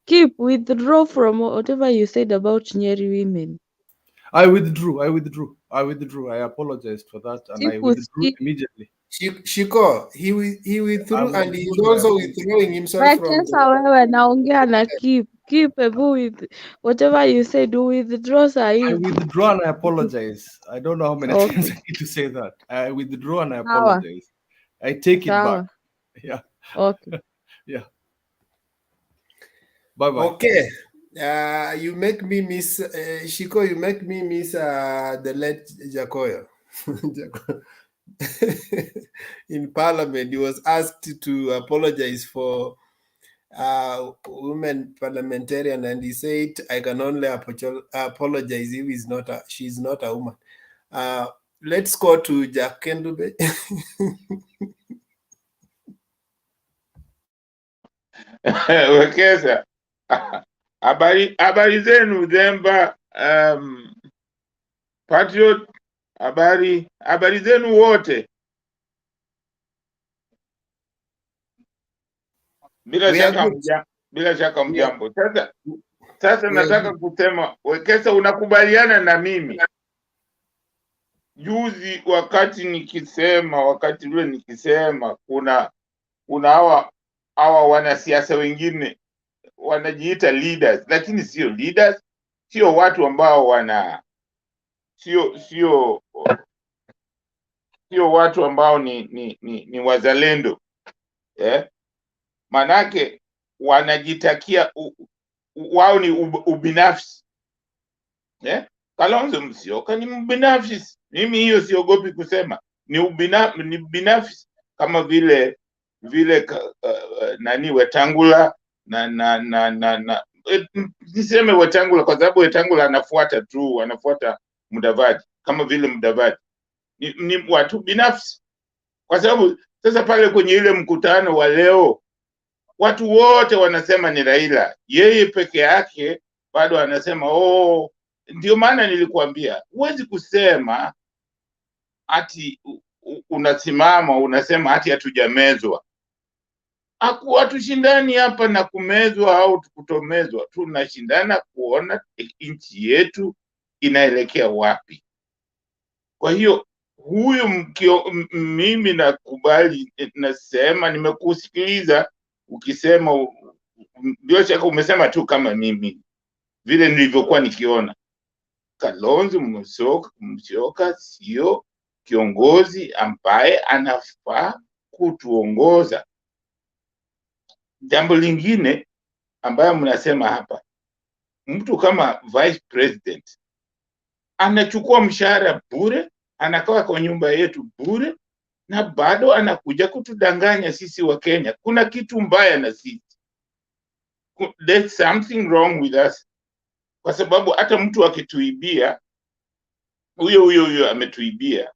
Keep, withdraw from whatever you said about Nyeri women. I withdrew. I apologized for that, and I withdrew immediately. Shiko, he withdrew, and he's also withdrawing himself from wewe naongea na Keep with whatever you said, withdraw sahi. I withdraw and I apologize. I don't know how many times I need to say that. I withdraw and I apologize. I take it back. Yeah. Okay. Yeah. Bye-bye. Okay. You make me miss Shiko, you make me miss the late Jacoyo. In Parliament, he was asked to apologize for women parliamentarian, and he said, I can only apologize if she's not a woman. Let's go to Jack Kendube. Wekesa. Habari zenu Themba, Patriot, habari zenu wote. Bila shaka mjambo. Sasa nataka kusema, Wekesa, unakubaliana na mimi? Juzi wakati ule nikisema kuna hawa wanasiasa wengine wanajiita leaders, lakini sio leaders, sio watu ambao sio watu ambao ni wazalendo. Manake wanajitakia wao ni ubinafsi. Kalonzo Musyoka ni mbinafsi. Mimi hiyo siogopi kusema. Ni binafsi, kama vile nani Wetangula niseme Wetangula kwa sababu Wetangula anafuata Mudavadi, kama vile Mudavadi ni watu binafsi. Kwa sababu sasa pale kwenye ile mkutano wa leo watu wote wanasema ni Raila, yeye peke yake bado anasema ndio maana nilikuambia huwezi kusema ati unasimama unasema ati hatujamezwa. Hatushindani hapa na kumezwa au kutomezwa, tunashindana kuona nchi yetu inaelekea wapi. Kwa hiyo mimi nakubali, nasema nimekusikiliza ukisema, bila shaka umesema tu kama mimi vile nilivyokuwa nikiona. Kalonzo Musyoka sio kiongozi ambaye anafaa kutuongoza. Jambo lingine ambayo mnasema hapa, mtu kama vice president anachukua mshahara bure, anakaa kwa nyumba yetu bure, na bado anakuja kutudanganya sisi wa Kenya. Kuna kitu mbaya na sisi. There's something wrong with us. Kwa sababu hata mtu akituibia, huyo ametuibia,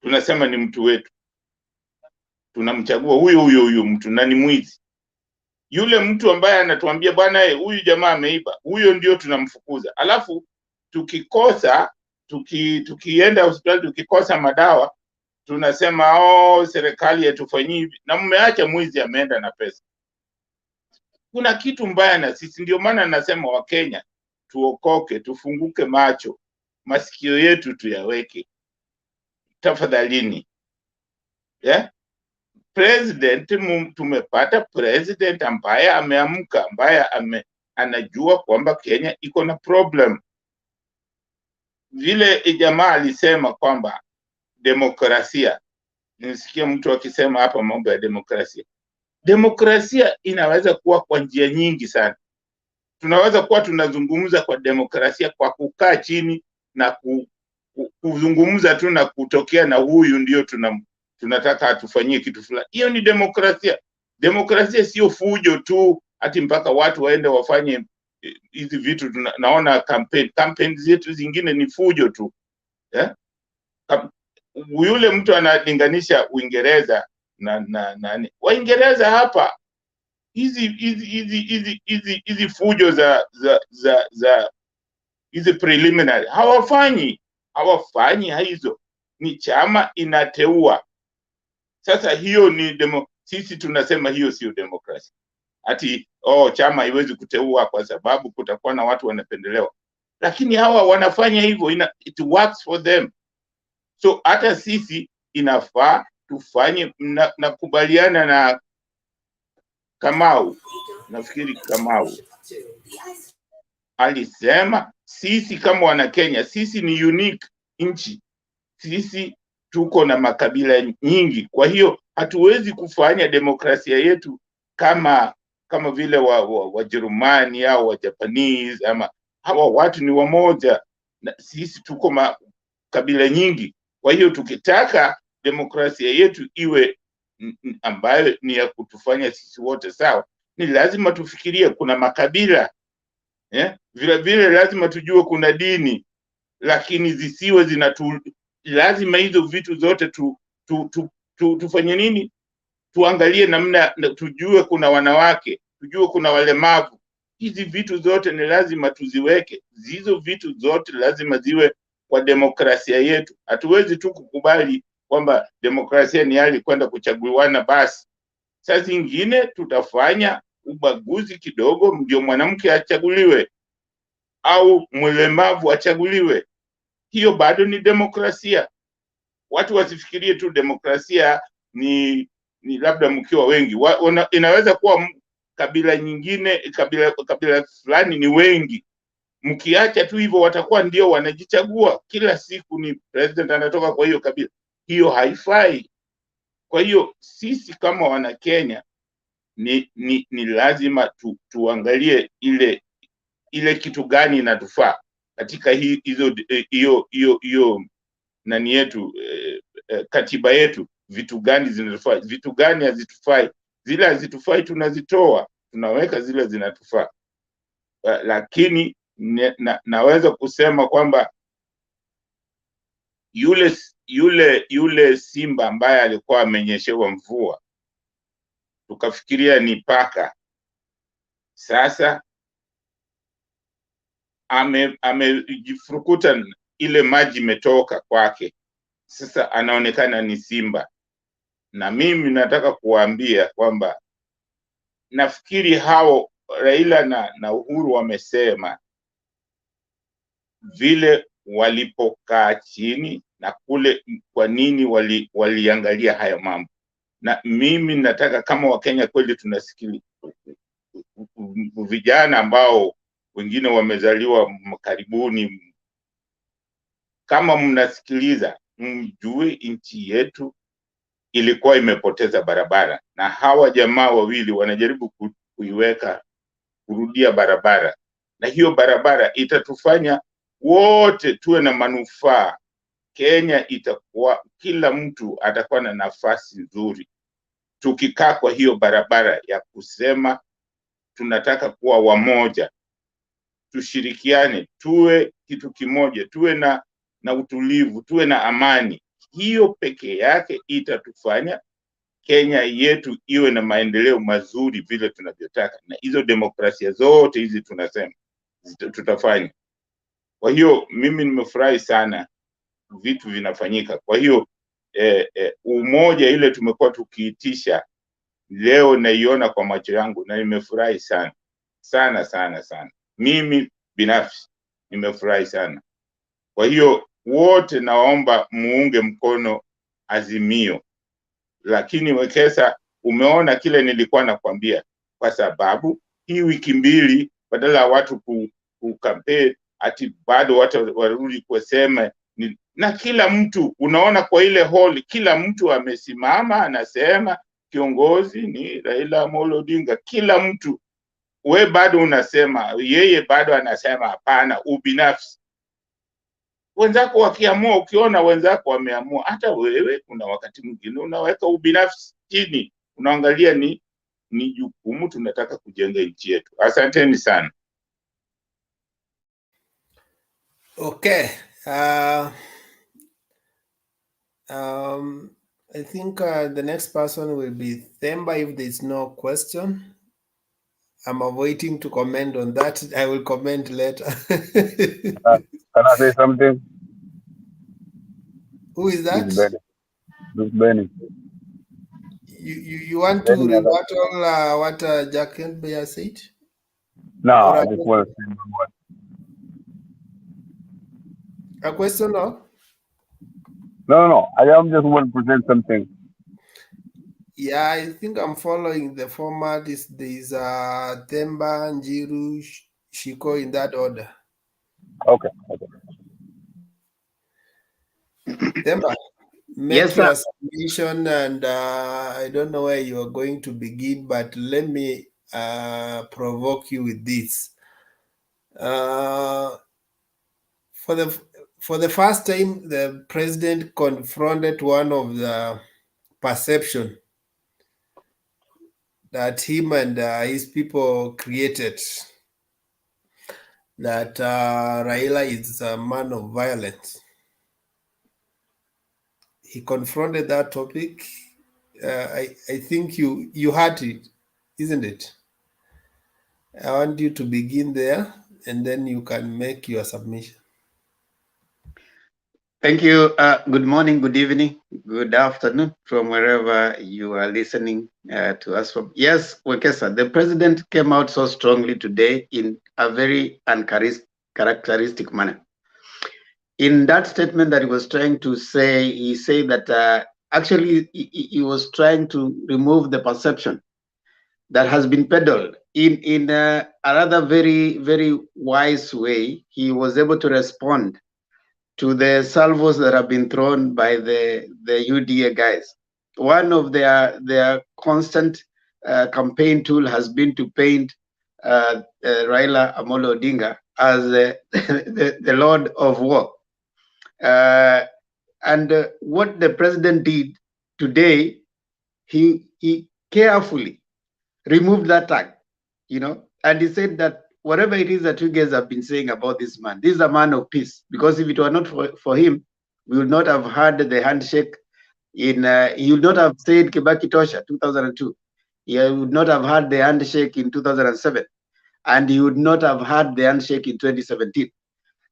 tunasema ni mtu wetu, tunamchagua huyo mtu na ni mwizi. Yule mtu ambaye anatuambia bwana huyu jamaa ameiba, huyo ndio tunamfukuza. Alafu tukikosa tukienda hospitali tukikosa madawa tunasema oh, serikali yatufanyii hivi, na mmeacha mwizi ameenda na pesa. Kuna kitu mbaya na sisi. Ndio maana nasema Wakenya tuokoke, tufunguke macho, masikio yetu tuyaweke tafadhalini. Yeah? President, tumepata president ambaye ameamka, ambaye anajua kwamba Kenya iko na problem. Vile jamaa alisema kwamba demokrasia, nisikia mtu akisema hapa mambo ya demokrasia. Demokrasia inaweza kuwa kwa njia nyingi sana. Tunaweza kuwa tunazungumza kwa demokrasia kwa kukaa chini na kuzungumza tu na kutokea na huyu ndio tunataka atufanyie kitu fulani. Hiyo ni demokrasia. Demokrasia sio fujo tu ati mpaka watu waende wafanye hizi vitu. Naona campaign zetu zingine ni fujo tu. Yeah? Yule mtu analinganisha Uingereza na Waingereza hapa hizi fujo za hizi preliminary hawafanyi hizo, ni chama inateua. Sasa hiyo ni sisi tunasema hiyo sio demokrasia. Ati chama haiwezi kuteua kwa sababu kutakuwa na watu wanapendelewa. Lakini hawa wanafanya hivyo, it works for them. So hata sisi inafaa tufanye. Nakubaliana na Kamau, nafikiri Kamau alisema sisi kama wana Kenya, sisi ni unique nchi. Sisi tuko na makabila nyingi, kwa hiyo hatuwezi kufanya demokrasia yetu kama vile Wajerumani au wa Japanese, ama hawa watu ni wamoja na sisi tuko makabila nyingi. Kwa hiyo tukitaka demokrasia yetu iwe ambayo ni ya kutufanya sisi wote sawa, ni lazima tufikirie kuna makabila. Vile vile lazima tujue kuna dini, lakini zisiwe lazima hizo vitu zote tufanye nini? Tuangalie namna, tujue kuna wanawake, tujue kuna walemavu. Hizi vitu zote ni lazima tuziweke. Hizo vitu zote lazima ziwe kwa demokrasia yetu. Hatuwezi tu kukubali kwamba demokrasia ni hali kwenda kuchaguliwana basi. Saa zingine tutafanya ubaguzi kidogo, ndio mwanamke achaguliwe au mlemavu achaguliwe. Hiyo bado ni demokrasia. Watu wasifikirie tu demokrasia ni labda mkiwa wengi. Inaweza kuwa kabila nyingine, kabila fulani ni wengi. Mkiacha tu hivyo watakuwa ndio wanajichagua. Kila siku ni president anatoka kwa hiyo kabila. Hiyo haifai. Kwa hiyo sisi kama wana Kenya ni lazima tuangalie ile kitu gani inatufaa katika hiyo nani yetu, katiba yetu. Vitu gani zinatufaa, vitu gani hazitufai. Zile hazitufai tunazitoa, tunaweka zile zinatufaa. Lakini naweza kusema kwamba yule simba ambaye alikuwa amenyeshewa mvua tukafikiria ni paka, sasa amejifurukuta, ile maji imetoka kwake, sasa anaonekana ni simba. Na mimi nataka kuwaambia kwamba nafikiri hao Raila na Uhuru wamesema vile walipokaa chini na kule, kwa nini waliangalia haya mambo. Na mimi nataka kama Wakenya kweli tunasikili, vijana ambao wengine wamezaliwa karibuni, kama mnasikiliza, mjue nchi yetu ilikuwa imepoteza barabara, na hawa jamaa wawili wanajaribu kurudia barabara, na hiyo barabara itatufanya wote tuwe na manufaa. Kenya itakuwa, kila mtu atakuwa na nafasi nzuri tukikaa kwa hiyo barabara ya kusema tunataka kuwa wamoja, tushirikiane, tuwe kitu kimoja, tuwe na utulivu, tuwe na amani. Hiyo peke yake itatufanya Kenya yetu iwe na maendeleo mazuri vile tunavyotaka, na hizo demokrasia zote hizi tunasema tutafanya. Kwa hiyo mimi nimefurahi sana vitu vinafanyika. Kwa hiyo umoja ile tumekuwa tukiitisha leo naiona kwa macho yangu na nimefurahi sana sana sana sana. Mimi binafsi nimefurahi sana. Kwa hiyo wote naomba muunge mkono Azimio. Lakini Wekesa, umeona kile nilikuwa nakwambia, kwa sababu hii wiki mbili badala ya watu kukampeni ati bado watu warudi kusema na kila mtu unaona kwa ile hall, kila mtu amesimama anasema kiongozi ni Raila Odinga. Kila mtu, we bado unasema, yeye bado anasema hapana, ubinafsi. Wenzako wakiamua, ukiona wenzako wameamua, hata wewe kuna wakati mwingine unaweka ubinafsi chini, unaangalia ni jukumu tunataka kujenga nchi yetu. Asanteni sana. Okay. I think the next person will be Themba if there's no question. I'm waiting to comment on that. I will comment later. Can I say something? Who is that? This Benny. You want to rebuttal what Jack Bear said? No, I just want to say one. A question now? No. I am just want to present something. Yeah, I think I'm following the format. There's Themba, Njiru, Shiko in that order. Okay. Themba, make Yes, your sir. submission, and I don't know where you are going to begin, but let me provoke you with this. For the first time, the president confronted one of the perception that him and his people created, that Raila is a man of violence. He confronted that topic. I think you had it, isn't it? I want you to begin there, and then you can make your submission. Thank you. Good morning, good evening, good afternoon from wherever you are listening to us from. Yes, Wekesa, the president came out so strongly today in a very uncharacteristic manner. In that statement that he was trying to say, he said that actually he was trying to remove the perception that has been peddled in a rather very, very wise way. He was able to respond to the salvos that have been thrown by the UDA guys. One of their constant campaign tool has been to paint Raila Odinga as the Lord of War. And what the president did today, he carefully removed that tag, and he said that whatever it is that you guys have been saying about this man, this is a man of peace. Because if it were not for him, we would not have had the handshake he would not have said Kibaki Tosha 2002. He would not have had the handshake in 2007. And he would not have had the handshake in 2017.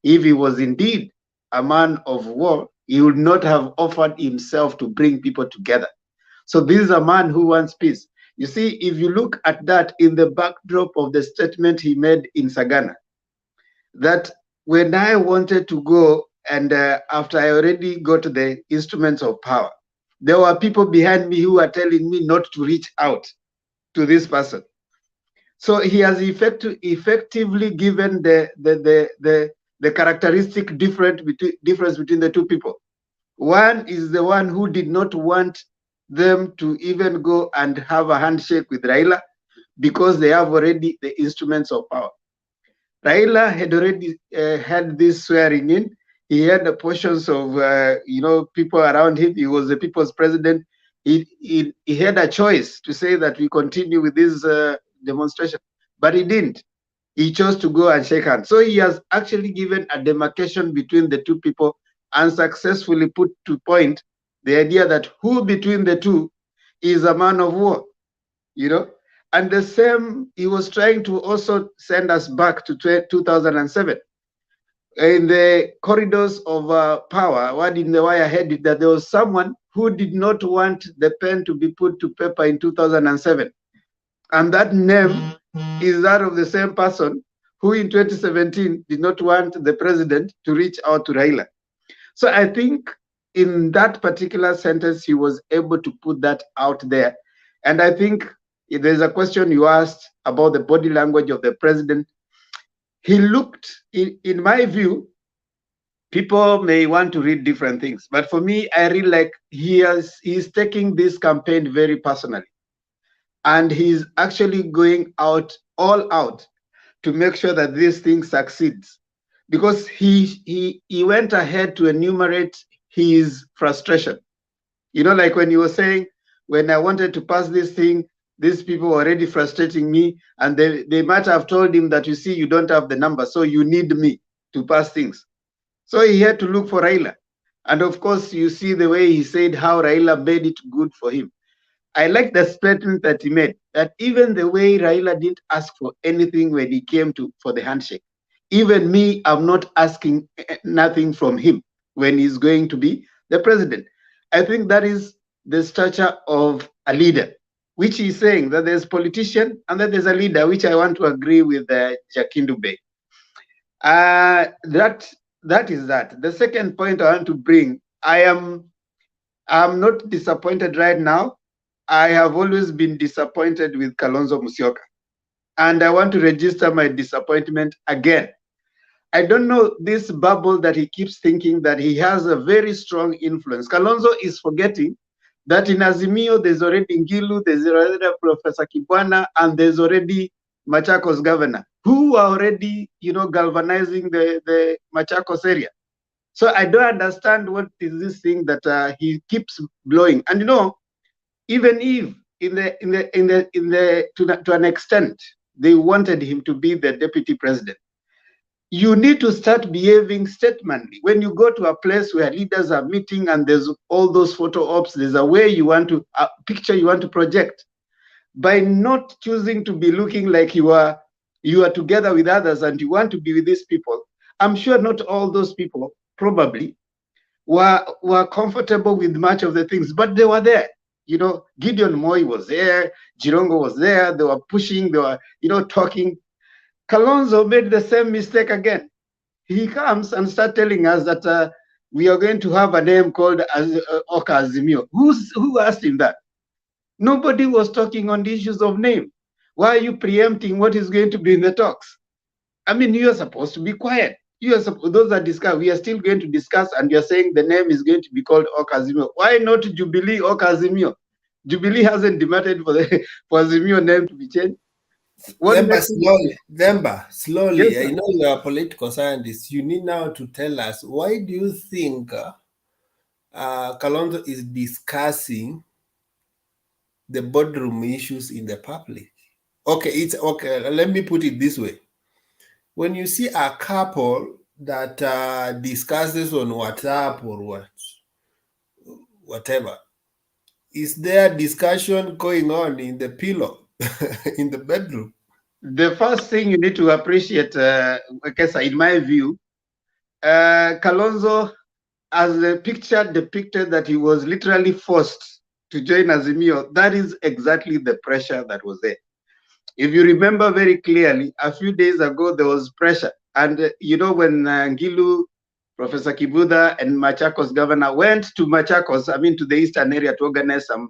If he was indeed a man of war, he would not have offered himself to bring people together. So this is a man who wants peace. You see, if you look at that in the backdrop of the statement he made in Sagana, that when I wanted to go and after I already got the instruments of power, there were people behind me who were telling me not to reach out to this person. So he has effectively given the characteristic difference between the two people. One is the one who did not want them to even go and have a handshake with Raila because they have already the instruments of power. Raila had already had this swearing in. He had the portions of people around him. He was the people's president. He had a choice to say that we continue with this demonstration, but he didn't. He chose to go and shake hands. So he has actually given a demarcation between the two people and successfully put to point the idea that who between the two is a man of war, And the same, he was trying to also send us back to 2007, in the corridors of power, word in the wire headed that there was someone who did not want the pen to be put to paper in 2007. And that name is that of the same person who in 2017 did not want the president to reach out to Raila. So I think in that particular sentence, he was able to put that out there. And I think if there's a question you asked about the body language of the president, he looked, in my view, people may want to read different things, but for me, I really like he's taking this campaign very personally. And he's actually going all out to make sure that this thing succeeds. Because he went ahead to enumerate his frustration. You know, like when you were saying, when I wanted to pass this thing, these people were already frustrating me, and they might have told him that, you see, you don't have the number, so you need me to pass things. So he had to look for Raila. And of course, you see the way he said how Raila made it good for him. I like the statement that he made, that even the way Raila didn't ask for anything when he came for the handshake. Even me, I'm not asking nothing from him when he's going to be the president. I think that is the stature of a leader, which he's saying that there's politician and that there's a leader, which I want to agree with Jakindu Bey. That is that. The second point I want to bring, I'm not disappointed right now. I have always been disappointed with Kalonzo Musyoka, and I want to register my disappointment again. I don't know this bubble that he keeps thinking that he has a very strong influence. Kalonzo is forgetting that in Azimio there's already Ngilu, there's already Professor Kibwana, and there's already Machakos governor, who are already, galvanizing the Machakos area. So I don't understand what is this thing that he keeps blowing. And even if to an extent they wanted him to be the deputy president, you need to start behaving statesmanly. When you go to a place where leaders are meeting and there's all those photo ops, there's a way a picture you want to project. By not choosing to be looking like you are together with others and you want to be with these people, I'm sure not all those people probably were comfortable with much of the things, but they were there. Gideon Moi was there, Jirongo was there, they were pushing, they were, talking. Kalonzo made the same mistake again. He comes and starts telling us that we are going to have a name called Oka Azimio. Who asked him that? Nobody was talking on the issues of name. Why are you preempting what is going to be in the talks? I mean, you are supposed to be quiet. Those are discussed. We are still going to discuss, and you're saying the name is going to be called Oka Azimio. Why not Jubilee Oka Azimio? Jubilee hasn't demanded for Azimio name to be changed. Slowly. Yes, I know you are a political scientist. You need now to tell us, why do you think Kalonzo is discussing the boardroom issues in the public? Okay, it's okay. Let me put it this way. When you see a couple that discusses on WhatsApp or whatever, is there discussion going on in the pillow, in the bedroom? The first thing you need to appreciate, Kesa, in my view, Kalonzo, as the picture depicted that he was literally forced to join Azimio, that is exactly the pressure that was there. If you remember very clearly, a few days ago, there was pressure. And when Ngilu, Professor Kibuda, and Machakos governor went to Machakos, to the eastern area to organize some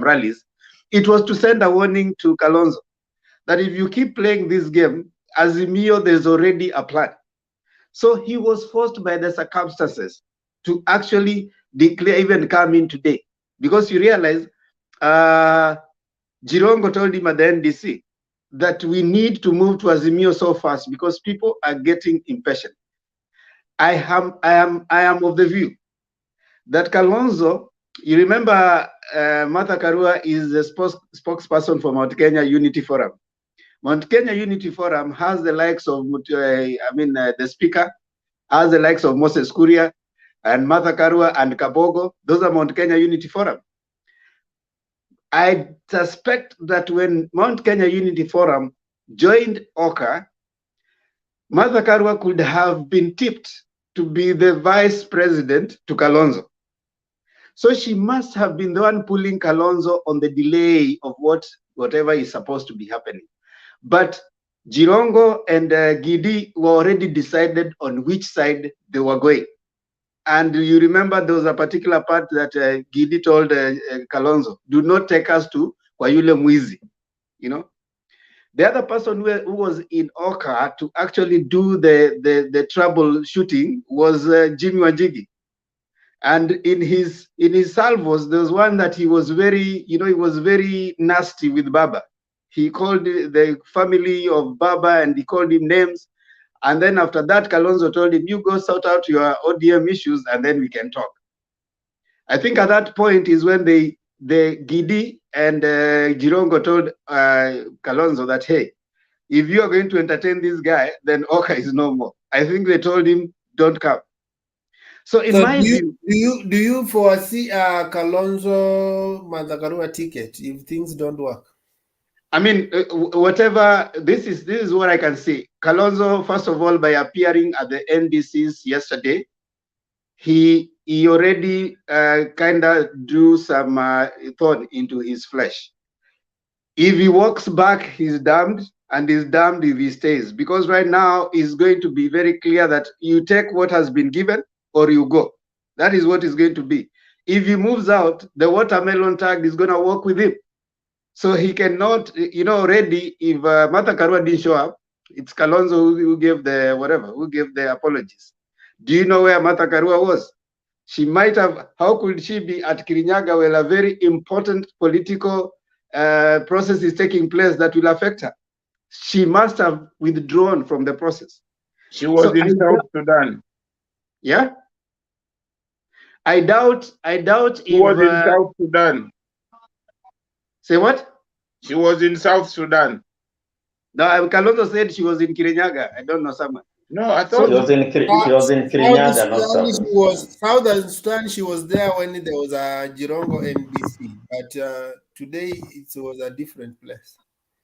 rallies, it was to send a warning to Kalonzo that if you keep playing this game, Azimio, there's already a plan. So he was forced by the circumstances to actually declare, even come in today. Because you realize, Jirongo told him at the NDC that we need to move to Azimio so fast because people are getting impatient. I am of the view that Kalonzo, you remember Martha Karua is the spokesperson for Mount Kenya Unity Forum. Mount Kenya Unity Forum has the likes of, the speaker, has the likes of Moses Kuria and Martha Karua and Kabogo. Those are Mount Kenya Unity Forum. I suspect that when Mount Kenya Unity Forum joined Oka, Martha Karua could have been tipped to be the vice president to Kalonzo. So she must have been the one pulling Kalonzo on the delay of whatever is supposed to be happening. But Jirongo and Gidi were already decided on which side they were going. And you remember there was a particular part that Gidi told Kalonzo, do not take us to Kwayule Mwizi, you know. The other person who was in Oka to actually do the troubleshooting was Jimmy Wanjigi. And in his salvos, there was one that he was very, he was very nasty with Baba. He called the family of Baba and he called him names. And then after that, Kalonzo told him, you go sort out your ODM issues and then we can talk. I think at that point is when the Gidi and Jirongo told Kalonzo that, hey, if you are going to entertain this guy, then Oka is no more. I think they told him, don't come. So in my view, do you foresee a Kalonzo Mandakarua ticket if things don't work? I mean, whatever, this is what I can say. Kalonzo, first of all, by appearing at the NDCs yesterday, he already kind of drew some thorn into his flesh. If he walks back, he's damned, and he's damned if he stays. Because right now, it's going to be very clear that you take what has been given or you go. That is what is going to be. If he moves out, the watermelon tag is going to work with him. So he cannot, already, if Martha Karua didn't show up, it's Kalonzo who gave the apologies. Do you know where Martha Karua was? She might have, how could she be at Kirinyaga where a very important political process is taking place that will affect her? She must have withdrawn from the process. She was in South Sudan. Yeah? I doubt She was in South Sudan. Say what? She was in South Sudan. No, Kalonzo said she was in Kirinyaga. I don't know someone. No, I thought she was in Kirinyaga, not South Sudan. Southern Sudan, she was there when there was a Jirongo NDC, but today it was a different place.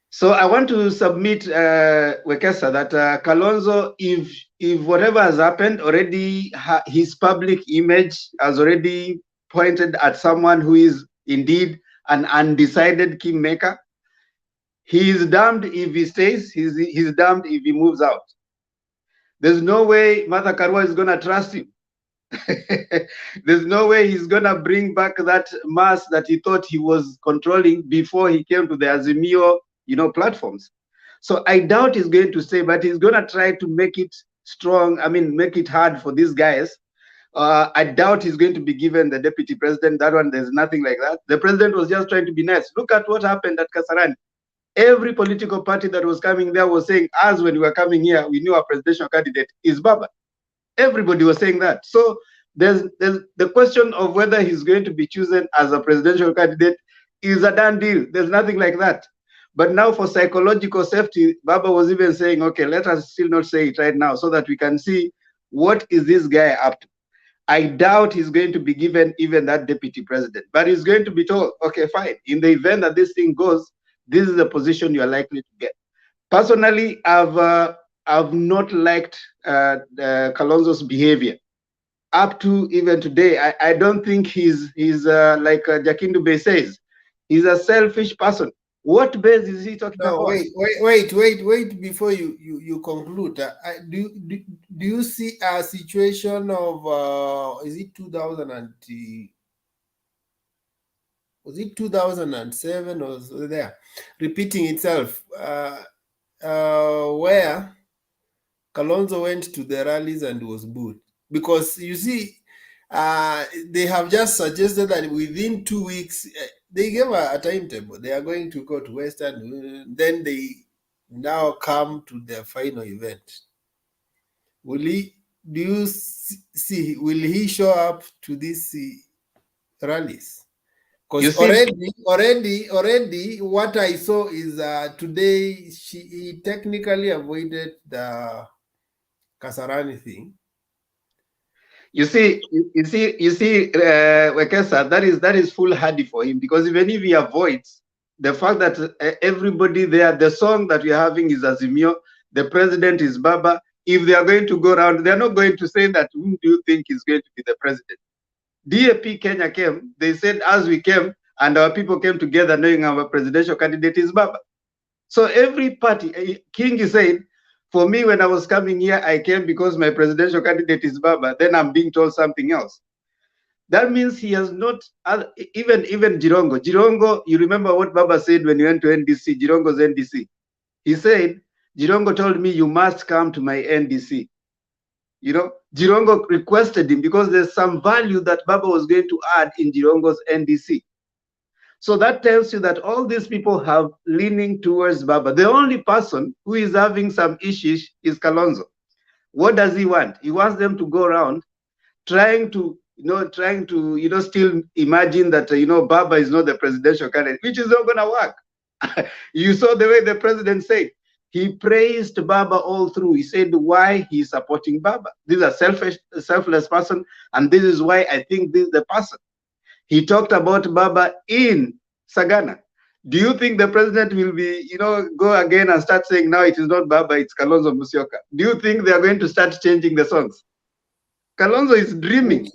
So I want to submit, Wekesa, that Kalonzo, if whatever has happened already, his public image has already pointed at someone who is indeed an undecided kingmaker. He is damned if he stays. He's damned if he moves out. There's no way Martha Karua is going to trust him. There's no way he's going to bring back that mass that he thought he was controlling before he came to the Azimio, platforms. So I doubt he's going to stay, but he's going to try to make it strong. I mean, make it hard for these guys. I doubt he's going to be given the deputy president. That one, there's nothing like that. The president was just trying to be nice. Look at what happened at Kasarani. Every political party that was coming there was saying, as when we were coming here, we knew our presidential candidate is Baba. Everybody was saying that. So there's the question of whether he's going to be chosen as a presidential candidate is a done deal. There's nothing like that. But now for psychological safety, Baba was even saying, okay, let us still not say it right now so that we can see what is this guy up to. I doubt he's going to be given even that deputy president, but he's going to be told, okay, fine. In the event that this thing goes, this is the position you're likely to get. Personally, I've not liked Kalonzo's behavior up to even today. I don't think he's like Jakindube says, he's a selfish person. What base is he talking about? Wait! Before you conclude, do you see a situation of is it 2007 or so there repeating itself, where Kalonzo went to the rallies and was booed? Because you see, they have just suggested that within 2 weeks. They gave a timetable. They are going to go to Western. Then they now come to their final event. Will he? Do you see? Will he show up to these rallies? Because already, what I saw is today he technically avoided the Kasarani thing. You see, Wekesa, that is foolhardy for him, because even if he avoids the fact that everybody there, the song that we're having is Azimio, the president is Baba, if they are going to go around, they're not going to say that who do you think is going to be the president. MT.KENYA came, they said as we came, and our people came together knowing our presidential candidate is Baba. So every party, King said, for me, when I was coming here, I came because my presidential candidate is Baba. Then I'm being told something else. That means he has not, even Jirongo. Jirongo, you remember what Baba said when he went to NDC, Jirongo's NDC. He said, Jirongo told me, you must come to my NDC. You know, Jirongo requested him because there's some value that Baba was going to add in Jirongo's NDC. So that tells you that all these people have leaning towards Baba. The only person who is having some issues is Kalonzo. What does he want? He wants them to go around trying to still imagine that, Baba is not the presidential candidate, which is not going to work. You saw the way the president said. He praised Baba all through. He said why he's supporting Baba. This is a selfless person, and this is why I think this is the person. He talked about Baba in Sagana. Do you think the president will be, go again and start saying now it is not Baba, it's Kalonzo Musyoka? Do you think they are going to start changing the songs? Kalonzo is dreaming.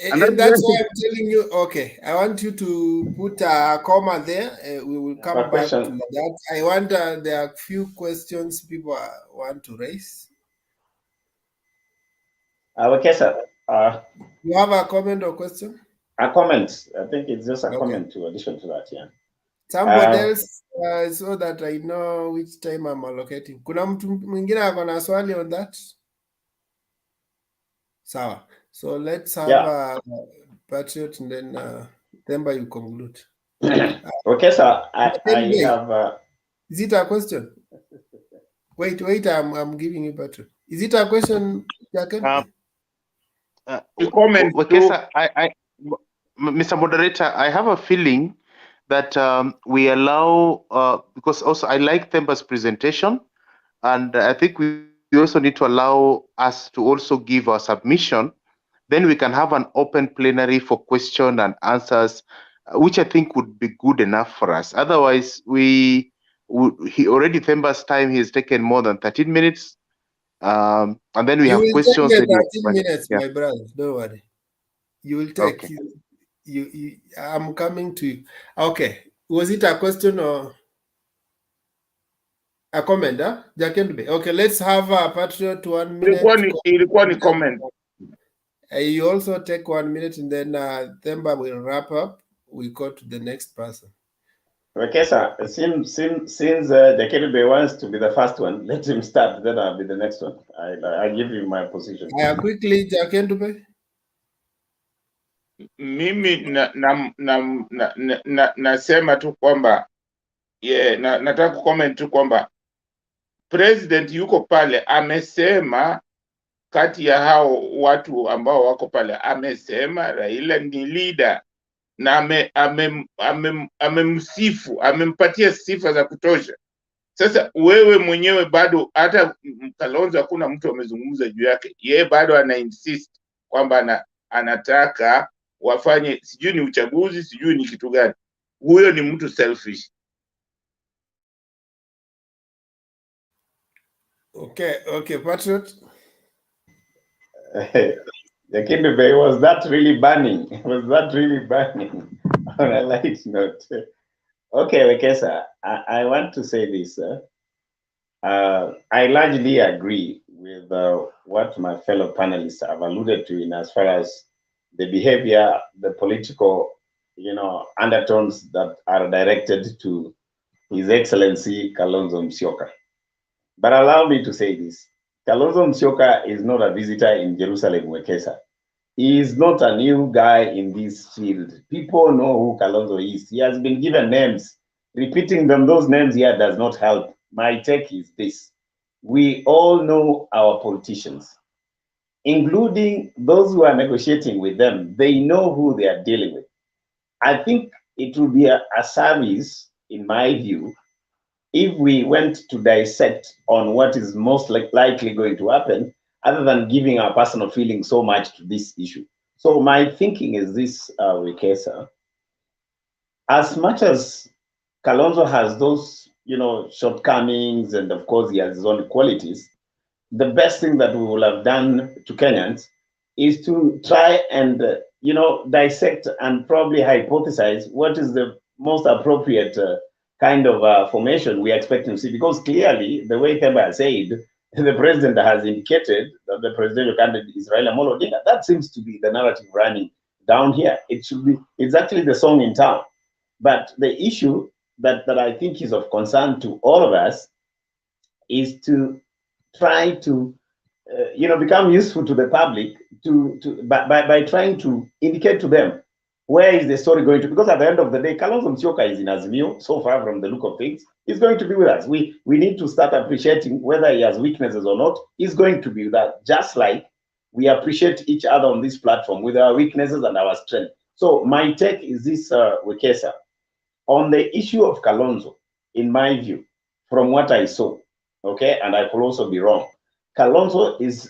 And that's why I'm telling you, okay, I want you to put a comma there. We will come back to that. I want, there are a few questions people want to raise. Okay, sir. You have a comment or question? A comment. I think it's just a comment to addition to that, yeah. Somebody else, so that I know which time I'm allocating. Kuna mtu mwingine akona swali on that? Sawa. So let's have Patriot and then Themba, you conclude. Okay, sir. I have. Is it a question? Wait. I'm giving you Patriot. Is it a question, Jacken? Comment. Okay, sir. Mr. Moderator, I have a feeling that we allow, because also I like Themba's presentation, and I think we also need to allow us to also give our submission. Then we can have an open plenary for question and answers, which I think would be good enough for us. Otherwise, Themba's time, he has taken more than 13 minutes. And then we have questions. You will take 13 minutes, my brother. Don't worry. You will take. Okay. I'm coming to you. Okay. Was it a question or a comment? Jacken? Okay, let's have a Patriot 1 minute. Ilikuwa ni comment. You also take 1 minute and then Themba will wrap up. We go to the next person. Okay, sir. Since Jacken wants to be the first one, let him start. Then I'll be the next one. I give you my position. Quickly, Jacken. Mimi nasema tu kwamba nataka kucomment tu kwamba president yuko pale, amesema kati ya hao watu ambao wako pale, amesema Raila ni leader na amemsifu, amempatia sifa za kutosha. Sasa wewe mwenyewe bado, hata Kalonzo hakuna mtu amezungumza juu yake, yeye bado ana insist kwamba anataka wafanye sijui ni uchaguzi, sijui ni kitu gani. Huyo ni mtu selfish. Okay, Patriot. The Kindle was that really burning? Was that really burning? On a light note. Okay, sir. I want to say this. I largely agree with what my fellow panelists have alluded to in as far as the behavior, the political, undertones that are directed to His Excellency Kalonzo Musyoka. But allow me to say this. Kalonzo Musyoka is not a visitor in Jerusalem, Wekesa. He is not a new guy in this field. People know who Kalonzo is. He has been given names. Repeating those names here does not help. My take is this. We all know our politicians, including those who are negotiating with them. They know who they are dealing with. I think it would be a service, in my view, if we went to dissect on what is most likely going to happen, other than giving our personal feelings so much to this issue. So my thinking is this, Wekesa. As much as Kalonzo has those, shortcomings, and of course he has his own qualities, the best thing that we will have done to Kenyans is to try and dissect and probably hypothesize what is the most appropriate kind of formation we are expecting to see. Because clearly, the way Themba has said, the president has indicated that the presidential candidate is Raila Odinga. That seems to be the narrative running down here. It's actually the song in town. But the issue that I think is of concern to all of us is to try to become useful to the public by trying to indicate to them where is the story going to, because at the end of the day, Kalonzo Musyoka is in Azimio, so far from the look of things. He's going to be with us. We need to start appreciating whether he has weaknesses or not. He's going to be with us, just like we appreciate each other on this platform with our weaknesses and our strength. So my take is this, Wekesa, on the issue of Kalonzo, in my view, from what I saw, okay, and I could also be wrong, Kalonzo is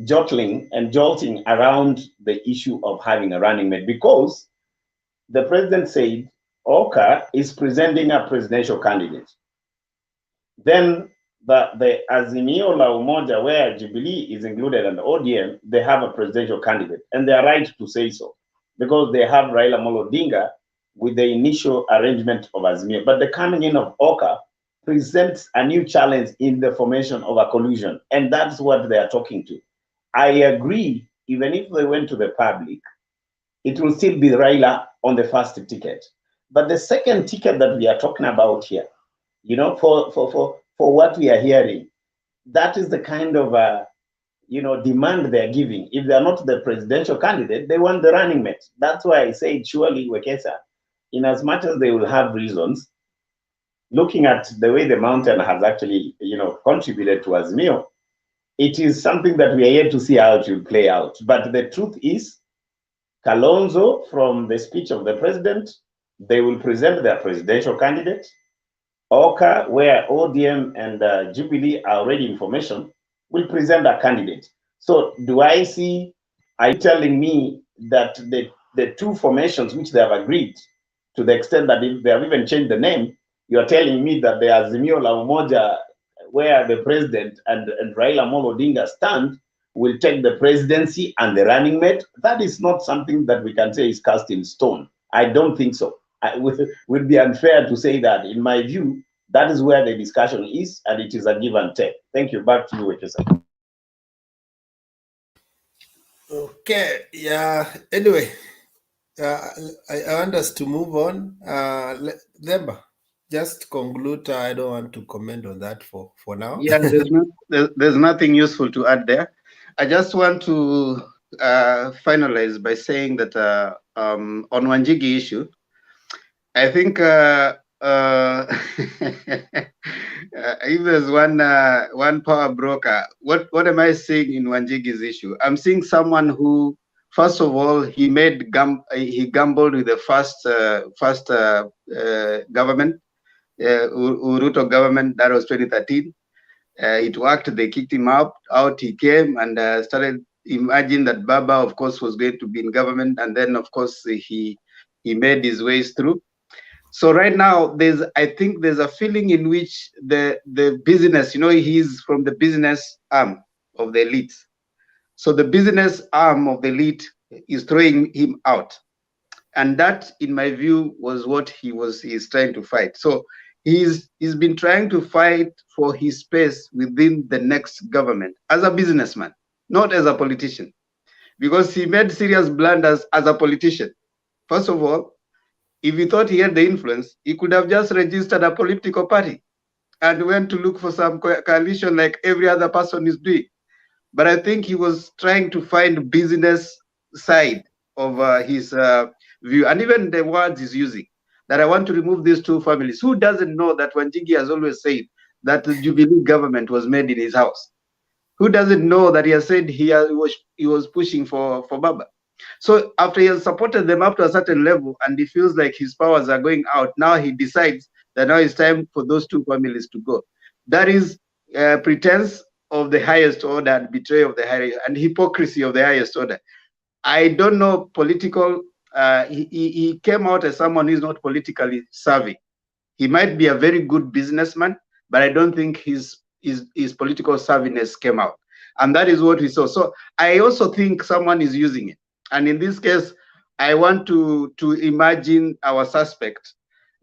jolting around the issue of having a running mate, because the president said Oka is presenting a presidential candidate. Then the Azimio La Umoja, where Jubilee is included and ODM, they have a presidential candidate, and they are right to say so, because they have Raila Odinga with the initial arrangement of Azimio. But the coming in of Oka presents a new challenge in the formation of a collusion, and that's what they are talking to. I agree, even if they went to the public, it will still be Raila on the first ticket. But the second ticket that we are talking about here, for what we are hearing, that is the kind of demand they're giving. If they're not the presidential candidate, they want the running mate. That's why I say surely Wekesa, in as much as they will have reasons, looking at the way the mountain has actually, contributed to Azimio, it is something that we are yet to see how it will play out. But the truth is, Kalonzo, from the speech of the president, they will present their presidential candidate. Oka, where ODM and Jubilee are already in formation, will present a candidate. So are you telling me that the two formations which they have agreed, to the extent that if they have even changed the name, you're telling me that the Azimio La Umoja, where the president and Raila Odinga stand, will take the presidency and the running mate? That is not something that we can say is cast in stone. I don't think so. It would be unfair to say that. In my view, that is where the discussion is, and it is a give and take. Thank you. Back to you, Wekesa. Okay, yeah. Anyway, I want us to move on. Themba, just conclude. I don't want to comment on that for now. Yeah, there's nothing useful to add there. I just want to finalize by saying that on Wanjigi issue, I think if there's one power broker, what am I seeing in Wanjigi's issue? I'm seeing someone who, first of all, he gambled with the first government, RUTO government. That was 2013. It worked. They kicked him out. He came and started. Imagine that Baba, of course, was going to be in government, and then, of course, he made his ways through. So right now, I think there's a feeling in which the business, he's from the business arm of the elite. So the business arm of the elite is throwing him out. And that, in my view, was what he's trying to fight. So he's been trying to fight for his space within the next government as a businessman, not as a politician, because he made serious blunders as a politician. First of all, if he thought he had the influence, he could have just registered a political party and went to look for some coalition like every other person is doing. But I think he was trying to find business side of his view, and even the words he's using, that I want to remove these two families. Who doesn't know that Wanjigi has always said that the Jubilee government was made in his house? Who doesn't know that he has said he was pushing for Baba? So after he has supported them up to a certain level and he feels like his powers are going out, now he decides that now it's time for those two families to go. That is pretense of the highest order and betrayal of the highest and hypocrisy of the highest order. I don't know political. He came out as someone who is not politically savvy. He might be a very good businessman, but I don't think his his political savviness came out. And that is what we saw. So I also think someone is using it. And in this case, I want to imagine our suspect.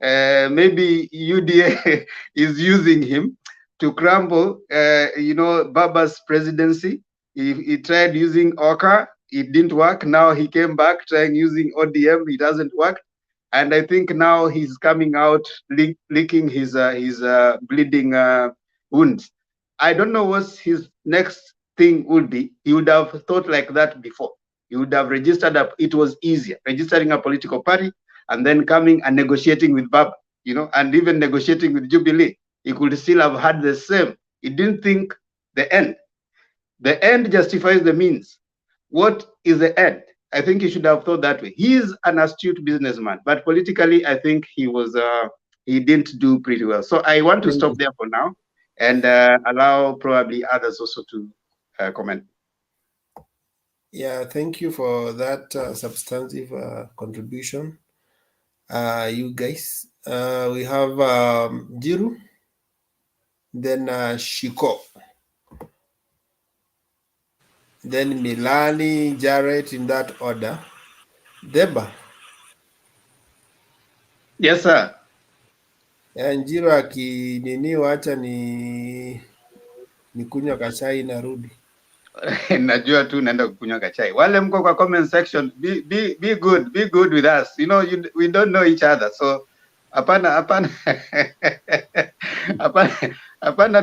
Maybe UDA is using him to crumble, Baba's presidency. He tried using Oka, it didn't work. Now he came back trying using ODM, it doesn't work. And I think now he's coming out licking his bleeding wounds. I don't know what his next thing would be. He would have thought like that before. He would have registered up. It was easier, registering a political party and then coming and negotiating with Baba, and even negotiating with Jubilee. He could still have had the same. He didn't think the end. The end justifies the means. What is the end? I think he should have thought that way. He is an astute businessman, but politically, I think he didn't do pretty well. So I want to stop there for now and allow probably others also to comment. Yeah, thank you for that substantive contribution, you guys. We have Jiru, then Shiko, then Milani, Jarrett, in that order. Deba. Yes, sir. Jiru akinini, wacha ni kunywa kachai narudi. Najua tu naenda kukunywa kachai. Wale mko kwa comment section, be good with us. We don't know each other, so hapana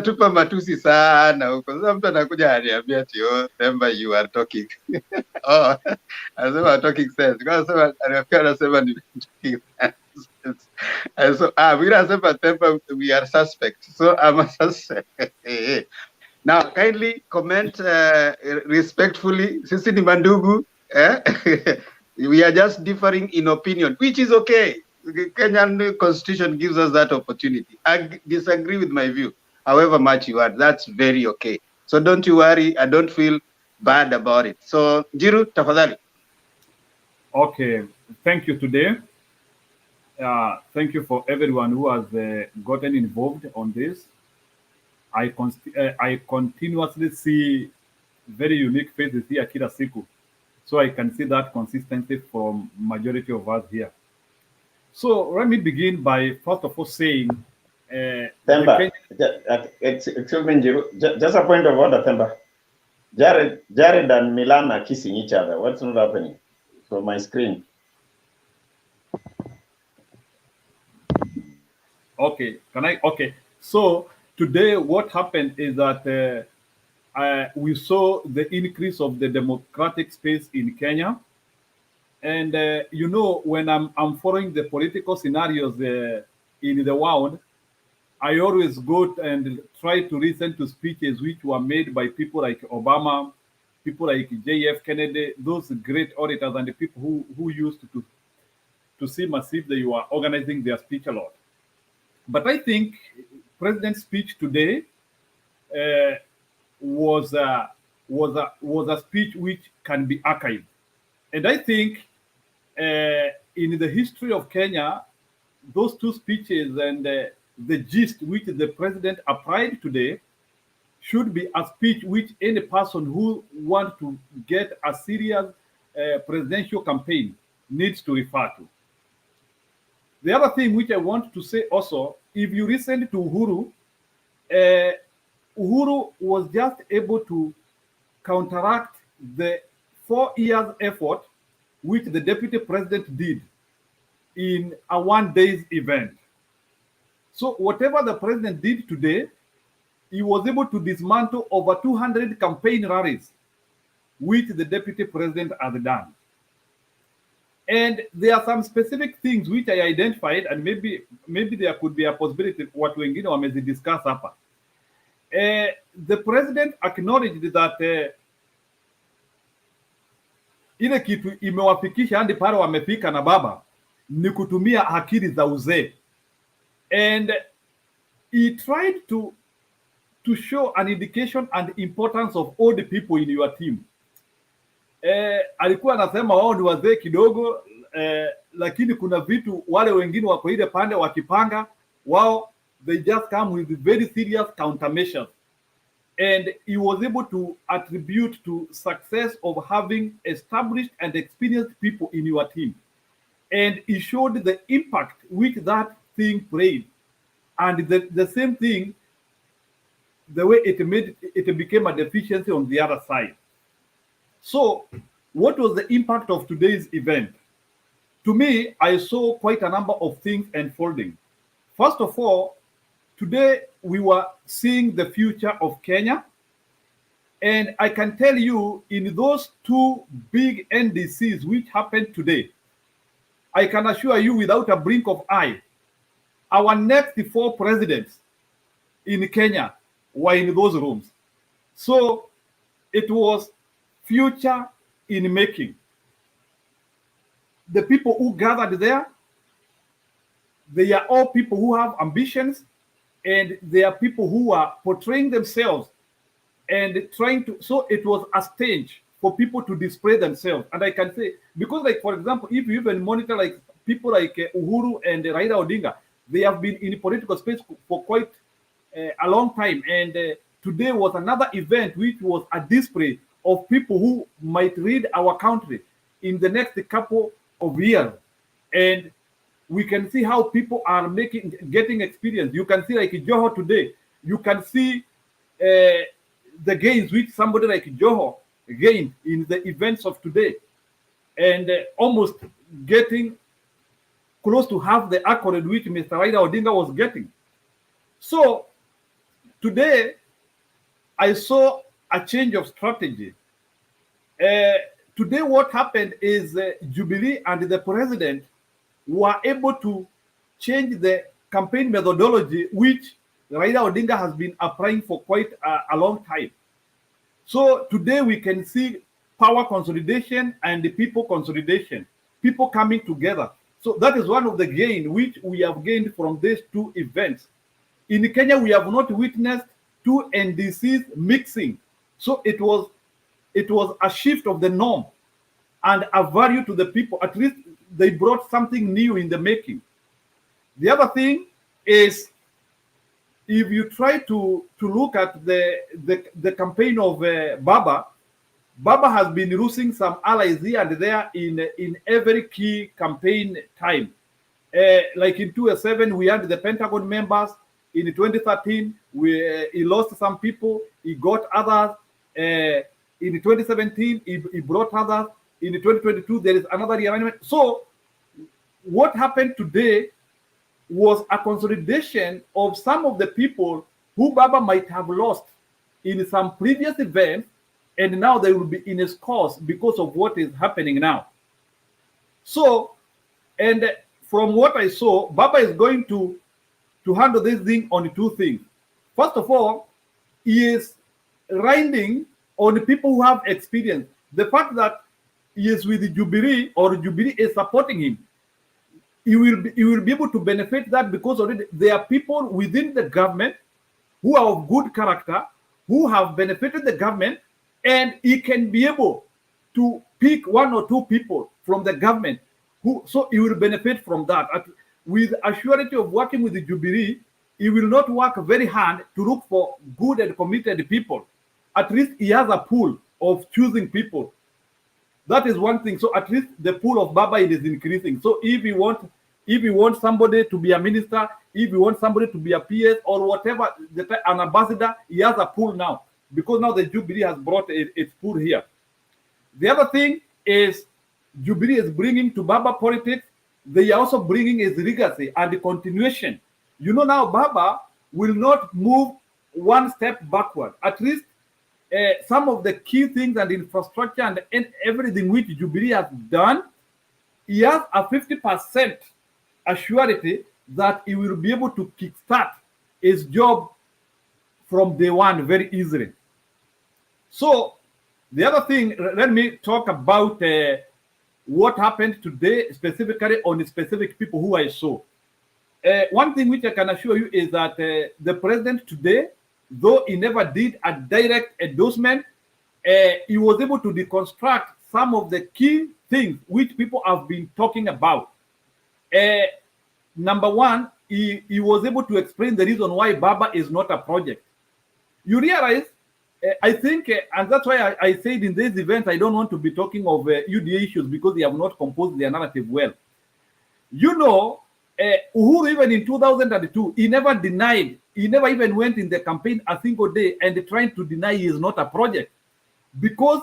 tupa matusi sana huko. Sasa mtu anakuja aniambia ati Themba, you are talking. Anasema talking sense. Kwa sababu anasema ni talking sense. So we anasema Themba, we are suspect. So I'm a suspect. Now, kindly comment respectfully. Sisi ni mandugu. We are just differing in opinion, which is okay. The Kenyan constitution gives us that opportunity. I disagree with my view, however much you are. That's very okay. So don't you worry. I don't feel bad about it. So, Jiru, tafadhali. Okay. Thank you today. Thank you for everyone who has gotten involved on this. I continuously see very unique faces here kila siku. So I can see that consistency from majority of us here. So let me begin by first of all saying Themba, excuse me, just a point of order, Themba. Jared and Milan are kissing each other. What's not happening? So my screen. Okay, okay. So today, what happened is that we saw the increase of the democratic space in Kenya. And, when I'm following the political scenarios in the world, I always go and try to listen to speeches which were made by people like Obama, people like J.F. Kennedy, those great orators and the people who used to seem as if they were organizing their speech a lot. But I think President's speech today was a speech which can be archived. And I think in the history of Kenya, those two speeches and the gist which the president applied today should be a speech which any person who wants to get a serious presidential campaign needs to refer to. The other thing which I want to say also, if you listen to Uhuru, Uhuru was just able to counteract the 4 years effort which the deputy president did in a one-day event. So whatever the president did today, he was able to dismantle over 200 campaign rallies which the deputy president has done. And there are some specific things which I identified, and maybe there could be a possibility what wengine wamezidiscuss hapa. The president acknowledged that ile kitu imewafikisha hadi pale wamefika na baba ni kutumia akili za uzee. And he tried to show an indication and importance of all the people in your team. Alikuwa anasema wao ni wazee kidogo, lakini kuna vitu wale wengine wako ile pande wakipanga, wao they just come with very serious countermeasures and he was able to attribute to success of having established and experienced people in your team. And he showed the impact which that thing played. And the same thing, the way it became a deficiency on the other side. So, what was the impact of today's event? To me, I saw quite a number of things unfolding. First of all, today we were seeing the future of Kenya. And I can tell you, in those two big NDCs which happened today, I can assure you without a blink of eye, our next 4 presidents in Kenya were in those rooms. So it was future in making. The people who gathered there, they are all people who have ambitions, and they are people who are portraying themselves and trying to, so it was a stage for people to display themselves. And I can say, because like, for example, if you even monitor like people like Uhuru and Raila Odinga, they have been in political space for quite a long time. And today was another event which was a display of people who might lead our country in the next couple of years. And we can see how people are getting experience. You can see like Joho today, you can see the gains which somebody like Joho gained in the events of today, and almost getting close to half the accolade which Mr. Raila Odinga was getting. So today, I saw a change of strategy. Today, what happened is Jubilee and the president were able to change the campaign methodology, which Raila Odinga has been applying for quite a long time. So today we can see power consolidation and the people consolidation, people coming together. So that is one of the gain which we have gained from these two events. In Kenya, we have not witnessed two NDCs mixing. So it was a shift of the norm and a value to the people. At least they brought something new in the making. The other thing is, if you try to look at the campaign of Baba has been losing some allies here and there in every key campaign time. Like in 2007, we had the Pentagon members. In 2013, he lost some people. He got others. In 2017, he brought others. In 2022, there is another realignment. So what happened today was a consolidation of some of the people who Baba might have lost in some previous events, and now they will be in his cause because of what is happening now. So, and from what I saw, Baba is going to handle this thing on two things. First of all, he is riding on the people who have experience. The fact that he is with the Jubilee, or Jubilee is supporting him, he will be able to benefit that, because already there are people within the government who are of good character, who have benefited the government, and he can be able to pick one or two people from the government so he will benefit from that. With a surety of working with the Jubilee, he will not work very hard to look for good and committed people. At least he has a pool of choosing people. That is one thing. So at least the pool of Baba is increasing. So if you want somebody to be a minister, if you want somebody to be a PS or whatever, an ambassador, he has a pool now, because now the Jubilee has brought its pool here. The other thing is Jubilee is bringing to Baba politics. They are also bringing his legacy and the continuation. You know, now Baba will not move one step backward. At least some of the key things and infrastructure and everything which Jubilee has done, he has a 50% assurity that he will be able to kickstart his job from day one very easily. So the other thing, let me talk about what happened today, specifically on the specific people who I saw. One thing which I can assure you is that the president today, though he never did a direct endorsement, he was able to deconstruct some of the key things which people have been talking about. Number one, he was able to explain the reason why Baba is not a project. You realize I think, and that's why I said in this event, I don't want to be talking of UDA issues because they have not composed their narrative well. You know, Uhuru, even in 2002, he never denied, he never even went in the campaign a single day and trying to deny he is not a project. Because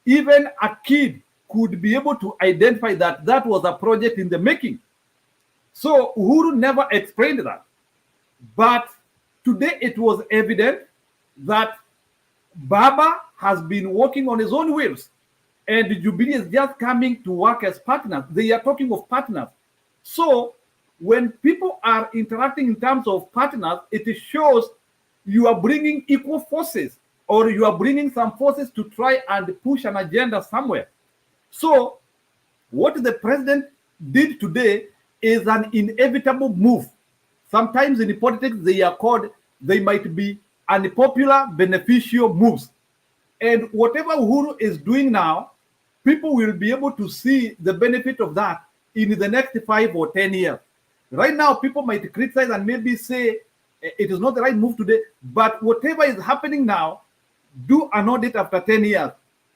even a kid could be able to identify that that was a project in the making. So Uhuru never explained that. But today it was evident that Baba has been working on his own wheels, and Jubilee is just coming to work as partners. They are talking of partners. So when people are interacting in terms of partners, it shows you are bringing equal forces, or you are bringing some forces to try and push an agenda somewhere. So what the president did today is an inevitable move. Sometimes in politics, they might be unpopular, beneficial moves. And whatever Uhuru is doing now, people will be able to see the benefit of that in the next 5 or 10 years. Right now, people might criticize and maybe say it is not the right move today, but whatever is happening now, do an audit after 10 years.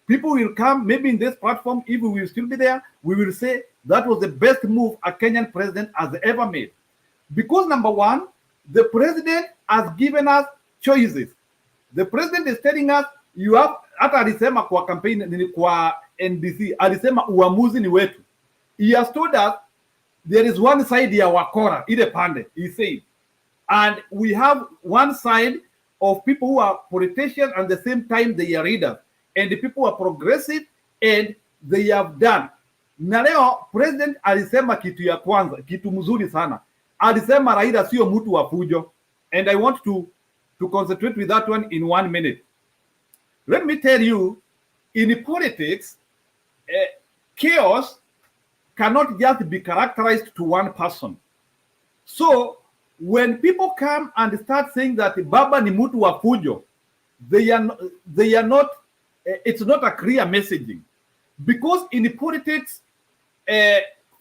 People will come, maybe in this platform, if we will still be there, we will say that was the best move a Kenyan president has ever made. Because number one, the president has given us choices. The president is telling us, you have, hata alisema kwa campaign, kwa NDC, alisema uamuzi ni wetu. He has told us there is one side ya wakora, ile pande, he said. And we have one side of people who are politicians and at the same time they are leaders. And the people are progressive and they have done. Na leo president alisema kitu ya kwanza, kitu mzuri sana. Alisema Raila sio mtu wa fujo. And I want to concentrate with that one in 1 minute. Let me tell you, in politics, chaos cannot just be characterized to one person. So when people come and start saying that Baba ni mtu wa fujo, they are not, it's not a clear messaging. Because in politics,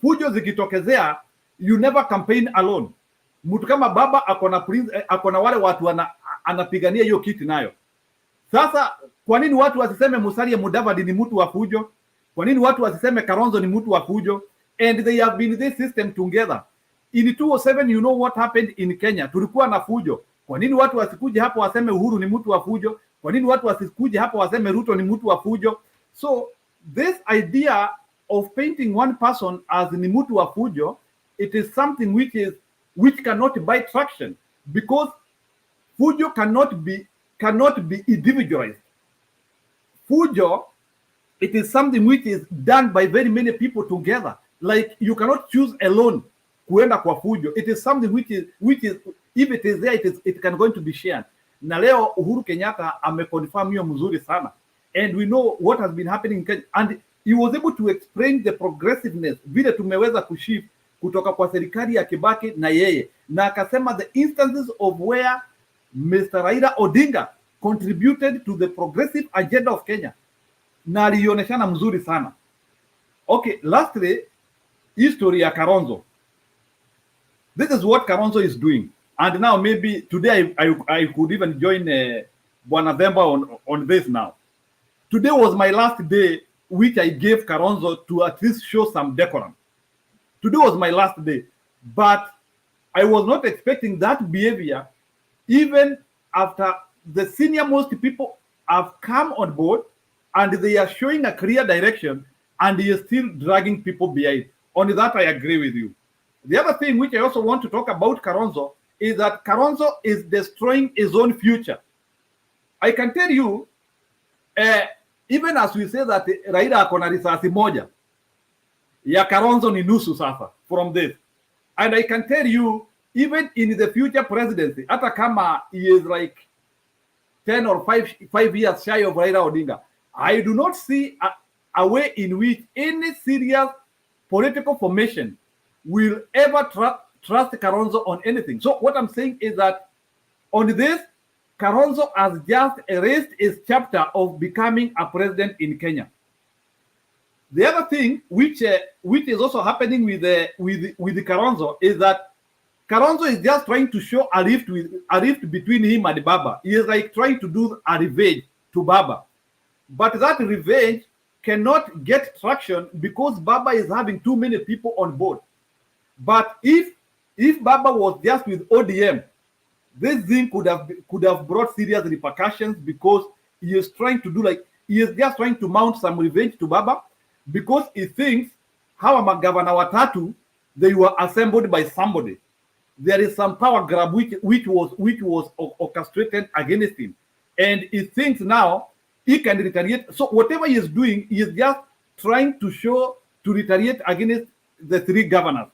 fujo zikitokezea, you never campaign alone. Mtu kama Baba akona wale watu anapigania hiyo kiti nayo. Sasa kwa nini watu wasiseme Musalia Mudavadi ni mtu wa fujo? Kwa nini watu wasiseme Kalonzo ni mtu wa fujo? And they have been in this system together. In 2007, you know what happened in Kenya. Tulikuwa na fujo. Kwa nini watu wasikuje hapo waseme Uhuru ni mtu wa fujo? Kwa nini watu wasikuje hapo waseme Ruto ni mtu wa fujo? So this idea of painting one person as ni mtu wa fujo, it is something which cannot buy traction, because fujo cannot be individualized. Fujo, it is something which is done by very many people together. Like you cannot choose alone kuenda kwa fujo. It is something which is if it is there, it can going to be shared. Na leo Uhuru Kenyatta ameconfirm hiyo mzuri sana, and we know what has been happening in Kenya, and he was able to explain the progressiveness vile tumeweza kushift kutoka kwa serikali ya Kibaki na yeye, na akasema the instances of where Mr. Raila Odinga contributed to the progressive agenda of Kenya, na alioneshana mzuri sana. Okay, lastly, history ya Kalonzo. This is what Kalonzo is doing. And now maybe today I could even join Bwana Vemba on this now. Today was my last day which I gave Kalonzo to at least show some decorum. Today was my last day. But I was not expecting that behavior even after the senior most people have come on board and they are showing a clear direction, and he is still dragging people behind. On that, I agree with you. The other thing which I also want to talk about Kalonzo is that Kalonzo is destroying his own future. I can tell you, even as we say that Raila akona risasi moja, ya Kalonzo ni nusu sasa from this. And I can tell you, even in the future presidency, hata kama he is like 10 or 5 years shy of Raila Odinga, I do not see a way in which any serious political formation will ever trust Kalonzo on anything. So what I'm saying is that on this, Kalonzo has just erased his chapter of becoming a president in Kenya. The other thing which is also happening with Kalonzo is that Kalonzo is just trying to show a rift between him and Baba. He is like trying to do a revenge to Baba. But that revenge cannot get traction because Baba is having too many people on board. But if Baba was just with ODM, this thing could have brought serious repercussions, because he is trying to do, like, he is just trying to mount some revenge to Baba, because he thinks how magavana watatu, they were assembled by somebody. There is some power grab which was orchestrated against him, and he thinks now he can retaliate. So whatever he is doing, he is just trying to retaliate against the three governors.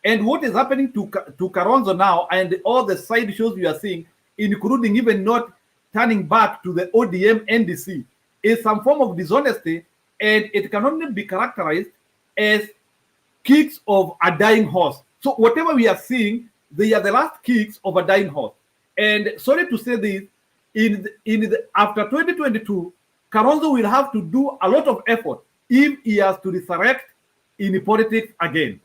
And what is happening to Kalonzo now, and all the side shows you are seeing, including even not turning back to the ODM NDC, is some form of dishonesty, and it can only be characterized as kicks of a dying horse. So whatever we are seeing, they are the last kicks of a dying horse. And sorry to say this, after 2022, Kalonzo will have to do a lot of effort if he has to resurrect in politics again.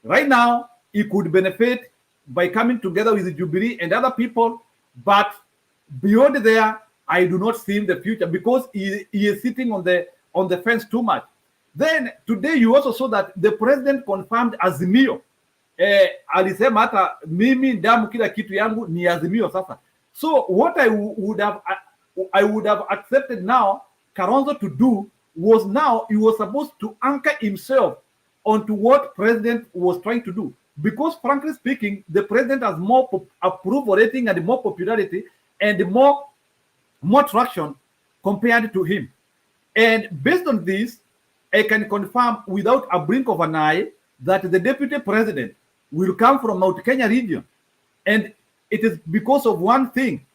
Right now, he could benefit by coming together with Jubilee and other people, but beyond there, I do not see in the future, because he is sitting on the fence too much. Then today you also saw that the president confirmed Azimio. Alisema hata mimi damu kila kitu yangu ni Azimio sasa. So what I would have accepted now Kalonzo to do was, now he was supposed to anchor himself onto what president was trying to do, because frankly speaking, the president has more approval rating and more popularity and more traction compared to him. And based on this, I can confirm without a blink of an eye that the deputy president will come from Mount.KENYA region. And it is because of one thing,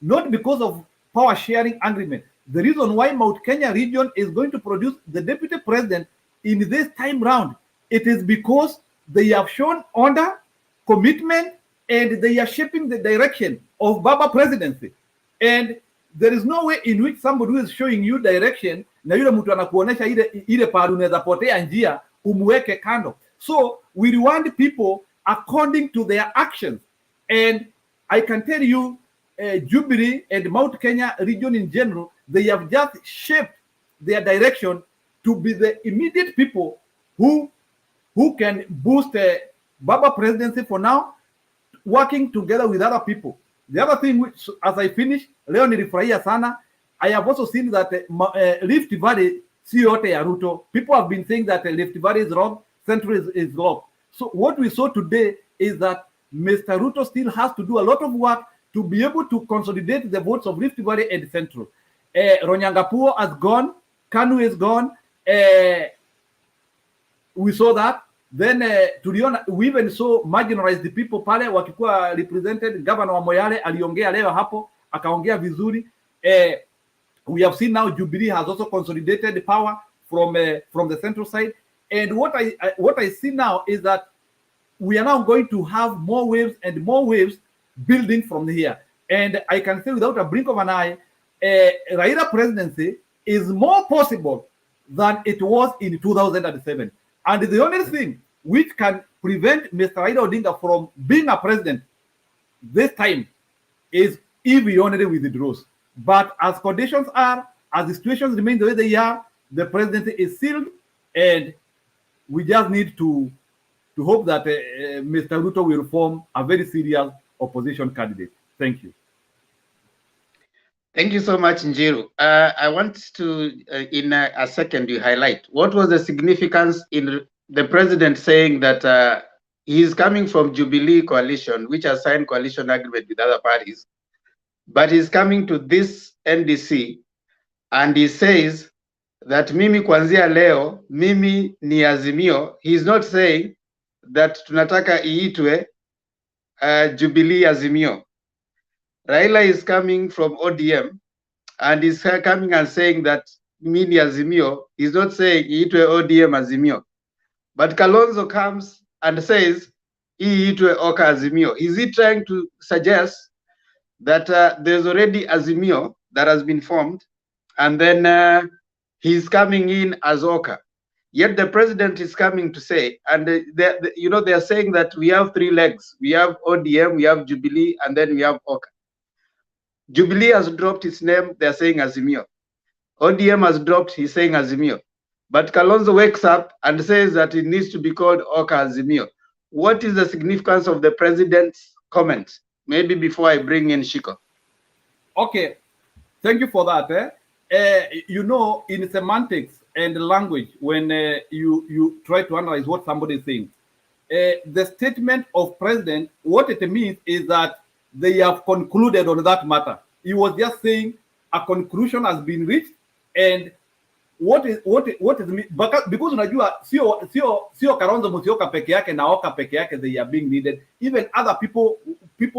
not because of power sharing agreement. The reason why Mount.KENYA region is going to produce the deputy president in this time round, it is because they have shown honor, commitment, and they are shaping the direction of Baba presidency. And there is no way in which somebody who is showing you direction na yule mtu anakuonesha ile pahali unaweza potea njia umweke kando. So we want people according to their actions. And I can tell you, Jubilee and Mount.KENYA region in general, they have just shaped their direction to be the immediate people who can boost Baba presidency for now, working together with other people. The other thing, which, as I finish, leo nilifurahia sana, I have also seen that Rift Valley si yote ya RUTO. People have been saying that Rift Valley is wrong, Central is wrong. So what we saw today is that Mr. RUTO still has to do a lot of work to be able to consolidate the votes of Rift Valley and Central. Ronyangapuo has gone, Kanu is gone. We saw that. Then tuliona, we even saw marginalized the people pale wakikuwa represented. Governor wa Moyale aliongea leo hapo, akaongea vizuri. We have seen now Jubilee has also consolidated power from the central side. And what I see now is that we are now going to have more waves and more waves building from here. And I can say without a blink of an eye, Raila presidency is more possible than it was in 2007. And the only thing which can prevent Mr. Raila Odinga from being a president this time is if he only withdraws. But as conditions are, as the situations remain the way they are, the presidency is sealed, and we just need to hope that Mr. RUTO will form a very serious opposition candidate. Thank you. Thank you so much, Njiru. I want to, in a second, you highlight what was the significance in the president saying that he is coming from Jubilee coalition, which has signed coalition agreement with other parties, but he's coming to this NDC, and he says that mimi kwanzia leo, mimi ni Azimio. He's not saying that tunataka iitwe Jubilee Azimio. Raila is coming from ODM, and he's coming and saying that mimi Azimio. He's not saying iitwe ODM Azimio. But Kalonzo comes and says iitwe Oka Azimio. Is he trying to suggest that there's already Azimio that has been formed, and then he's coming in as Oka? Yet the president is coming to say, and they are saying that we have three legs. We have ODM, we have Jubilee, and then we have Oka. Jubilee has dropped its name, they're saying Azimio. ODM has dropped, he's saying Azimio. But Kalonzo wakes up and says that it needs to be called Oka Azimio. What is the significance of the president's comment? Maybe before I bring in Shiko. Okay, thank you for that. You know, in semantics and language, when you try to analyze what somebody is saying, the statement of president, what it means is that they have concluded on that matter. He was just saying a conclusion has been reached, and what is because unajua sio Kalonzo Musyoka peke yake na Oka peke yake, they are being needed. Even other people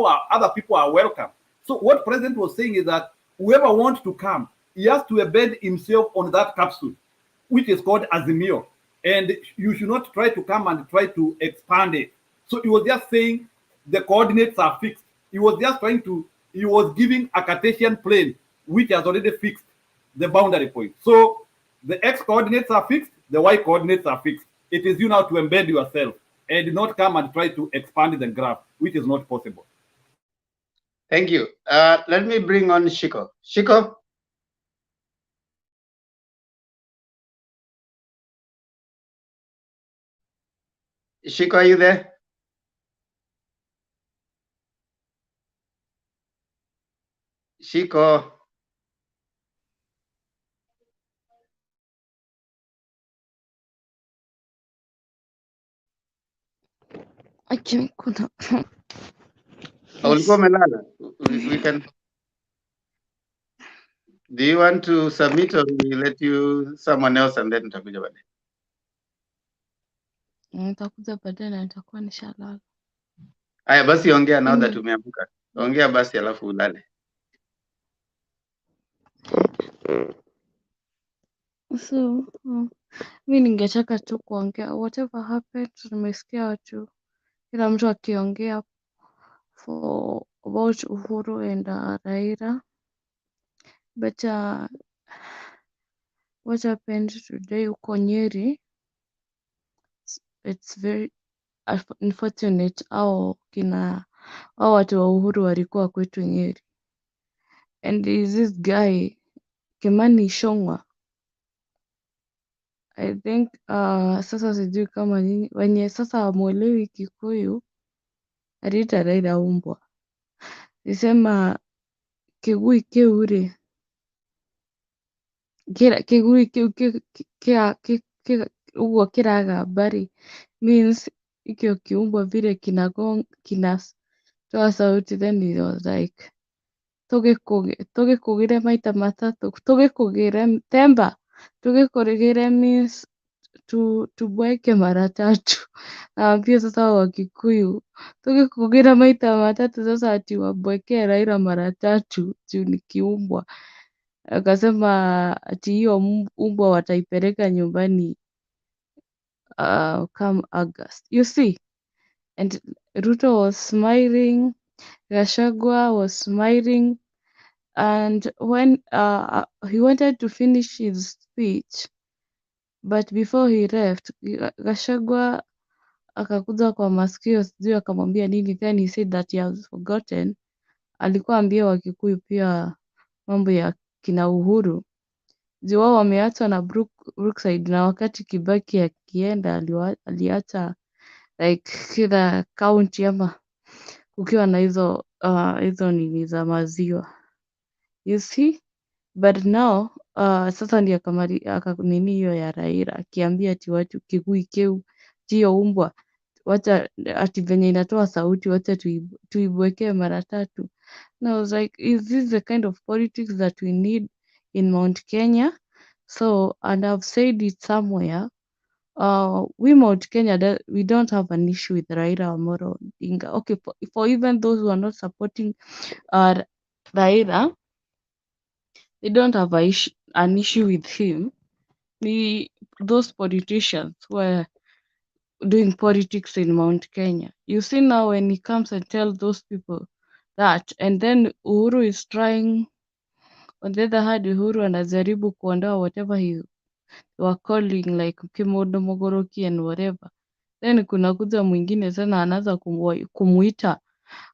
are welcome. So what president was saying is that whoever wants to come, he has to embed himself on that capsule, which is called Azimio. And you should not try to come and try to expand it. So he was just saying the coordinates are fixed. He was giving a Cartesian plane, which has already fixed the boundary point. So the X coordinates are fixed, the Y coordinates are fixed. It is you now to embed yourself and not come and try to expand the graph, which is not possible. Thank you. Let me bring on Shiko. Shiko? Shiko, are you there? Shiko. Ulikuwa umelala? We can. Do you want to submit or we let you someone else and then utakuja baadaye? Nitakuja baadaye na nitakuwa nishalala. Aya, basi ongea now that umeamka. Ongea basi alafu ulale. So mi ningetaka tu kuongea whatever happened. Nimesikia watu kila mtu akiongea for about Uhuru and Raila, but what happened today huko Nyeri, it's very unfortunate. Au watu wa Uhuru walikuwa kwetu Nyeri, and is this guy Kimani Ichung'wah, I think sasa sijui kama nini wenye sasa wamuelewi Kikuyu, aliita Raila umbwa, nisema kigui kiure kigui uguo kiragamba ri means ikio kiumbwa vile kinatoa sauti. Then it was like tugikugire maita matatu, tugikugire temba, tugikugire means tubweke mara tatu. Pia sasa Wakikuyu tugikugira maita matatu, sasa ati wabweke Raila mara tatu juu ni kiumbwa. Akasema ati hiyo umbwa wataipeleka nyumbani come August. You see, and Ruto was smiling, Gachagua was smiling, and when he wanted to finish his speech, but before he left, Gachagua akakuja kwa masikio, sijui akamwambia nini, then he said that he has forgotten. Alikuwa ambia Wakikuyu pia mambo ya kina Uhuru juu wao wameachwa na Brookside, na wakati Kibaki akienda aliacha like kila county ama kukiwa na hizo nini za maziwa, you see. But now sasa ndiye akanini hiyo ya Raila akiambia ati watu kigui keu tio umbwa wacha ati venye inatoa sauti wacha tuibwekee mara tatu. And I was like, is this the kind of politics that we need in Mount Kenya? So, and I've said it somewhere, we Mount Kenya, we don't have an issue with Raila Amolo Odinga. Okay, for even those who are not supporting Raila, they don't have an issue with him. Those politicians who are doing politics in Mount Kenya. You see now when he comes and tells those people that, and then Uhuru is trying, on the other hand, Uhuru anajaribu kuondoa whatever he were calling like Kimodo Mogoroki and whatever. Then kuna kuja mwingine tena anaanza kumuita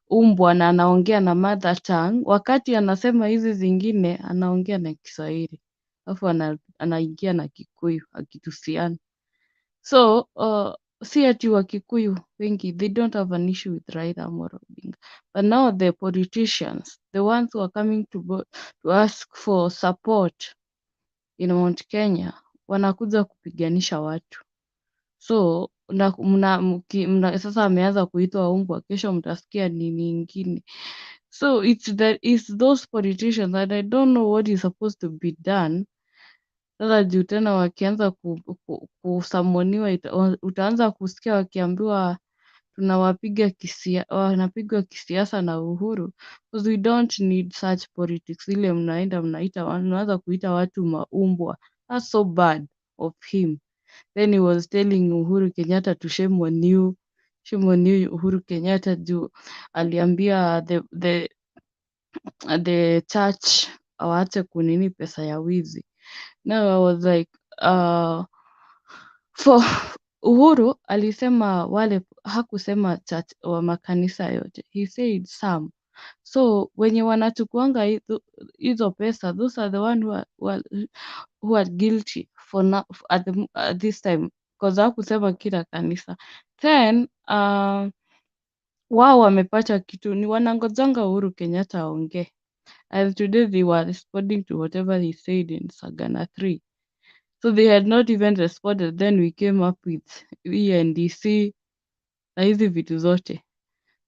umbwa na anaongea na mother tongue, wakati anasema hizi zingine anaongea na Kiswahili alafu anaingia na Kikuyu akitusiana. So si ati Wakikuyu wengi, they don't have an issue with Raila Amolo Odinga, but now the politicians, the ones who are coming to ask for support in Mount Kenya, wanakuja kupiganisha watu. So sasa ameanza kuitwa umbwa, kesho mtasikia nini ingine. So it's those politicians and I don't know what is supposed to be done. Sasa juu tena wakianza kusamoniwa utaanza kusikia wakiambiwa wanapigwa kisiasa na Uhuru, because we don't need such politics. Ile mnaanza kuita watu maumbwa. That's so bad of him. Then he was telling Uhuru Kenyatta to shame on you Uhuru Kenyatta juu aliambia the church awaache kunini pesa ya wizi. Now I was like for Uhuru alisema wale, hakusema church wa makanisa yote, he said some. So wenye wanachukuanga hizo pesa, those are the one who are guilty for now at this time, because hakusema kila kanisa. Then wao wamepata kitu, ni wanangojanga Uhuru Kenyatta aongee, and today they were responding to whatever he said in Sagana 3. So they had not even responded, then we came up with ENDC na hizi vitu zote.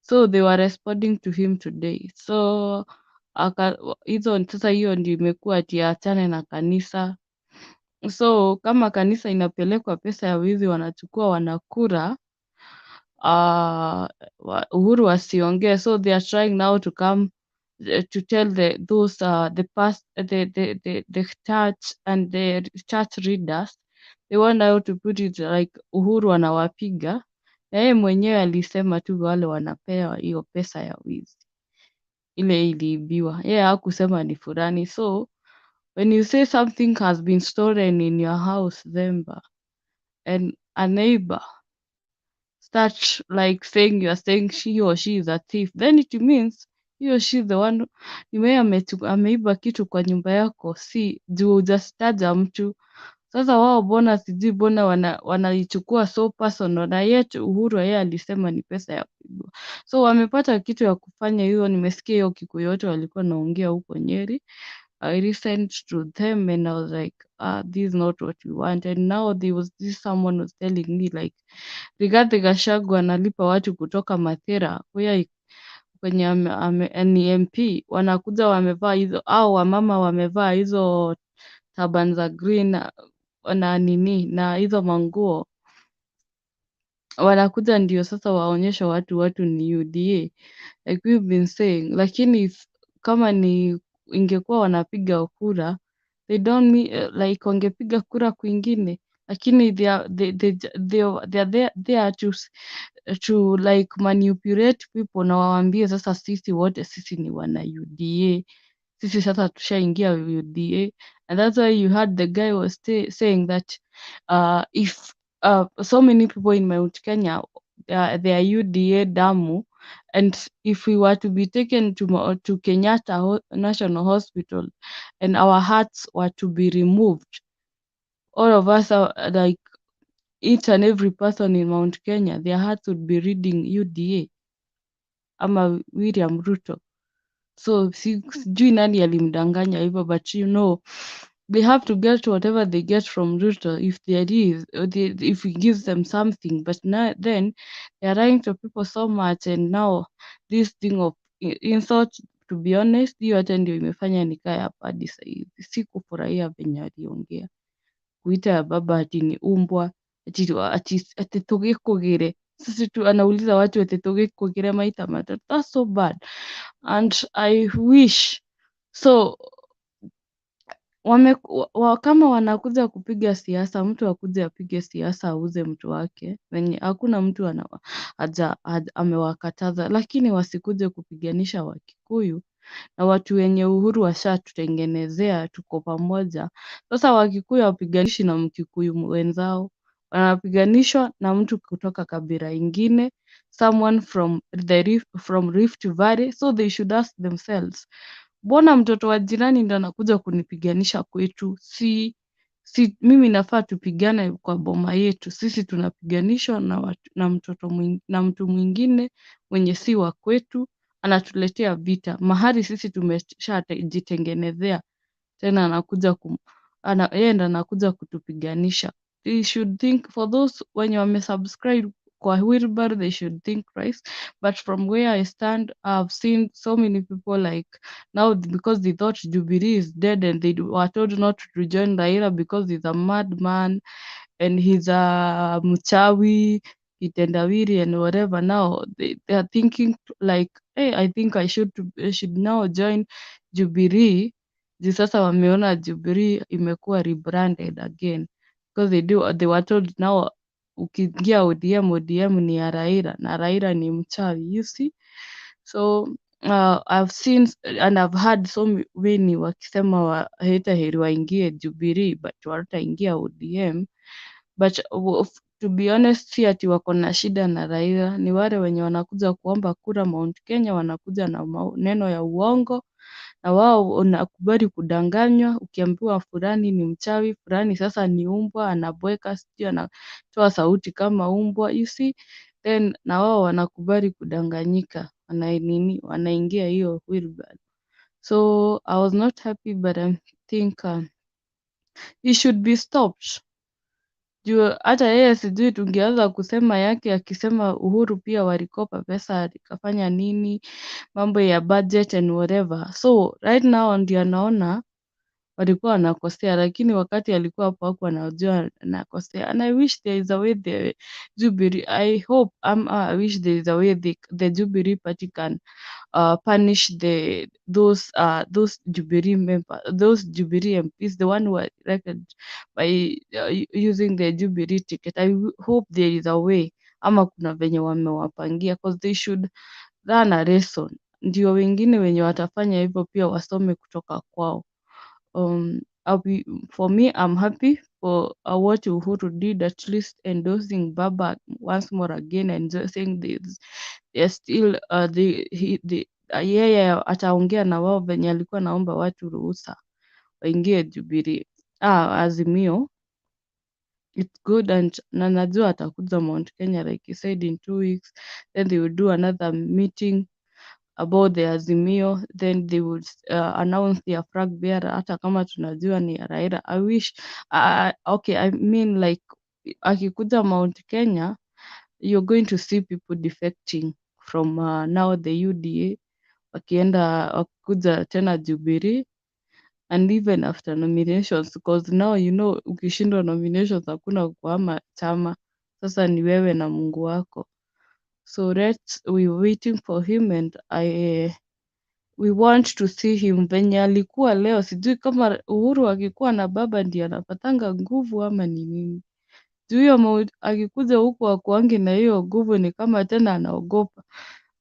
So they were responding to him today. So sasa hiyo ndio imekuwa ati achane na kanisa. So kama kanisa inapelekwa pesa ya wizi, wanachukua wanakura, Uhuru wasiongee. So they are trying now to come to tell the church and the church leaders, they want now to put it like Uhuru anawapiga, na yeye mwenyewe alisema tu wale wanapewa hiyo pesa ya wizi ile iliibiwa, yeye hakusema ni fulani. So when you say something has been stolen in your house, Zemba, and a neighbor start like saying you are saying he or she is a thief, then it means he or she is the one ameiba kitu kwa nyumba yako, si juu hujataja mtu. Sasa wao bona sijui bona wanaichukua so personal, na yetu Uhuru yeye alisema ni pesa ya kuibwa. So wamepata kitu ya kufanya hiyo. Nimesikia hiyo Kikuyu yote walikuwa naongea huko Nyeri. I listened to them and I was like, this is not what we want. And now there was someone was telling me like, Rigathi Gachagua analipa watu kutoka Mathira kwenye ni MP, wanakuja wamevaa hizo, au wamama wamevaa hizo taban za green na nini na hizo manguo, wanakuja ndio sasa waonyesha watu ni UDA, like we've been saying. Lakini kama ni ingekuwa wanapiga kura, they don't mean, like wangepiga kura kwingine, lakini they are there to like manipulate people na waambie sasa sisi wote sisi ni wana UDA, sisi sasa tushaingia UDA. And that's why you heard the guy was saying that if so many people in Mount Kenya they are UDA damu, and if we were to be taken to Kenyatta National Hospital and our hearts were to be removed, all of us are like, each and every person in Mount Kenya, their hearts would be reading UDA ama William Ruto. So sijui nani alimdanganya hivyo, but you know they have to get whatever they get from Ruto if there is, if he gives them something. But now then they are lying to people so much, and now this thing of insult, to be honest, hiyo hata ndio imefanya nikae hapa hadi sasa hivi. Sikufurahia venye aliongea, kuita ya baba ati ni umbwa, ati tugikugire. Sisi tu anauliza watu ati tugikugire maita matatu. That's so bad. And I wish so kama wanakuja kupiga siasa, mtu akuja apige siasa auze mtu wake, wenye hakuna mtu amewakataza, lakini wasikuje kupiganisha Wakikuyu na watu wenye Uhuru washatutengenezea, tuko pamoja. Sasa Wakikuyu wapiganishi na Mkikuyu wenzao, wanapiganishwa na mtu kutoka kabila ingine. someone from from Rift Valley, so they should ask themselves, mbona mtoto wa jirani ndo anakuja kunipiganisha kwetu? Si mimi nafaa tupigane kwa boma yetu, sisi tunapiganishwa na mtu mwingine mwenye si wa kwetu, anatuletea vita mahali sisi tumeshajitengenezea, tena anakuja yeye ndo anakuja kutupiganisha. They should think, for those wenye wamesubscribe kwa Wilbar, they should think twice. But from where I stand, I've seen so many people like now, because they thought Jubilee is dead and they were told not to join Raila because he's a madman and he's a mchawi, kitendawiri and whatever. Now they are thinking like, hey, I think I should now join Jubilee. Juu sasa wameona Jubilee imekuwa rebranded again, because they were told now ukiingia ODM ni ya Raila na Raila ni mchawi, you see. So I've seen and I've heard so many wakisema heri waingie Jubilee but wataingia ODM. But to be honest, si ati wako na shida na Raila, ni wale wenye wanakuja kuomba kura Mount Kenya, wanakuja na maneno ya uongo, na wao unakubali kudanganywa. Ukiambiwa fulani ni mchawi, fulani sasa ni umbwa, anabweka, sijui anatoa sauti kama umbwa, you see, then na wao wanakubali kudanganyika, wanaingia hiyo wheelbarrow. So I was not happy, but I think it should be stopped. Juu hata yeye sijui tungeanza kusema yake, akisema Uhuru pia walikopa pesa alikafanya nini, mambo ya budget and whatever. So right now ndio anaona walikuwa wanakosea, lakini wakati alikuwa hapo hakuwa anajua anakosea. And I wish there is a way the Jubilee, I hope I wish there is a way the Jubilee party can punish those Jubilee members, those Jubilee MPs, the one who are elected by using the Jubilee ticket. I hope there is a way, ama kuna venye wamewapangia, because they should run a lesson, ndio wengine wenye watafanya hivyo pia wasome kutoka kwao. For me, I'm happy for what Uhuru did, at least endorsing Baba once more again and saying they're still yeye ataongea na wao venye alikuwa naomba watu ruhusa waingie Jubilee. Azimio, it's good, and na najua atakuja Mount Kenya like he said in 2 weeks, then they will do another meeting about the Azimio, then they would announce their flag bearer, hata kama tunajua ni Raila. I wish okay, I mean like akikuja Mount Kenya, you're going to see people defecting from now the UDA wakikuja tena Jubilee, and even after nominations, because now ukishindwa nominations hakuna kuhama chama, sasa ni wewe na Mungu wako. So we're waiting for him, and we want to see him venye alikuwa leo. Sijui kama Uhuru akikuwa na Baba ndiye anapatanga nguvu ama ni nini. Juu hiyo akikuja huku akuangi na hiyo nguvu, ni kama tena anaogopa.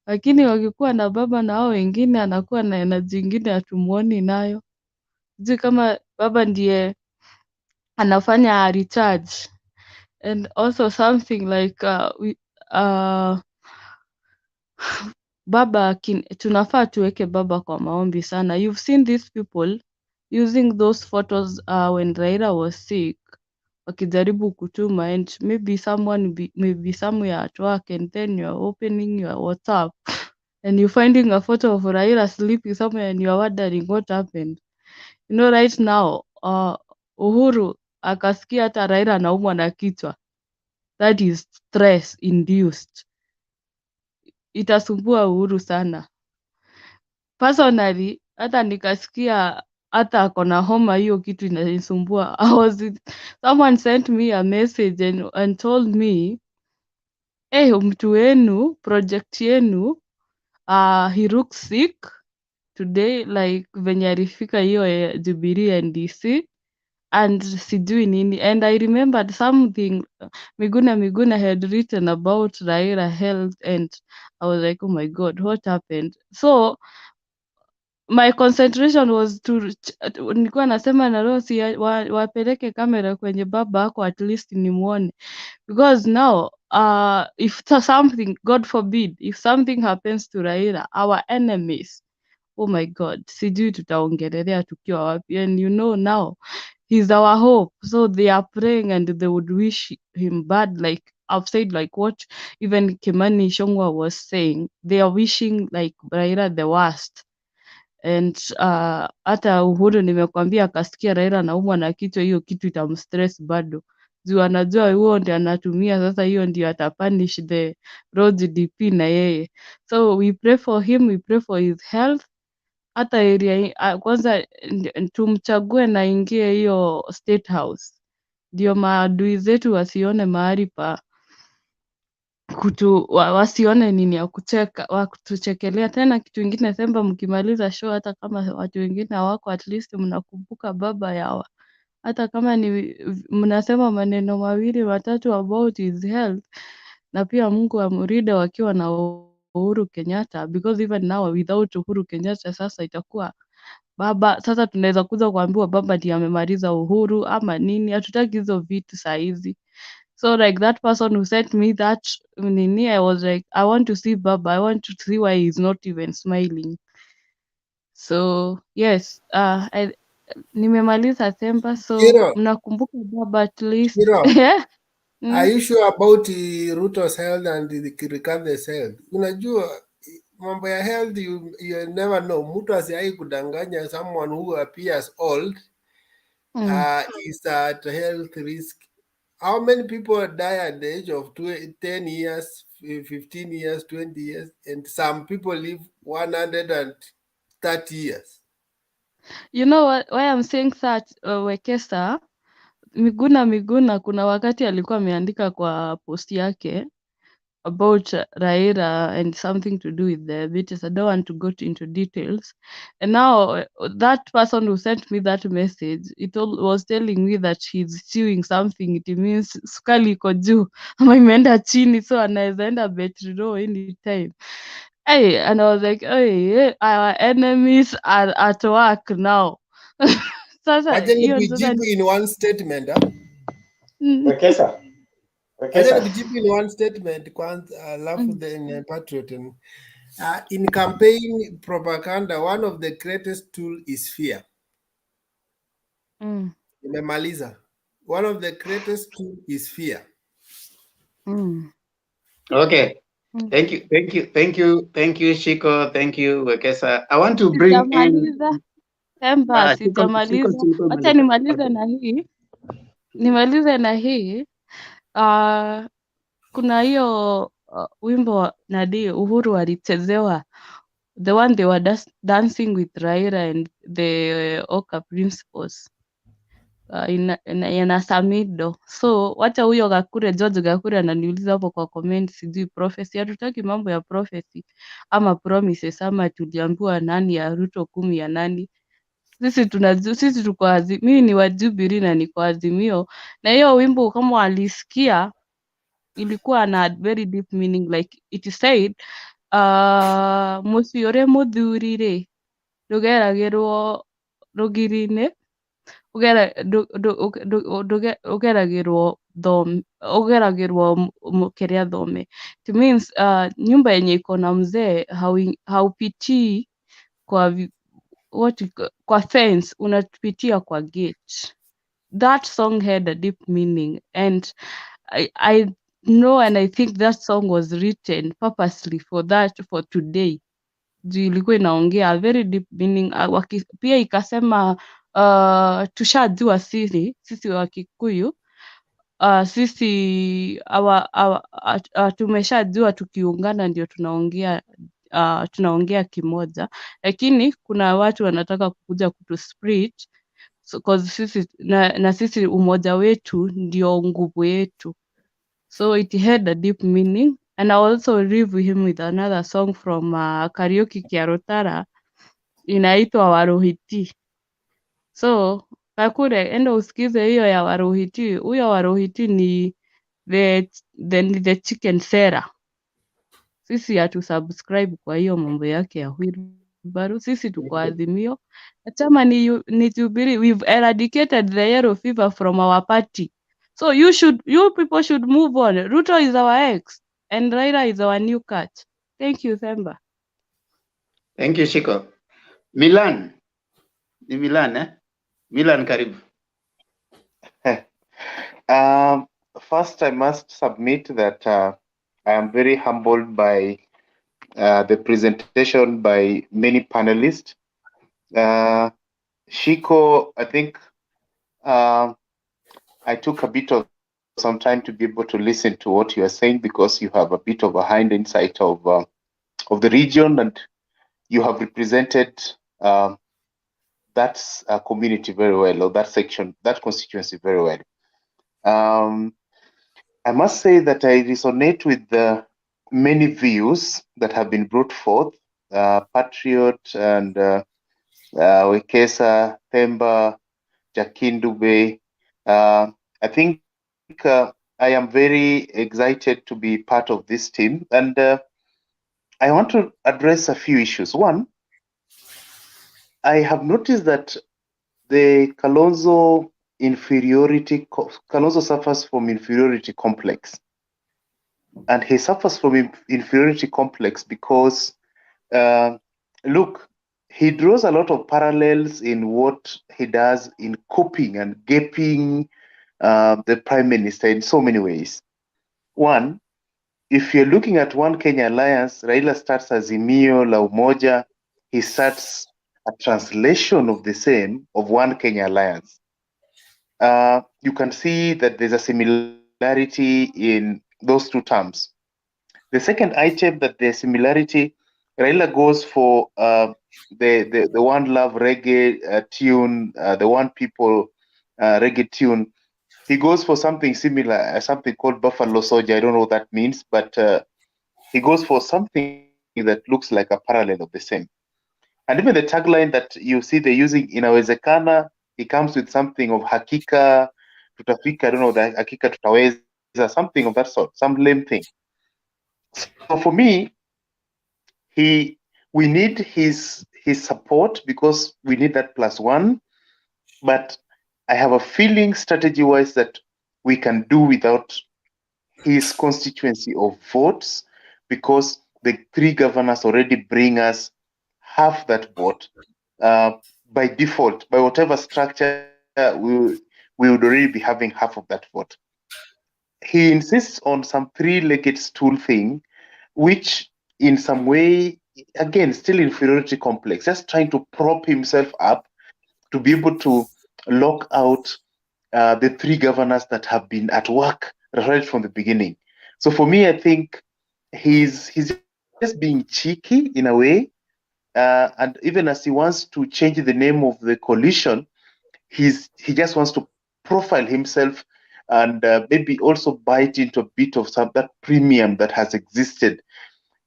Lakini wakikuwa na Baba na hao wengine anakuwa na energy ingine hatumuoni nayo. Sijui kama Baba ndiye anafanya recharge. And also something like Baba tunafaa tuweke Baba kwa maombi sana. You've seen these people using those photos when Raila was sick, wakijaribu kutuma, and maybe someone maybe somewhere at work, and then you're opening your WhatsApp and you're finding a photo of Raila sleeping somewhere and you're wondering what happened. Right now Uhuru akasikia hata Raila anaumwa na kichwa, that is stress induced. Itasumbua Uhuru sana. Personally, hata nikasikia hata ako na homa, hiyo kitu inanisumbua. Someone sent me a message and told me, mtu wenu, project yenu, he looks sick today, like venye alifika hiyo Jubilee NDC, and sijui nini. And I remembered something Miguna had written about Raila health, and I was like, oh my God, what happened? So my concentration was to nilikuwa nasema na leo si wapeleke kamera kwenye baba yako at least nimuone, because now if something, God forbid, if something happens to Raila, our enemies, oh my God, sijui tutaongelelea tukiwa wapi. And you know now he's our hope, so they are praying and they would wish him bad, like I've said, like what even Kimani Ichung'wah was saying, they are wishing like Raila the worst. And hata Uhuru nimekwambia akasikia Raila anaumwa na kichwa, hiyo kitu itamstress bado, juu anajua huo ndio anatumia sasa, hiyo ndio atapunish the road DP na yeye. So we pray for him, we pray for his health. Hata area kwanza tumchague na ingie hiyo State House, ndio maadui zetu wasione mahali pa wasione nini ya kucheka, wakutuchekelea. Tena kitu ingine, Semba, mkimaliza show, hata kama watu wengine hawako, at least mnakumbuka baba yawa, hata kama ni mnasema maneno mawili matatu about his health, na pia Mungu amrinde wakiwa na Uhuru Kenyatta, because even now without Uhuru Kenyatta sasa itakuwa baba, sasa tunaweza kuja kuambiwa baba ndiye amemaliza Uhuru ama nini. Hatutaki hizo vitu saa hizi. So like that person who sent me that nini, I was like, I want to see Baba. I want to see why he's not even smiling. So yes, nimemaliza Semba, so Kiro, mnakumbuka Baba at least. Kiro, Yeah. are you sure about Ruto's health and the Rigath's health? Unajua mambo ya health, you never know. Mtu asiai kudanganya someone who appears old is at health risk. How many people die at the age of 10 years, 15 years, 20 years, and some people live 130 years? You know why I'm saying that, Wekesa? Miguna kuna wakati alikuwa ameandika kwa post yake about Raila and something to do with diabetes. I don't want to go into details. And now that person who sent me that message, was telling me that he's chewing something. It means sukari iko juu ama imeenda chini, so anaweza enda battery low anytime. Hey, and I was like, hey, our enemies are at work now. Sasa Wacha hiyo sasa nikujibu in one statement. Wekesa. Wacha nikujibu in one statement kwanza, alafu then Patriot. In campaign propaganda, one of the greatest tool is fear. Nimemaliza. One of the greatest tool is fear. Okay. Thank you, Shiko. Thank you, Wekesa. I want to bring in Semba, sijamaliza. Acha nimalize na hii. Kuna hiyo wimbo Nadi Uhuru alichezewa, the one they were dancing with Raila and the Oka principles ina Samido. So wacha huyo George Gakure ananiuliza hapo kwa comment, sijui prophecy. Hatutaki mambo ya prophecy ama promises ama tuliambiwa nani ya Ruto 10 ya nani. Sisi tuko mimi ni wa Jubilee na niko Azimio, na hiyo wimbo kama walisikia ilikuwa na very deep meaning, like it said muciore muthurire rugeragirwo rugirine ugeragirwo kiria thome. It means nyumba yenye iko na mzee haupitii kwa fence, unapitia kwa gate. That song had a deep meaning, and I know, and I think that song was written purposely for today. Juu ilikuwa inaongea a very deep meaning. Pia ikasema tushajua sisi wa Kikuyu, sisi tumeshajua tukiungana ndio tunaongea kimoja, lakini kuna watu wanataka kukuja kutusplit, so cause sisi na sisi umoja wetu ndio nguvu yetu. So it had a deep meaning, and I also leave him with another song from Karaoke Kiarotara inaitwa Warohiti. So Kakure, enda usikize hiyo ya Warohiti. Huyo Warohiti ni the chicken seller. Sisi hatu subscribe kwa hiyo mambo yake ya hwiru. Baru, sisi tuko Azimio. Chama ni Jubilee. We've eradicated the yellow fever from our party. So you people should move on. Ruto is our ex and Raila is our new cat. Thank you, Themba. Thank you, Shiko. Milan. Ni Milan, eh? Milan, karibu. First, I must submit that I am very humbled by the presentation by many panelists. Shiko, I think I took a bit of some time to be able to listen to what you are saying because you have a bit of a hind insight of the region and you have represented that community very well, or that section, that constituency very well. I must say that I resonate with the many views that have been brought forth, Patriot and Wekesa, Themba, Jakin Dube. I think I am very excited to be part of this team, and I want to address a few issues. One, I have noticed that the Kalonzo suffers from inferiority complex, and he suffers from inferiority complex because, look, he draws a lot of parallels in what he does in coping and gaping the prime minister in so many ways. One, if you're looking at One Kenya Alliance, Raila starts Azimio la Umoja, he starts a translation of the same of One Kenya Alliance. You can see that there's a similarity in those two terms. The second item that there's similarity, Raila goes for the One Love reggae tune, the One People reggae tune. He goes for something similar, something called Buffalo Soldier. I don't know what that means, but he goes for something that looks like a parallel of the same. And even the tagline that you see they're using, inawezekana, he comes with something of hakika, tutafika, I don't know, that hakika tutaweza, something of that sort, some lame thing. So for me, we need his support because we need that +1. But I have a feeling strategy-wise that we can do without his constituency of votes because the 3 governors already bring us half that vote. By default, by whatever structure, we would already be having half of that vote. He insists on some 3-legged stool thing, which in some way, again, still inferiority complex, just trying to prop himself up to be able to lock out the 3 governors that have been at work right from the beginning. So for me, I think he's just being cheeky in a way. And even as he wants to change the name of the coalition, he just wants to profile himself and maybe also bite into a bit of that premium that has existed.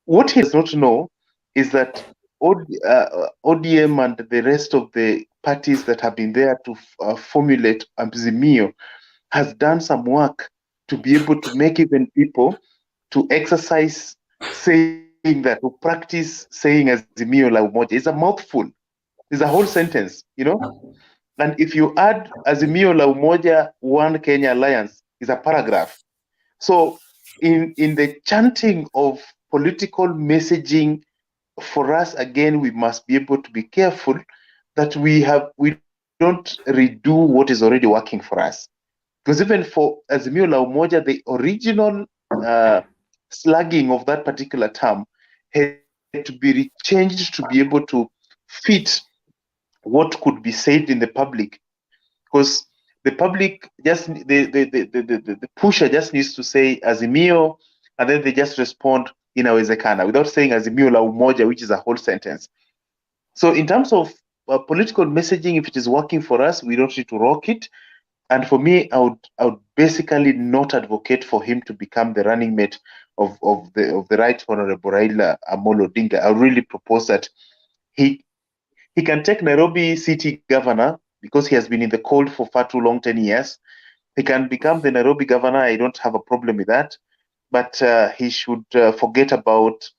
What he does not know is that ODM and the rest of the parties that have been there to formulate Azimio has done some work to be able to make even people to exercise saying that, to practice saying Azimio la Umoja. It's a mouthful. It's a whole sentence, you know? And if you add Azimio la Umoja, One Kenya Alliance, is a paragraph. So in the chanting of political messaging, for us, again, we must be able to be careful that we don't redo what is already working for us. Because even for Azimio la Umoja, the original slugging of that particular term had to be changed to be able to fit what could be said in the public. Because the public just, the pusher just needs to say Azimio, and then they just respond inawezekana without saying Azimio la Umoja, which is a whole sentence. So in terms of political messaging, if it is working for us, we don't need to rock it. And for me, I would basically not advocate for him to become the running mate of the Right Honorable Raila Odinga. I would really propose that he can take Nairobi City Governor because he has been in the cold for far too long, 10 years. He can become the Nairobi Governor. I don't have a problem with that. But he should forget about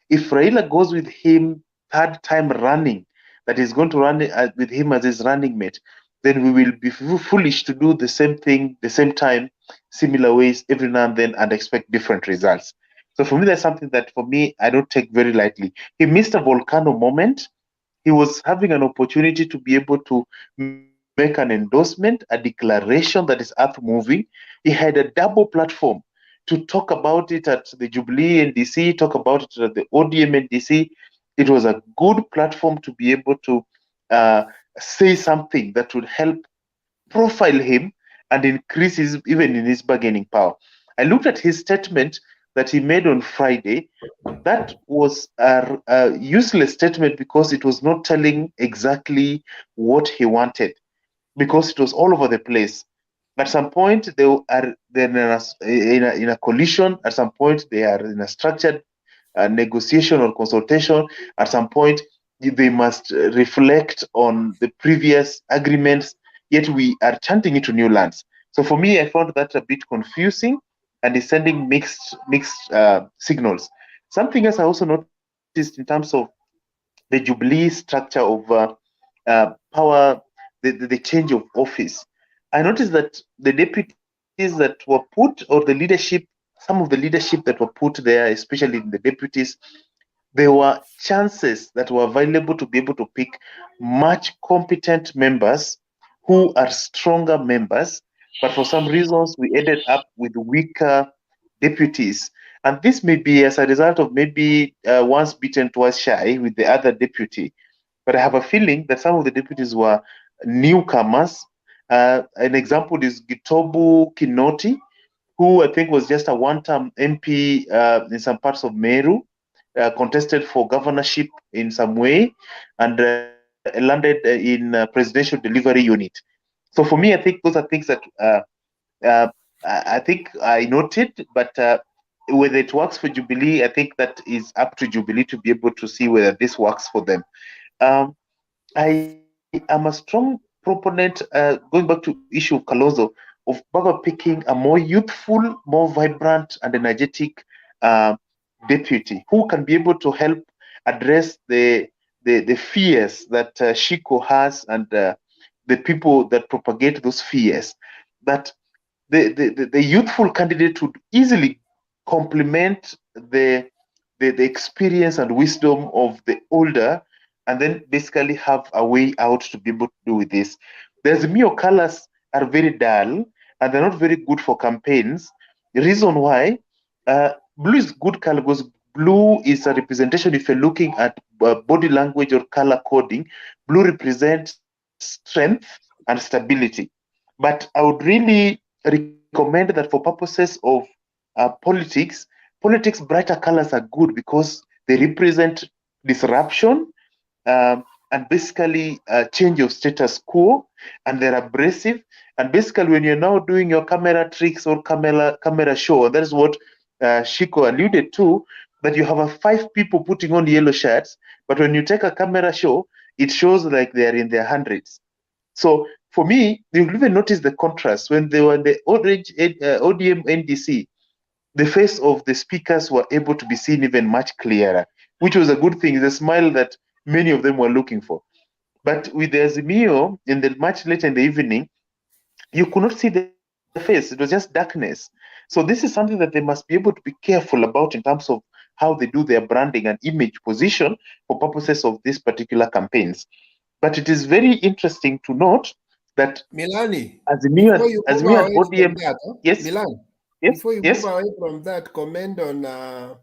If Raila goes with him third time running, that is going to run with him as his running mate, then we will be foolish to do the same thing, the same time, similar ways every now and then and expect different results. So for me, that's something that for me, I don't take very lightly. He missed a volcano moment. He was having an opportunity to be able to make an endorsement, a declaration that is earth moving. He had a double platform to talk about it at the Jubilee NDC, talk about it at the ODM NDC. It was a good platform to be able to say something that would help profile him and increase his, even in his bargaining power. I looked at his statement that he made on Friday. That was a useless statement because it was not telling exactly what he wanted, because it was all over the place. At some point, they are in a collision. At some point, they are in a structured negotiation or consultation. At some point, they must reflect on the previous agreements, yet we are chanting into new lands. So for me, I found that a bit confusing and is sending mixed signals. Something else I also noticed in terms of the Jubilee structure of power, the change of office. I noticed that the deputies that were put, or the leadership, some of the leadership that were put there, especially in the deputies, there were chances that were available to be able to pick much competent members who are stronger members, but for some reasons we ended up with weaker deputies. And this may be as a result of maybe once bitten, twice shy with the other deputy. But I have a feeling that some of the deputies were newcomers. An example is Gitobu Kinoti, who I think was just a one-term MP in some parts of Meru, contested for governorship in some way, and landed in presidential delivery unit. So for me, I think those are things that I think I noted, but whether it works for Jubilee, I think that is up to Jubilee to be able to see whether this works for them. I am a strong proponent, going back to issue of Kalonzo, of Baba picking a more youthful, more vibrant and energetic deputy who can be able to help address the fears that Shiko has and the people that propagate those fears. That the youthful candidate would easily complement the experience and wisdom of the older, and then basically have a way out to be able to do with this. The Azimio colors are very dull and they're not very good for campaigns. The reason why, blue is good color because blue is a representation. If you're looking at body language or color coding, blue represents strength and stability. But I would really recommend that for purposes of politics, brighter colors are good because they represent disruption and basically change of status quo, and they're abrasive. And basically, when you're now doing your camera tricks or camera show, that is what Shiko alluded to, that you have 5 people putting on yellow shirts, but when you take a camera show, it shows like they're in their hundreds. So for me, you'll even notice the contrast when they were in the orange ODM NDC. The face of the speakers were able to be seen even much clearer, which was a good thing. The smile that many of them were looking for. But with the Azimio, in the much later in the evening, you could not see the face. It was just darkness. So this is something that they must be able to be careful about in terms of how they do their branding and image position for purposes of these particular campaigns. But it is very interesting to note that Milani, Azimio before you move and away ODM, from that, yes, Milan, yes, before you yes. move away from that, comment on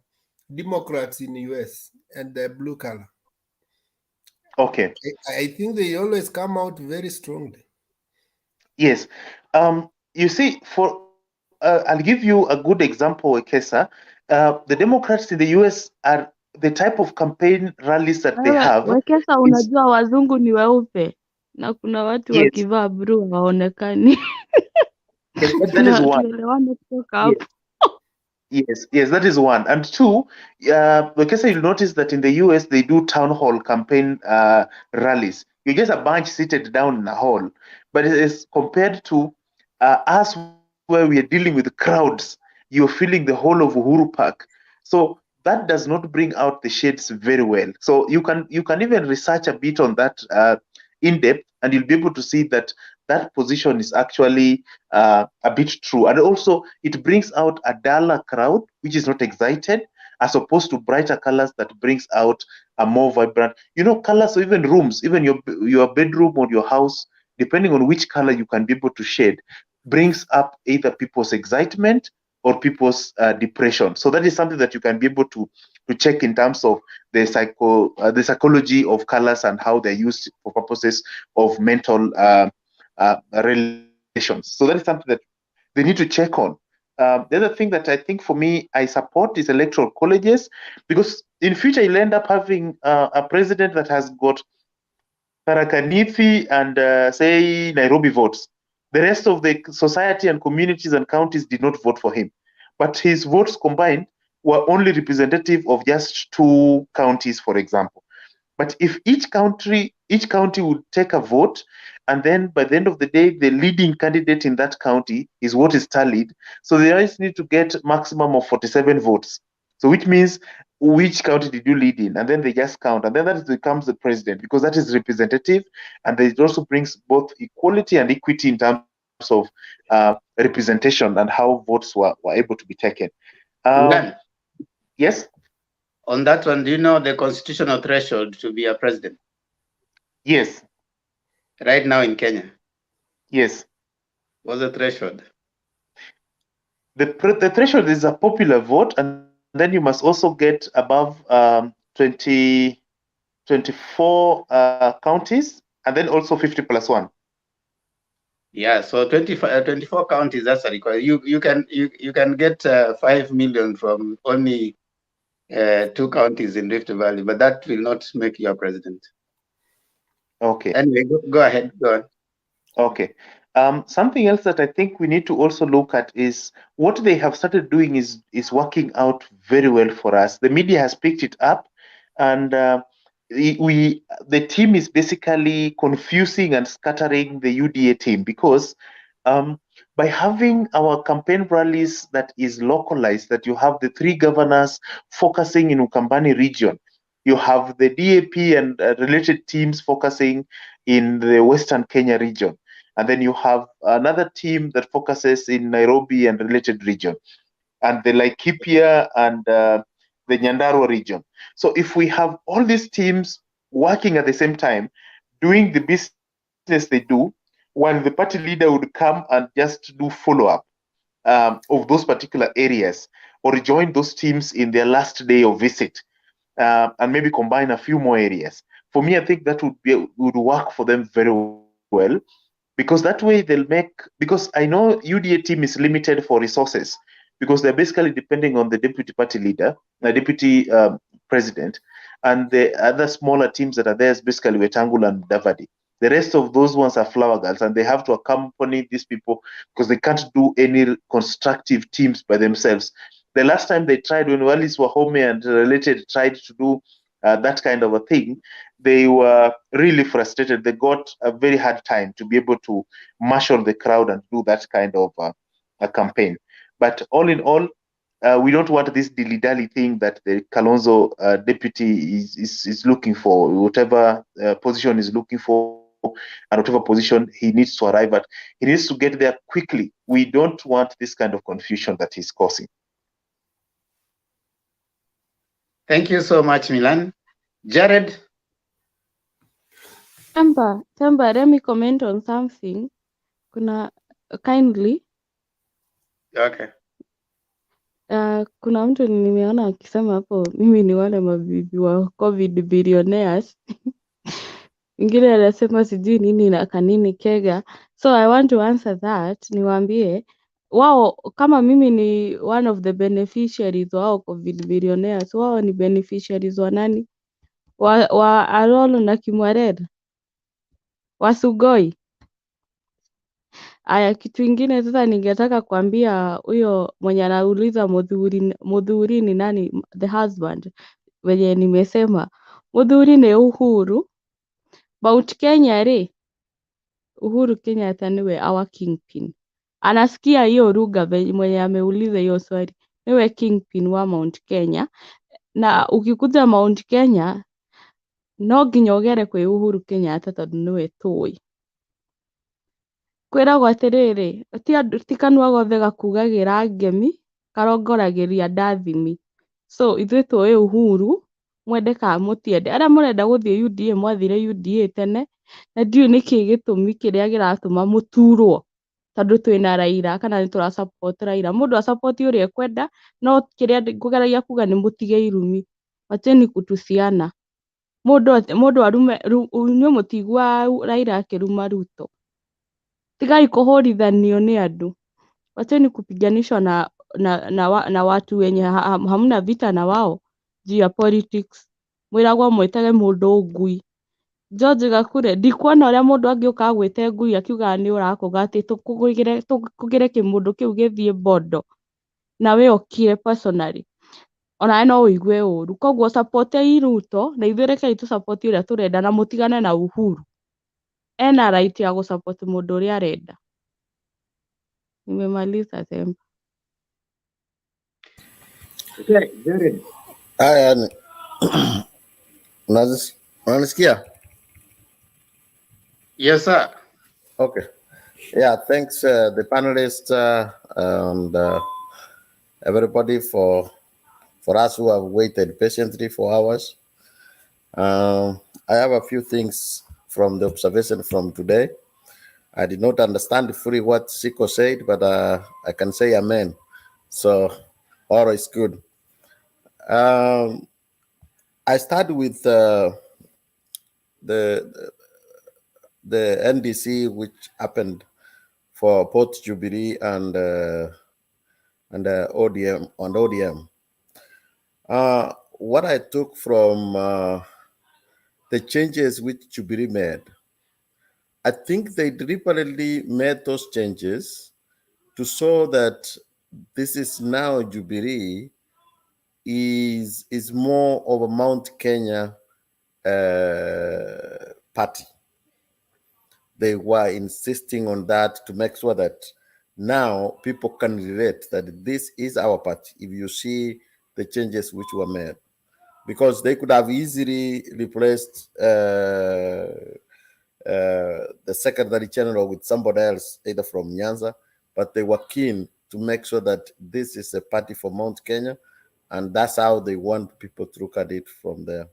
Democrats in the US and the blue color. Okay. I think they always come out very strongly. Yes. You see, I'll give you a good example, Kesa. The Democrats in the US are the type of campaign rallies that they Wewe have. Wekesa, unajua wazungu ni weupe na kuna watu Yes. wakivaa blue hawaonekani. That is one. Tuelewane kutoka Yes. hapo. Yes, that is one. And two, Kesa, you'll notice that in the US they do town hall campaign rallies. You're just a bunch seated down in a hall, but it is compared to us where we are dealing with crowds. You're feeling the whole of Uhuru Park. So that does not bring out the shades very well. So you can even research a bit on that in depth, and you'll be able to see that that position is actually a bit true. And also it brings out a duller crowd, which is not excited, as opposed to brighter colors that brings out a more vibrant, colors, or even rooms, even your bedroom or your house, depending on which color you can be able to shade, brings up either people's excitement or people's depression. So that is something that you can be able to check in terms of the psychology of colors and how they're used for purposes of mental relations. So that is something that they need to check on. The other thing that I think for me I support is electoral colleges, because in future you'll end up having a president that has got Tharaka-Nithi and say Nairobi votes. The rest of the society and communities and counties did not vote for him, but his votes combined were only representative of just 2 counties, for example. But if each county would take a vote, and then by the end of the day, the leading candidate in that county is what is tallied. So they always need to get maximum of 47 votes. So which means which county did you lead in? And then they just count. And then that becomes the president, because that is representative. And it also brings both equality and equity in terms of representation and how votes were able to be taken. Yes? On that one, do you know the constitutional threshold to be a president? Yes. Right now in Kenya? Yes. What's the threshold? The threshold is a popular vote, and then you must also get above 24 counties, and then also 50 plus 1. Yeah, so 24 counties, that's a requirement. You can get 5 million from only 2 counties in Rift Valley, but that will not make you a president. Okay. Anyway, go ahead. Go on. Okay. Something else that I think we need to also look at is what they have started doing is working out very well for us. The media has picked it up, and the team is basically confusing and scattering the UDA team, because by having our campaign rallies that is localized, that you have the 3 governors focusing in Ukambani region, you have the DAP and related teams focusing in the Western Kenya region, and then you have another team that focuses in Nairobi and related region, and the Laikipia and the Nyandarua region. So if we have all these teams working at the same time, doing the business they do, while the party leader would come and just do follow-up of those particular areas, or join those teams in their last day of visit, and maybe combine a few more areas. For me, I think that would work for them very well, because that way because I know UDA team is limited for resources, because they're basically depending on the deputy party leader, the deputy president, and the other smaller teams that are there is basically Wetangula and Davadi. The rest of those ones are flower girls, and they have to accompany these people because they can't do any constructive teams by themselves. The last time they tried, when Wallis Wahome and related tried to do that kind of a thing, they were really frustrated. They got a very hard time to be able to marshal the crowd and do that kind of a campaign. But all in all, we don't want this dilly-dally thing that the Kalonzo deputy is looking for, whatever position is looking for, and whatever position he needs to arrive at. He needs to get there quickly. We don't want this kind of confusion that he's causing. Thank you so much, Milan. Jared? Temba, let me comment on something. Kindly. Okay. Kuna mtu nimeona akisema hapo mimi ni wale mabibi wa COVID billionaires. Ingine anasema sijui nini na kanini kega. So I want to answer that. Niwaambie wao kama mimi ni one of the beneficiaries wao COVID billionaires, wao ni beneficiaries wa nani? Wa Alolo na Kimwarera. Wa Sugoi. Aya, kitu ingine sasa ningetaka kuambia huyo mwenye anauliza Muthuri ni nani, the husband, wenye nimesema Muthuri ni Uhuru, but Kenya Uhuru Kenyatta niwe our kingpin. Anasikia hiyo lugha mwenye ameuliza hiyo swali, niwe kingpin wa Mount Kenya, na ukikuja Mount Kenya no nginya ũgere kwĩ Uhuru Kenyatta tondũ nĩwe tũĩ. Kwĩragwo atĩrĩrĩ, ti kanua gothe gakugagĩra ngemi karongoragĩria ndathimi. So ithuĩ tũĩ Uhuru, mwende kana mũtiende. Arĩa mũrenda gũthiĩ UDA mwathire UDA tene, na ndiũĩ nĩkĩ gĩtũmi kĩrĩa kĩratũma mũturwo tondũ twĩna Raila kana nĩ tũra support Raila. Mũndũ a support ũrĩa ekwenda, no kĩrĩa ngũgeragia kuga nĩ mũtige irumi. Wacheni kutusiana. Mũndũ arume, inyuĩ mũtiguaga Raila akĩruma Ruto. Tigai kũhũrithanio nĩ andũ. Wacheni kupiganishwa na watu wenye hamna vita na wao juu ya politics. Mwĩragwo mwĩtage mũndũ ngui. George Gakure, ndikuona ũrĩa mũndũ angĩũka agwĩte ngui akiuga nĩ ũrakũga atĩ tũkũgĩre kĩmũndũ kĩu gĩthiĩ bondo. Na we ũkire personally. Ona no ũigue ũru. Koguo support Ruto, na ithuĩ rekei tu support ũrĩa tũrenda na mũtigane na Uhuru. Ena right ya gũsupport mũndũ ũrĩa arenda. Nimemaliza Temba. Okay, Jared. Haya, unanisikia? Yes, sir. Okay. Yeah, thanks the panelists and everybody for us who have waited patiently for hours. I have a few things from the observation from today. I did not understand fully what Siko said, but I can say amen. So all is good. I start with the NDC, which happened for both Jubilee and ODM on ODM. What I took from the changes which Jubilee made, I think they deliberately made those changes to show that this is now Jubilee is more of a Mount Kenya party. They were insisting on that to make sure that now people can relate that this is our party. If you see the changes which were made, because they could have easily replaced the Secretary General with somebody else, either from Nyanza, but they were keen to make sure that this is a party for Mount Kenya, and that's how they want people to look at it from there.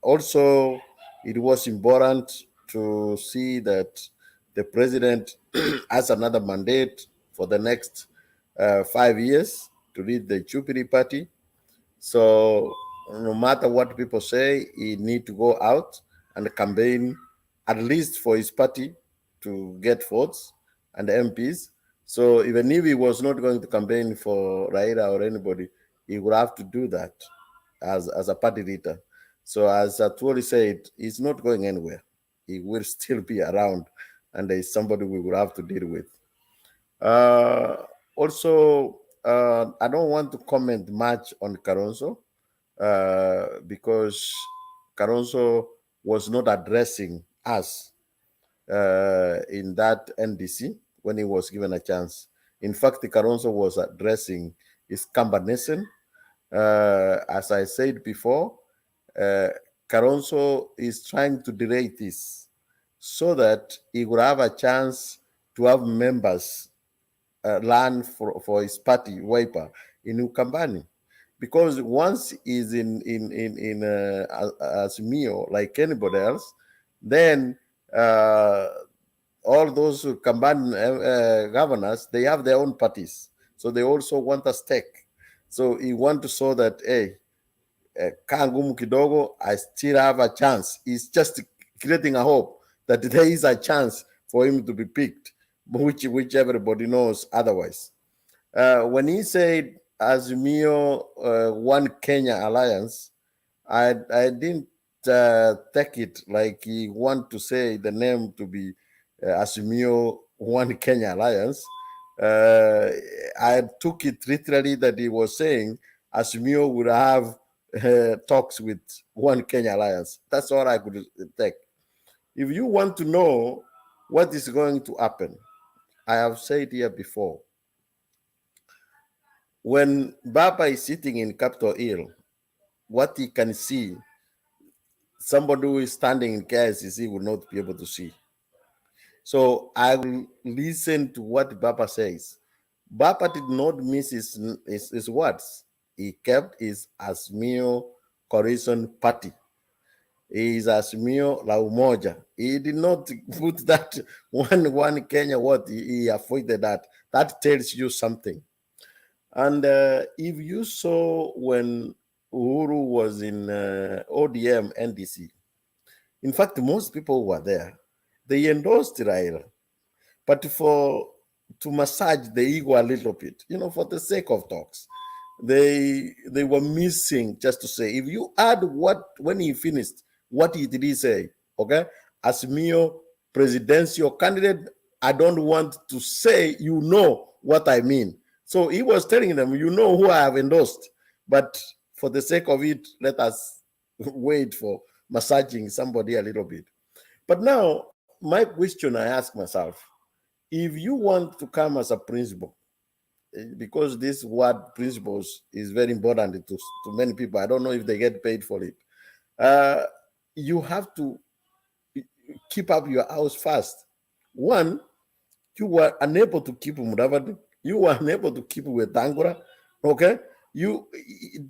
Also, it was important to see that the president has another mandate for the next 5 years to lead the Jubilee Party. So no matter what people say, he need to go out and campaign at least for his party to get votes and MPs. So even if he was not going to campaign for Raila or anybody, he would have to do that as a party leader. So as Atwoli said, he's not going anywhere. He will still be around, and there is somebody we will have to deal with. Also, I don't want to comment much on Kalonzo because Kalonzo was not addressing us in that NDC when he was given a chance. In fact, Kalonzo was addressing his Kamba Nation. As I said before, Kalonzo is trying to delay this so that he would have a chance to have members run for his party, Wiper, in Ukambani. Because once he's in Azimio, like anybody else, then all those Ukambani governors, they have their own parties. So they also want a stake. So he wants to show that, hey, Kangumu Kidogo, I still have a chance. He's just creating a hope that there is a chance for him to be picked, which everybody knows otherwise. When he said Azimio One Kenya Alliance, I didn't take it like he want to say the name to be Azimio One Kenya Alliance. I took it literally that he was saying Azimio would have talks with One Kenya Alliance. That's all I could take. If you want to know what is going to happen, I have said here before, when Baba is sitting in Capitol Hill, what he can see, somebody who is standing in KICC will not be able to see. So I will listen to what Baba says. Baba did not miss his words. He kept his Azimio Coalition Party. He is Azimio La Umoja. He did not put that one Kenya what he avoided that. That tells you something. And if you saw when Uhuru was in ODM NDC, in fact, most people were there. They endorsed Raila, but to massage the ego a little bit, for the sake of talks, they were missing just to say. If you add when he finished, what did he say? Okay, Azimio presidential candidate. I don't want to say what I mean. So he was telling them, who I have endorsed, but for the sake of it, let us wait for massaging somebody a little bit. But now, my question I ask myself, if you want to come as a principal, because this word principles is very important to many people, I don't know if they get paid for it. You have to keep up your house first. One, you were unable to keep Mudavadi. You were unable to keep with Tangura. Okay? You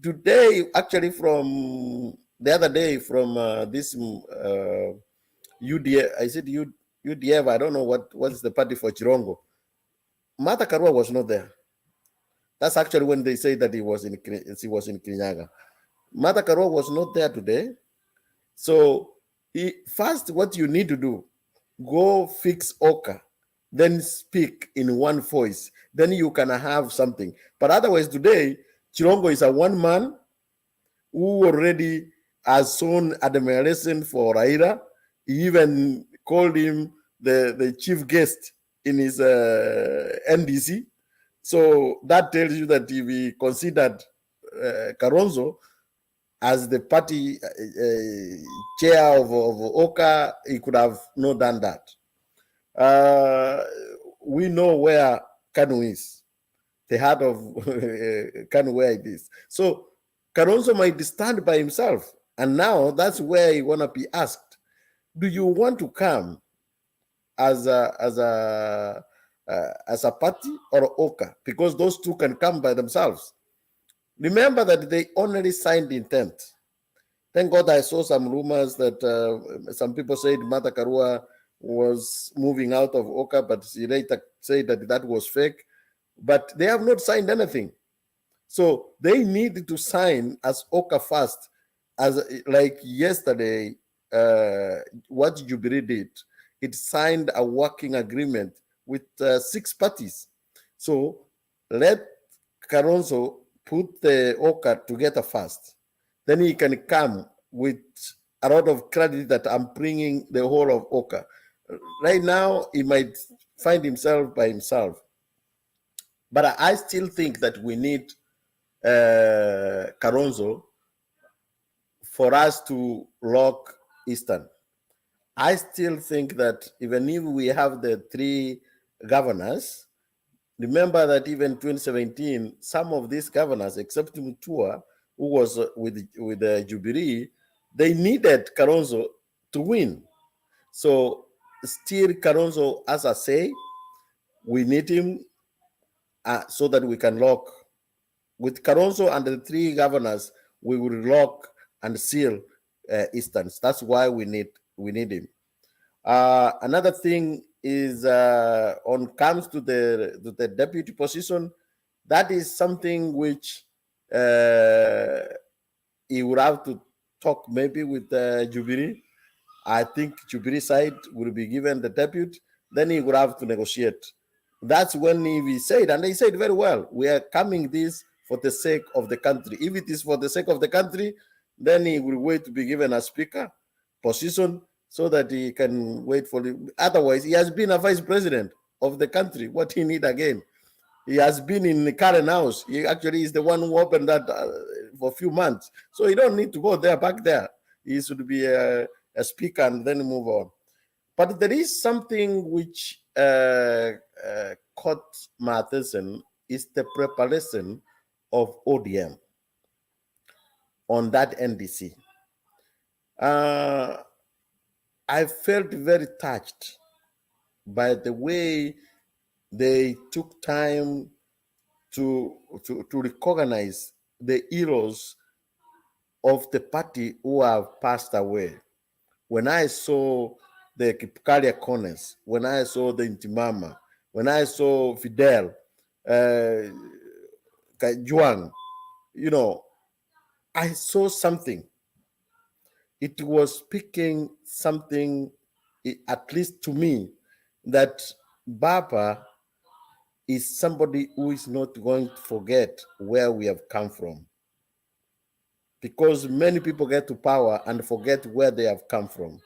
today, actually, from the other day, from this UDF, I said UDF, I don't know what is the party for Chirongo. Martha Karua was not there. That's actually when they say that he was in Kirinyaga. Martha Karua was not there today. So first, what you need to do, go fix Oka, then speak in one voice. Then you can have something. But otherwise, today, Chirongo is a one man who already has shown admiration for Raila. He even called him the chief guest in his NDC. So that tells you that if he considered Kalonzo as the party chair of Oka, he could have not done that. We know where Kanu is, the heart of Kanu, where it is. So Kalonzo might stand by himself, and now that's where he wanna be asked: do you want to come as a party or Oka? Because those two can come by themselves. Remember that they only signed intent. Thank God I saw some rumors that some people said Martha Karua was moving out of Oka, but she later said that was fake. But they have not signed anything. So they need to sign as Oka first, as like yesterday, what Jubilee did. It signed a working agreement with 6 parties. So let Kalonzo put the Oka together first. Then he can come with a lot of credit that I'm bringing the whole of Oka. Right now, he might find himself by himself. But I still think that we need Kalonzo for us to lock Eastern. I still think that even if we have the 3 governors, remember that even 2017, some of these governors, except Mutua, who was with Jubilee, they needed Kalonzo to win. So still Kalonzo, as I say, we need him so that we can lock. With Kalonzo and the 3 governors, we will lock and seal Easterns. That's why we need him. Another thing is on comes to the deputy position, that is something which he would have to talk maybe with Jubilee. I think Jubilee side will be given the deputy, then he would have to negotiate. That's when he said, and he said very well, we are coming this for the sake of the country. If it is for the sake of the country, then he will wait to be given a speaker position so that he can wait for it. Otherwise, he has been a vice president of the country. What he need again? He has been in the current house. He actually is the one who opened that for a few months. So he don't need to go there, back there. He should be a speaker and then move on. But there is something which caught my attention, is the preparation of ODM on that NDC. I felt very touched by the way they took time to recognize the heroes of the party who have passed away. When I saw the Kipkalia Corners, when I saw the Intimama, when I saw Fidel, Juan, you know, I saw something. It was speaking something, at least to me, that Baba is somebody who is not going to forget where we have come from. Because many people get to power and forget where they have come from.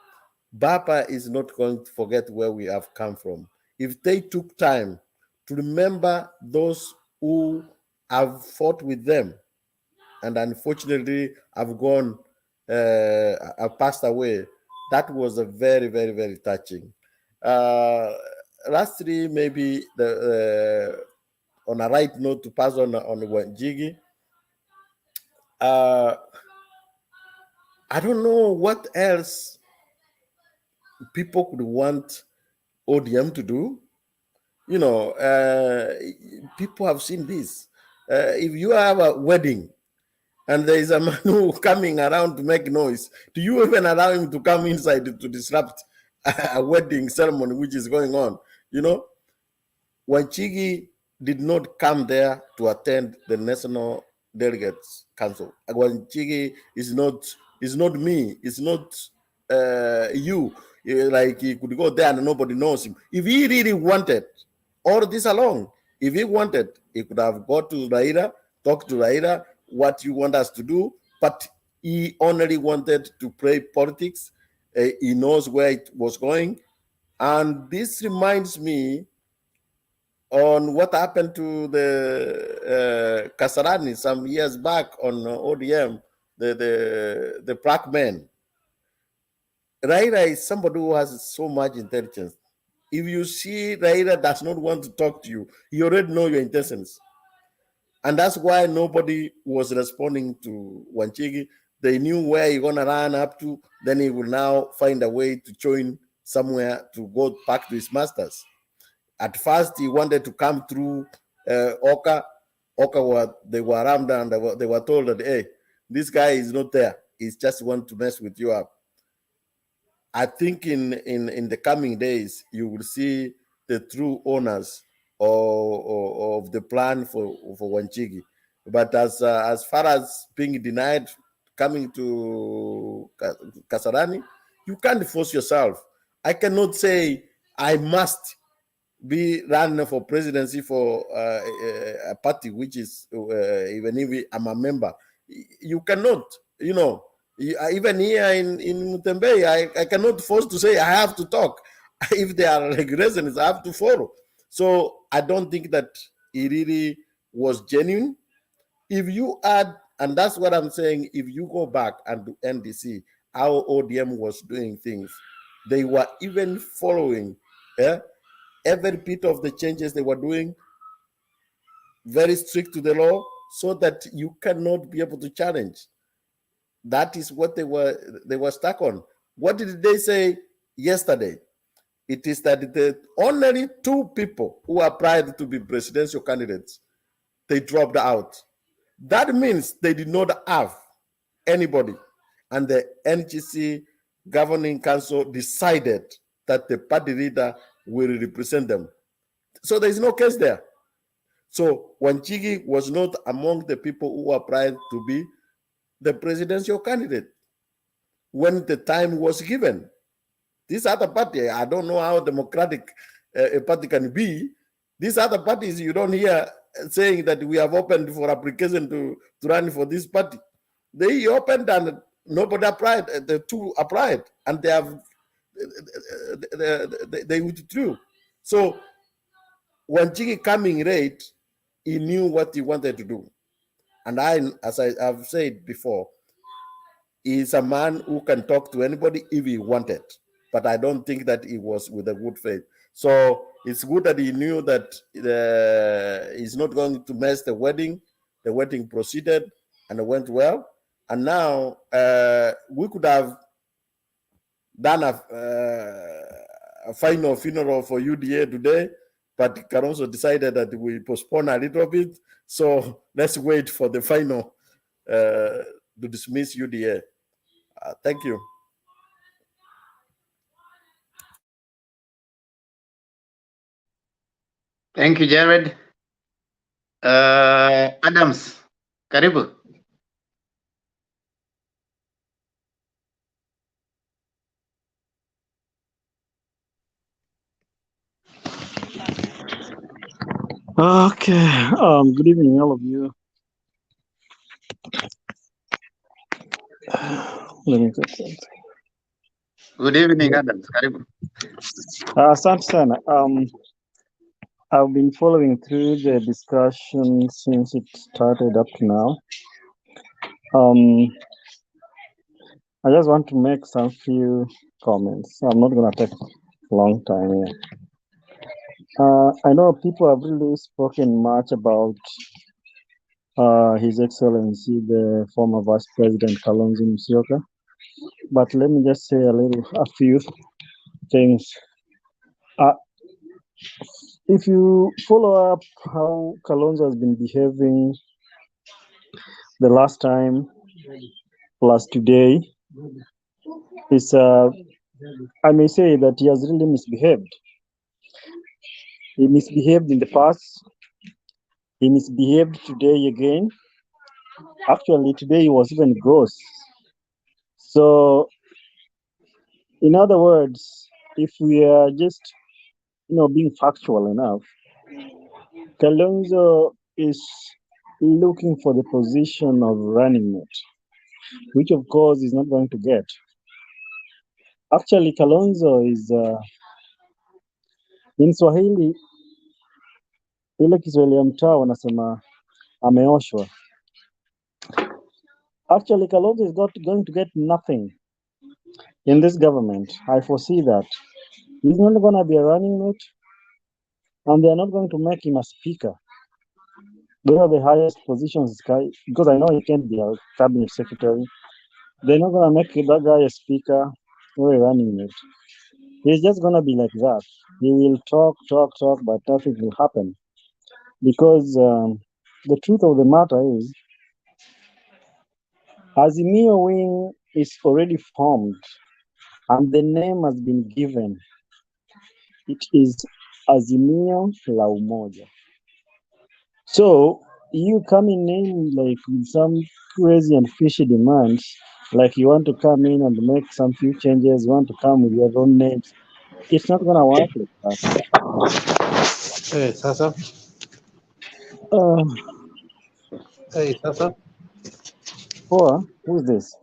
Baba is not going to forget where we have come from. If they took time to remember those who have fought with them and unfortunately have gone, have passed away, that was a very, very, very touching. Lastly, maybe on a right note to pass on Wanjigi, I don't know what else people could want ODM to do. You know, people have seen this. If you have a wedding and there is a man who coming around to make noise, do you even allow him to come inside to disrupt a wedding ceremony which is going on? You know, Wanjigi did not come there to attend the National Delegates Council. Wanjigi is not me. It's not you. Like he could go there and nobody knows him. If he really wanted all this along, if he wanted, he could have gone to Raila, talked to Raila, what you want us to do, but he only wanted to play politics. He knows where it was going. And this reminds me on what happened to the Kasarani some years back on ODM, the black man. Raila is somebody who has so much intelligence. If you see Raila does not want to talk to you, you already know your intentions. And that's why nobody was responding to Wanjigi. They knew where he's gonna run up to, then he will now find a way to join somewhere to go back to his masters. At first, he wanted to come through Oka. They were around and they were told that, hey, this guy is not there. He just want to mess with you up. I think in the coming days, you will see the true owners of the plan for Wanjigi. But as far as being denied coming to Kasarani, you can't force yourself. I cannot say I must be run for presidency for a party which is even if I'm a member. You cannot, you know. Even here in Mutembe, I cannot force to say I have to talk. If there are regulations, I have to follow. So I don't think that it really was genuine. If you add, and that's what I'm saying, if you go back and do NDC, how ODM was doing things, they were even following every bit of the changes they were doing, very strict to the law, so that you cannot be able to challenge. That is what they were stuck on. What did they say yesterday? It is that the only two people who applied to be presidential candidates, they dropped out. That means they did not have anybody. And the NGC governing council decided that the party leader will represent them. So there is no case there. So Wanjigi was not among the people who applied to be the presidential candidate when the time was given. This other party, I don't know how democratic a party can be. These other parties, you don't hear saying that we have opened for application to run for this party. They opened and nobody applied. The two applied and they have they withdrew. So when Wanjigi coming late, he knew what he wanted to do. And as I have said before, he's a man who can talk to anybody if he wanted. But I don't think that he was with a good faith. So it's good that he knew that he's not going to mess the wedding the wedding proceeded and it went well. And now we could have done a final funeral for UDA today, but Kalonzo decided that we postpone a little bit. So let's wait for the final to dismiss UDA. Thank you. Thank you, Jared. Adams, karibu. Okay. Good evening, all of you. Let me check something. Good evening, Adams. Karibu. Asante sana. I've been following through the discussion since it started up to now. I just want to make some few comments. I'm not going to take a long time here. I know people have really spoken much about His Excellency, the former Vice President Kalonzo Musyoka, but let me just say a few things. If you follow up how Kalonzo has been behaving the last time plus today, it's I may say that he has really misbehaved. He misbehaved in the past. He misbehaved today again. Actually, today he was even gross. So, in other words, if we are just being factual enough, Kalonzo is looking for the position of running mate, which of course is not going to get. Actually, Kalonzo is in Swahili, ile Kiswahili ya mtaa wanasema ameoshwa. Actually, Kalonzo is not going to get nothing in this government. I foresee that. He's not going to be a running mate, and they are not going to make him a speaker. Those are the highest positions, because I know he can't be a cabinet secretary. They're not going to make that guy a speaker or a running mate. He's just going to be like that. He will talk, but nothing will happen. Because the truth of the matter is, Azimio wing is already formed, and the name has been given. It is Azimio la Umoja. So you coming in like with some crazy and fishy demands, like you want to come in and make some few changes, you want to come with your own names, it's not gonna work like that. Hey, Sasa. Hey, Sasa. Who's this?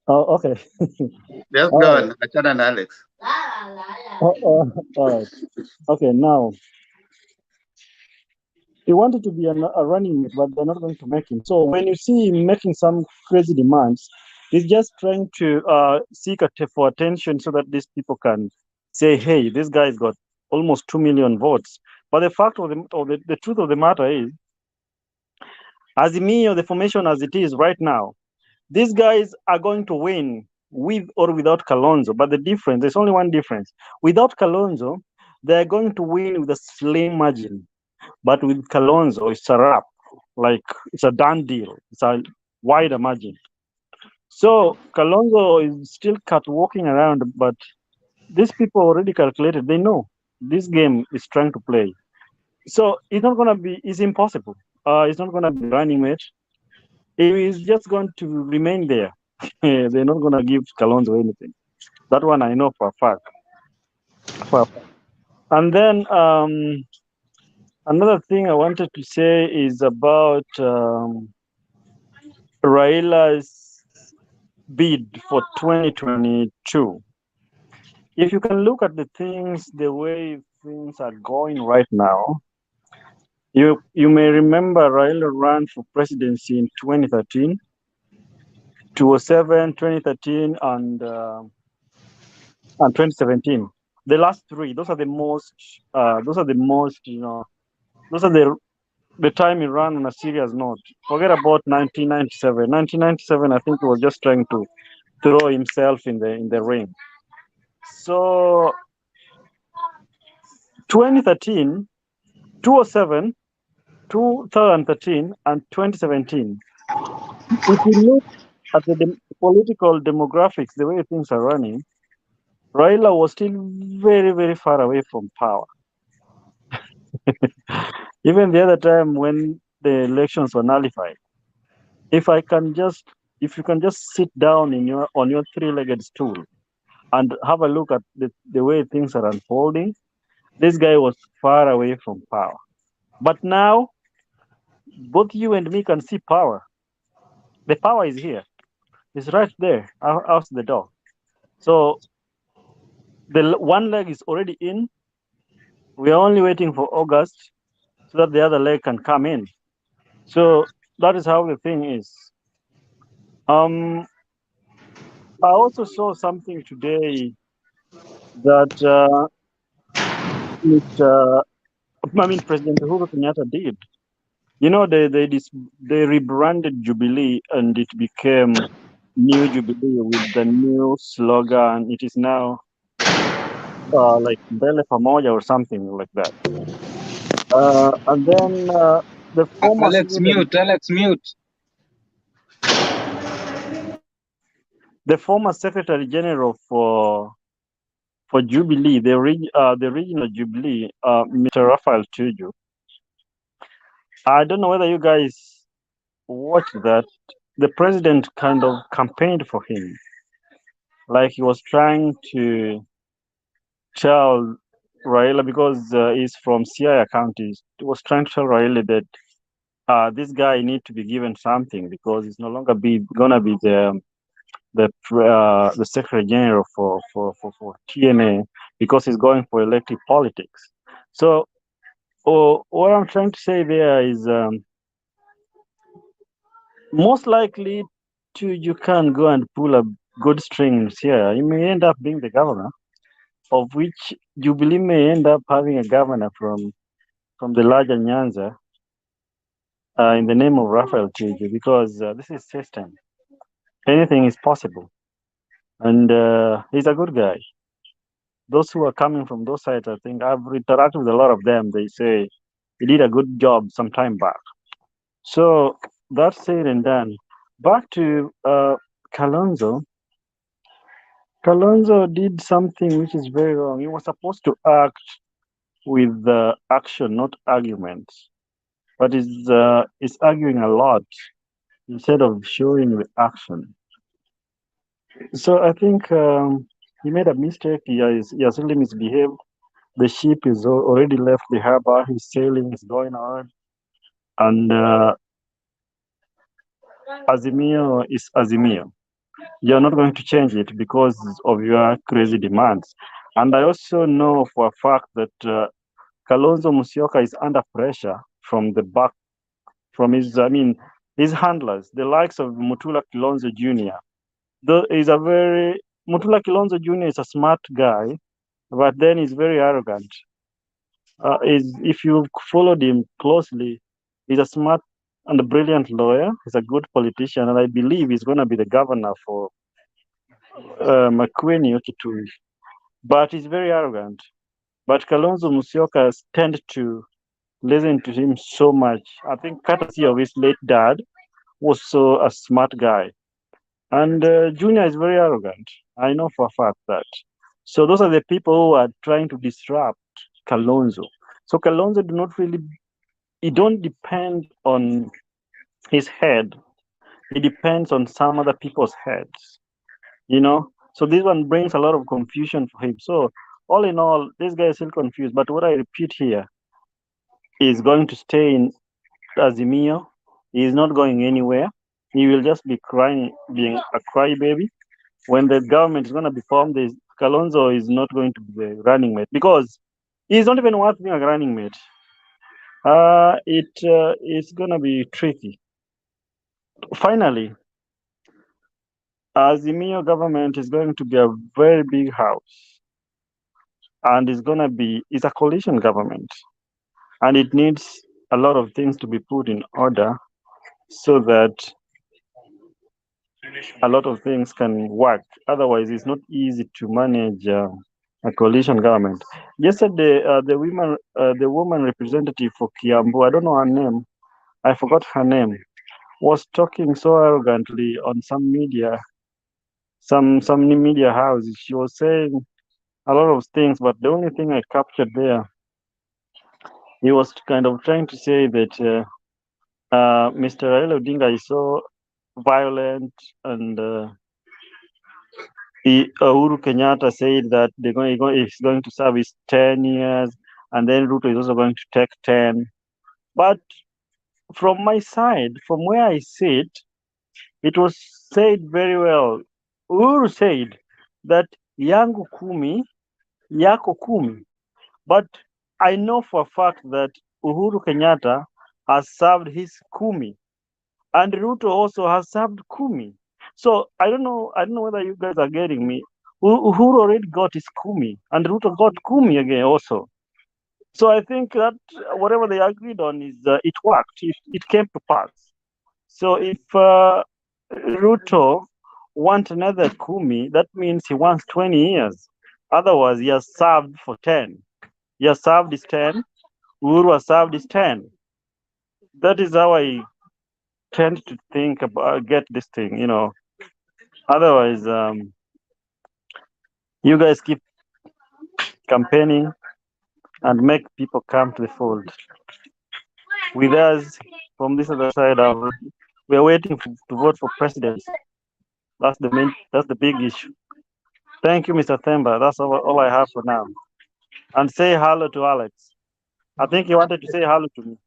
Oh, okay. Just All go right. on, Achana na Alex. All right. Okay, now he wanted to be a running mate, but they're not going to make him. So when you see him making some crazy demands, he's just trying to seek for attention so that these people can say, "Hey, this guy's got almost 2 million votes." But the fact of the truth of the matter is, Azimio, the formation as it is right now, these guys are going to win with or without Kalonzo. But the difference, there's only one difference. Without Kalonzo, they're going to win with a slim margin. But with Kalonzo, it's a wrap. Like, it's a done deal. It's a wider margin. So Kalonzo is still walking around, but these people already calculated. They know this game is trying to play. So it's not going to be, it's impossible. It's not going to be running mate. It is just going to remain there. They're not going to give Kalonzo anything. That one I know for a fact. And then another thing I wanted to say is about Raila's bid for 2022. If you can look at the way things are going right now, you may remember Raila ran for presidency in 2013, 2007, 2013, and 2017. The last three, those are the most Those are the time he ran on a serious note. Forget about 1997. 1997, I think he was just trying to throw himself in the ring. So 2013, 2007, 2013, and 2017. If you look at the political demographics, the way things are running, Raila was still very, very far away from power. Even the other time when the elections were nullified, if you can just sit down on your three-legged stool and have a look at the way things are unfolding, this guy was far away from power. But now, both you and me can see power. The power is here. It's right there, out the door. So the one leg is already in. We are only waiting for August so that the other leg can come in. So that is how the thing is. I also saw something today that President Uhuru Kenyatta did. You know, they rebranded Jubilee and it became New Jubilee with the new slogan. It is now like Mbele Pamoja or something like that. And then the former Alex mute, Alex mute. The former Secretary General for Jubilee, the regional Jubilee, Mr. Raphael Tuju. I don't know whether you guys watched that. The president kind of campaigned for him, like he was trying to tell Raila, because he's from Siaya County, he was trying to tell Raila that this guy need to be given something because he's no longer gonna be the Secretary General for TNA because he's going for elective politics. So what I'm trying to say there is most likely you can go and pull a good strings here. You may end up being the governor, of which Jubilee may end up having a governor from the larger Nyanza in the name of Raphael Tuju, because this is system. Anything is possible. And he's a good guy. Those who are coming from those sides, I think I've interacted with a lot of them. They say he did a good job some time back. So that's said and done. Back to Kalonzo. Kalonzo did something which is very wrong. He was supposed to act with action, not arguments. But he's arguing a lot instead of showing the action. So I think he made a mistake. He has really misbehaved. The ship is already left the harbor. His sailing is going on. And Azimio is Azimio. You're not going to change it because of your crazy demands. And I also know for a fact that Kalonzo Musyoka is under pressure from the back, from his handlers, the likes of Mutula Kilonzo Jr. Mutula Kilonzo Jr. is a smart guy, but then he's very arrogant. If you followed him closely, he's a smart and a brilliant lawyer. He's a good politician, and I believe he's going to be the governor for MT.KENYA, but he's very arrogant. But Kalonzo Musyoka tend to listen to him so much. I think courtesy of his late dad, was so a smart guy. And Junior is very arrogant. I know for a fact that. So those are the people who are trying to disrupt Kalonzo. So Kalonzo he don't depend on his head. He depends on some other people's heads. So this one brings a lot of confusion for him. So all in all, this guy is still confused. But what I repeat here is going to stay in Azimio. He is not going anywhere. He will just be crying, being a crybaby. When the government is going to be formed, Kalonzo is not going to be the running mate because he's not even worth being a running mate. It's going to be tricky. Finally, Azimio government is going to be a very big house, and it's a coalition government. and it needs a lot of things to be put in order so that a lot of things can work. Otherwise, it's not easy to manage a coalition government. Yesterday, the woman representative for Kiambu, I don't know her name, I forgot her name, was talking so arrogantly on some media, some media houses. She was saying a lot of things, but the only thing I captured there, he was kind of trying to say that Mr. Raila Odinga is so violent, and Uhuru Kenyatta said that he's going to serve his 10 years, and then Ruto is also going to take 10. But from my side, from where I sit, it was said very well. Uhuru said that yangu kumi, yako kumi. But I know for a fact that Uhuru Kenyatta has served his kumi, and Ruto also has served kumi. So I don't know whether you guys are getting me. Uhuru already got his kumi, and Ruto got kumi again also. So I think that whatever they agreed on is it worked. It came to pass. So if Ruto wants another kumi, that means he wants 20 years. Otherwise, he has served for 10. He has served his 10. Uhuru has served his 10. That is how I tend to think about get this thing, you know. Otherwise, you guys keep campaigning and make people come to the fold. With us from this other side, we are waiting to vote for president. That's the big issue. Thank you, Mr. Themba. That's all I have for now. And say hello to Alex. I think he wanted to say hello to me.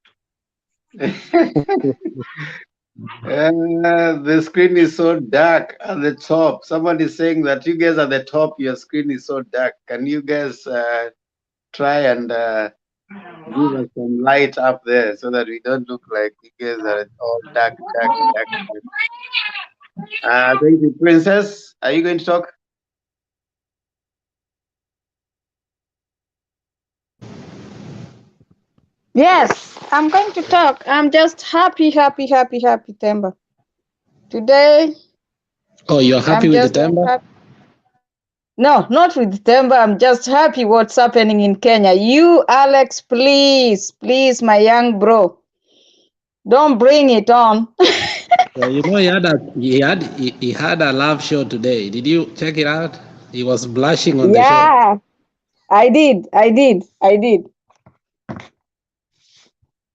The screen is so dark at the top. Someone is saying that you guys at the top, your screen is so dark. Can you guys try and give us some light up there so that we don't look like you guys are all dark. Thank you, Princess. Are you going to talk? Yes, I'm going to talk. I'm just happy, Temba. Today. Oh, you're happy with the Temba? No, not with Temba. I'm just happy what's happening in Kenya. You, Alex, please, my young bro, don't bring it on. Well, you know, he had a live show today. Did you check it out? He was blushing on the show. Yeah, I did.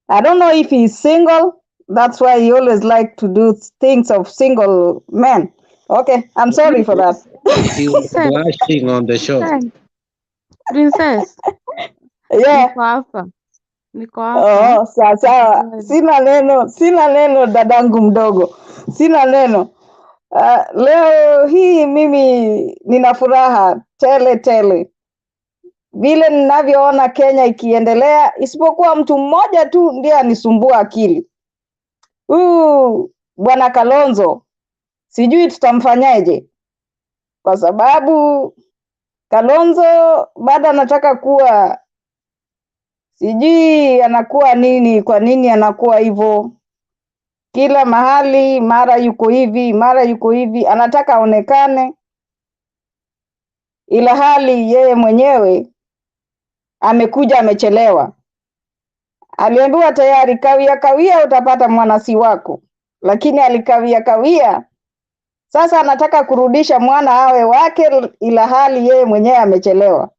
I don't know if he's single. That's why he always like to do things of single men. Okay, I'm sorry for that. He was blushing on the show. Princess. Yeah. Niko hapa. Oh, sawa. Sina neno dadangu mdogo. Sina neno. Leo hii mimi nina furaha tele. Vile ninavyoona Kenya ikiendelea, isipokuwa mtu mmoja tu ndiye anisumbua akili. Bwana Kalonzo, sijui tutamfanyaje, kwa sababu Kalonzo bado anataka kuwa, sijui anakuwa nini, kwa nini anakuwa hivyo. Kila mahali mara yuko hivi, anataka aonekane, ila hali yeye mwenyewe amekuja amechelewa. Aliambiwa tayari kawia utapata mwanasi wako, lakini alikawia. Sasa anataka kurudisha mwana awe wake, ila hali yeye mwenyewe amechelewa.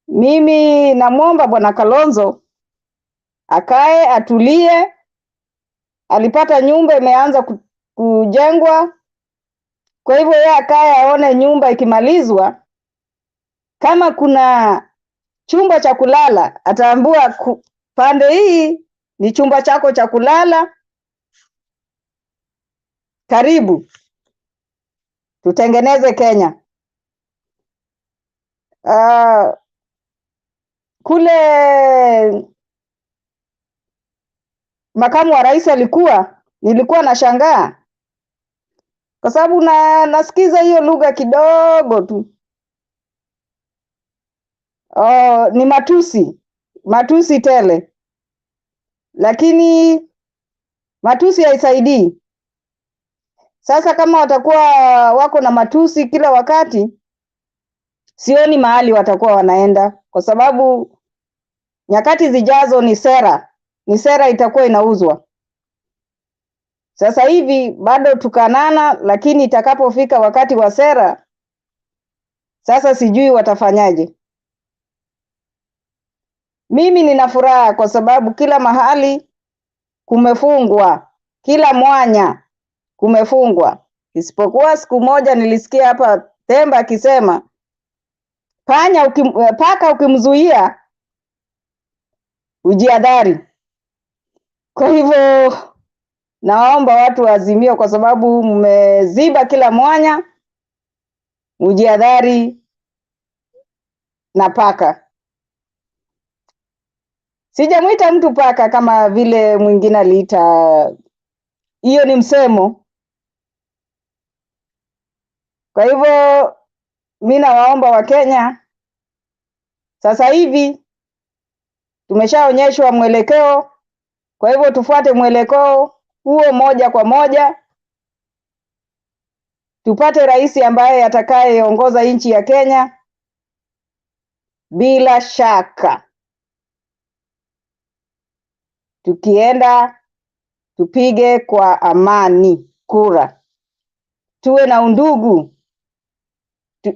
Mimi namwomba Bwana Kalonzo akae atulie. Alipata nyumba imeanza kujengwa, kwa hivyo yeye akae aone nyumba ikimalizwa. Kama kuna chumba cha kulala, ataambua pande hii ni chumba chako cha kulala, karibu tutengeneze Kenya. Kule makamu wa rais nilikuwa nashangaa, kwa sababu nasikiza hiyo lugha kidogo tu. Ni matusi. matusi tele, lakini matusi haisaidii. Sasa kama watakuwa wako na matusi kila wakati, sioni mahali watakuwa wanaenda, kwa sababu nyakati zijazo ni sera itakuwa inauzwa. Sasa hivi bado tukanana, lakini itakapofika wakati wa sera, sasa sijui watafanyaje. Mimi nina furaha kwa sababu kila mahali kumefungwa, kila mwanya kumefungwa, isipokuwa siku moja nilisikia hapa Temba akisema paka ukimzuia ujiadhari. Kwa hivyo naomba watu wa Azimio, kwa sababu mmeziba kila mwanya, ujiadhari na paka. Sijamuita mtu paka kama vile mwingine aliita, hiyo ni msemo. Kwa hivyo mimi nawaomba wa Kenya, sasa hivi tumeshaonyeshwa mwelekeo, kwa hivyo tufuate mwelekeo huo moja kwa moja, tupate rais ambaye atakayeongoza nchi ya Kenya bila shaka. Tukienda tupige kwa amani kura, tuwe na undugu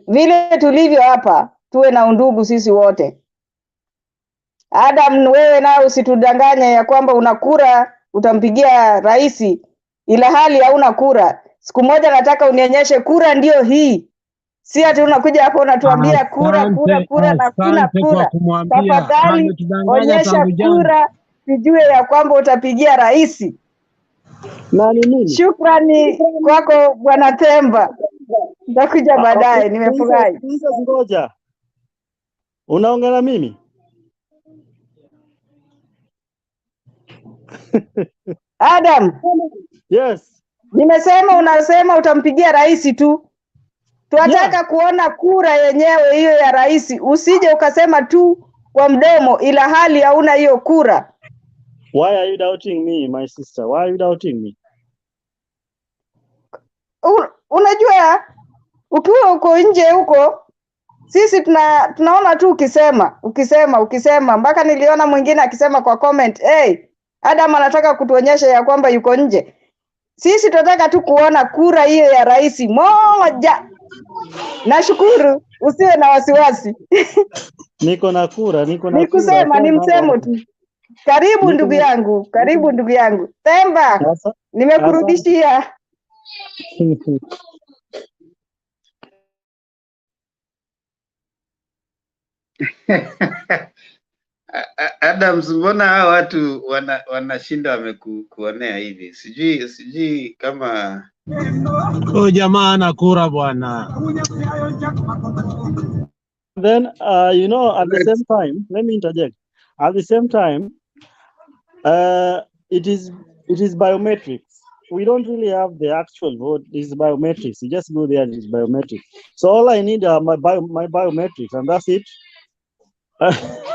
vile tulivyo hapa, tuwe na undugu sisi wote. Adam, wewe nao usitudanganye ya kwamba una kura utampigia rais ila hali hauna kura. Siku moja nataka unionyeshe kura ndio hii. Si ati unakuja hapo unatuambia kura na kuna kura. Tafadhali onyesha kura sijue ya kwamba utapigia rais. Shukrani kwako Bwana Temba. Nitakuja baadaye, nimefurahi. Ngoja. Unaongea na mimi? Adam. Yes. Nimesema unasema utampigia rais tu. Tunataka kuona kura yenyewe hiyo ya rais. Usije ukasema tu kwa mdomo ila hali hauna hiyo kura. Why are you doubting me, my sister? Why are you doubting me? Unajua ukiwa uko nje huko, sisi tunaona tu ukisema mpaka niliona mwingine akisema kwa comment, Adam anataka kutuonyesha ya kwamba yuko nje. Sisi tunataka tu kuona kura hiyo ya rais moja. Nashukuru, usiwe na wasiwasi. Niko na kura. Nikusema ni msemo tu. Karibu ndugu yangu. Temba, nimekurudishia. Adams, mbona hao watu wanashinda wamekuonea hivi? Sijui kama jamaa ana kura bwana. Then at the same time, let me interject. At the same time, it is biometrics. We don't really have the actual vote. It's biometrics. You just go there and it's biometrics. So all I need are my biometrics, and that's it.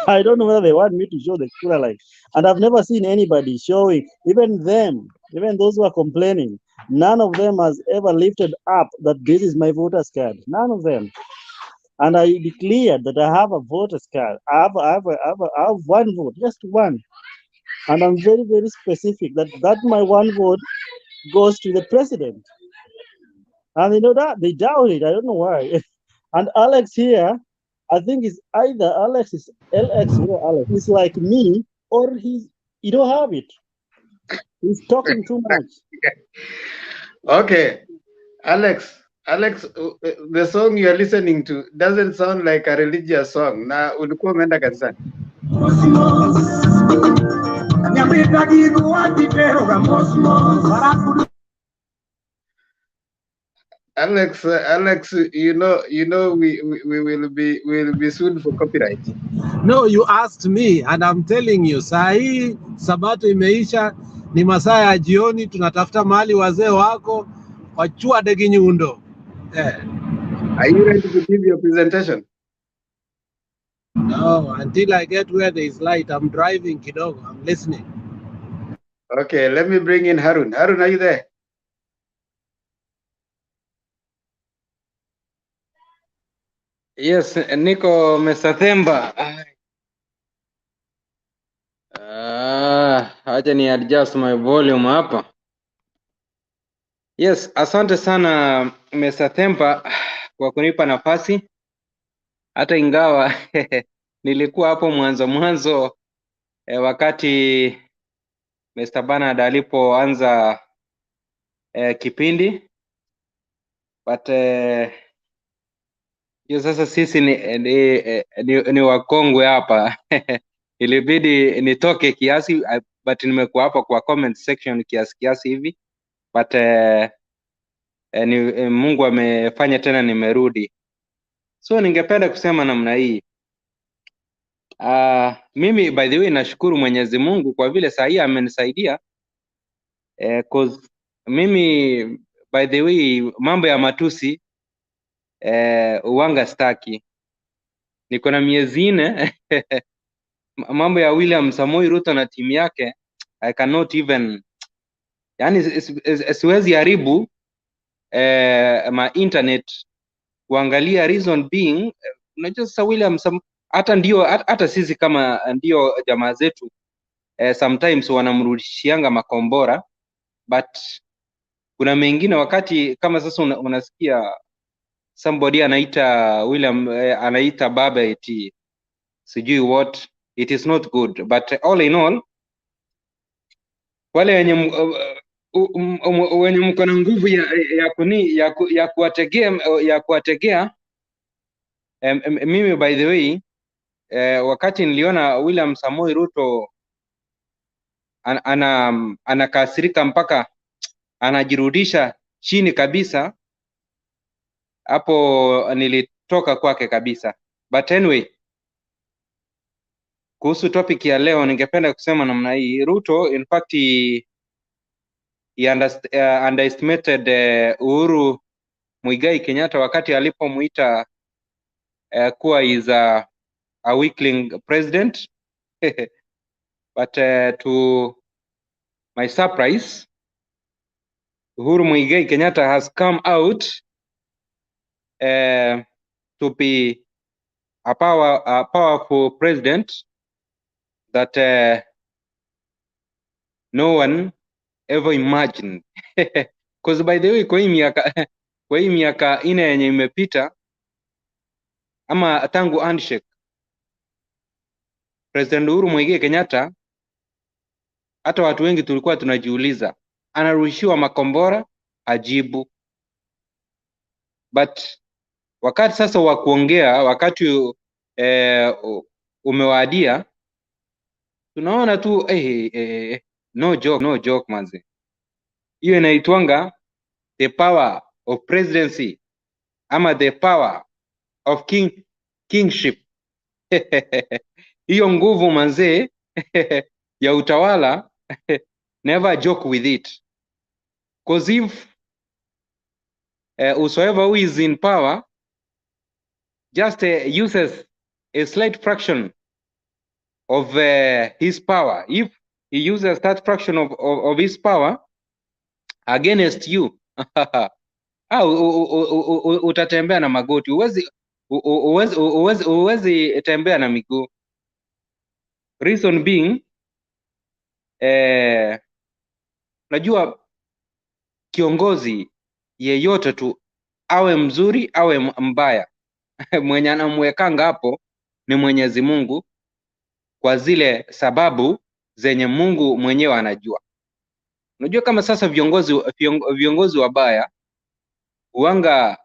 I don't know whether they want me to show the kura like, and I've never seen anybody showing, even those who are complaining, none of them has ever lifted up that this is my voter's card. None of them. And I declared that I have a voter's card. I have one vote, just one. And I'm very, very specific that my one vote goes to the president. And they know that, they doubt it. I don't know why. And Alex here, I think it's either Alex is LX or Alex. He's like me, or you don't have it. He's talking too much. Okay, Alex, the song you're listening to doesn't sound like a religious song. Na ulikuwa umeenda kanisani? Alex, you know we will be sued for copyright. No, you asked me and I'm telling you, saa hii Sabato imeisha, ni masaa ya jioni, tunatafuta mahali wazee wako wachua degi nyundo. Are you ready to give your presentation? No, until I get where there is light, I'm driving kidogo. I'm listening. Okay, let me bring in Harun. Harun, are you there? Yes, niko Mesathemba. Acha ni adjust my volume hapa. Yes, asante sana Mesathemba kwa kunipa nafasi, hata ingawa nilikuwa hapo mwanzo wakati Mr. Bernard alipoanza kipindi, but hiyo sasa sisi ni wakongwe hapa ilibidi nitoke kiasi, but nimekuwa hapa kwa comment section kiasi hivi, but Mungu amefanya tena nimerudi. So ningependa kusema namna hii, mimi by the way nashukuru Mwenyezi Mungu kwa vile saa hii amenisaidia, cause mimi by the way mambo ya matusi uwanga staki. Niko na miezi 4 mambo ya William Samoei Ruto na timu yake I cannot even, yani siwezi haribu ma internet kuangalia, reason being unajua sasa William hata sisi kama ndio jamaa zetu sometimes wanamrudishianga makombora, but kuna mengine wakati kama sasa unasikia somebody anaita William anaita baba eti sijui what, it is not good, but all in all wale wenye mko na nguvu ya kuwategea mimi by the way wakati niliona William Samoei Ruto anakasirika mpaka anajirudisha chini kabisa, hapo nilitoka kwake kabisa. But anyway, kuhusu topic ya leo ningependa kusema namna hii. Ruto in fact he underestimated Uhuru Muigai Kenyatta wakati alipomuita kuwa is a weakling president but to my surprise Uhuru Muigai Kenyatta has come out to be a powerful president that no one ever imagined. Because by the way kwa hii miaka 4 yenye imepita ama tangu handshake, President Uhuru Muigai Kenyatta, hata watu wengi tulikuwa tunajiuliza anarushiwa makombora ajibu, but wakati sasa wa kuongea, wakati umewadia, tunaona tu no joke manze. Hiyo inaitwanga the power of presidency ama the power of kingship. Hiyo nguvu manze ya utawala never joke with it, because if whosoever who is in power just uses a slight fraction of his power, if he uses that fraction of his power against you utatembea na magoti, uwezi tembea na miguu. Reason being najua kiongozi yeyote tu awe mzuri awe mbaya mwenye anamwekanga hapo ni Mwenyezi Mungu, kwa zile sababu zenye Mungu mwenyewe anajua. Unajua kama sasa viongozi wabaya uanga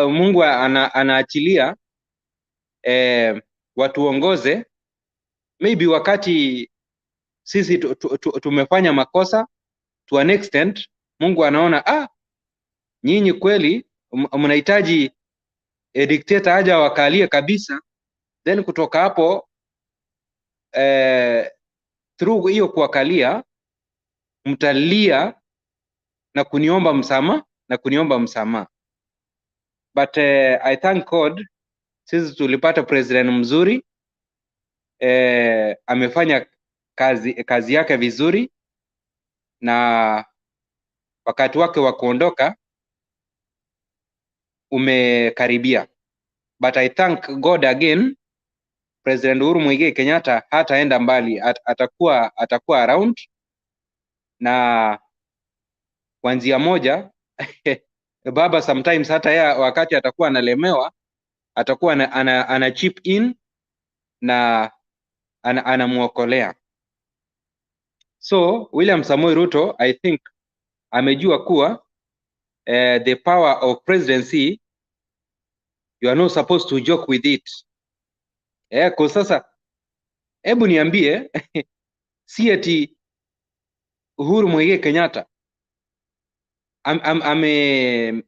Mungu anaachilia watuongoze, maybe wakati sisi tumefanya makosa to an extent, Mungu anaona nyinyi kweli mnahitaji dictator aja wakalie kabisa, then kutoka hapo through hiyo kuwakalia mtalia na kuniomba msamaha. But I thank God sisi tulipata president mzuri, amefanya kazi yake vizuri, na wakati wake wa kuondoka umekaribia. But I thank God again, President Uhuru Muigai Kenyatta hataenda mbali, atakuwa around, na kwa njia moja baba sometimes hata yeye wakati atakuwa analemewa atakuwa ana chip in na anamuokolea. So William Samoei Ruto, I think amejua kuwa the power of presidency, you are not supposed to joke with it. Kwa sasa hebu niambie si eti Uhuru Muigai Kenyatta ame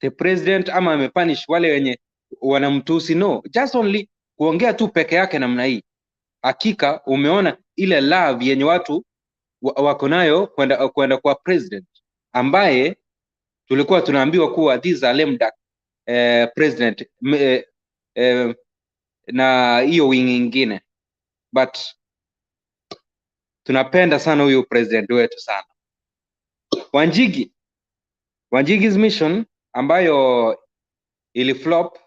the president ama amepunish wale wenye wanamtusi? No, just only kuongea tu peke yake namna hii. Hakika umeona ile love yenye watu wako nayo kwenda kwa president, ambaye tulikuwa tunaambiwa kuwa this is a lame duck president, na hiyo wing nyingine, but tunapenda sana huyu president wetu sana. Wanjigi's mission ambayo iliflop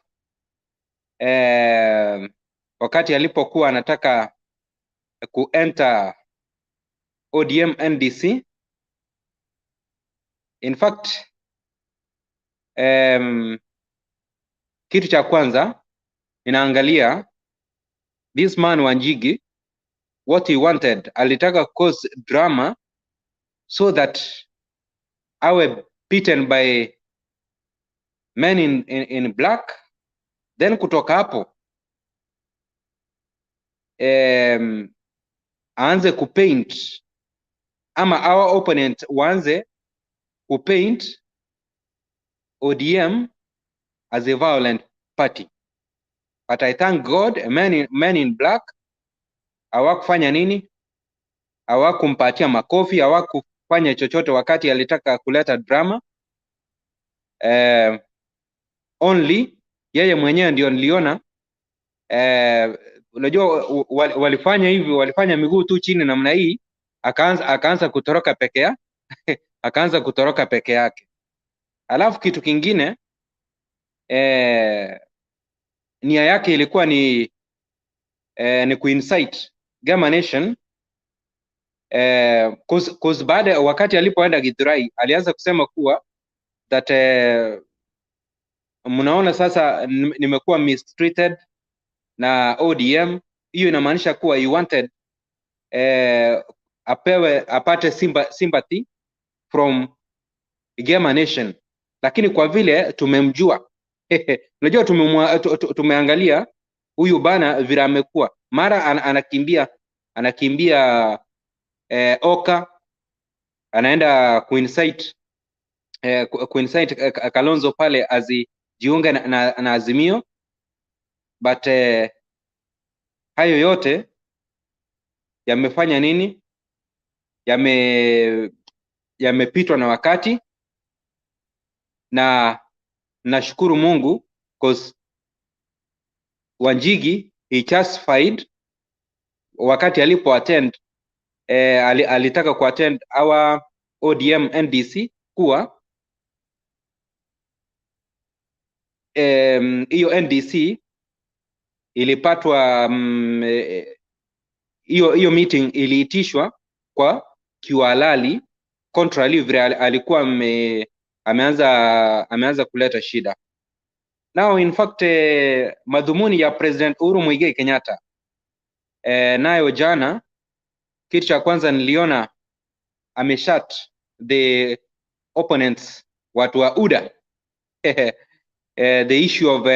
wakati alipokuwa anataka kuenter ODM NDC. In fact, kitu cha kwanza inaangalia this man Wanjigi, what he wanted, alitaka cause drama so that awe beaten by men in black, then kutoka hapo aanze kupaint ama our opponent waanze kupaint ODM as a violent party. But I thank God, men in black hawakufanya nini, hawakumpatia makofi, hawakufanya chochote wakati alitaka kuleta drama. Only yeye mwenyewe ndio niliona unajua walifanya hivi, walifanya miguu tu chini namna hii, akaanza kutoroka peke yake akaanza kutoroka peke yake. Alafu kitu kingine nia yake ilikuwa ni kuincite Gama Nation, cause baada wakati alipoenda Githurai alianza kusema kuwa that mnaona sasa nimekuwa mistreated na ODM. Hiyo inamaanisha kuwa he wanted apate sympathy from Gama Nation, lakini kwa vile tumemjua unajua tumeangalia huyu bana vile amekuwa, mara anakimbia Oka, anaenda kuincite Kalonzo pale azijiunge na Azimio, but hayo yote yamefanya nini? Yamepitwa na wakati, na nashukuru Mungu cause Wanjigi he justified wakati alipo attend alitaka kuattend our ODM NDC kuwa hiyo NDC ilipatwa hiyo meeting iliitishwa kwa kiuhalali, contrary vile alikuwa ameanza kuleta shida. Now in fact madhumuni ya President Uhuru Muigai Kenyatta nayo jana, kitu cha kwanza niliona ameshat the opponents, watu wa UDA the issue of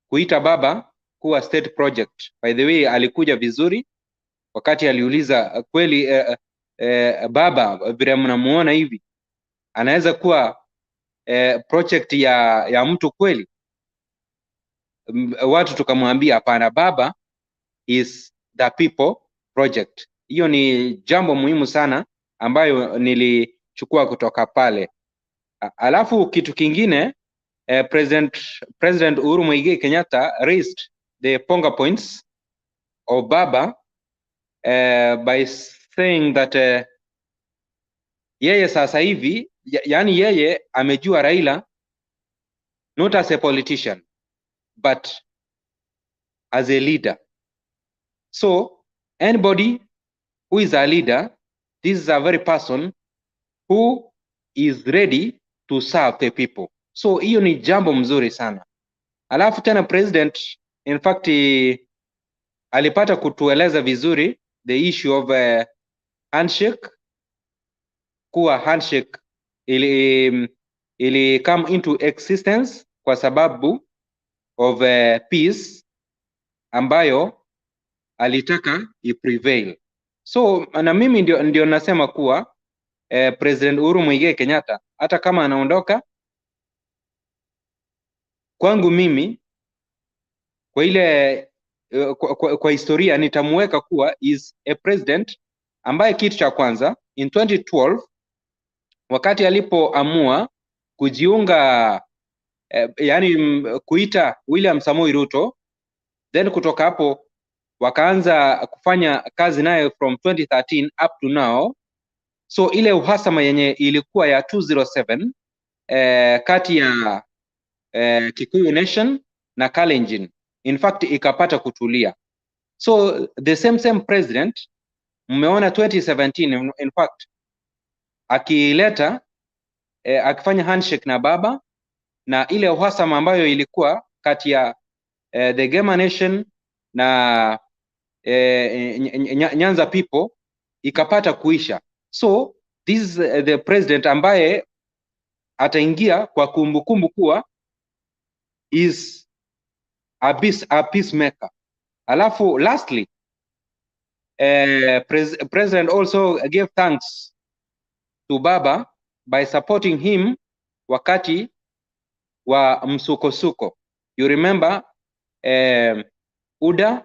kuita baba kuwa state project. By the way, alikuja vizuri wakati aliuliza kweli baba vile mnamuona hivi anaweza kuwa project ya mtu kweli? Watu tukamwambia hapana, baba is the people project. Hiyo ni jambo muhimu sana ambayo nilichukua kutoka pale. Alafu kitu kingine President Uhuru Muigai Kenyatta raised the Ponga points of Baba by saying that yeye sasa hivi yani yeye amejua Raila not as a politician but as a leader. So anybody who is a leader, this is a very person who is ready to serve the people. So hiyo ni jambo mzuri sana. Alafu tena president in fact alipata kutueleza vizuri the issue of handshake, kuwa handshake ili come into existence kwa sababu of peace ambayo alitaka iprevail. So na mimi ndio nasema kuwa President Uhuru Muigai Kenyatta hata kama anaondoka, kwangu mimi kwa ile kwa historia nitamweka kuwa is a president ambaye kitu cha kwanza in 2012 wakati alipoamua kujiunga yani kuita William Samoei Ruto, then kutoka hapo wakaanza kufanya kazi naye from 2013 up to now. So ile uhasama yenye ilikuwa ya 207 kati ya Kikuyu Nation na Kalenjin in fact ikapata kutulia. So the same president mmeona 2017 in fact akileta akifanya handshake na Baba, na ile uhasama ambayo ilikuwa kati ya the Gema Nation na Nyanza people ikapata kuisha. So this is the president ambaye ataingia kwa kumbukumbu kuwa is a peacemaker. Alafu lastly president also gave thanks to Baba by supporting him wakati wa msukosuko. You remember UDA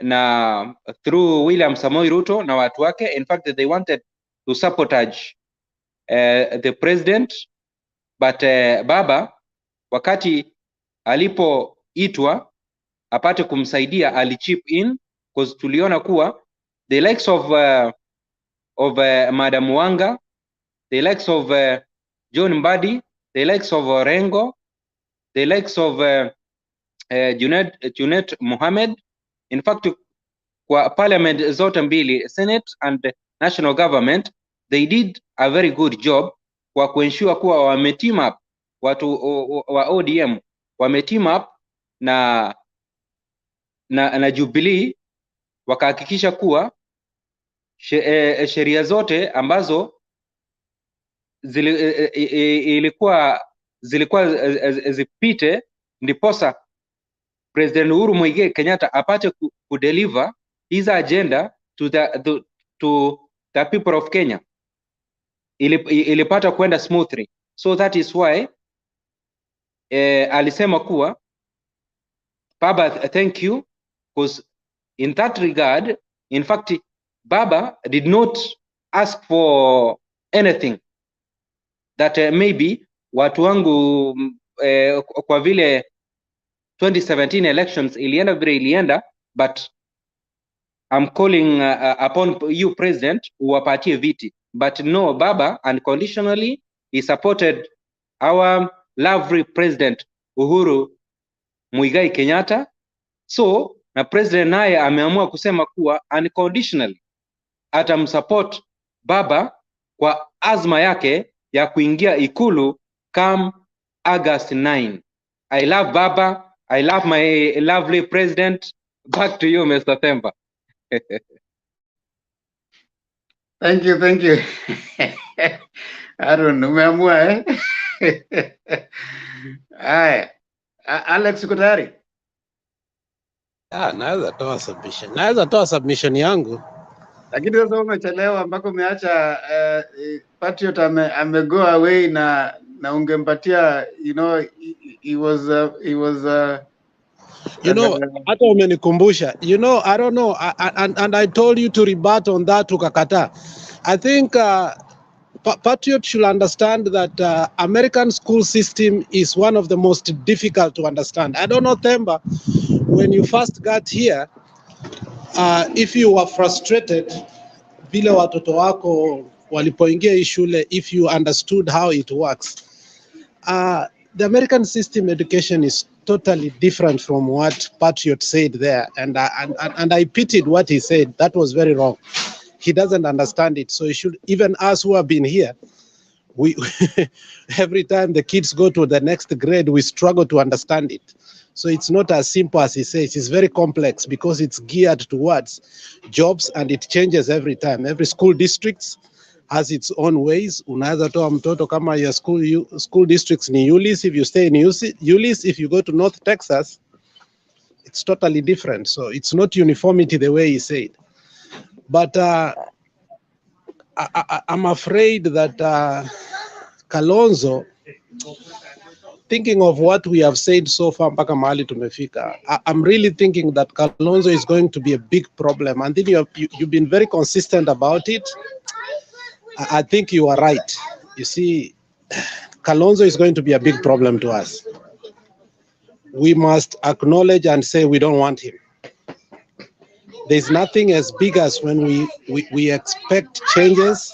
na through William Samoei Ruto na watu wake, in fact they wanted to sabotage the president, but Baba wakati alipoitwa apate kumsaidia alichip in, because tuliona kuwa the likes of Madam Wanga, the likes of John Mbadi, the likes of Orengo, the likes of Junet Mohammed, in fact kwa parliament zote mbili, Senate and the national government, they did a very good job kwa kuensure kuwa wameteam up, watu wa ODM wameteam up na Jubilee, wakahakikisha kuwa sheria zote ambazo zilikuwa zipite ndiposa President Uhuru Muigai Kenyatta apate kudeliver his agenda to the people of Kenya, ilipata kwenda smoothly. So that is why alisema kuwa Baba, thank you, because in that regard, in fact Baba did not ask for anything that maybe watu wangu kwa vile 2017 elections ilienda vile ilienda, but I'm calling upon you president uwapatie viti. But no, Baba unconditionally he supported our lovely president Uhuru Muigai Kenyatta. So na president naye ameamua kusema kuwa unconditionally atamsupport Baba kwa azma yake ya kuingia ikulu come August 9. I love Baba, I love my lovely president. Back to you, Mr. Themba. Thank you. Aaron, umeamua Haya. Alex, uko tayari? Naweza toa submission yangu, lakini sasa umechelewa ambako umeacha Patriot go away na ungempatia, he was hata umenikumbusha, I don't know, and I told you to rebut on that, ukakata. I think Patriot should understand that American school system is one of the most difficult to understand. I don't know, Themba, when you first got here, if you were frustrated, vile watoto wako walipoingia hii shule, if you understood how it works. The American system education is totally different from what Patriot said there, and I pitied what he said. That was very wrong. He doesn't understand it, so he should. Even us who have been here, we every time the kids go to the next grade, we struggle to understand it. So it's not as simple as he says. It's very complex because it's geared towards jobs and it changes every time. Every school district has its own ways. Unaweza toa mtoto kama your school districts ni Ulis. If you stay in Ulis, if you go to North Texas, it's totally different. So it's not uniformity the way he said. But I'm afraid that Kalonzo, thinking of what we have said so far, mpaka mahali tumefika, I'm really thinking that Kalonzo is going to be a big problem. And then you've been very consistent about it. I think you are right. You see, Kalonzo is going to be a big problem to us. We must acknowledge and say we don't want him. There's nothing as big as when we expect changes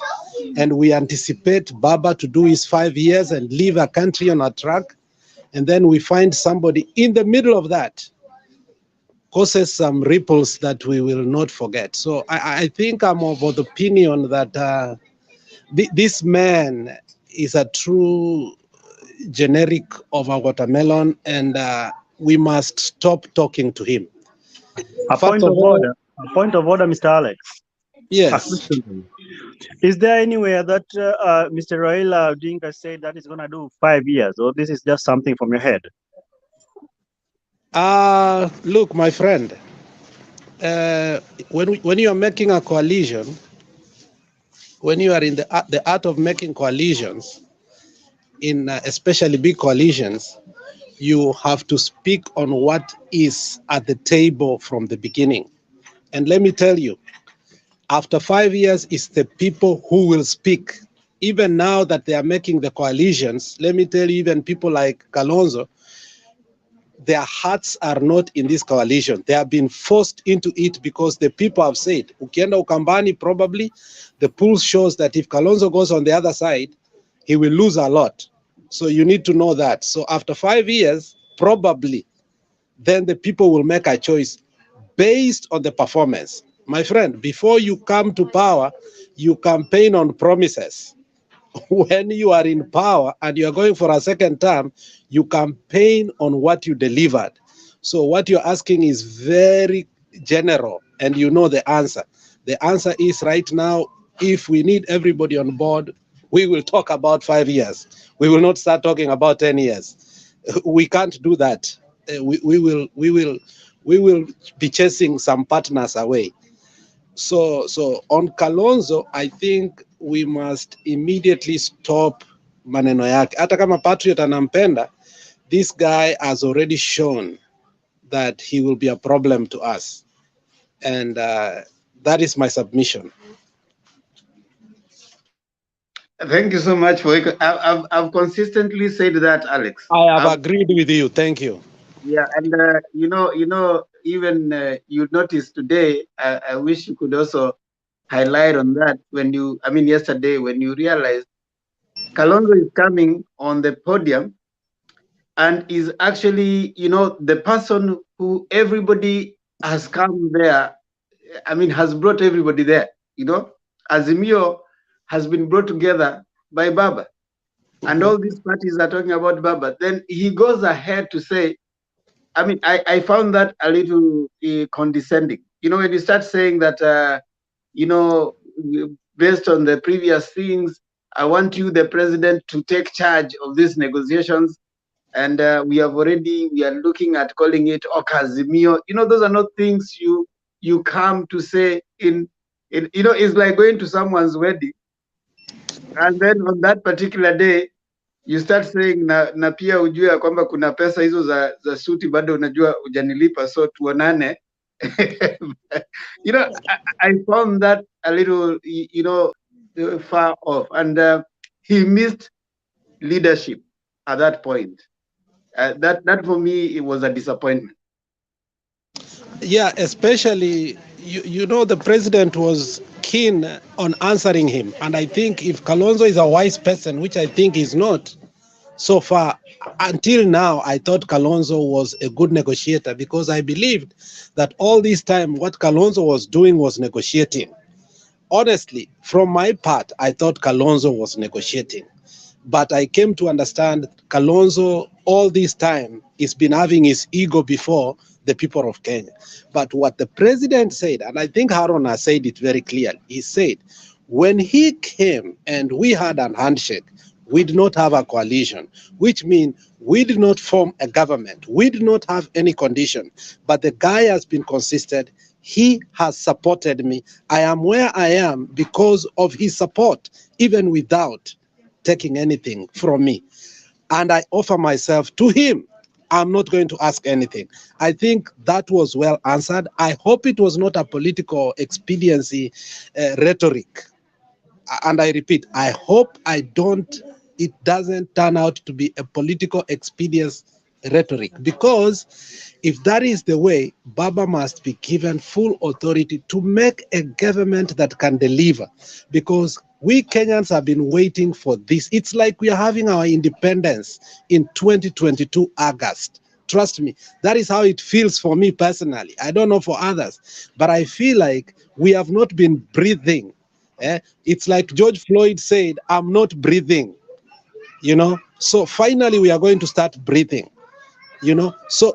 and we anticipate Baba to do his 5 years and leave a country on a track, and then we find somebody in the middle of that causes some ripples that we will not forget. So I think I'm of the opinion that this man is a true generic of a watermelon, and we must stop talking to him. A point of order, Mr. Alex. Yes. Is there anywhere that Mr. Raila Odinga said that he's going to do 5 years, or this is just something from your head? Look, my friend, when you are making a coalition, when you are in the art of making coalitions, in especially big coalitions, you have to speak on what is at the table from the beginning. And let me tell you, after 5 years, it's the people who will speak. Even now that they are making the coalitions, let me tell you, even people like Kalonzo, their hearts are not in this coalition. They have been forced into it because the people have said, Ukienda Ukambani, probably the polls shows that if Kalonzo goes on the other side, he will lose a lot. So you need to know that. So after 5 years, probably, then the people will make a choice based on the performance. My friend, before you come to power, you campaign on promises. When you are in power and you are going for a second term, you campaign on what you delivered. So what you're asking is very general, and you know the answer. The answer is right now, if we need everybody on board, we will talk about 5 years. We will not start talking about 10 years. We can't do that. We will be chasing some partners away. So on Kalonzo, I think we must immediately stop maneno yake. Hata kama Patriot anampenda, this guy has already shown that he will be a problem to us. And that is my submission. Thank you so much for it. I've consistently said that, Alex. I have agreed with you. Thank you. Yeah, and you know, even you noticed today. I wish you could also highlight on that yesterday when you realized Kalonzo is coming on the podium and is actually, the person who everybody has come there. Has brought everybody there. Azimio has been brought together by Baba, and all these parties are talking about Baba. Then he goes ahead to say, I found that a little condescending. When you start saying that, based on the previous things, I want you, the president, to take charge of these negotiations. And we are looking at calling it Okazimio. Those are not things you come to say it's like going to someone's wedding. And then on that particular day, you start saying na pia ujue ya kwamba kuna pesa hizo za suti bado unajua hujanilipa, so tuonane. I found that a little, far off, and he missed leadership at that point. That for me, it was a disappointment. Yeah, especially, you know, the president was keen on answering him. And I think if Kalonzo is a wise person, which I think he's not, so far, until now, I thought Kalonzo was a good negotiator because I believed that all this time what Kalonzo was doing was negotiating. Honestly, from my part, I thought Kalonzo was negotiating. But I came to understand Kalonzo all this time has been having his ego before the people of Kenya. But what the president said, and I think Harun has said it very clearly, he said, when he came and we had a handshake, we did not have a coalition, which means we did not form a government. We did not have any condition. But the guy has been consistent. He has supported me. I am where I am because of his support, even without taking anything from me. And I offer myself to him. I'm not going to ask anything. I think that was well answered. I hope it was not a political expediency rhetoric. And I repeat, I hope it doesn't turn out to be a political expediency rhetoric, because if that is the way, Baba must be given full authority to make a government that can deliver, because we Kenyans have been waiting for this. It's like we are having our independence in 2022 August. Trust me, that is how it feels for me personally. I don't know for others, but I feel like we have not been breathing. It's like George Floyd said, I'm not breathing, you know. So finally we are going to start breathing, you know. So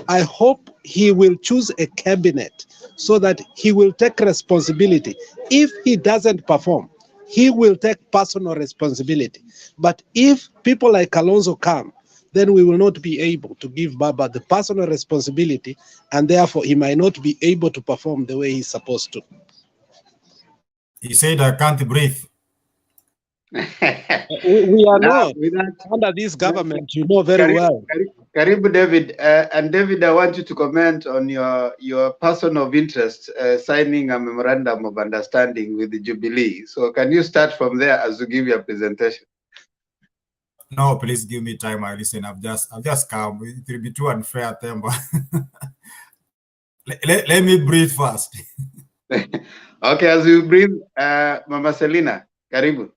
I hope he will choose a cabinet so that he will take responsibility. If he doesn't perform, he will take personal responsibility. But if people like Kalonzo come, then we will not be able to give Baba the personal responsibility, and therefore he might not be able to perform the way he's supposed to. He said, I can't breathe. We are not under this government, you know very well. Karibu, David. And David, I want you to comment on your person of interest signing a memorandum of understanding with the Jubilee. So can you start from there as you give your presentation? No, please give me time. I listen. I've just come. It will be too unfair, Temba. let me breathe first. Okay, as you breathe, Mama Selina, karibu.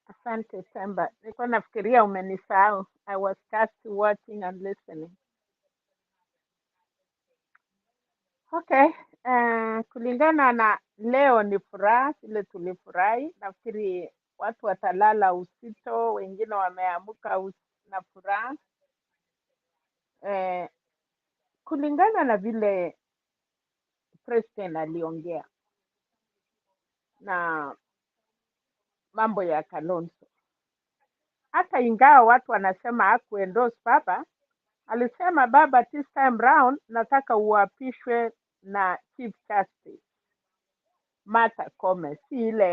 Asante Temba, nilikuwa nafikiria umenisahau. I was just watching and listening. Okay, kulingana na leo ni furaha, ile tulifurahi. Nafikiri watu watalala usito, wengine wameamka na furaha. Kulingana na vile president aliongea na mambo ya Kalonzo, hata ingawa watu wanasema hakuendorse Baba, alisema Baba, this time round nataka uapishwe na Chief Justice Martha Koome, si ile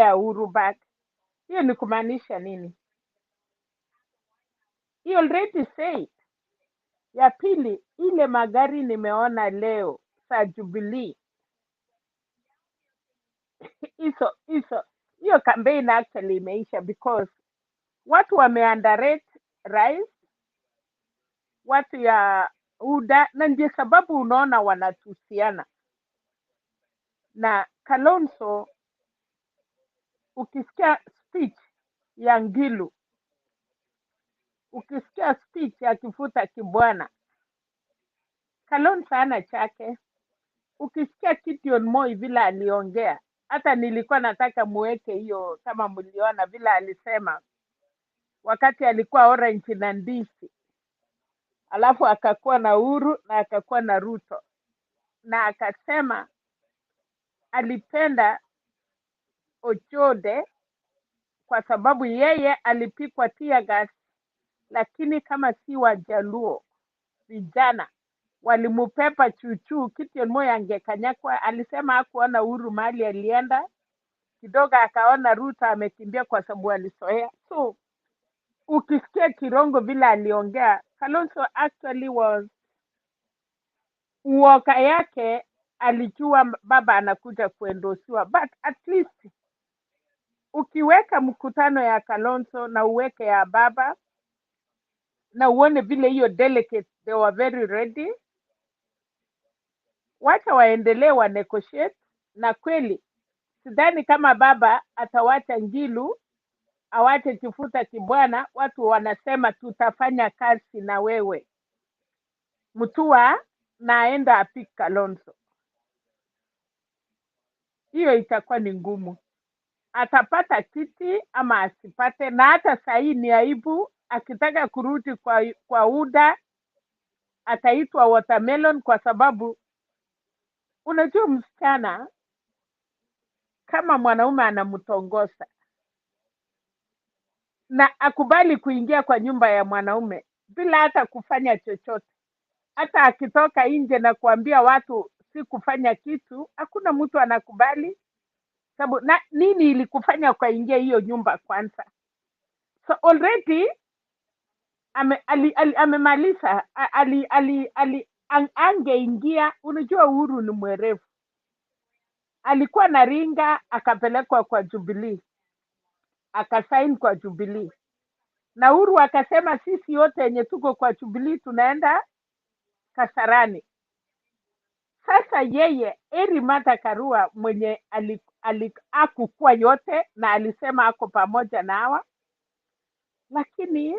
ya Uhuru Park. Hiyo ni kumaanisha nini? He already said. Ya pili, ile magari nimeona leo sa Jubilee, hiyo campaign actually imeisha, because watu wameunderrate rais, watu ya UDA, na ndio sababu unaona wanatusiana na Kalonzo. Ukisikia speech ya Ngilu, ukisikia speech ya Kifuta Kibwana, Kalonzo hana chake. Ukisikia Gideon Moi vile aliongea, hata nilikuwa nataka muweke hiyo, kama mliona vile alisema wakati alikuwa Orange na Ndisi, alafu akakuwa na Uhuru na akakuwa na Ruto, na akasema alipenda Ochode kwa sababu yeye alipikwa tear gas, lakini kama si Wajaluo vijana walimupepa chuchu, Gideon Moi angekanyakwa. Alisema hakuona Uhuru mahali alienda, kidogo akaona Ruto amekimbia kwa sababu alisoea. So ukisikia Kirongo vile aliongea, Kalonzo actually was uoga yake alijua baba anakuja kuendosiwa, but at least ukiweka mkutano ya Kalonzo na uweke ya baba na uone vile hiyo delegates they were very ready, wacha waendelee wa negotiate. Na kweli sidhani kama baba atawacha Ngilu awache Kifuta Kibwana. Watu wanasema tutafanya kazi na wewe. Mutua naenda apik Kalonzo, hiyo itakuwa ni ngumu. Atapata kiti ama asipate, na hata sahii ni aibu. Akitaka kurudi kwa UDA ataitwa watermelon, kwa sababu unajua msichana kama mwanaume anamtongoza na akubali kuingia kwa nyumba ya mwanaume bila hata kufanya chochote, hata akitoka nje na kuambia watu si kufanya kitu, hakuna mtu anakubali. Sababu na nini ilikufanya kwa ingia hiyo nyumba kwanza? So already amemaliza, angeingia. Unajua Uhuru ni mwerevu, alikuwa na ringa akapelekwa kwa Jubilee, akasaini kwa Jubilee, na Uhuru akasema sisi wote yenye tuko kwa Jubilee tunaenda Kasarani. Sasa yeye Martha Karua mwenye akukua yote na alisema ako pamoja na hawa, lakini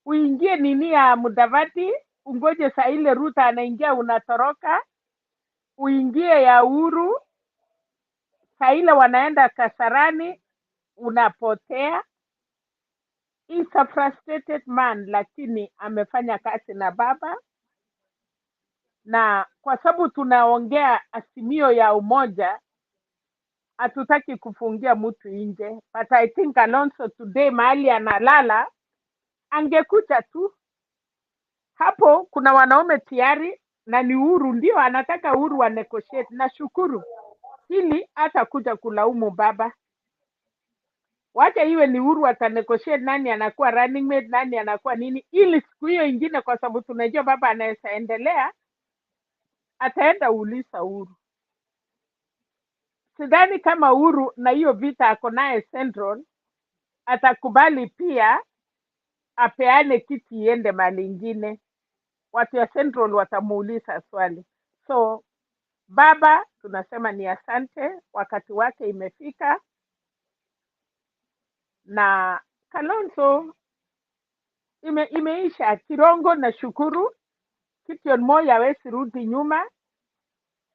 uingie nini ya Mudavadi, ungoje saa ile Ruto anaingia unatoroka, uingie ya Uhuru saa ile wanaenda Kasarani unapotea. He's a frustrated man, lakini amefanya kazi na baba, na kwa sababu tunaongea Azimio ya umoja, hatutaki kufungia mtu nje. But I think Kalonzo today mahali analala angekuja tu hapo. Kuna wanaume tayari na ni Uhuru ndio anataka Uhuru wa negotiate. Na shukuru hili hata kuja kulaumu baba, wacha iwe ni Uhuru atanegotiate nani anakuwa running mate, nani anakuwa nini, ili siku hiyo ingine, kwa sababu tunajua baba anaweza endelea, ataenda uliza Uhuru. Sidhani kama Uhuru na hiyo vita ako naye Central atakubali pia apeane kiti iende mali ingine. Watu ya Central watamuuliza swali. So baba tunasema ni asante, wakati wake imefika. Na Kalonzo imeisha. Kirongo na shukuru, Kition Moi hawezi rudi nyuma.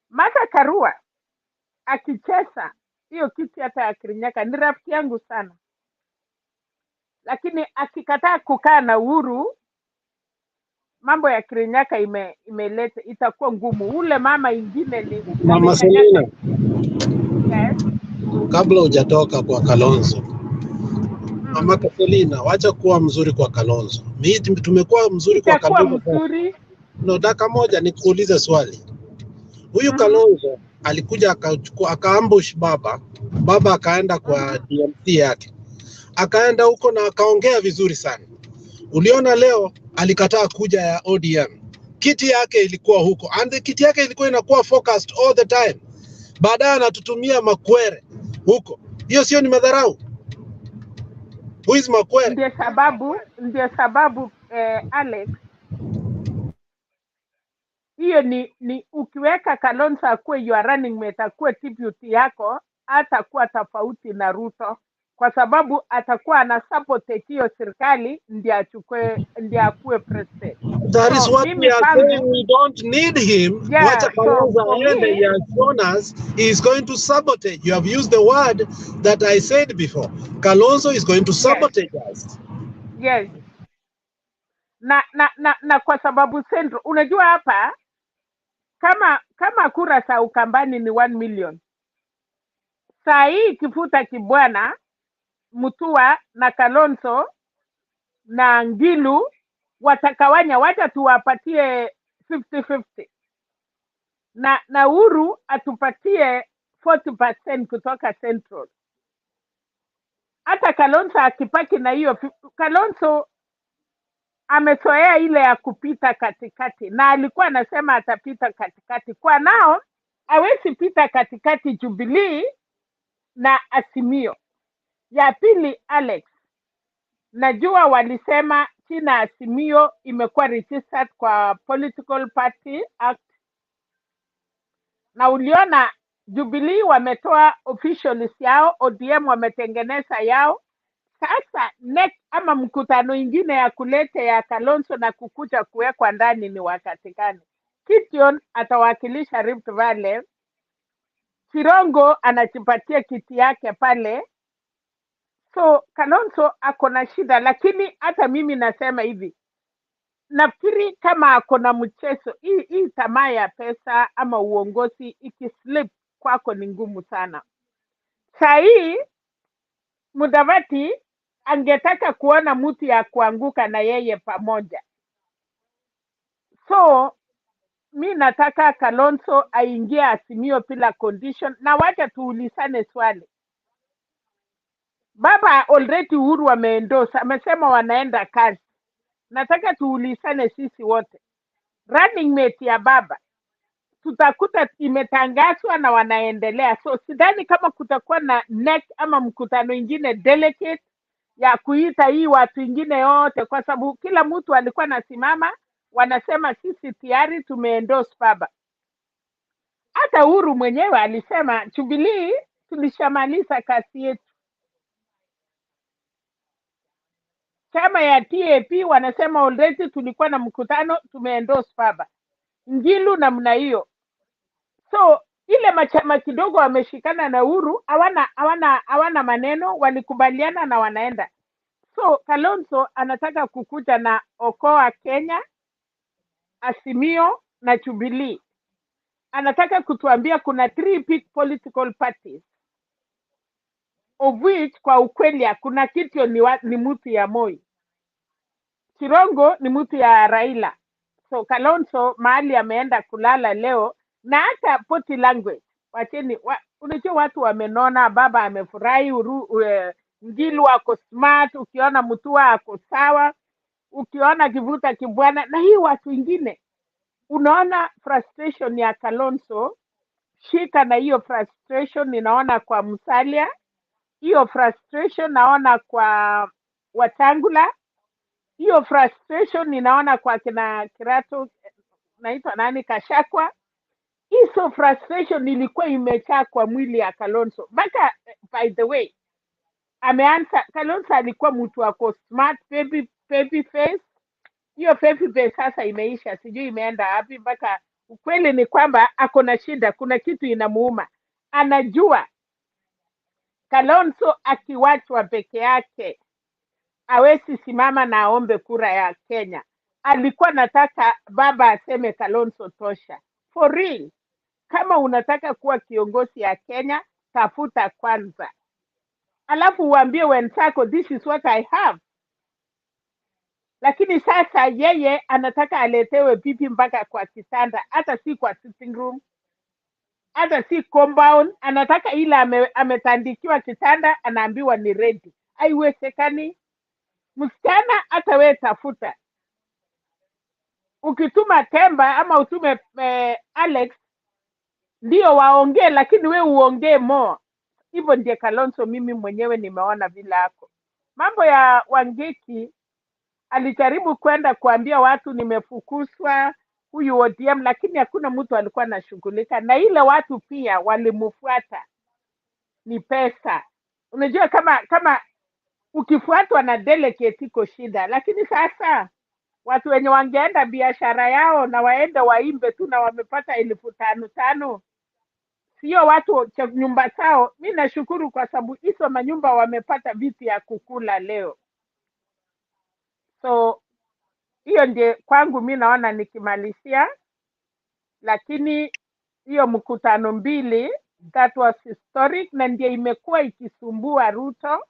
Martha Karua akicheza hiyo kiti hata ya Kirinyaga, ni rafiki yangu sana, lakini akikataa kukaa na Uhuru, mambo ya Kirinyaga imeleta itakuwa ngumu. Ule mama ingine ni Mama Selina, yes. kabla hujatoka kwa Kalonzo, Mama Selina, wacha kuwa mzuri kwa Kalonzo. Mimi tumekuwa mzuri kwa Kalonzo. Mzuri. No, dakika moja nikuulize swali. Huyu Kalonzo alikuja akachukua akaambush baba akaenda kwa DMC yake, akaenda huko na akaongea vizuri sana. Uliona leo alikataa kuja ya ODM, kiti yake ilikuwa huko, and kiti yake ilikuwa inakuwa focused all the time. Baadaye anatutumia makwere huko. Hiyo sio ni madharau? Who is makwere? Ndio sababu Alex, hiyo ni ukiweka Kalonzo akuwe your running mate, akuwe tribute yako, atakuwa tofauti na Ruto, kwa sababu atakuwa ana support hiyo serikali ndio akuwe president. That is what we are saying. We don't need him. Yeah, Wacha Kalonzo aende. He has shown us he is going to sabotage. You have used the word that I said before. Kalonzo is going to sabotage us. Yes. Na kwa sababu Central, unajua hapa kama kura za Ukambani ni 1 million. Saa hii Kifuta Kibwana, Mutua na Kalonzo na Ngilu watakawanya, wacha tuwapatie 50-50. Na Uhuru atupatie 40% kutoka Central. Hata Kalonzo akipaki na hiyo, Kalonzo amezoea ile ya kupita katikati, na alikuwa anasema atapita katikati. Kwa nao hawezi pita katikati Jubilee na Azimio. Ya pili, Alex, najua walisema China Azimio imekuwa registered kwa Political Party Act, na uliona Jubilee wametoa officials yao, ODM wametengeneza yao. Sasa next ama mkutano ingine ya kulete ya Kalonzo na kukuja kuwekwa ndani ni wakati gani? Gideon atawakilisha Rift Valley, Kirongo anajipatia kiti yake pale. So Kalonzo ako na shida, lakini hata mimi nasema hivi, nafikiri kama ako na mchezo hii tamaa ya pesa ama uongozi ikislip kwako ni ngumu sana. Saa hii Mudavadi angetaka kuona mtu ya kuanguka na yeye pamoja. So mi nataka Kalonzo aingie Azimio bila condition, na wacha tuulizane swali. Baba already Uhuru ameendorse, amesema wanaenda kazi. Nataka tuulizane sisi wote, running mate ya baba tutakuta imetangazwa na wanaendelea. So sidhani kama kutakuwa na next ama mkutano ingine delegate ya kuita hii watu ingine yote, kwa sababu kila mtu alikuwa nasimama wanasema sisi tayari tumeendorse baba. Hata Uhuru mwenyewe alisema Jubilee tulishamaliza kazi yetu. Chama ya TAP wanasema already tulikuwa na mkutano tumeendorse baba. Ngilu namna hiyo. So ile machama kidogo wameshikana na Uhuru, hawana maneno, walikubaliana na wanaenda. So Kalonzo anataka kukuja na Okoa Kenya, Azimio na Jubilee. Anataka kutuambia kuna 3 big political parties, of which kwa ukweli hakuna kitu ni mtu ya Moi. Kirongo ni mtu ya Raila. So Kalonzo mahali ameenda kulala leo, na hata body language wacheni unajua watu wamenona, baba amefurahi, Ngilu ako smart, ukiona Mutua ako sawa, ukiona Kivuta Kibwana, na hii watu wengine unaona frustration ya Kalonzo. Shika na hiyo frustration ninaona kwa Musalia, hiyo frustration naona kwa Watangula, hiyo frustration ninaona kwa kina Kirato, naitwa nani, Kashakwa. Hizo frustration ilikuwa imejaa kwa mwili ya Kalonzo. Baka by the way, Kalonzo alikuwa mtu wako smart, baby face. Hiyo baby face sasa imeisha, sijui imeenda wapi. Baka ukweli ni kwamba ako na shida, kuna kitu inamuuma. Anajua Kalonzo akiwachwa peke yake hawezi simama na aombe kura ya Kenya. Alikuwa nataka baba aseme Kalonzo tosha. For real, kama unataka kuwa kiongozi ya Kenya, tafuta kwanza, alafu uambie wenzako this is what I have. Lakini sasa yeye anataka aletewe pipi mpaka kwa kitanda, hata si kwa sitting room, hata si compound. Anataka ile ametandikiwa kitanda, anaambiwa ni ready. Haiwezekani. Msichana hata we tafuta, ukituma Temba ama utume Alex ndio waongee, lakini we uongee more. Hivyo ndiye Kalonzo mimi mwenyewe nimeona vile yako. Mambo ya Wanjigi alijaribu kwenda kuambia watu nimefukuzwa huyu ODM, lakini hakuna mtu alikuwa anashughulika na ile. Watu pia walimfuata, ni pesa. Unajua kama ukifuatwa na delegate iko shida, lakini sasa watu wenye wangeenda biashara yao na waende waimbe tu na wamepata 5,500, sio watu nyumba zao. Mi nashukuru kwa sababu hizo manyumba wamepata vitu ya kukula leo. So hiyo ndiye kwangu mi naona nikimalizia, lakini hiyo mkutano mbili that was historic, na ndiye imekuwa ikisumbua Ruto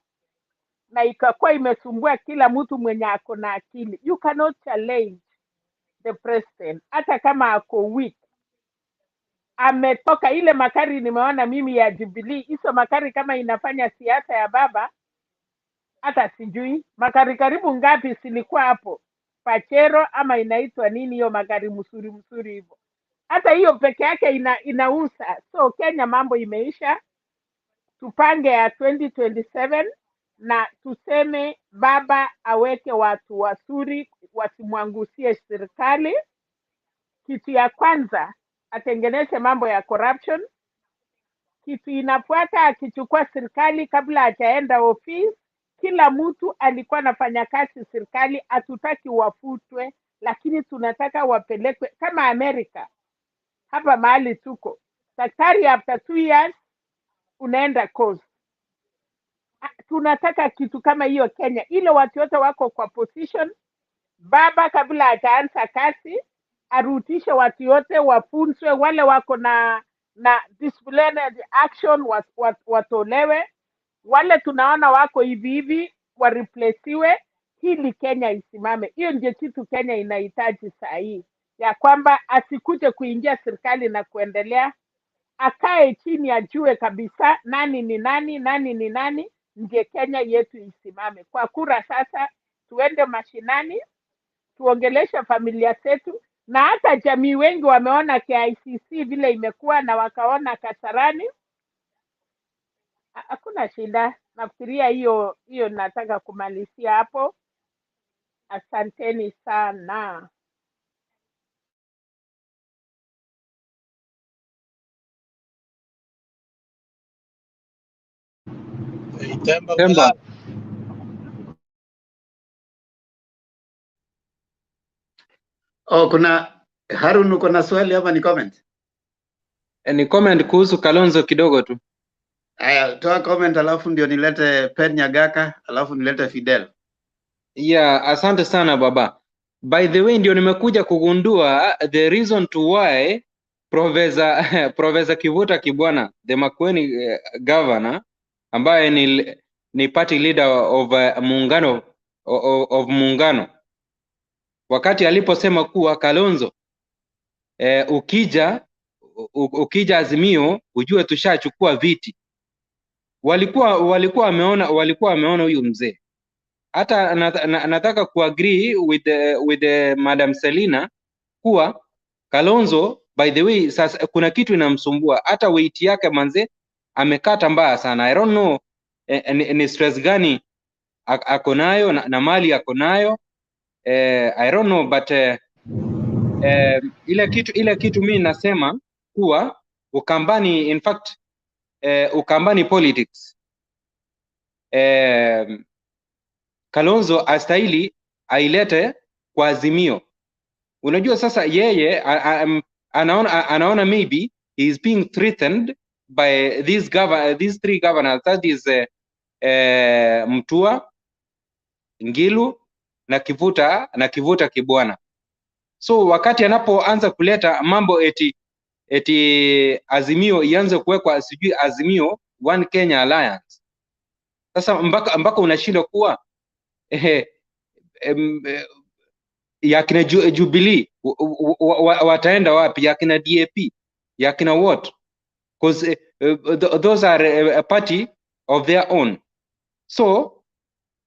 na ikakuwa imesumbua kila mtu mwenye ako na akili. You cannot challenge the president hata kama ako weak. Ametoka ile makari nimeona mimi ya Jubilee, hizo makari kama inafanya siasa ya baba, hata sijui makari karibu ngapi silikuwa hapo. Pachero ama inaitwa nini hiyo magari msuri hivyo. Hata hiyo peke yake inausa. So Kenya mambo imeisha. Tupange ya 2027 na tuseme baba aweke watu wazuri, wasimwangusie serikali. Kitu ya kwanza atengeneze mambo ya corruption. Kitu inafuata, akichukua serikali, kabla hajaenda ofisi, kila mtu alikuwa anafanya kazi serikali, hatutaki wafutwe, lakini tunataka wapelekwe kama Amerika. Hapa mahali tuko, daktari after 2 years unaenda course. Tunataka kitu kama hiyo Kenya, ile watu wote wako kwa position. Baba kabla hajaanza kazi arutishe watu wote, wafunzwe, wale wako na disciplinary action watolewe, wale tunaona wako hivi wareplaciwe, hili Kenya isimame. Hiyo ndio kitu Kenya inahitaji saa hii, ya kwamba asikuje kuingia serikali na kuendelea, akae chini ajue kabisa nani ni nani, ndio Kenya yetu isimame. Kwa kura sasa, tuende mashinani, tuongeleshe familia zetu, na hata jamii wengi wameona KICC vile imekuwa na wakaona Kasarani. Hakuna shida. Nafikiria hiyo nataka kumalizia hapo. Asanteni sana. Temba. Oh, kuna Harun, uko na swali hapa? Ni comment? Ni comment kuhusu Kalonzo kidogo tu. Aya, toa comment alafu ndio nilete Penya Gaka alafu nilete Fidel. Yeah, asante sana baba. By the way, ndio nimekuja kugundua the reason to why Professor Kivuta Kibwana, the Makueni governor, ambaye ni party leader of muungano of muungano, wakati aliposema kuwa Kalonzo ukija Azimio ujue tushachukua viti, walikuwa wameona huyu mzee. Hata nataka kuagree with Madam Selina kuwa Kalonzo, by the way, sasa kuna kitu inamsumbua, hata weight yake manze amekata mbaya sana. I don't know ni stress gani ako nayo na mali ako nayo, I don't know, but ile kitu mimi nasema kuwa Ukambani, in fact Ukambani politics, Kalonzo astahili ailete kwa Azimio. Unajua sasa yeye anaona maybe he is being threatened by these three governors, that is Mtua, Ngilu na Kivuta Kibwana. So wakati anapoanza kuleta mambo eti Azimio ianze kuwekwa sijui Azimio One Kenya Alliance, sasa mpaka unashindwa kuwa yakina Jubilee wataenda wapi, yakina DAP, yakina what? Because those are a party of their own. So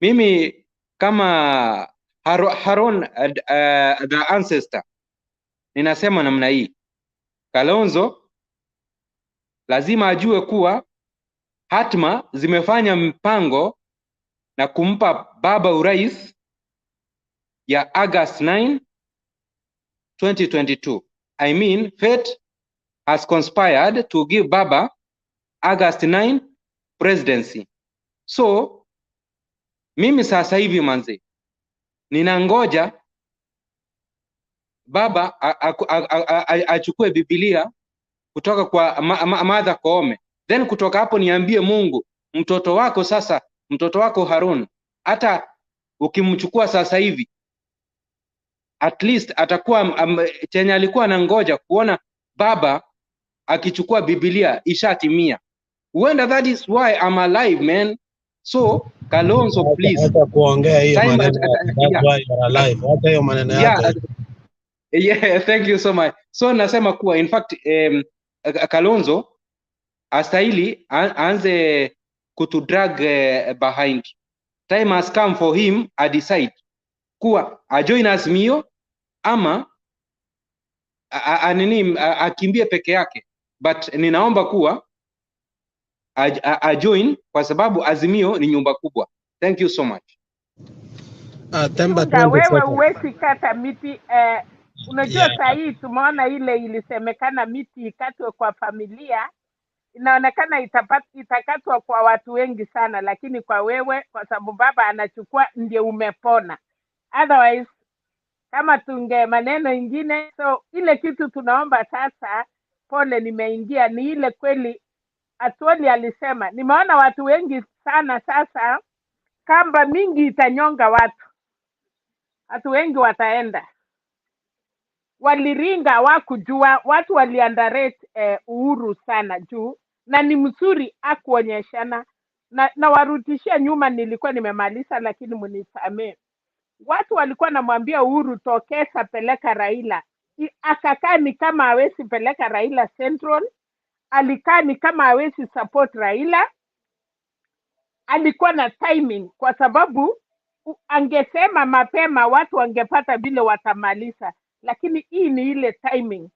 mimi kama Haron the ancestor ninasema namna hii, Kalonzo lazima ajue kuwa hatma zimefanya mpango na kumpa baba urais ya August 9, 2022. I mean, fate has conspired to give baba August 9 presidency. So mimi sasa hivi manze ninangoja baba achukue Biblia kutoka kwa Martha Koome, then kutoka hapo niambie Mungu, mtoto wako Harun, hata ukimchukua sasa hivi at least atakuwa chenye alikuwa anangoja kuona baba akichukua Biblia ishatimia. Huenda that is why I'm alive, man. So Kalonzo, please, hata kuongea hiyo maneno, that's why you're alive. Hata hiyo maneno yako. Yeah, thank you so much. So nasema kuwa in fact Kalonzo astahili aanze kutu drag behind. Time has come for him to decide kuwa ajoin Azimio ama akimbie peke yake, but ninaomba kuwa ajoin kwa sababu Azimio ni nyumba kubwa. Thank you so much. Temba Odinga, 20 wewe seconds. huwezi kata miti unajua saa hii tumeona ile ilisemekana miti ikatwe kwa familia, inaonekana itakatwa kwa watu wengi sana, lakini kwa wewe, kwa sababu baba anachukua, ndio umepona. Otherwise kama tunge maneno ingine, so ile kitu tunaomba sasa, pole nimeingia, ni ile kweli Atwoli alisema, nimeona watu wengi sana sasa, kamba mingi itanyonga watu wengi wataenda. Waliringa wakujua, watu waliandarate Uhuru sana juu, na ni mzuri akuonyeshana na warudishia nyuma. Nilikuwa nimemaliza, lakini munisamee. Watu walikuwa namwambia Uhuru, tokesa peleka Raila. Akakaa ni kama hawezi peleka Raila Central, alikaa ni kama hawezi support Raila. Alikuwa na timing, kwa sababu angesema mapema watu wangepata vile watamaliza, lakini hii ni ile timing.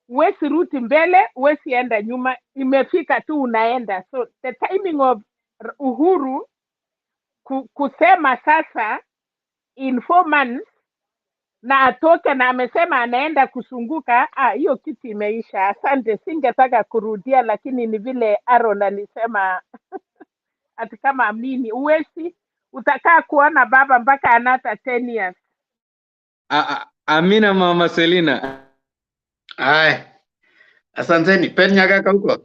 Huwezi ruti mbele, huwezi enda nyuma, imefika tu unaenda. So the timing of Uhuru kusema sasa in 4 months na atoke, na amesema anaenda kusunguka, hiyo kitu imeisha. Asante, singetaka kurudia, lakini ni vile Aaron alisema ati kama amini uwezi, utakaa kuona baba mpaka anata 10 years. Amina mama Selina. Asanteni. Penya kaka huko.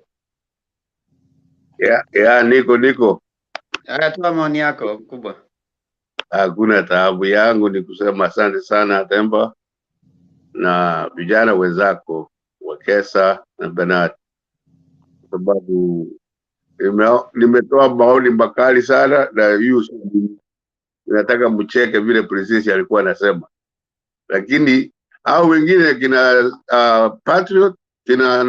Niko. Toa maoni yako mkubwa. Hakuna taabu, yangu ni kusema asante sana Temba na vijana wenzako Wekesa na Bernard, sababu nimetoa maoni makali sana, na hiyo nataka mcheke vile Princess alikuwa anasema, lakini hao wengine kina Patriot kina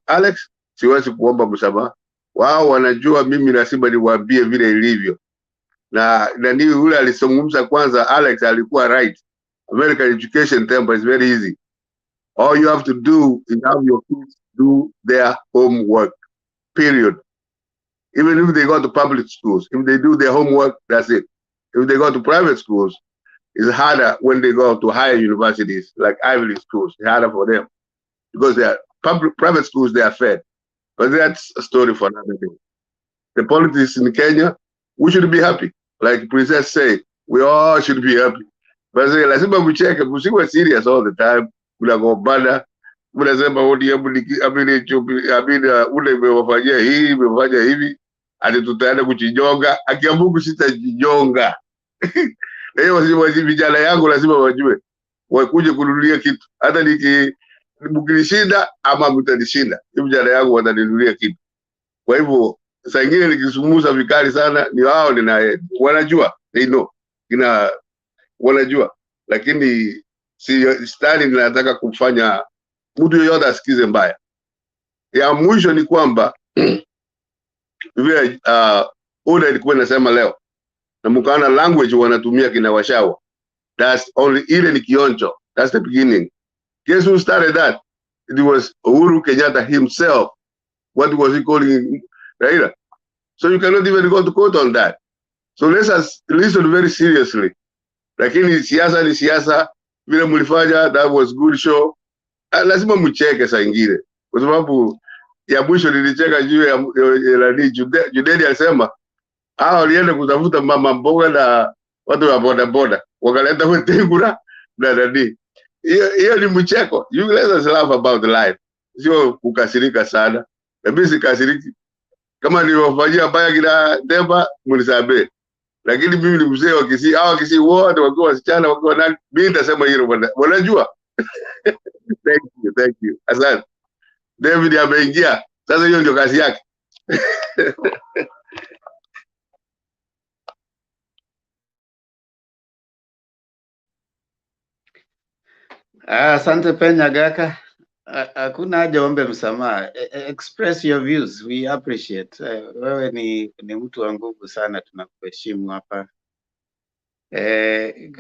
Alex, siwezi kuomba msamaha. Wao wanajua mimi lazima niwaambie vile ilivyo. Na yule alisungumza kwanza, Alex alikuwa right. American education Temple is very easy. All you have to do is have your kids do their homework, period. Even if they go to public schools, if they do their homework, that's it. If they go to private schools, it's harder when they go to higher universities, like Ivy League schools. It's harder for them because they are private schools, they are fed. But that's a story for another day. The politics in Kenya, we should be happy. Like Princess say, we all should be happy. But say, lazima mcheke, msiwe serious all the time. Mnagombana, mnasema ule imewafanyia hii, imefanya hivi, ati tutaenda kujinyonga. Akiambuku sitajinyonga. Hiyo vijana yangu lazima wajue, wakuje kununulia kitu. Hata mkinishinda ama mtanishinda, vijana yangu wataninunulia kitu. Kwa hivyo saa ingine nikisumuza vikali sana, ni wao wanajua, they know, wanajua, lakini Stalin nataka kumfanya mtu yoyote asikize mbaya. Ya mwisho ni kwamba vile order ilikuwa inasema leo, na mkaona language wanatumia kina Washawa, that's only ile ni kionjo, that's the beginning. Guess who started that? It was Uhuru Kenyatta himself. What was he calling Raila? So you cannot even go to court on that. So let us listen very seriously. Lakini siasa ni siasa, vile mlifanya, that was good show. Lazima mcheke saa ingine, kwa sababu ya mwisho nilicheka juu ya Judeni alisema walienda kutafuta mama mboga na watu wa boda boda, wakaleta Wetengura na nani. Hiyo ni mcheko. You let us laugh about life, sio kukasirika sana. Na mimi sikasiriki. Kama niliwafanyia baya kila Demba, mnisamehe. Lakini mimi ni mzee wa Kisii, Kisii wote wakiwa wasichana wakiwa nani, mimi nitasema hilo wanajua. Thank you. Asante. David ameingia. Sasa hiyo ndio kazi yake. Asante Penya Gaka. Hakuna haja ombe msamaha. Express your views, we appreciate. Wewe ni mtu wa nguvu sana, tunakuheshimu hapa.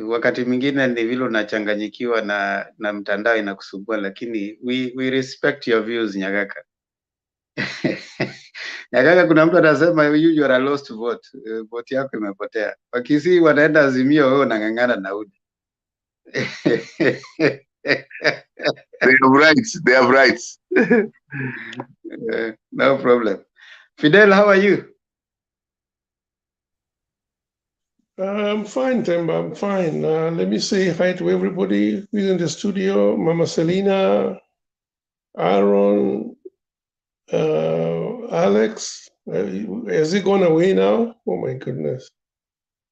Wakati mwingine ni vile unachanganyikiwa na mtandao inakusumbua, lakini we respect your views Nyagaka. Nyagaka, kuna mtu anasema you are a lost vote. Vote yako imepotea. Wakisi wanaenda Azimio, wewe unang'ang'ana na UDA. They have rights. They have rights. No problem. Fidel, how are you? I'm fine, Temba. I'm fine. Let me say hi to everybody who's in the studio. Mama Selena, Aaron, Alex. Has he gone away now? Oh my goodness.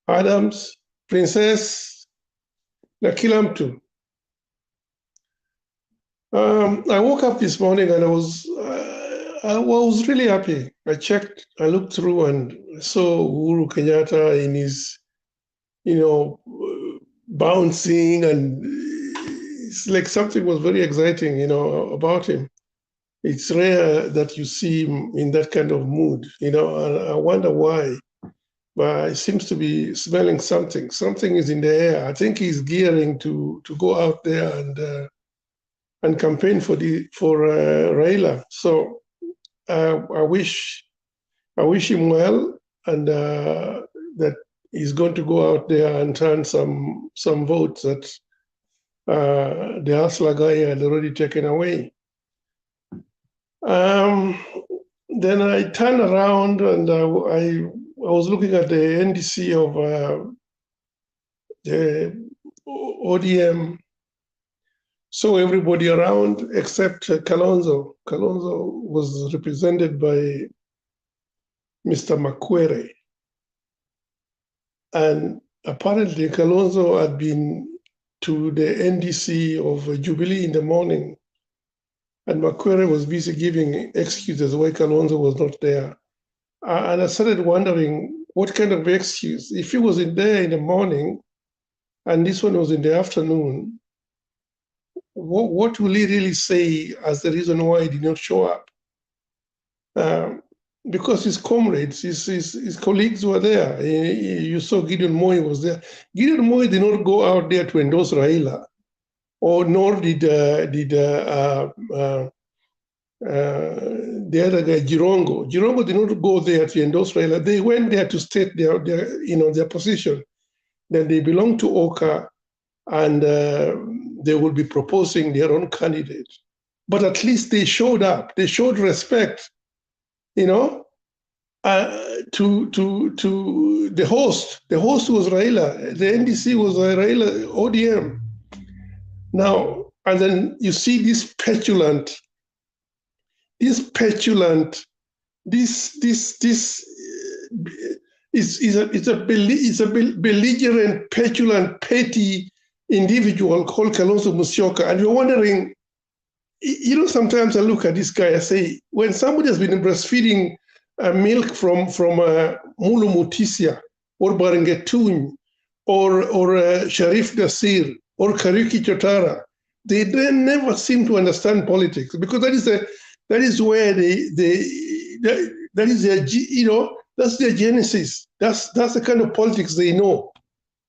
Adams, Princess, na kila mtu. I woke up this morning and I was really happy. I checked, I looked through and saw Uhuru Kenyatta in his, bouncing, and it's like something was very exciting, about him. It's rare that you see him in that kind of mood, and I wonder why. But it seems to be smelling something. Something is in the air. I think he's gearing to go out there and campaign for Raila. So I wish him well, and that he's going to go out there and turn some votes that the Asla guy had already taken away. Then I turned around and I was looking at the NDC of the ODM. So everybody around except Kalonzo. Kalonzo was represented by Mr. Makwere. And apparently Kalonzo had been to the NDC of Jubilee in the morning, and Makwere was busy giving excuses why Kalonzo was not there. And I started wondering what kind of excuse. If he was in there in the morning and this one was in the afternoon, what will he really say as the reason why he did not show up? Because his comrades, his colleagues were there. You saw Gideon Moi was there. Gideon Moi did not go out there to endorse Raila, or nor did the other guy, Jirongo. Jirongo did not go there to endorse Raila. They went there to state their position. Then they belong to Oka, and they will be proposing their own candidate. But at least they showed up. They showed respect, to the host. The host was Raila. The NDC was Raila ODM. Now, and then you see this petulant, is a belligerent, petulant, petty individual called Kalonzo Musyoka. And you're wondering, sometimes I look at this guy, I say, when somebody has been breastfeeding milk from Mulu Mutisia, or Barangetun, or Sharif Nasir, or Kariki Chotara, they then never seem to understand politics, because that is where that's their genesis. That's the kind of politics they know.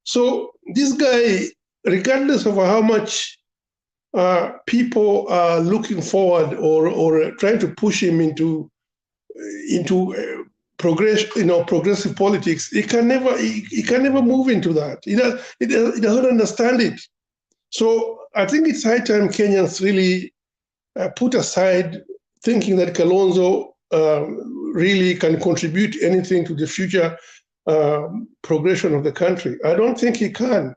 So this guy, regardless of how much people are looking forward or trying to push him into progressive politics, he can never move into that. He doesn't understand it. So I think it's high time Kenyans really put aside thinking that Kalonzo really can contribute anything to the future progression of the country. I don't think he can.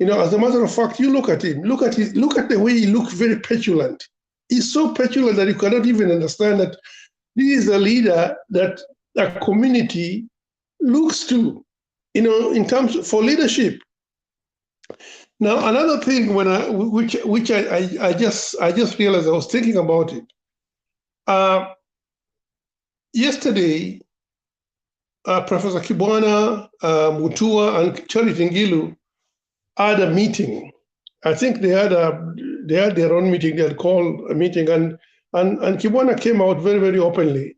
As a matter of fact, you look at him. Look at the way he looks, very petulant. He's so petulant that you cannot even understand that this is a leader that a community looks to, in terms for leadership. Now, another thing which I just realized, I was thinking about it. Yesterday, Professor Kibwana, Mutua, and Charity Ngilu had a meeting. I think they had their own meeting. They had called a meeting, and Kibwana came out very, very openly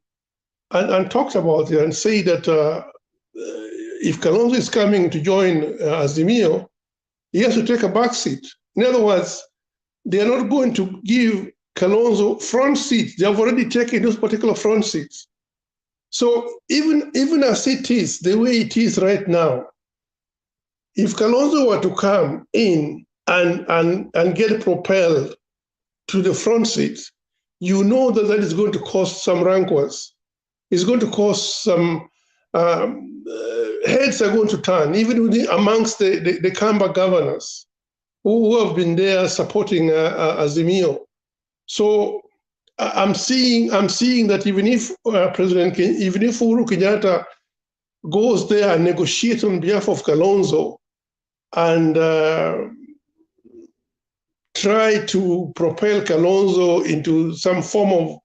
and talked about it and said that if Kalonzo is coming to join Azimio, he has to take a back seat. In other words, they are not going to give Kalonzo front seats. They have already taken those particular front seats. So even as it is, the way it is right now, if Kalonzo were to come in and get propelled to the front seats, you know that is going to cause some rancors. It's going to cause some heads are going to turn, even amongst the Kamba governors who have been there supporting Azimio. So I'm seeing that even if Uhuru Kenyatta goes there and negotiates on behalf of Kalonzo and try to propel Kalonzo into some form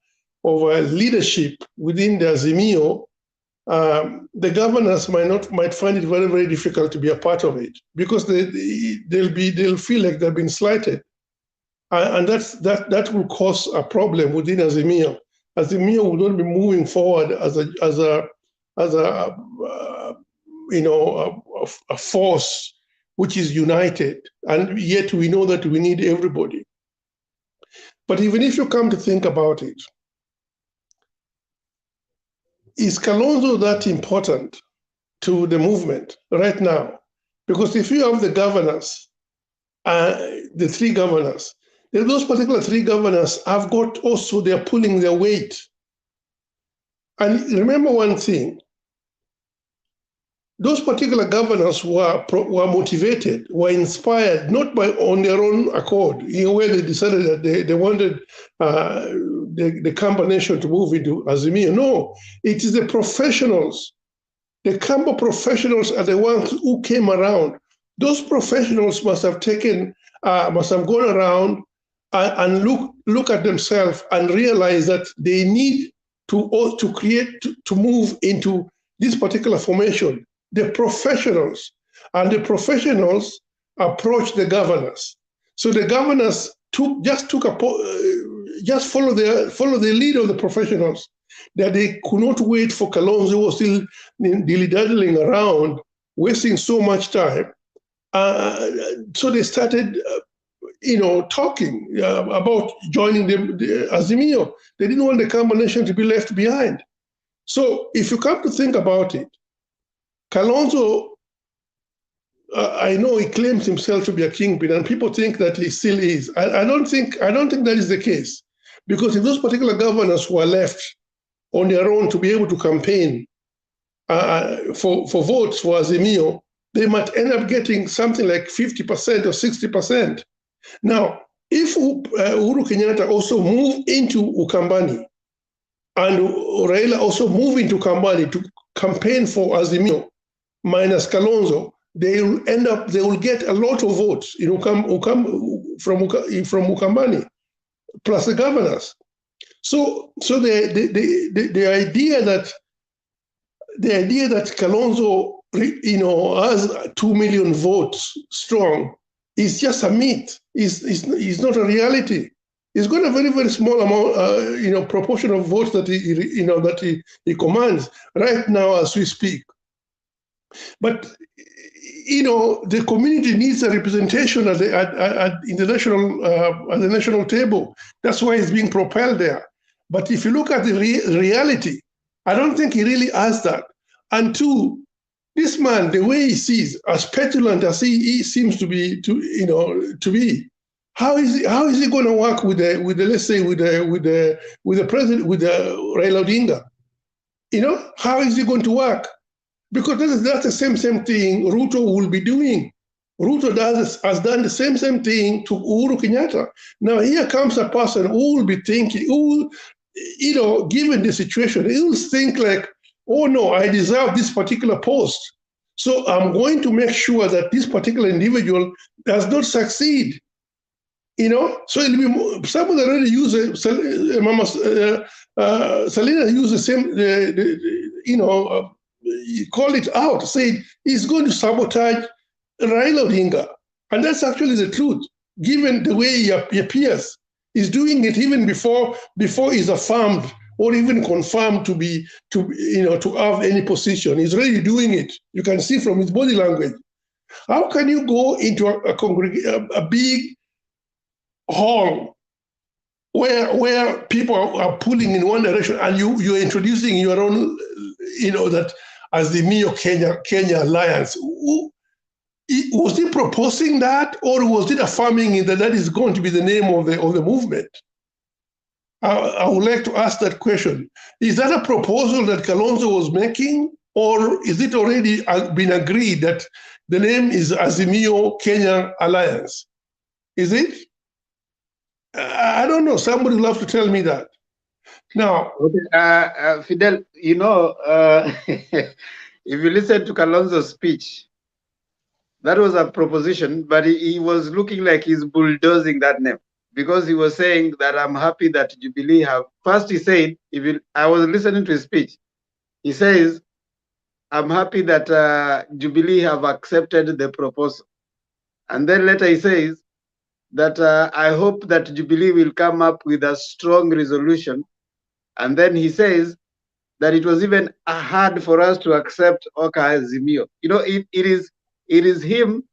of leadership within the Azimio, the governors might find it very, very difficult to be a part of it because they'll feel like they've been slighted, and that will cause a problem within Azimio. Azimio will not be moving forward as a force which is united, and yet we know that we need everybody. But even if you come to think about it, is Kalonzo that important to the movement right now? Because if you have the governors, the three governors, those particular three governors have got also, they're pulling their weight. And remember one thing, those particular governors were motivated, were inspired, not on their own accord, where they decided that they wanted the Kamba nation to move into Azimio. No, it is the professionals. The Kamba professionals are the ones who came around. Those professionals must have gone around and look at themselves and realize that they need to move into this particular formation. The professionals, and the professionals approached the governors. So the governors just follow the lead of the professionals, that they could not wait for Kalonzo, who was still dilly-daddling around, wasting so much time. So they started, talking about joining the Azimio. They didn't want the Kamba nation to be left behind. So if you come to think about it, Kalonzo, I know he claims himself to be a kingpin, and people think that he still is. I don't think that is the case, because if those particular governors were left on their own to be able to campaign for votes for Azimio, they might end up getting something like 50% or 60%. Now, if Uhuru Kenyatta also move into Ukambani, and Raila also move into Ukambani to campaign for Azimio, minus Kalonzo, they will get a lot of votes from Ukambani, plus the governors. So the idea that Kalonzo, has 2 million votes strong is just a myth. Is not a reality. He's got a very, very small amount, proportion of votes that he commands right now as we speak. But the community needs a representation at the national table. That's why it's being propelled there. But if you look at the reality, I don't think he really has that. And two, this man, the way he sees, as petulant as he seems to be, how is he going to work with the president, with Raila Odinga? How is he going to work? Because that's the same thing Ruto will be doing. Ruto has done the same thing to Uhuru Kenyatta. Now here comes a person who will be thinking, given the situation, he will think like, oh no, I deserve this particular post. So I'm going to make sure that this particular individual does not succeed. So it'll be someone that already used Selena used the same, call it out, said he's going to sabotage Raila Odinga. And that's actually the truth, given the way he appears. He's doing it even before he's affirmed or even confirmed to have any position. He's already doing it. You can see from his body language. How can you go into a big hall where people are pulling in one direction and you're introducing your own, that Azimio Kenya Alliance? Was he proposing that, or was it affirming that is going to be the name of the movement? I would like to ask that question. Is that a proposal that Kalonzo was making, or is it already been agreed that the name is Azimio Kenya Alliance? Is it? I don't know. Somebody will have to tell me that. Now, Fidel, if you listen to Kalonzo's speech, that was a proposition, but he was looking like he's bulldozing that name, because he was saying that I'm happy that Jubilee have. First, he said, I was listening to his speech. He says, I'm happy that Jubilee have accepted the proposal. And then later he says that I hope that Jubilee will come up with a strong resolution. And then he says that it was even hard for us to accept Oka Azimio. It is him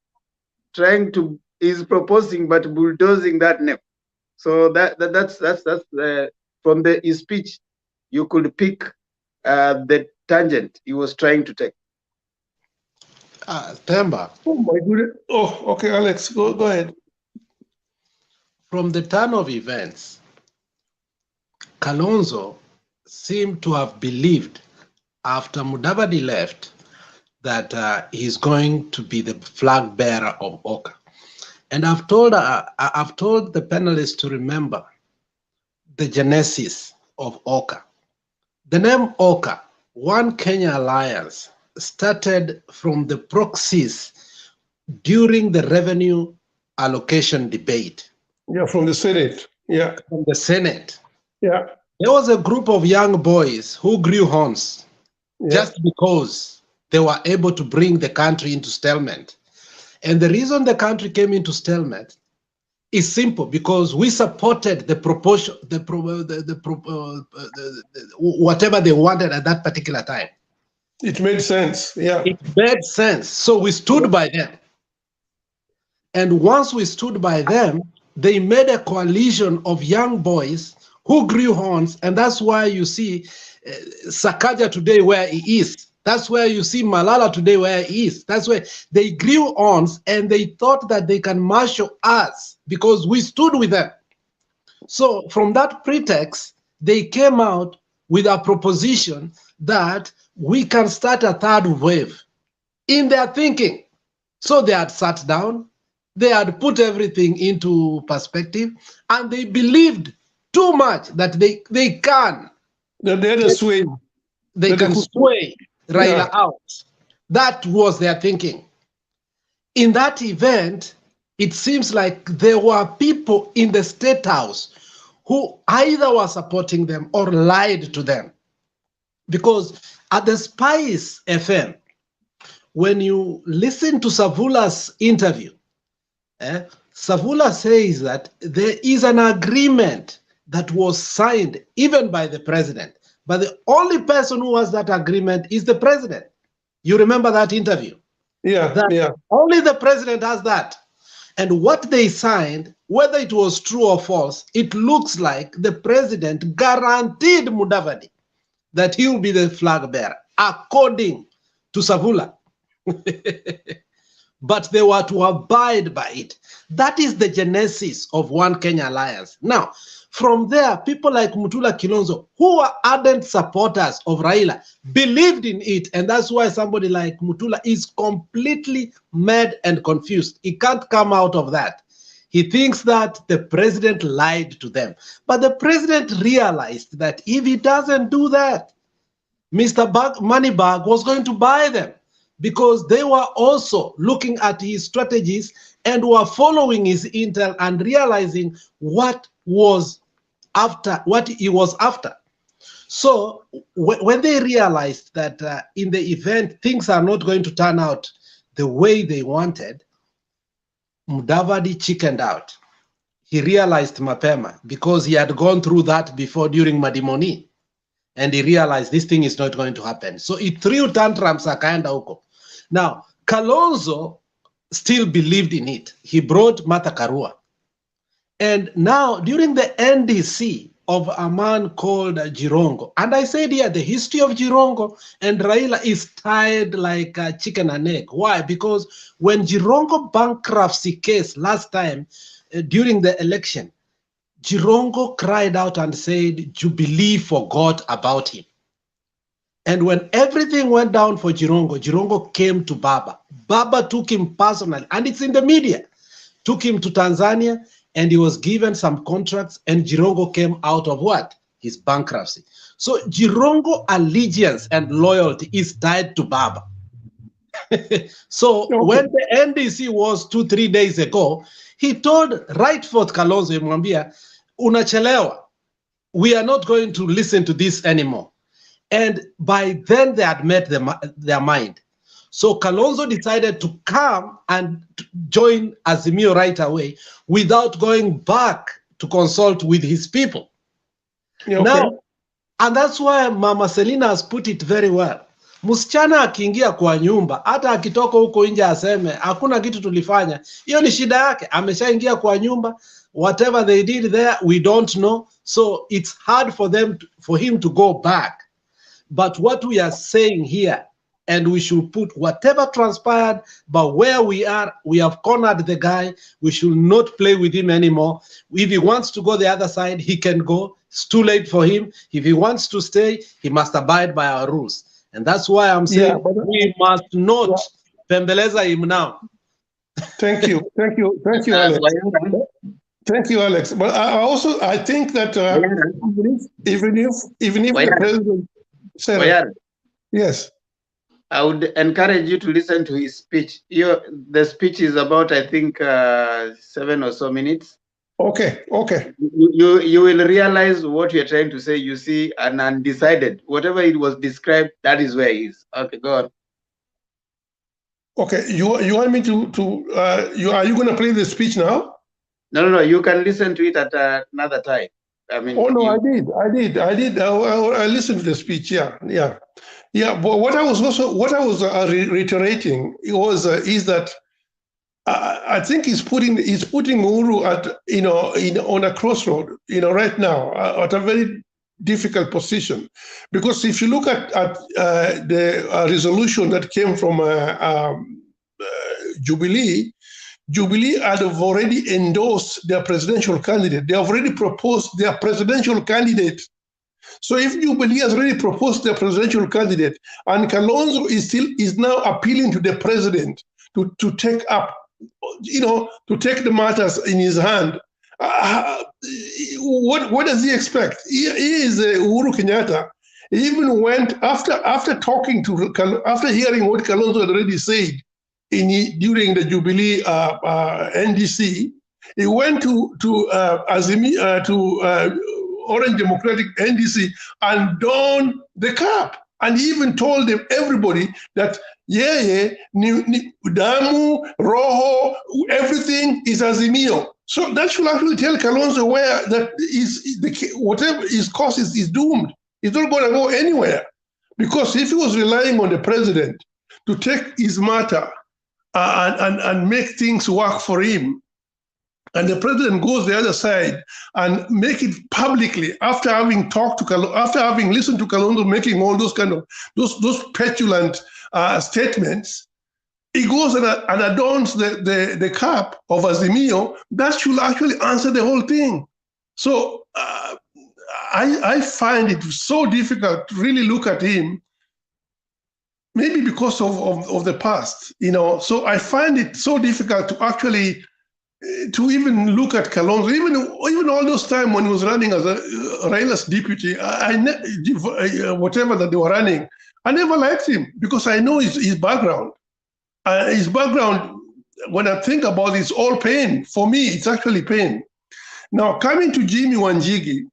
he's proposing but bulldozing that name. So that's from his speech, you could pick the tangent he was trying to take. Temba. Oh my goodness. Oh, okay, Alex, go ahead. From the turn of events, Kalonzo seemed to have believed after Mudavadi left that he's going to be the flag bearer of Oka. And I've told the panelists to remember the genesis of Oka. The name Oka, One Kenya Alliance, started from the proxies during the revenue allocation debate. Yeah, from the Senate. Yeah. From the Senate. Yeah. There was a group of young boys who grew horns just because they were able to bring the country into stalemate. And the reason the country came into stalemate is simple, because we supported the proportion, whatever they wanted at that particular time. It made sense, yeah. It made sense. So we stood by them. And once we stood by them, they made a coalition of young boys who grew horns, and that's why you see Sakaja today where he is. That's where you see Malala today where he is. That's where they grew horns, and they thought that they can marshal us because we stood with them. So from that pretext, they came out with a proposition that we can start a third wave in their thinking. So they had sat down, they had put everything into perspective, and they believed too much that they can. That they had a sway. They can sway Raila out. That was their thinking. In that event, it seems like there were people in the State House who either were supporting them or lied to them. Because at the Spice FM, when you listen to Savula's interview, Savula says that there is an agreement that was signed even by the president, but the only person who has that agreement is the president. You remember that interview? Yeah. Only the president has that. And what they signed, whether it was true or false, it looks like the president guaranteed Mudavadi that he will be the flag bearer, according to Savula. But they were to abide by it. That is the genesis of One Kenya Alliance. Now, from there, people like Mutula Kilonzo, who are ardent supporters of Raila, believed in it. And that's why somebody like Mutula is completely mad and confused. He can't come out of that. He thinks that the president lied to them. But the president realized that if he doesn't do that, Mr. Moneybag was going to buy them, because they were also looking at his strategies and were following his intel and realizing what he was after. So when they realized that in the event things are not going to turn out the way they wanted, Mudavadi chickened out. He realized mapema, because he had gone through that before during Madimoni. and he realized this thing is not going to happen. So he threw tantrums akaenda huko. Now, Kalonzo still believed in it. He brought Martha Karua. And now, during the NDC of a man called Jirongo, and I said here, the history of Jirongo and Raila is tied like a chicken and egg. Why? Because when Jirongo bankruptcy case last time during the election, Jirongo cried out and said Jubilee forgot about him. And when everything went down for Jirongo, Jirongo came to Baba. Baba took him personally, and it's in the media, took him to Tanzania, and he was given some contracts, and Jirongo came out of what? His bankruptcy. So Jirongo allegiance and loyalty is tied to Baba. So when the NDC was 2-3 days ago, he told right forth Kalonzo Mwambia, unachelewa, we are not going to listen to this anymore. And by then they had made their mind. So Kalonzo decided to come and join Azimio right away without going back to consult with his people. Yeah, Now, and that's why Mama Selina has put it very well. Msichana akiingia kwa nyumba, hata akitoka huko nje aseme hakuna kitu tulifanya, hiyo ni shida yake. Ameshaingia kwa nyumba, whatever they did there we don't know, so it's hard for him to go back. But what we are saying here, and we should put whatever transpired, but where we are, we have cornered the guy. We should not play with him anymore. If he wants to go the other side, he can go. It's too late for him. If he wants to stay, he must abide by our rules. And that's why I'm saying we must not pembeleza him now. Thank you, Alex. Thank you, Alex. But I think that even if the president said, yes, I would encourage you to listen to his speech. The speech is about, I think, 7 or so minutes. Okay. You will realize what you're trying to say. You see, an undecided, whatever it was described, that is where he is. Okay, go on. Okay, you want me to are you going to play the speech now? No. You can listen to it at another time. I mean. Oh no, I did. I listened to the speech. Yeah. But what I was reiterating is that I think he's putting Uhuru at on a crossroad right now at a very difficult position, because if you look at the resolution that came from Jubilee have already endorsed their presidential candidate. They have already proposed their presidential candidate. So if Jubilee has already proposed their presidential candidate, and Kalonzo is now appealing to the president to take up, to take the matters in his hand, what does he expect? He is Uhuru Kenyatta. He even went after hearing what Kalonzo had already said during the Jubilee NDC. He went to Azimio to Orange Democratic NDC and donned the cap, and he even told everybody that Damu, Roho, everything is Azimio. So that should actually tell Kalonzo where that whatever his cause is doomed. It's not going to go anywhere, because if he was relying on the president to take his matter and make things work for him, and the president goes the other side and make it publicly after having listened to Kalonzo making all those kind of those petulant statements, he goes and adorns the cap of Azimio. That should actually answer the whole thing. So I find it so difficult to really look at him, maybe because of the past, So I find it so difficult to actually to even look at Kalonzo, even all those time when he was running as Raila's deputy, whatever that they were running, I never liked him because I know his background. His background, when I think about it, it's all pain. For me, it's actually pain. Now, coming to Jimmy Wanjigi,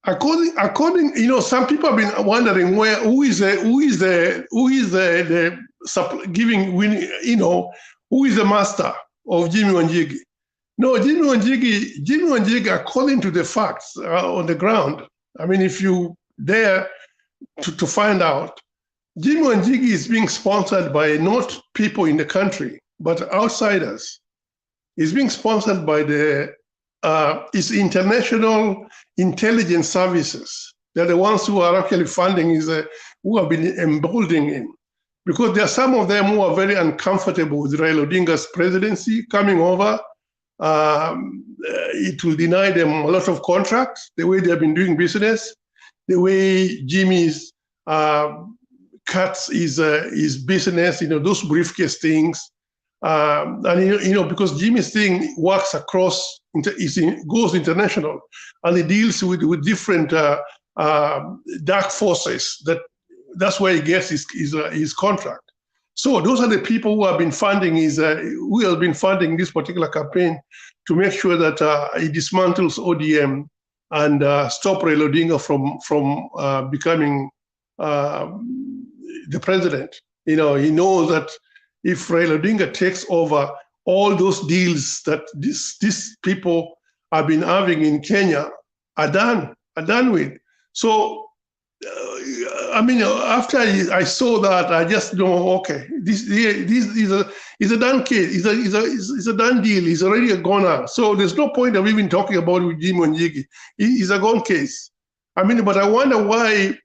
according, some people have been wondering who is the master of Jimmy Wanjigi. No, Jimmy Wanjigi, according to the facts on the ground, I mean, if you dare to find out, Jimmy Wanjigi is being sponsored by not people in the country, but outsiders. He's being sponsored by his international intelligence services. They're the ones who are actually funding who have been emboldening him. Because there are some of them who are very uncomfortable with Raila Odinga's presidency coming over. It will deny them a lot of contracts, the way they have been doing business, the way Jimmy's cuts his business, those briefcase things. And because Jimmy's thing works across, goes international, and it deals with different dark forces. That's where he gets his contract. So those are the people who have been funding this particular campaign to make sure that he dismantles ODM and stop Raila Odinga from becoming the president. He knows that if Raila Odinga takes over, all those deals that these people have been having in Kenya are done with. So, after I saw that, I just know, okay, this is a done case. It's a done deal. He's already a goner. So there's no point of even talking about Jimmy Wanjigi. He's a gone case. But I wonder why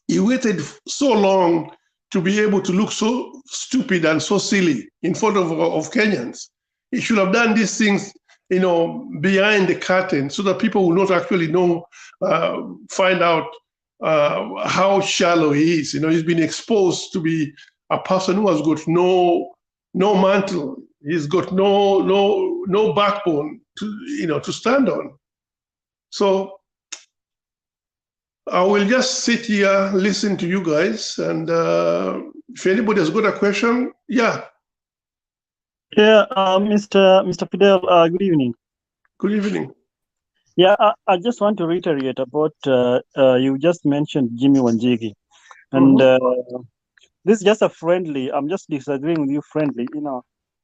he waited so long to be able to look so stupid and so silly in front of Kenyans. He should have done these things, behind the curtain, so that people will not actually know, find out how shallow he is. He's been exposed to be a person who has got no mantle. He's got no backbone to stand on. So I will just sit here, listen to you guys, and if anybody has got a question, yeah. Yeah, Mr. Fidel, good evening. Good evening. Yeah, I just want to reiterate about you just mentioned Jimmy Wanjigi, and this is just a friendly. I'm just disagreeing with you, friendly.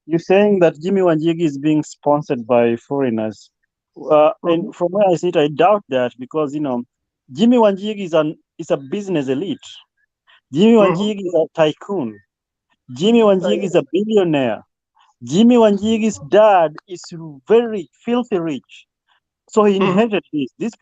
You're saying that Jimmy Wanjigi is being sponsored by foreigners, and from where I sit, I doubt that, because Jimmy Wanjigi is a business elite. Jimmy Wanjigi is a tycoon. Jimmy Wanjigi is a billionaire. Jimmy Wanjigi's dad is very filthy rich. So he inherited this. This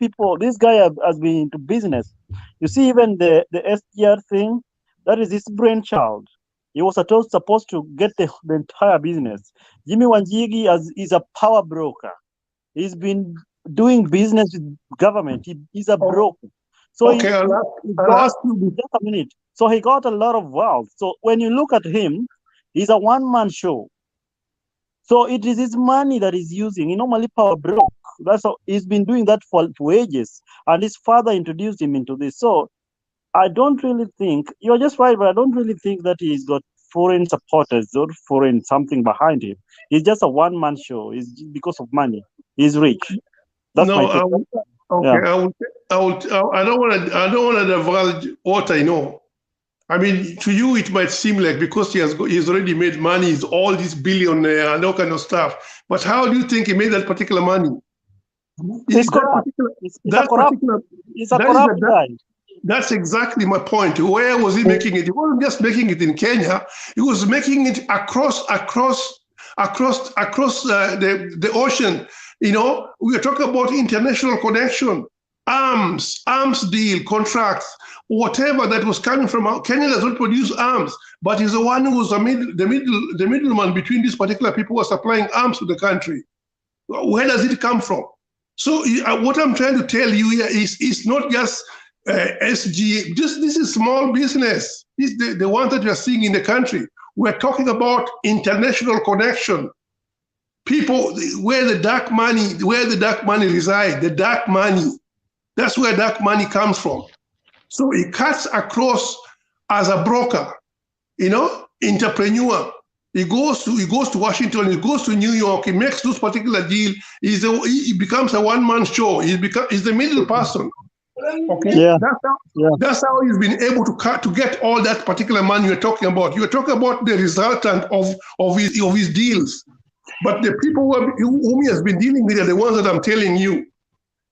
guy has been into business. You see, even the SGR thing, that is his brainchild. He was supposed to get the entire business. Jimmy Wanjigi is a power broker. He's been doing business with government. He's a broker. So okay, I'll ask you. Just a minute. So he got a lot of wealth. So when you look at him, he's a one-man show. So it is his money that he's using. He normally power broke. That's how he's been doing that for ages. And his father introduced him into this. So I don't really think, you're just right, but I don't really think that he's got foreign supporters or foreign something behind him. He's just a one-man show. It's because of money. He's rich. That's my take. Okay, yeah. I don't want to divulge what I know. To you it might seem like because he's already made money, he's all this billionaire and all kind of stuff. But how do you think he made that particular money? He's a corrupt guy. That's exactly my point. Where was he making it? He wasn't just making it in Kenya. He was making it across the ocean. We are talking about international connection, arms deal, contracts, whatever that was coming from. Kenya does not produce arms, but he's the one who was the middleman between these particular people who are supplying arms to the country. Where does it come from? So what I'm trying to tell you here is not just SG. This is small business. This is the ones that you are seeing in the country. We're talking about international connection. People, where the dark money resides, the dark money. That's where dark money comes from. So he cuts across as a broker, entrepreneur. He goes to Washington, he goes to New York, he makes those particular deal. He becomes a one-man show. He's the middle person. Okay, yeah. That's how he's been able to get all that particular money you're talking about. You're talking about the resultant of his deals. But the people whom he has been dealing with are the ones that I'm telling you.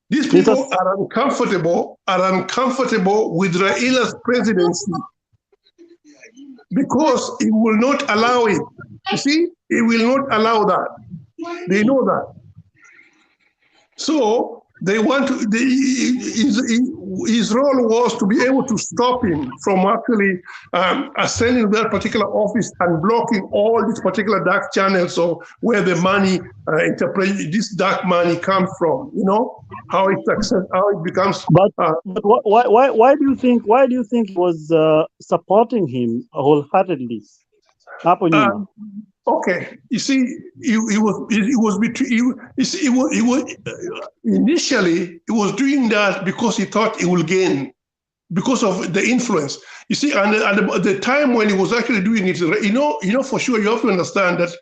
These people are uncomfortable with Raila's presidency because he will not allow it. You see, he will not allow that. They know that. So they want to, his role was to be able to stop him from actually ascending that particular office and blocking all these particular dark channels of where the money, this dark money comes from, you know, how it becomes. But why do you think he was supporting him wholeheartedly? Okay, you see, initially he was doing that because he thought he will gain, because of the influence. You see, and at the time when he was actually doing it, you know for sure, you have to understand that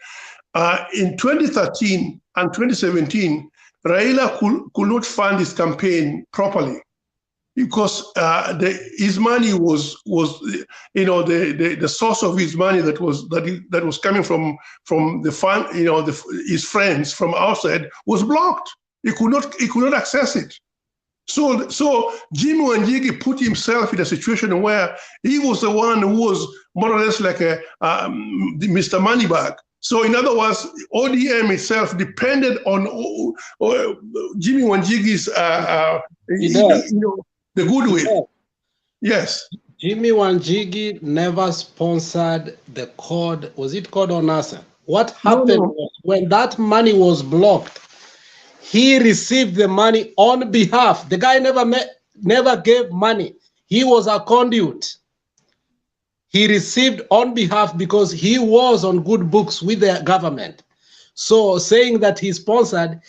in 2013 and 2017, Raila could not fund his campaign properly, because his money was you know, the source of his money that was coming from the fund, you know, his friends from outside was blocked. He could not access it. So Jimmy Wanjigi put himself in a situation where he was the one who was more or less like a Mr. Moneybag. So in other words, ODM itself depended on Jimmy Wanjigi's you know, the goodwill. Yes. Jimmy Wanjigi never sponsored the code. Was it called on NASA? What happened was when that money was blocked, he received the money on behalf. The guy never gave money. He was a conduit. He received on behalf because he was on good books with the government. So saying that he sponsored,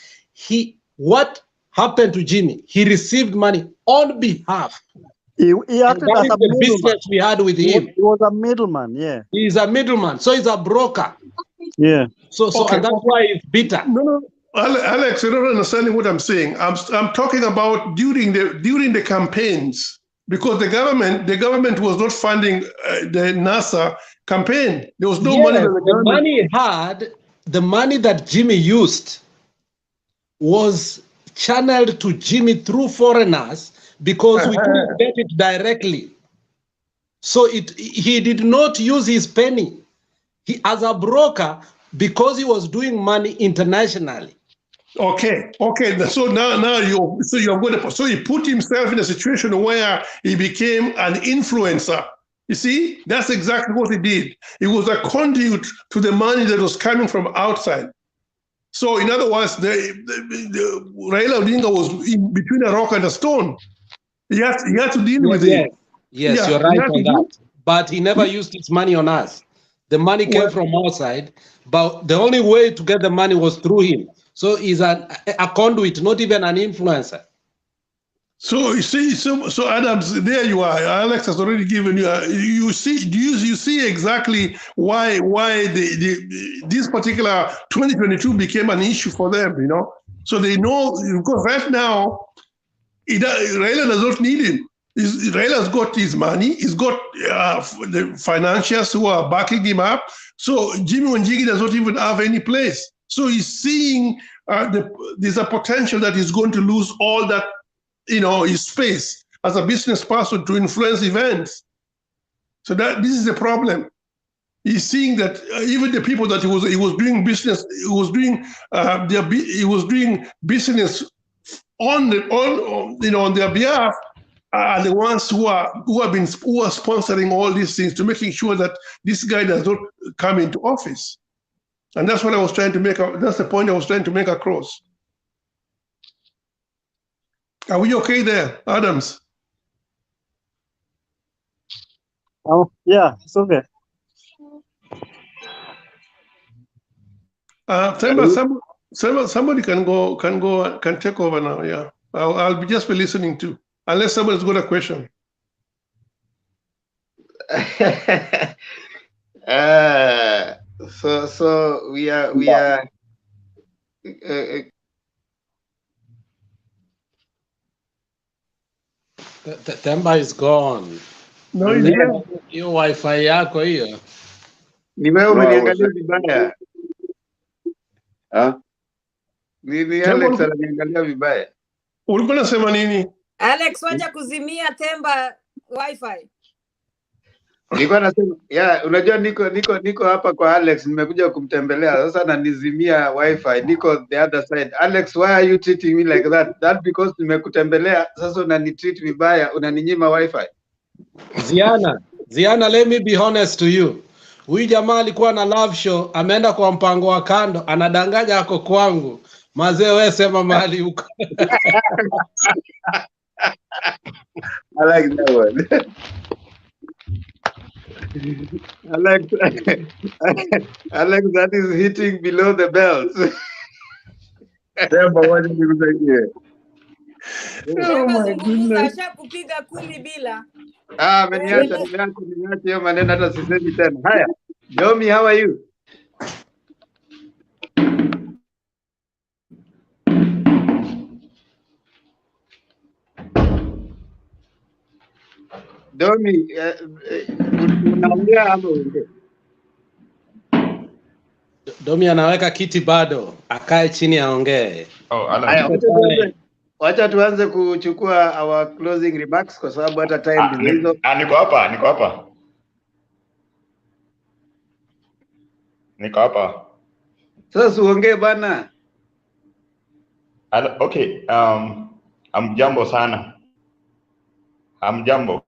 what happened to Jimmy? He received money on behalf. He acted as a the business we had with him. He was a middleman, yeah. He's a middleman, so he's a broker. Yeah. So and that's why he's bitter. No, Alex, you're not understanding what I'm saying. I'm talking about during the campaigns, because the government was not funding the NASA campaign. There was no money. The money that Jimmy used was channeled to Jimmy through foreigners because we couldn't get it directly. So he did not use his penny. He, as a broker, because he was doing money internationally. Okay. So now he put himself in a situation where he became an influencer. You see, that's exactly what he did. He was a conduit to the money that was coming from outside. So in other words, the Raila Odinga was in between a rock and a stone. He had to deal with it. Yes, you're right on that. But he never used his money on us. The money came from outside, but the only way to get the money was through him. So he's a conduit, not even an influencer. So you see, so Adams, there you are. Alex has already given you. You see exactly why this particular 2022 became an issue for them. You know, so they know, because right now, Raila does not need him. Raila's got his money. He's got the financiers who are backing him up. So Jimmy Wanjigi does not even have any place. So he's seeing there's a potential that he's going to lose all that, you know, his space as a business person to influence events. So this is the problem. He's seeing that even the people that he was doing business, he was doing business on their behalf, are the ones who are sponsoring all these things to making sure that this guy does not come into office. And that's what I was trying to make. That's the point I was trying to make across. Are we okay there, Adams? Oh, yeah, it's okay. Somebody can take over now. Yeah, I'll just be listening to, unless somebody's got a question. So we are. Temba is gone. No, hiyo wifi yako hiyo. Ni wewe umeniangalia vibaya. Ni Alex ananiangalia vibaya. Ulikuwa unasema nini? Alex, wacha kuzimia Temba wifi. Nilikuwa nasema unajua niko hapa kwa Alex, nimekuja kumtembelea sasa, nanizimia wifi, niko the other side. Alex, why are you treating me like that? That because nimekutembelea sasa unanitreat vibaya, unaninyima wifi. Ziana, let me be honest to you. Huyu jamaa alikuwa na love show, ameenda kwa mpango wa kando, anadanganya ako kwangu. Mazee wewe sema mahali huko. I like that one. Alex, that is hitting below the bells. Temba, waje nikusaidie. Oh my goodness. Ashakupiga kumi bila. Ameniacha hiyo maneno, hata sisemi tena. Haya, Yomi, how are you? Domi, unaongea ama uongee? Domi anaweka kiti bado, akae chini aongee. Wacha tuanze kuchukua our closing remarks kwa sababu hata time ndio hizo. Niko hapa. Sasa uongee bana. Okay, amjambo sana. Amjambo.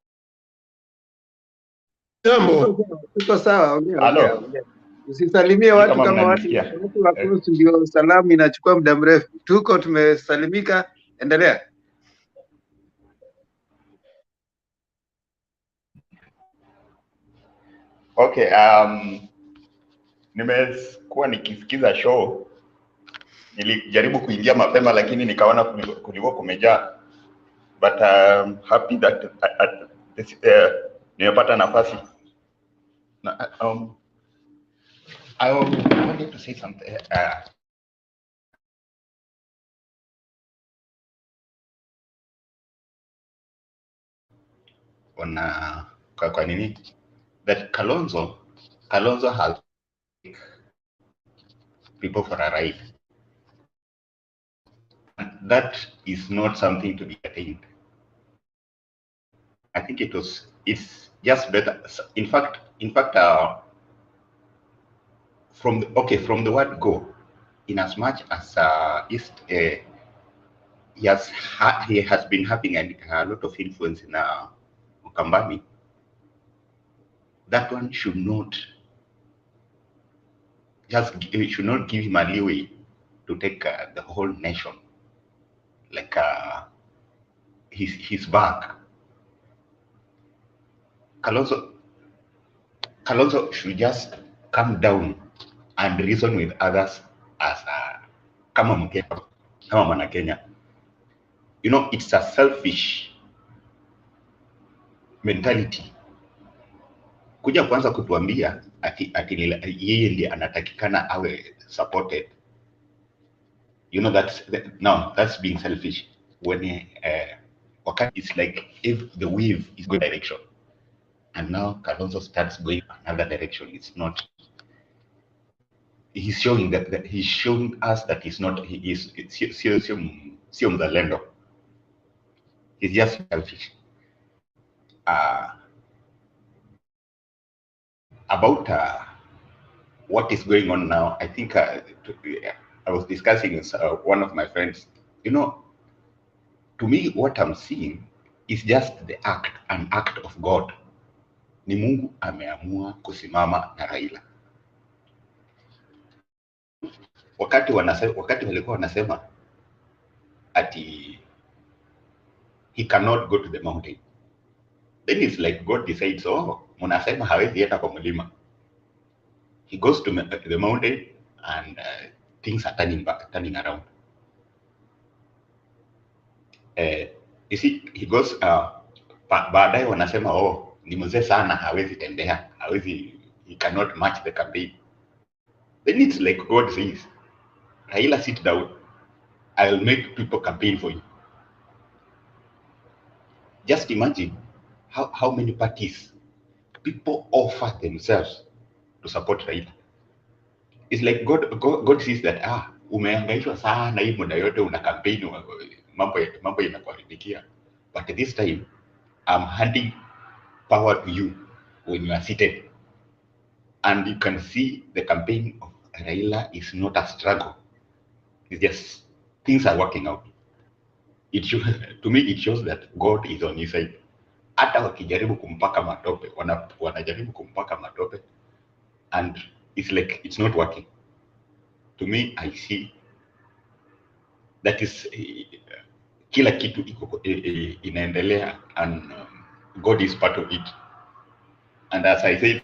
Jambo. Tuko sawa, ongea. Usisalimie watu kama watu wako ndio salamu inachukua muda mrefu. Tuko tumesalimika, endelea. Okay, nimekuwa nikisikiza show. Nilijaribu kuingia mapema lakini nikaona kulikuwa kumejaa. But I'm happy that nimepata nafasi. I wanted to say something. Kwa nini? That Kalonzo has people for a ride. That is not something to be attained. I think it's just better. In fact, from the word go, in as much as he has been having a lot of influence in Ukambani, that one should not give him a leeway to take the whole nation like his back. Kalonzo should just come down and reason with others as kama mwana Kenya. You know, it's a selfish mentality. Kuja kwanza kutuambia ati yeye ndiye anatakikana awe supported. You know, that's being selfish. When it's like if the wave is going direction and now Kalonzo starts going another direction, it's not. He's showing us that he is sio mzalendo. He's just selfish. About what is going on now, I think I was discussing with one of my friends. You know, to me, what I'm seeing is just an act of God. Ni Mungu ameamua kusimama na Raila. Wakati walikuwa wanasema ati he cannot go to the mountain, then it's like God decides, mnasema hawezi enda kwa mlima. He goes to the mountain and things are turning around. You see, he goes baadaye wanasema ni mzee sana, hawezi tembea, he cannot match the campaign. Then it's like God says, Raila, sit down, I'll make people campaign for you. Just imagine how many parties people offer themselves to support Raila. It's like God sees that umehangaishwa sana hii muda yote una campaign mambo inakuharibikia. But this time I'm handing power to you when you are seated, and you can see the campaign of Raila is not a struggle. It's just things are working out. It shows, to me it shows that God is on his side. Hata wakijaribu kumpaka matope, wanajaribu kumpaka matope, and it's like it's not working. To me, I see that is kila kitu inaendelea, and God is part of it. And as I said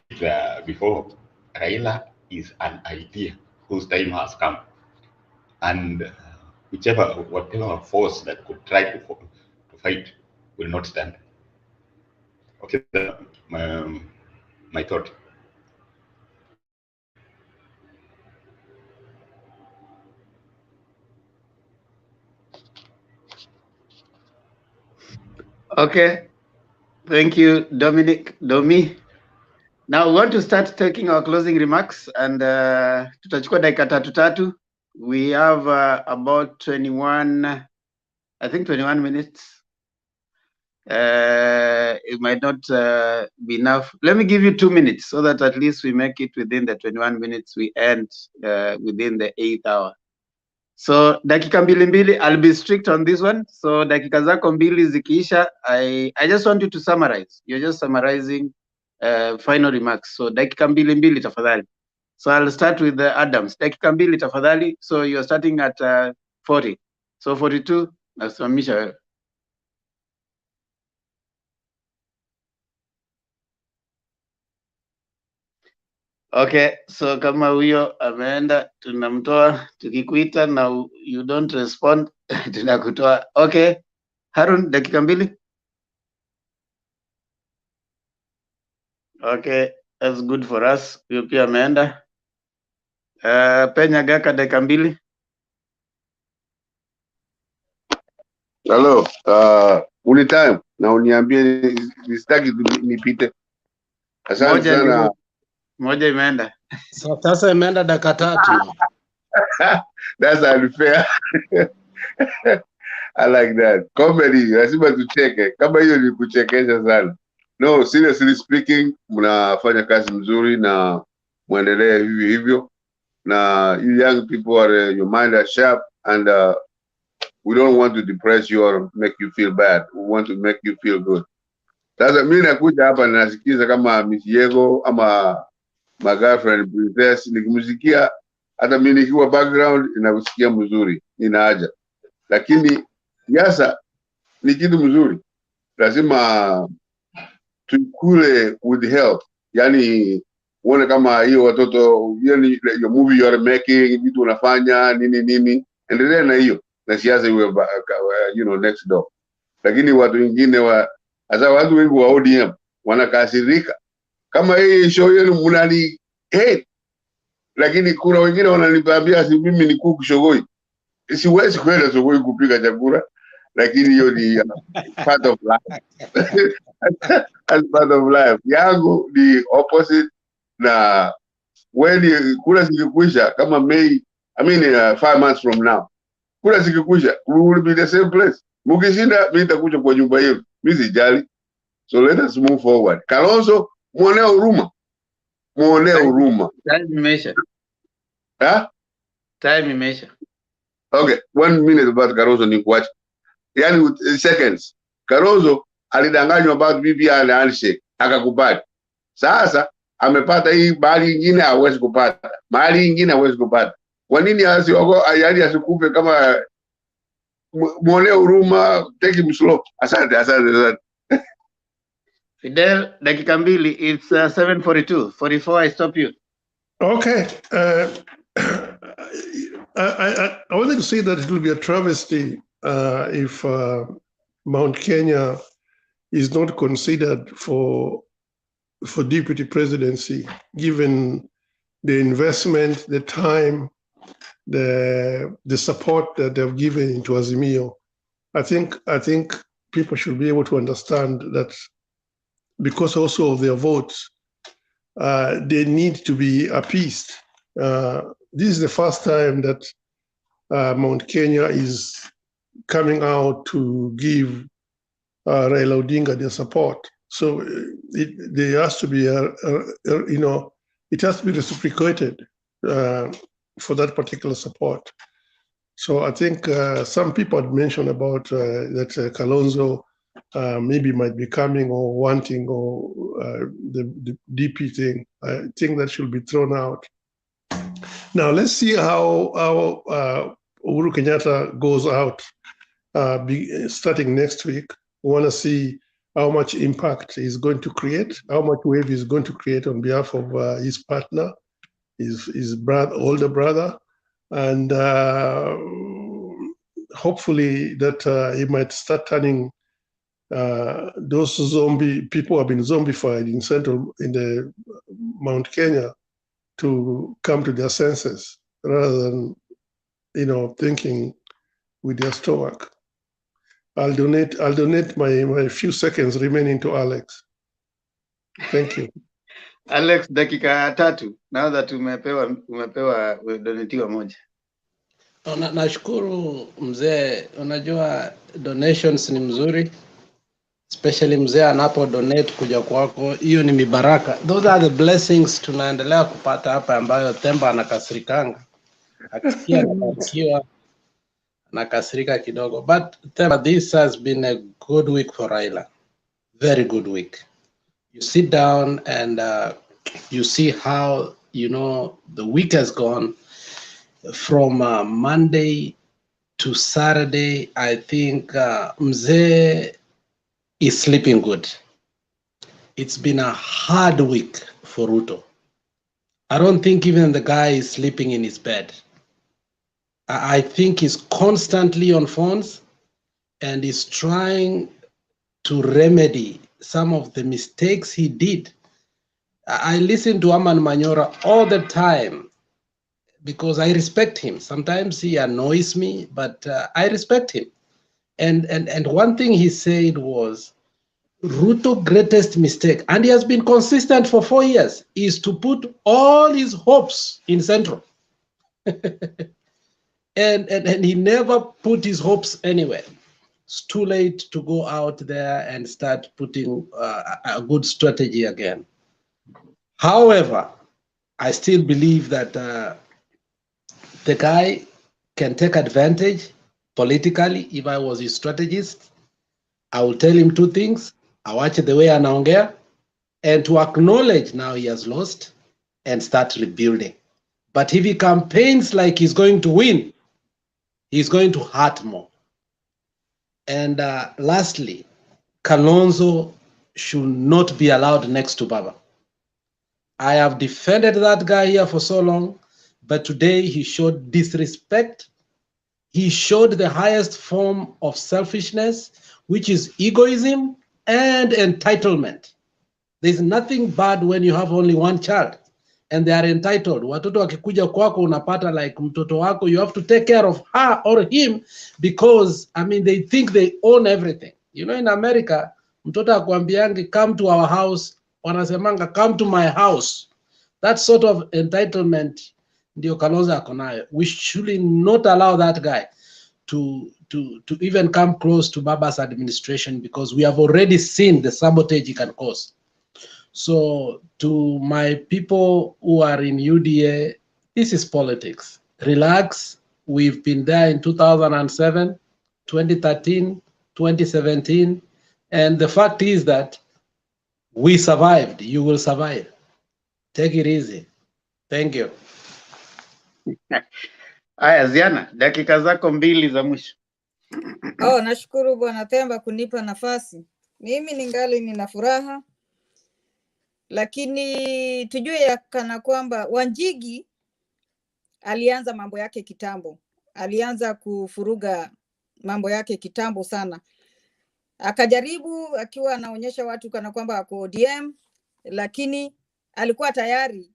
before, Raila is an idea whose time has come, and whatever force that could try to fight will not stand. Okay, my thought. Okay, thank you, Dominic, Domi. Now we want to start taking our closing remarks, and tutachukua dakika tatu. We have about 21, I think 21 minutes. It might not be enough. Let me give you 2 minutes so that at least we make it within the 21 minutes. We end within the 8th hour. So dakika mbili, I'll be strict on this one. So dakika zako mbili zikiisha, I just want you to summarize. You're just summarizing final remarks. So dakika mbili tafadhali. So I'll start with the Adams. Dakika mbili tafadhali. So you're starting at 40. So 42, nasimamisha wewe. Okay, so kama huyo ameenda, tunamtoa. Tukikuita na you don't respond, tunakutoa. Okay, Harun, dakika mbili. Okay, that's good for us. Huyo pia ameenda. Penya Gaka, dakika mbili. Hello, unitime na uniambie nisitaki nipite. Asante sana. Moja imeenda. Sasa imeenda dakika tatu. That's unfair. I like that. Comedy, lazima tucheke. Kama hiyo ni kuchekesha sana. No, seriously speaking, mnafanya kazi mzuri na muendelee hivyo hivyo. Na you young people are, your mind are sharp, and we don't want to depress you or make you feel bad. We want to make you feel good. Sasa mimi nakuja hapa na nasikiza kama Miss Yego ama my girlfriend Princess, nikimusikia hata mimi nikiwa background inakusikia mzuri, ina haja. Lakini yasa ni kitu mzuri, lazima tukule with help. Yani uone kama hiyo watoto, yani your movie you are making, vitu unafanya nini, endelea na hiyo, na siasa iwe next door. Lakini watu wengine hasa watu wengi wa ODM wanakasirika kama hii show yenu mnani hate, lakini kuna wengine wananiambia si mimi ni kuku Shogoi, siwezi kwenda Shogoi kupika chakula, lakini hiyo ni part of life. As part of life yangu ni opposite, na when kula sikikwisha kama May, 5 months from now, kula sikikwisha we will be the same place. Mukishinda mimi nitakuja kwa nyumba yenu, mimi sijali. So let us move forward. Kalonzo, muone huruma. Time imeisha. Time imeisha. Okay, 1 minute about Kalonzo ni kuacha. Yani seconds. Kalonzo alidanganywa about BBI na handshake, akakubali. Sasa amepata hii mahali nyingine hawezi kupata. Mahali nyingine hawezi kupata. Kwa nini asikufe kama muone huruma, take him slow. Asante. Fidel, dakika mbili, it's 7:42. 44, I stop you. Okay. I wanted to say that it will be a travesty if Mount Kenya is not considered for deputy presidency, given the investment, the time, the support that they've given into Azimio. I think people should be able to understand that because also of their votes, they need to be appeased. This is the first time that Mount Kenya is coming out to give Raila Odinga their support. So there has to be it has to be reciprocated for that particular support. So I think some people had mentioned about that Kalonzo maybe might be coming or wanting, or the DP thing. I think that should be thrown out. Now let's see how Uhuru Kenyatta goes out starting next week. We want to see how much impact he's going to create, how much wave he's going to create on behalf of his partner, his older brother, and hopefully that he might start turning those zombie people who have been zombified in the Mount Kenya to come to their senses rather than thinking with their stomach. I'll donate my few seconds remaining to Alex. Thank you. Alex, dakika 3 now that umedonetiwa moja. Nashukuru mzee, unajua donations ni mzuri, especially mzee anapo donate kuja kwako, hiyo ni mibaraka. Those are the blessings tunaendelea kupata hapa, ambayo Temba anakasirikanga akisikia anabarikiwa nakasirika kidogo. But Temba, this has been a good week for Raila, very good week. You sit down and you see how the week has gone. From Monday to Saturday, I think Mzee is sleeping good. It's been a hard week for Ruto. I don't think even the guy is sleeping in his bed. I think he's constantly on phones and is trying to remedy some of the mistakes he did. I listen to Aman Manyora all the time, because I respect him. Sometimes he annoys me, but I respect him. And one thing he said was, Ruto's greatest mistake, and he has been consistent for 4 years, is to put all his hopes in Central. and he never put his hopes anywhere. It's too late to go out there and start putting a good strategy again. However, I still believe that the guy can take advantage politically. If I was his strategist, I will tell him 2 things. I watch the way anaongea, and to acknowledge now he has lost and start rebuilding. But if he campaigns like he's going to win, he's going to hurt more. And lastly, Kalonzo should not be allowed next to Baba. I have defended that guy here for so long, but today he showed disrespect. He showed the highest form of selfishness, which is egoism and entitlement. There's nothing bad when you have only one child and they are entitled. Watoto wakikuja kwako unapata like mtoto wako, you have to take care of her or him because, they think they own everything. In America, mtoto akwambiangi come to our house, wanasemanga come to my house. That sort of entitlement ndio Kalonzo ako nayo. We should not allow that guy to even come close to Baba's administration, because we have already seen the sabotage he can cause. So to my people who are in UDA, this is politics. Relax. We've been there in 2007, 2013, 2017. And the fact is that we survived. You will survive. Take it easy. Thank you. Aya, Ziana, dakika zako 2 za mwisho. Nashukuru Bwana Temba kunipa nafasi. Mimi ningali nina furaha, lakini tujue ya kana kwamba Wanjigi alianza mambo yake kitambo. Alianza kufuruga mambo yake kitambo sana. Akajaribu akiwa anaonyesha watu kana kwamba ako ODM, lakini alikuwa tayari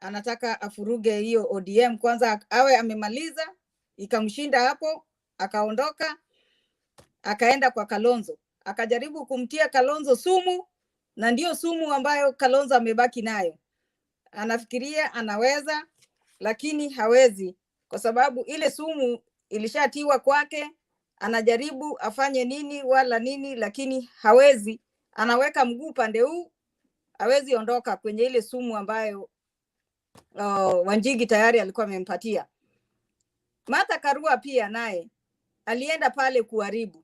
anataka afuruge hiyo ODM kwanza, awe amemaliza, ikamshinda hapo, akaondoka, akaenda kwa Kalonzo. Akajaribu kumtia Kalonzo sumu, na ndio sumu ambayo Kalonzo amebaki nayo. Anafikiria anaweza, lakini hawezi, kwa sababu ile sumu ilishatiwa kwake, anajaribu afanye nini wala nini, lakini hawezi. Anaweka mguu pande huu, hawezi ondoka kwenye ile sumu ambayo Wanjigi tayari alikuwa amempatia. Martha Karua pia naye alienda pale kuharibu.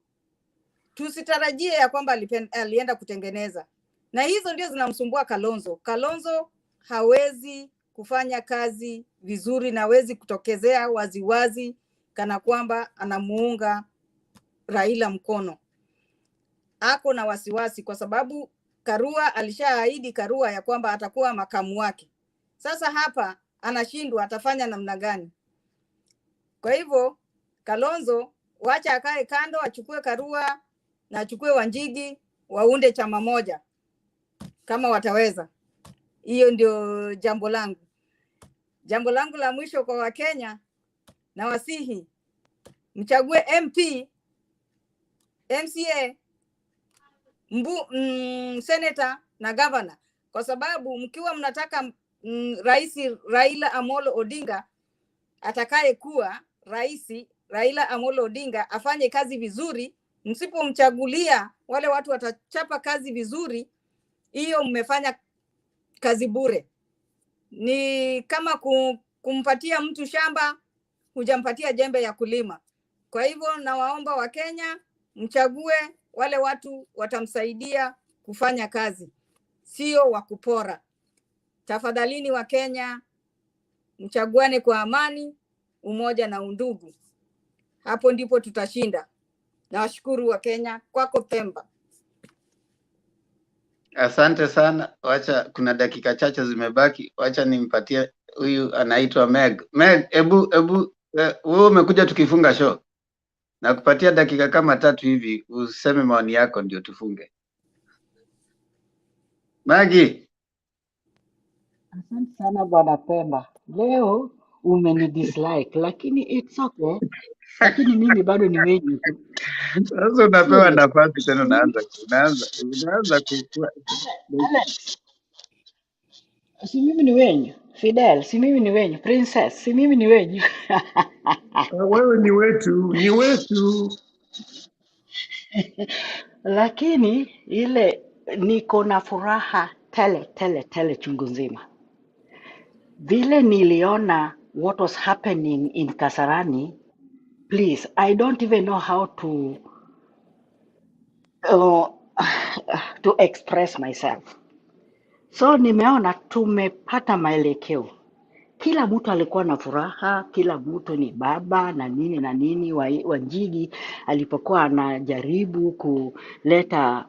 Tusitarajie ya kwamba alienda kutengeneza. Na hizo ndio zinamsumbua Kalonzo. Kalonzo hawezi kufanya kazi vizuri na hawezi kutokezea waziwazi kana kwamba anamuunga Raila mkono. Ako na wasiwasi kwa sababu Karua alishaahidi Karua ya kwamba atakuwa makamu wake. Sasa hapa anashindwa atafanya namna gani? Kwa hivyo Kalonzo wacha akae kando, achukue Karua na achukue Wanjigi, waunde chama moja kama wataweza. Hiyo ndio jambo langu. Jambo langu la mwisho kwa Wakenya, na wasihi mchague MP, MCA, senator na governor, kwa sababu mkiwa mnataka Rais Raila Amolo Odinga atakaye kuwa rais, Raila Amolo Odinga afanye kazi vizuri, msipomchagulia wale watu watachapa kazi vizuri, hiyo mmefanya kazi bure. Ni kama kumpatia mtu shamba, hujampatia jembe ya kulima. Kwa hivyo nawaomba Wakenya mchague wale watu watamsaidia kufanya kazi, sio wa kupora. Tafadhalini Wakenya, mchaguane kwa amani, umoja na undugu. Hapo ndipo tutashinda. Nawashukuru Wakenya. Kwako Pemba. Asante sana. Wacha kuna dakika chache zimebaki. Wacha nimpatie huyu anaitwa Meg. Meg, ebu wewe umekuja tukifunga show. Na kupatia dakika kama 3 hivi useme maoni yako ndio tufunge. Magi. Asante sana Bwana Pemba. Leo umenidislike lakini it's okay. Lakini mimi bado ni wenyu tu. Sasa unapewa nafasi tena unaanza kukua. Alex. Si mimi ni wenyu. Fidel, si mimi ni wenyu. Princess, si mimi ni wenyu. Wewe ni wetu, ni wetu. Lakini ile niko na furaha tele chungu nzima. Vile niliona what was happening in Kasarani, please, I don't even know how to express myself. So nimeona tumepata maelekeo. Kila mtu alikuwa na furaha, kila mtu ni baba na nini. Wanjigi alipokuwa anajaribu kuleta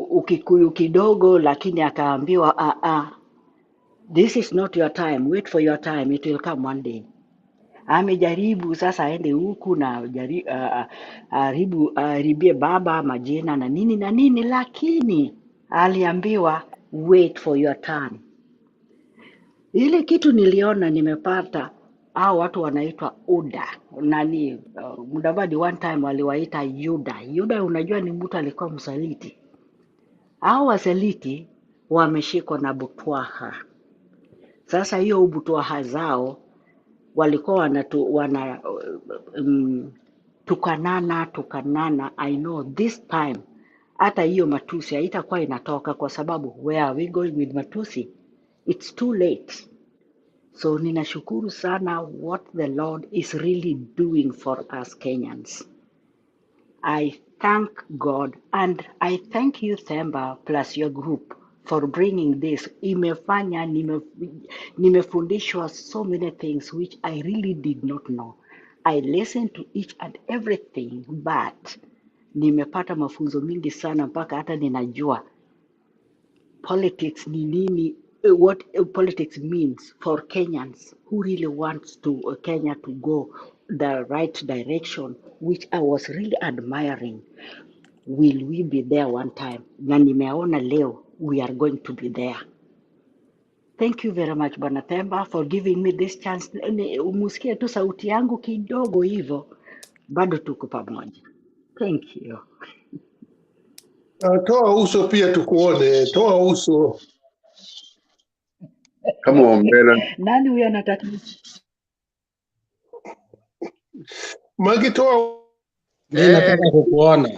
ukikuyu kidogo, lakini akaambiwa this is not your time, wait for your time, it will come one day. Amejaribu sasa aende huku na aribie baba majina na nini, lakini aliambiwa wait for your turn. Ile kitu niliona nimepata, watu wanaitwa UDA Mudavadi one time waliwaita Yuda unajua ni mtu alikuwa msaliti. Wasaliti wameshikwa na butwaha. Sasa hiyo butwaha zao walikuwa tukanana. I know this time hata hiyo matusi haitakuwa inatoka, kwa sababu where are we going with matusi? It's too late. So ninashukuru sana what the Lord is really doing for us Kenyans. I thank God and I thank you Themba plus your group for bringing this. Imefanya nimefundishwa so many things which I really did not know. I listened to each and everything, but nimepata mafunzo mingi sana mpaka hata ninajua politics ni nini, what politics means for Kenyans who really wants to Kenya to go the right direction, which I was really admiring. Will we be there one time? Na nimeona leo we are going to be there. Thank you very much Bwana Themba for giving me this chance. Umusikie tu sauti yangu kidogo hivyo, bado tuko pamoja. Thank you. Toa uso pia tukuone, toa uso. Come on, Bella. Nani huyo anataka? Magi toa Mimi nataka kukuona.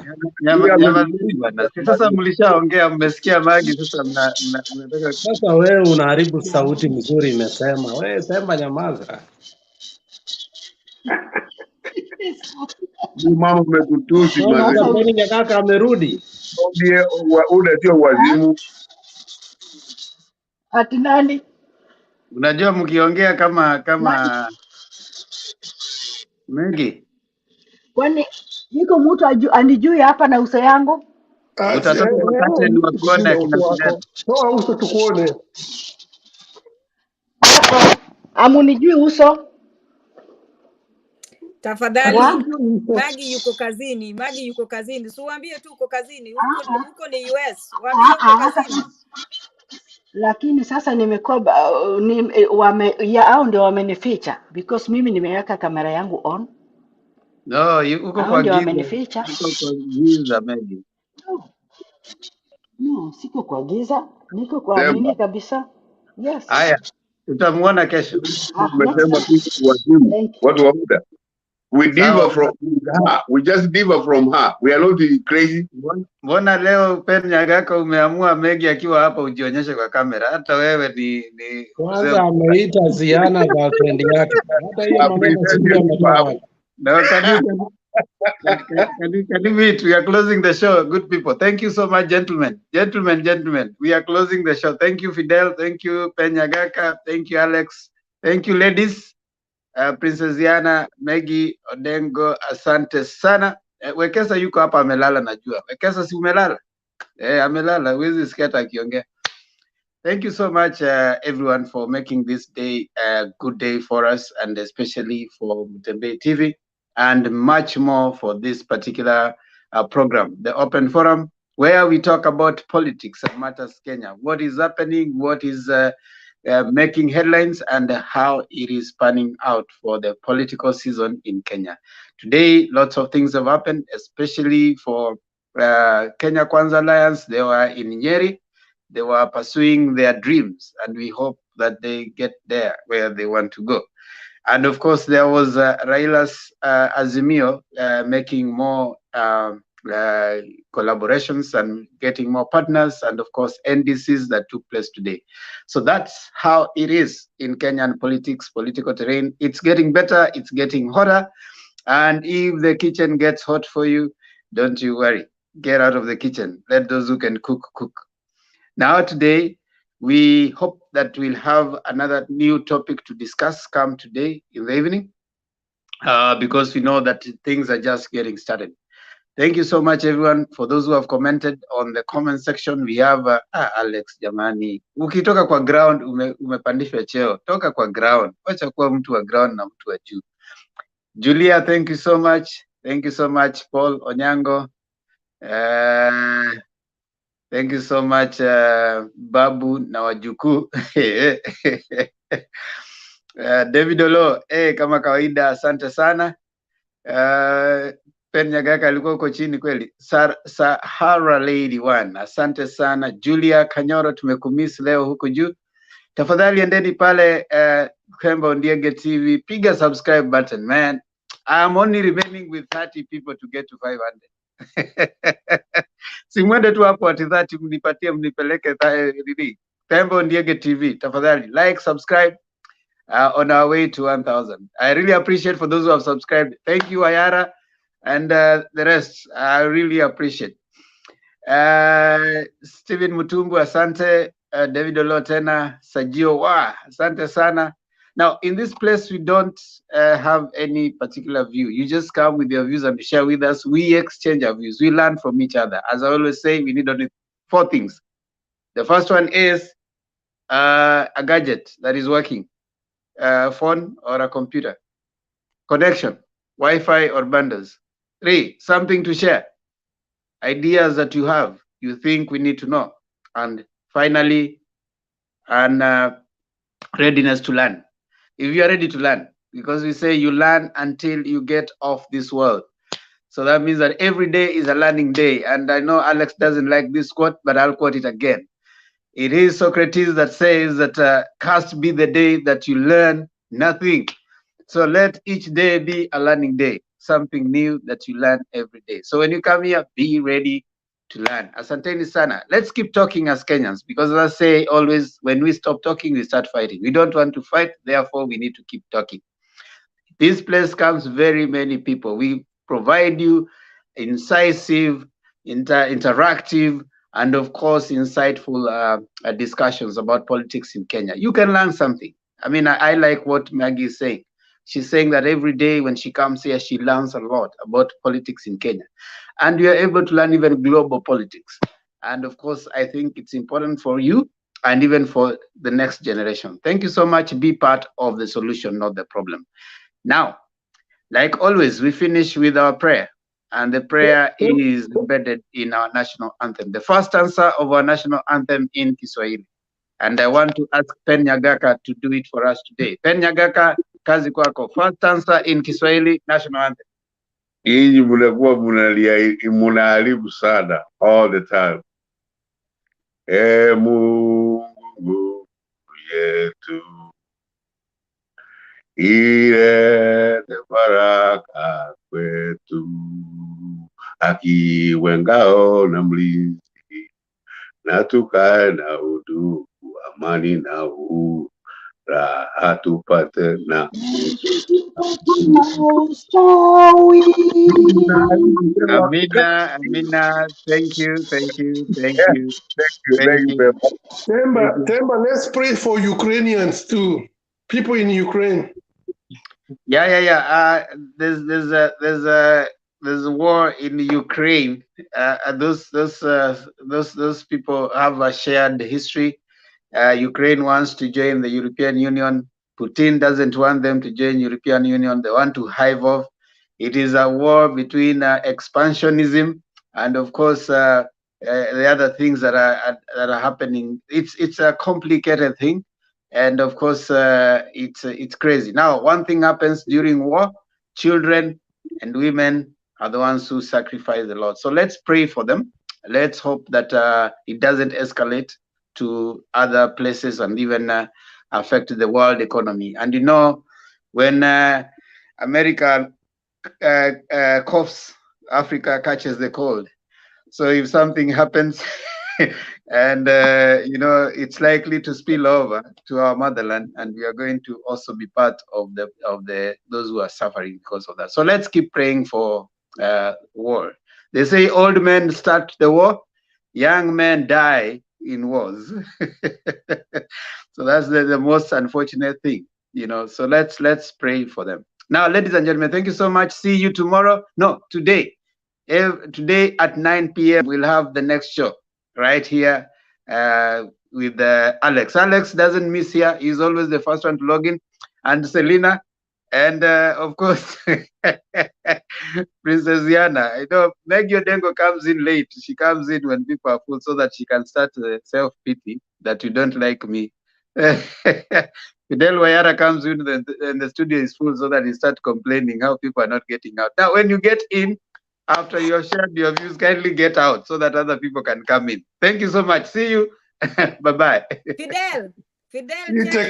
Nyama nzuri bwana. Si sasa mlishaongea, mmesikia Magi, sasa mnataka Sasa wewe unaharibu sauti mzuri imesema. Wewe sema nyamaza. Mama umekutusi Naona mazee. hata Beni kaka amerudi. Ule sio wazimu. Ati nani? unajua mkiongea kama Megi Kwani niko mtu anijui hapa na uso yangu? utatoka kwa curtain wakuone akina Fidel. toa uso tukuone. Amunijui uso? Tafadhali, Wa? Magi yuko kazini, Magi yuko kazini. Si uambie tu uko kazini. Huko ni US. Waambie uko kazini. Lakini sasa nimekuwa hao ndio wamenificha because mimi nimeweka kamera yangu on. No, uko kwa ndio giza. wamenificha. Uko kwa giza Megi. No, siko kwa giza, niko kwa nini kabisa. Yes. Haya, tutamuona kesho. Umesema tu wazimu. Watu wa muda. We differ from her. We just differ from her. We are not crazy. Mbona leo Pen Nyagaka umeamua Megi akiwa hapa ujionyeshe kwa kamera? Hata wewe ni Kwanza ameita Ziana girlfriend yake. Hata hiyo maneno sijui ametoa wapi. No, can you meet? We are closing the show. Good people. Thank you so much, gentlemen. Gentlemen. We are closing the show. Thank you, Fidel. Thank you, Pen Nyagaka. Thank you, Alex. Thank you, ladies. Princess Diana, Maggie, Odengo, asante sana. Wekesa yuko hapa amelala najua. Wekesa si umelala? Amelala, huwezi sikia hata akiongea. Thank you so much everyone for making this day a good day for us, and especially for Mtembe TV, and much more for this particular program, the Open Forum, where we talk about politics and matters Kenya. What is happening, what is making headlines, and how it is panning out for the political season in Kenya. Today, lots of things have happened, especially for Kenya Kwanza Alliance. They were in Nyeri. They were pursuing their dreams, and we hope that they get there where they want to go. And of course, there was Raila's Azimio making more collaborations and getting more partners, and of course NDCs that took place today. So that's how it is in Kenyan politics, political terrain. It's getting better, it's getting hotter, and if the kitchen gets hot for you, don't you worry, get out of the kitchen. Let those who can cook. Now today we hope that we'll have another new topic to discuss come today in the evening, because we know that things are just getting started. Thank you so much, everyone. For those who have commented on the comment section, we have Alex jamani, ukitoka kwa ground umepandishwa cheo, toka kwa ground, wacha kuwa mtu wa ground na mtu wa juu. Julia, thank you so much. Thank you so much, Paul Onyango. Thank you so much, Babu na wajukuu. David Olo, kama kawaida, asante sana. Pen Nyagaka alikuwa uko chini kweli. Sahara Lady One, asante sana. Julia Kanyoro, tumekumiss leo huko juu. Tafadhali endeni pale Kemba Ondiege TV, piga subscribe button, man. I'm only remaining with 30 people to get to 500. Simwende tu hapo ati 30 mnipatie mnipeleke Kemba Ondiege TV. Tafadhali like, subscribe. On our way to 1,000. I really appreciate for those who have subscribed. Thank you, Ayara, and the rest. I really appreciate. Stephen Mutumbu, asante. David Olotena, Sajio, asante sana. Now, in this place, we don't have any particular view. You just come with your views and share with us. We exchange our views. We learn from each other. As I always say, we need only 4 things. The first one is a gadget that is working. Phone or a computer, connection, Wi-Fi or bundles. 3, something to share, ideas that you have, you think we need to know. And finally, readiness to learn. If you are ready to learn, because we say you learn until you get off this world. So that means that every day is a learning day. And I know Alex doesn't like this quote, but I'll quote it again. It is Socrates that says that cursed be the day that you learn nothing. So let each day be a learning day. something new that you learn every day. So when you come here, be ready to learn. Asanteni sana. Let's keep talking as Kenyans, because as I say always, when we stop talking, we start fighting. We don't want to fight, therefore we need to keep talking. This place comes very many people. We provide you incisive, interactive, and of course, insightful discussions about politics in Kenya. You can learn something. I mean, I like what Maggie is saying. She's saying that every day when she comes here, she learns a lot about politics in Kenya. And we are able to learn even global politics. And of course, I think it's important for you and even for the next generation. Thank you so much. Be part of the solution, not the problem. Now, like always, we finish with our prayer. And the prayer is embedded in our national anthem. The first answer of our national anthem in Kiswahili. And I want to ask Pen Nyagaka to do it for us today. Pen Nyagaka, kazi kwako. First answer in Kiswahili, national anthem. Hii mnakuwa mnaharibu sana all the time. Mungu yetu, ilete baraka kwetu, akiwe ngao na mlinzi, na tukae na udugu, amani na raha tupate na Amina, Amina, thank you. Thank you very much. Temba, let's pray for Ukrainians too. People in Ukraine. Yeah. There's a war in Ukraine. Those people have a shared history. Ukraine wants to join the European Union. Putin doesn't want them to join European Union. They want to hive off. It is a war between expansionism and, of course, the other things that are happening. It's a complicated thing, and of course, it's crazy. Now, one thing happens during war: children and women are the ones who sacrifice a lot. So let's pray for them. Let's hope that it doesn't escalate to other places and even affect the world economy. And when America coughs, Africa catches the cold. So if something happens and it's likely to spill over to our motherland, and we are going to also be part of those who are suffering because of that. So let's keep praying for war. They say old men start the war, young men die in wars. So that's the most unfortunate thing, so let's pray for them. Now, ladies and gentlemen, thank you so much. See you tomorrow. No, today at 9 p.m. we'll have the next show right here with Alex. Alex doesn't miss here. He's always the first one to log in. And Selena, and of course Princess Diana. I know Maggie Odengo comes in late. She comes in when people are full so that she can start self-pity that you don't like me. Fidel Wayara comes in and the studio is full so that he starts complaining how people are not getting out. Now, when you get in, after you have shared your views, kindly get out so that other people can come in. Thank you so much. See you. Bye-bye. Fidel. You take